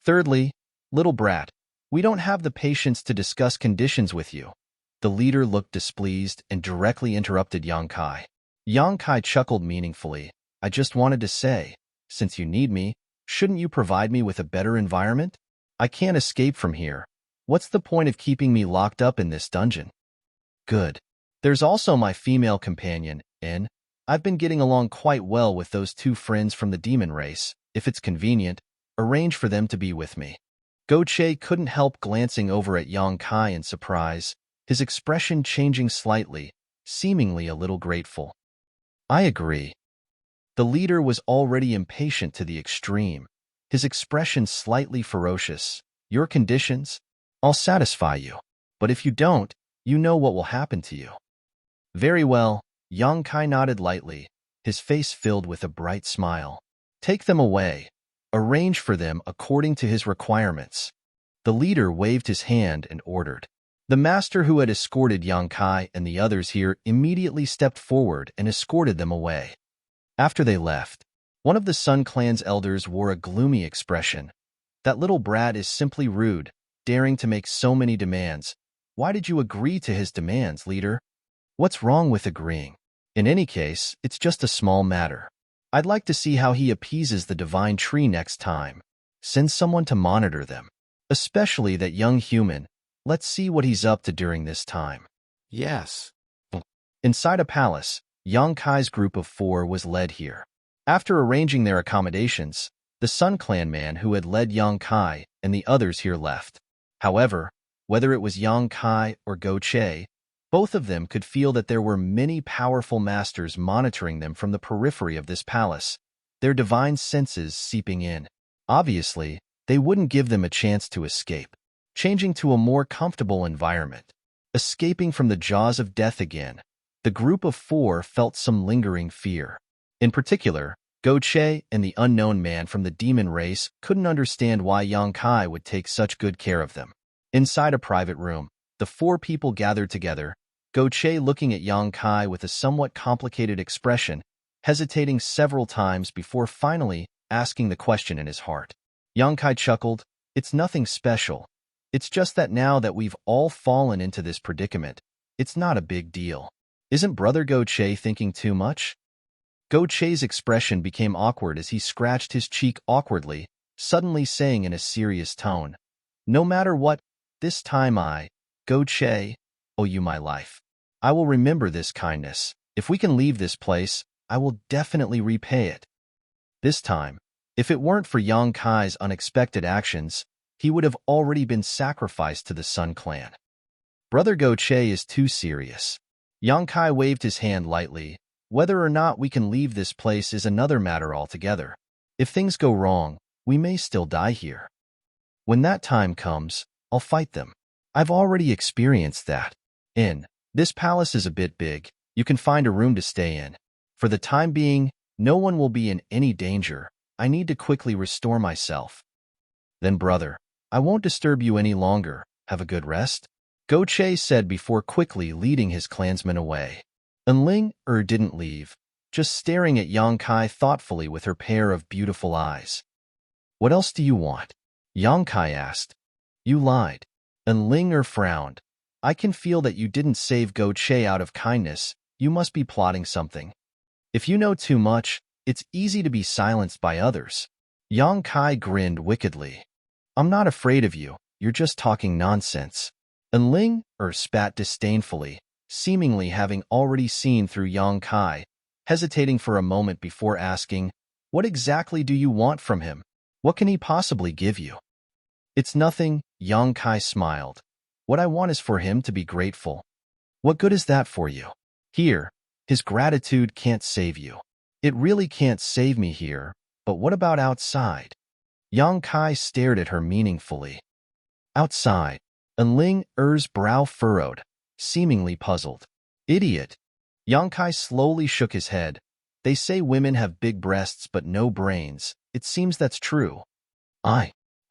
Thirdly, little brat, we don't have the patience to discuss conditions with you." The leader looked displeased and directly interrupted Yang Kai. Yang Kai chuckled meaningfully. "I just wanted to say, since you need me, shouldn't you provide me with a better environment? I can't escape from here. What's the point of keeping me locked up in this dungeon?" "Good. There's also my female companion, En. I've been getting along quite well with those two friends from the demon race. If it's convenient, arrange for them to be with me." Go Che couldn't help glancing over at Yang Kai in surprise, his expression changing slightly, seemingly a little grateful. "I agree." The leader was already impatient to the extreme, his expression slightly ferocious. "Your conditions? I'll satisfy you. But if you don't, you know what will happen to you." "Very well." Yang Kai nodded lightly, his face filled with a bright smile. "Take them away. Arrange for them according to his requirements." The leader waved his hand and ordered. The master who had escorted Yang Kai and the others here immediately stepped forward and escorted them away. After they left, one of the Sun Clan's elders wore a gloomy expression. "That little brat is simply rude, daring to make so many demands. Why did you agree to his demands, leader? What's wrong with agreeing? In any case, it's just a small matter. I'd like to see how he appeases the divine tree next time. Send someone to monitor them. Especially that young human. Let's see what he's up to during this time." "Yes." Inside a palace, Yang Kai's group of 4 was led here. After arranging their accommodations, the Sun Clan man who had led Yang Kai and the others here left. However, whether it was Yang Kai or Go Che, both of them could feel that there were many powerful masters monitoring them from the periphery of this palace, their divine senses seeping in. Obviously, they wouldn't give them a chance to escape. Changing to a more comfortable environment, escaping from the jaws of death again, the group of 4 felt some lingering fear. In particular, Go Che and the unknown man from the demon race couldn't understand why Yang Kai would take such good care of them. Inside a private room, the 4 people gathered together, Go Che looking at Yang Kai with a somewhat complicated expression, hesitating several times before finally asking the question in his heart. Yang Kai chuckled. "It's nothing special. It's just that now that we've all fallen into this predicament, it's not a big deal. Isn't Brother Go Che thinking too much?" Go Che's expression became awkward as he scratched his cheek awkwardly, suddenly saying in a serious tone, "No matter what, this time I, Go Che, owe you my life. I will remember this kindness. If we can leave this place, I will definitely repay it." This time, if it weren't for Yang Kai's unexpected actions, he would have already been sacrificed to the Sun Clan. Brother Go Che is too serious. Yang Kai waved his hand lightly. "Whether or not we can leave this place is another matter altogether. If things go wrong, we may still die here. When that time comes, I'll fight them. I've already experienced that. This palace is a bit big. You can find a room to stay in. For the time being, no one will be in any danger. I need to quickly restore myself." "Then, brother, I won't disturb you any longer. Have a good rest," Go Che said before quickly leading his clansmen away. Enling didn't leave, just staring at Yang Kai thoughtfully with her pair of beautiful eyes. What else do you want? Yang Kai asked. You lied. Enling frowned. I can feel that you didn't save Go Che out of kindness. You must be plotting something. If you know too much, it's easy to be silenced by others. Yang Kai grinned wickedly. I'm not afraid of you. You're just talking nonsense. Enling spat disdainfully, seemingly having already seen through Yang Kai, hesitating for a moment before asking, what exactly do you want from him? What can he possibly give you? It's nothing, Yang Kai smiled. What I want is for him to be grateful. What good is that for you? Here, his gratitude can't save you. It really can't save me here, but what about outside? Yang Kai stared at her meaningfully. Outside, Enling's brow furrowed, seemingly puzzled. Idiot. Yang Kai slowly shook his head. They say women have big breasts but no brains. It seems that's true.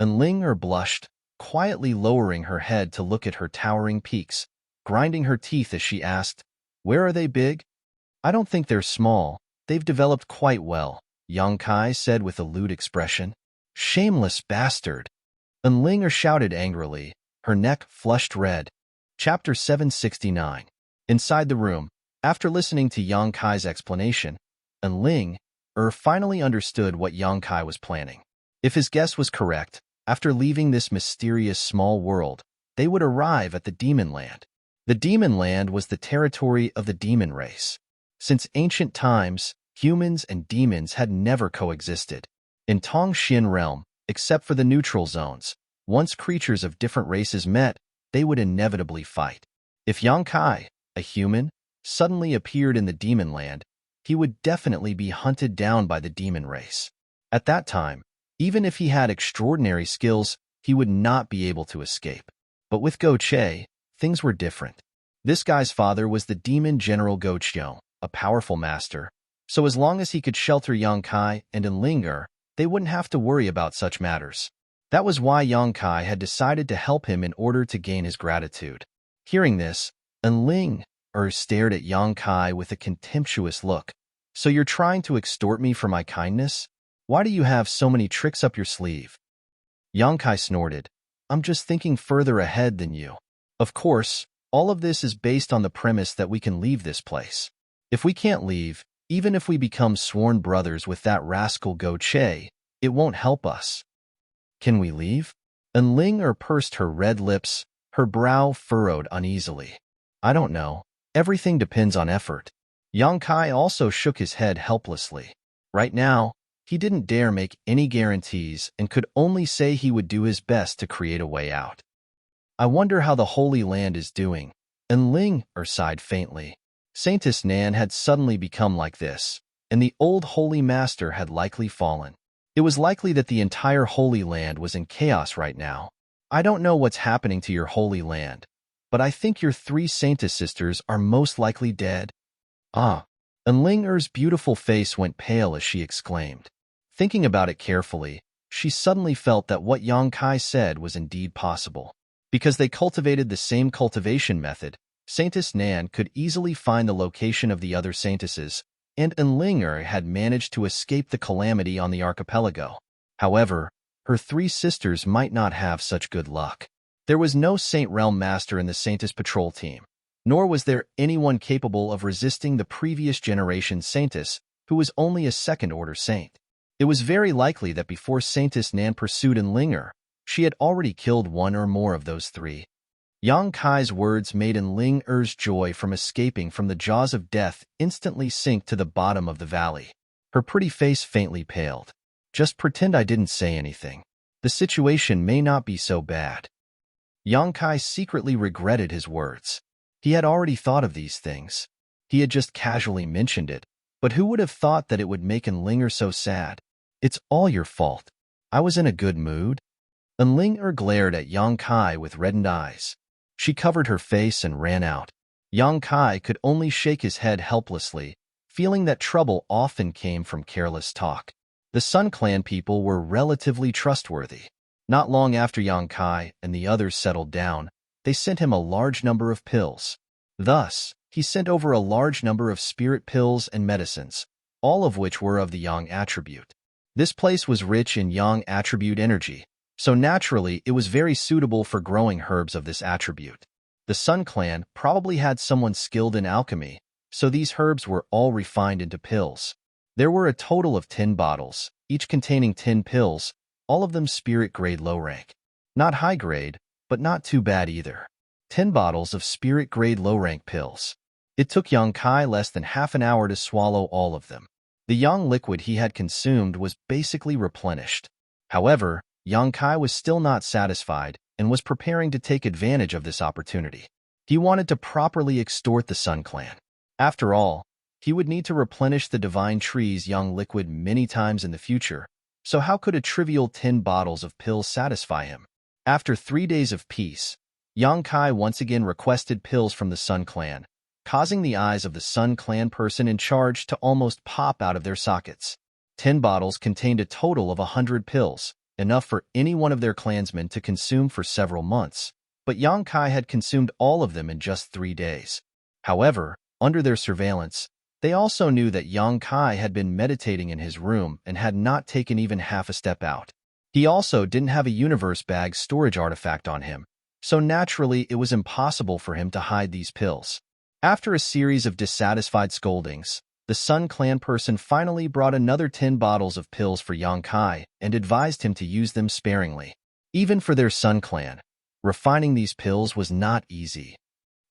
Enling blushed, quietly lowering her head to look at her towering peaks, grinding her teeth as she asked, where are they big? I don't think they're small. They've developed quite well, Yang Kai said with a lewd expression. Shameless bastard. Enling shouted angrily, her neck flushed red. Chapter 769. Inside the room, after listening to Yang Kai's explanation, Enling finally understood what Yang Kai was planning. If his guess was correct, after leaving this mysterious small world, they would arrive at the Demon Land. The Demon Land was the territory of the demon race. Since ancient times, humans and demons had never coexisted. In Tongxin realm, except for the neutral zones, once creatures of different races met, they would inevitably fight. If Yang Kai, a human, suddenly appeared in the Demon Land, he would definitely be hunted down by the demon race. At that time, even if he had extraordinary skills, he would not be able to escape. But with Go Che, things were different. This guy's father was the demon general Go Chiong, a powerful master, so as long as he could shelter Yang Kai and Enling, they wouldn't have to worry about such matters. That was why Yang Kai had decided to help him in order to gain his gratitude. Hearing this, Enling stared at Yang Kai with a contemptuous look. So you're trying to extort me for my kindness? Why do you have so many tricks up your sleeve? Yang Kai snorted. I'm just thinking further ahead than you. Of course, all of this is based on the premise that we can leave this place. If we can't leave, even if we become sworn brothers with that rascal Go Che, it won't help us. Can we leave? Enling pursed her red lips, her brow furrowed uneasily. I don't know. Everything depends on effort. Yang Kai also shook his head helplessly. Right now, he didn't dare make any guarantees and could only say he would do his best to create a way out. I wonder how the Holy Land is doing. Enling sighed faintly. Saintess Nan had suddenly become like this, and the old Holy Master had likely fallen. It was likely that the entire Holy Land was in chaos right now. I don't know what's happening to your Holy Land, but I think your 3 Saintess sisters are most likely dead. Enling's beautiful face went pale as she exclaimed. Thinking about it carefully, she suddenly felt that what Yang Kai said was indeed possible. Because they cultivated the same cultivation method, Saintess Nan could easily find the location of the other saintesses, and Enling had managed to escape the calamity on the archipelago. However, her 3 sisters might not have such good luck. There was no Saint Realm Master in the Saintess Patrol team, nor was there anyone capable of resisting the previous generation Saintess, who was only a second-order saint. It was very likely that before Saintess Nan pursued Enling, she had already killed 1 or more of those 3. Yang Kai's words made Enling's joy from escaping from the jaws of death instantly sink to the bottom of the valley. Her pretty face faintly paled. Just pretend I didn't say anything. The situation may not be so bad. Yang Kai secretly regretted his words. He had already thought of these things. He had just casually mentioned it, but who would have thought that it would make Enling so sad? It's all your fault. I was in a good mood. Enling glared at Yang Kai with reddened eyes. She covered her face and ran out. Yang Kai could only shake his head helplessly, feeling that trouble often came from careless talk. The Sun Clan people were relatively trustworthy. Not long after Yang Kai and the others settled down, they sent him a large number of pills. Thus, he sent over a large number of spirit pills and medicines, all of which were of the yang attribute. This place was rich in yang attribute energy, so naturally it was very suitable for growing herbs of this attribute. The Sun Clan probably had someone skilled in alchemy, so these herbs were all refined into pills. There were a total of 10 bottles, each containing 10 pills, all of them spirit-grade low rank. Not high-grade, but not too bad either. 10 bottles of spirit-grade low-rank pills. It took Yang Kai less than half an hour to swallow all of them. The yang liquid he had consumed was basically replenished. However, Yang Kai was still not satisfied and was preparing to take advantage of this opportunity. He wanted to properly extort the Sun Clan. After all, he would need to replenish the Divine Tree's yang liquid many times in the future, so how could a trivial 10 bottles of pills satisfy him? After 3 days of peace, Yang Kai once again requested pills from the Sun Clan, causing the eyes of the Sun Clan person in charge to almost pop out of their sockets. 10 bottles contained a total of 100 pills, enough for any one of their clansmen to consume for several months, but Yang Kai had consumed all of them in just 3 days. However, under their surveillance, they also knew that Yang Kai had been meditating in his room and had not taken even half a step out. He also didn't have a universe bag storage artifact on him, so naturally it was impossible for him to hide these pills. After a series of dissatisfied scoldings, the Sun Clan person finally brought another 10 bottles of pills for Yang Kai and advised him to use them sparingly. Even for their Sun Clan, refining these pills was not easy.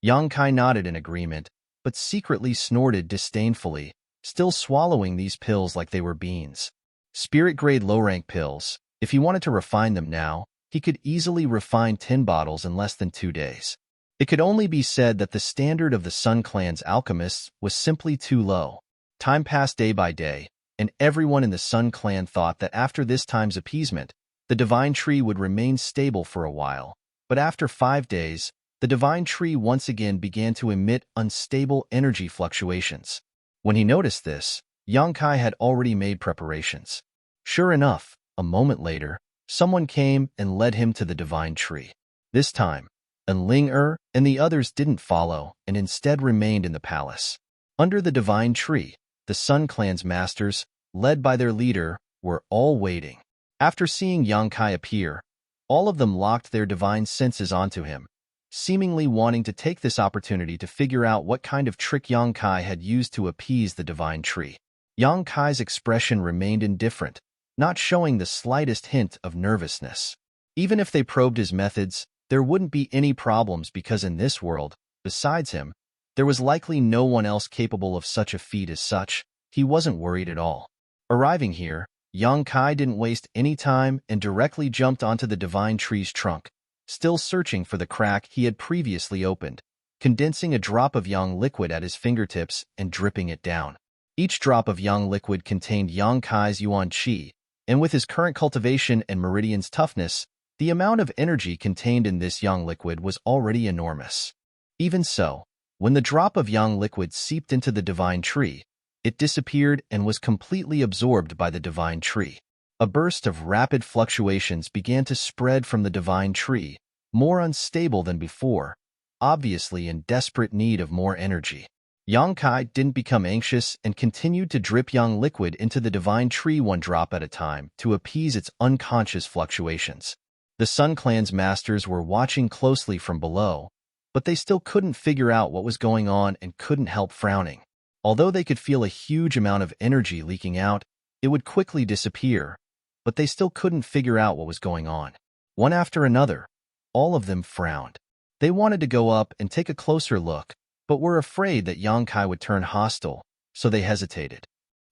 Yang Kai nodded in agreement, but secretly snorted disdainfully, still swallowing these pills like they were beans. Spirit-grade low-rank pills. If he wanted to refine them now, he could easily refine 10 bottles in less than 2 days. It could only be said that the standard of the Sun Clan's alchemists was simply too low. Time passed day by day, and everyone in the Sun Clan thought that after this time's appeasement, the Divine Tree would remain stable for a while. But after 5 days, the Divine Tree once again began to emit unstable energy fluctuations. When he noticed this, Yang Kai had already made preparations. Sure enough, a moment later, someone came and led him to the Divine Tree. This time, Ling and the others didn't follow and instead remained in the palace. Under the Divine Tree, the Sun Clan's masters, led by their leader, were all waiting. After seeing Yang Kai appear, all of them locked their divine senses onto him, seemingly wanting to take this opportunity to figure out what kind of trick Yang Kai had used to appease the Divine Tree. Yang Kai's expression remained indifferent, not showing the slightest hint of nervousness. Even if they probed his methods, there wouldn't be any problems because in this world, besides him, there was likely no one else capable of such a feat as such. He wasn't worried at all. Arriving here, Yang Kai didn't waste any time and directly jumped onto the Divine Tree's trunk, still searching for the crack he had previously opened, condensing a drop of yang liquid at his fingertips and dripping it down. Each drop of yang liquid contained Yang Kai's yuan qi, and with his current cultivation and Meridian's toughness, the amount of energy contained in this yang liquid was already enormous. Even so, when the drop of yang liquid seeped into the Divine Tree, it disappeared and was completely absorbed by the Divine Tree. A burst of rapid fluctuations began to spread from the Divine Tree, more unstable than before, obviously in desperate need of more energy. Yang Kai didn't become anxious and continued to drip yang liquid into the Divine Tree 1 drop at a time to appease its unconscious fluctuations. The Sun Clan's masters were watching closely from below, but they still couldn't figure out what was going on and couldn't help frowning. Although they could feel a huge amount of energy leaking out, it would quickly disappear, but they still couldn't figure out what was going on. One after another, all of them frowned. They wanted to go up and take a closer look, but were afraid that Yang Kai would turn hostile, so they hesitated.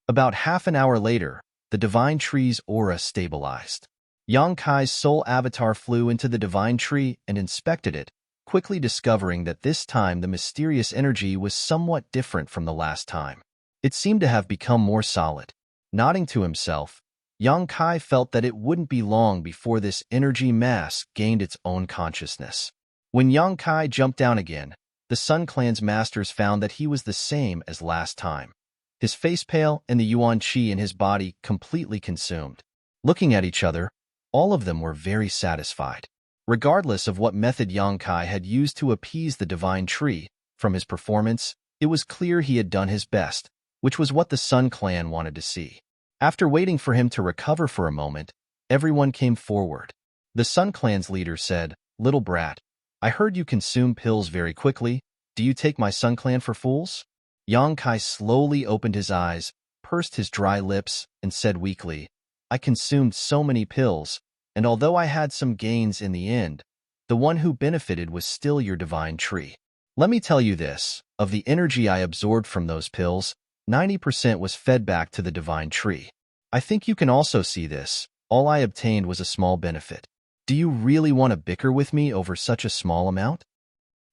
About half an hour later, the Divine Tree's aura stabilized. Yang Kai's soul avatar flew into the Divine Tree and inspected it, quickly discovering that this time the mysterious energy was somewhat different from the last time. It seemed to have become more solid. Nodding to himself, Yang Kai felt that it wouldn't be long before this energy mass gained its own consciousness. When Yang Kai jumped down again, the Sun Clan's masters found that he was the same as last time. His face pale and the yuan qi in his body completely consumed. Looking at each other, all of them were very satisfied. Regardless of what method Yang Kai had used to appease the Divine Tree, From his performance, it was clear he had done his best, which was what the Sun Clan wanted to see. After waiting for him to recover for a moment, everyone came forward. The Sun Clan's leader said, "Little brat, I heard you consume pills very quickly. Do you take my Sun Clan for fools?" Yang Kai slowly opened his eyes, pursed his dry lips, and said weakly, "I consumed so many pills, and although I had some gains in the end, the one who benefited was still your divine tree. Let me tell you this, of the energy I absorbed from those pills, 90% was fed back to the divine tree. I think you can also see this. All I obtained was a small benefit. Do you really want to bicker with me over such a small amount?"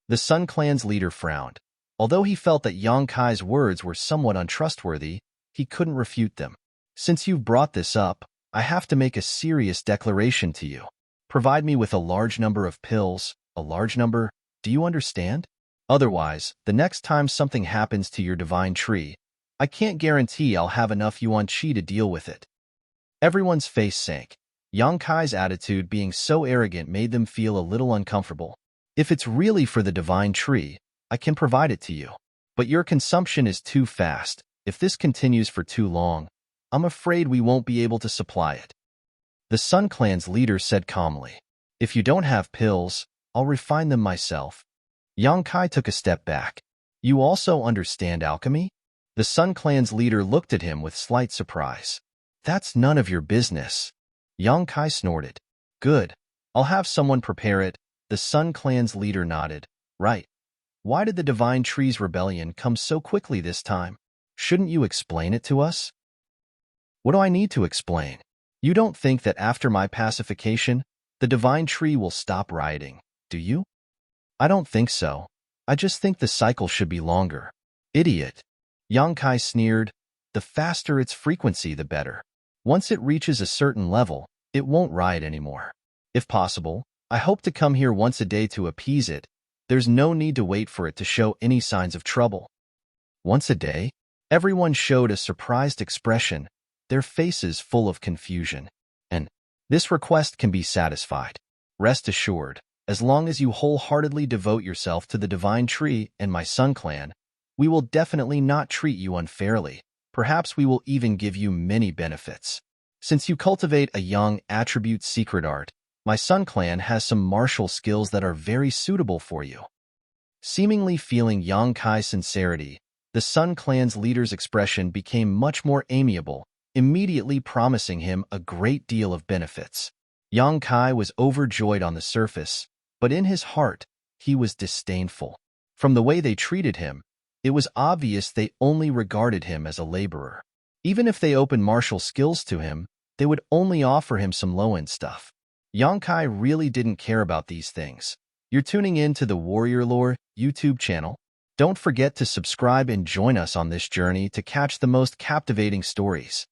The Sun Clan's leader frowned. Although he felt that Yang Kai's words were somewhat untrustworthy, he couldn't refute them. "Since you've brought this up, I have to make a serious declaration to you. Provide me with a large number of pills, a large number, do you understand? Otherwise, the next time something happens to your divine tree, I can't guarantee I'll have enough yuan qi to deal with it." Everyone's face sank. Yang Kai's attitude being so arrogant made them feel a little uncomfortable. "If it's really for the divine tree, I can provide it to you. But your consumption is too fast. If this continues for too long, I'm afraid we won't be able to supply it." The Sun Clan's leader said calmly, "If you don't have pills, I'll refine them myself." Yang Kai took a step back. "You also understand alchemy?" The Sun Clan's leader looked at him with slight surprise. "That's none of your business." Yang Kai snorted. "Good. I'll have someone prepare it." The Sun Clan's leader nodded. "Right. Why did the Divine Tree's rebellion come so quickly this time? Shouldn't you explain it to us?" "What do I need to explain? You don't think that after my pacification, the Divine Tree will stop rioting, do you?" "I don't think so. I just think the cycle should be longer." "Idiot." Yang Kai sneered. "The faster its frequency, the better. Once it reaches a certain level, it won't riot anymore. If possible, I hope to come here once a day to appease it. There's no need to wait for it to show any signs of trouble." "Once a day?" Everyone showed a surprised expression, their faces full of confusion. "And this request can be satisfied. Rest assured, as long as you wholeheartedly devote yourself to the Divine Tree and my Sun Clan, we will definitely not treat you unfairly. Perhaps we will even give you many benefits. Since you cultivate a young attribute secret art, my Sun Clan has some martial skills that are very suitable for you." Seemingly feeling Yang Kai's sincerity, the Sun Clan's leader's expression became much more amiable, immediately promising him a great deal of benefits. Yang Kai was overjoyed on the surface, but in his heart, he was disdainful. From the way they treated him, it was obvious they only regarded him as a laborer. Even if they opened martial skills to him, they would only offer him some low-end stuff. Yang Kai really didn't care about these things. You're tuning in to the Warrior Lore YouTube channel. Don't forget to subscribe and join us on this journey to catch the most captivating stories.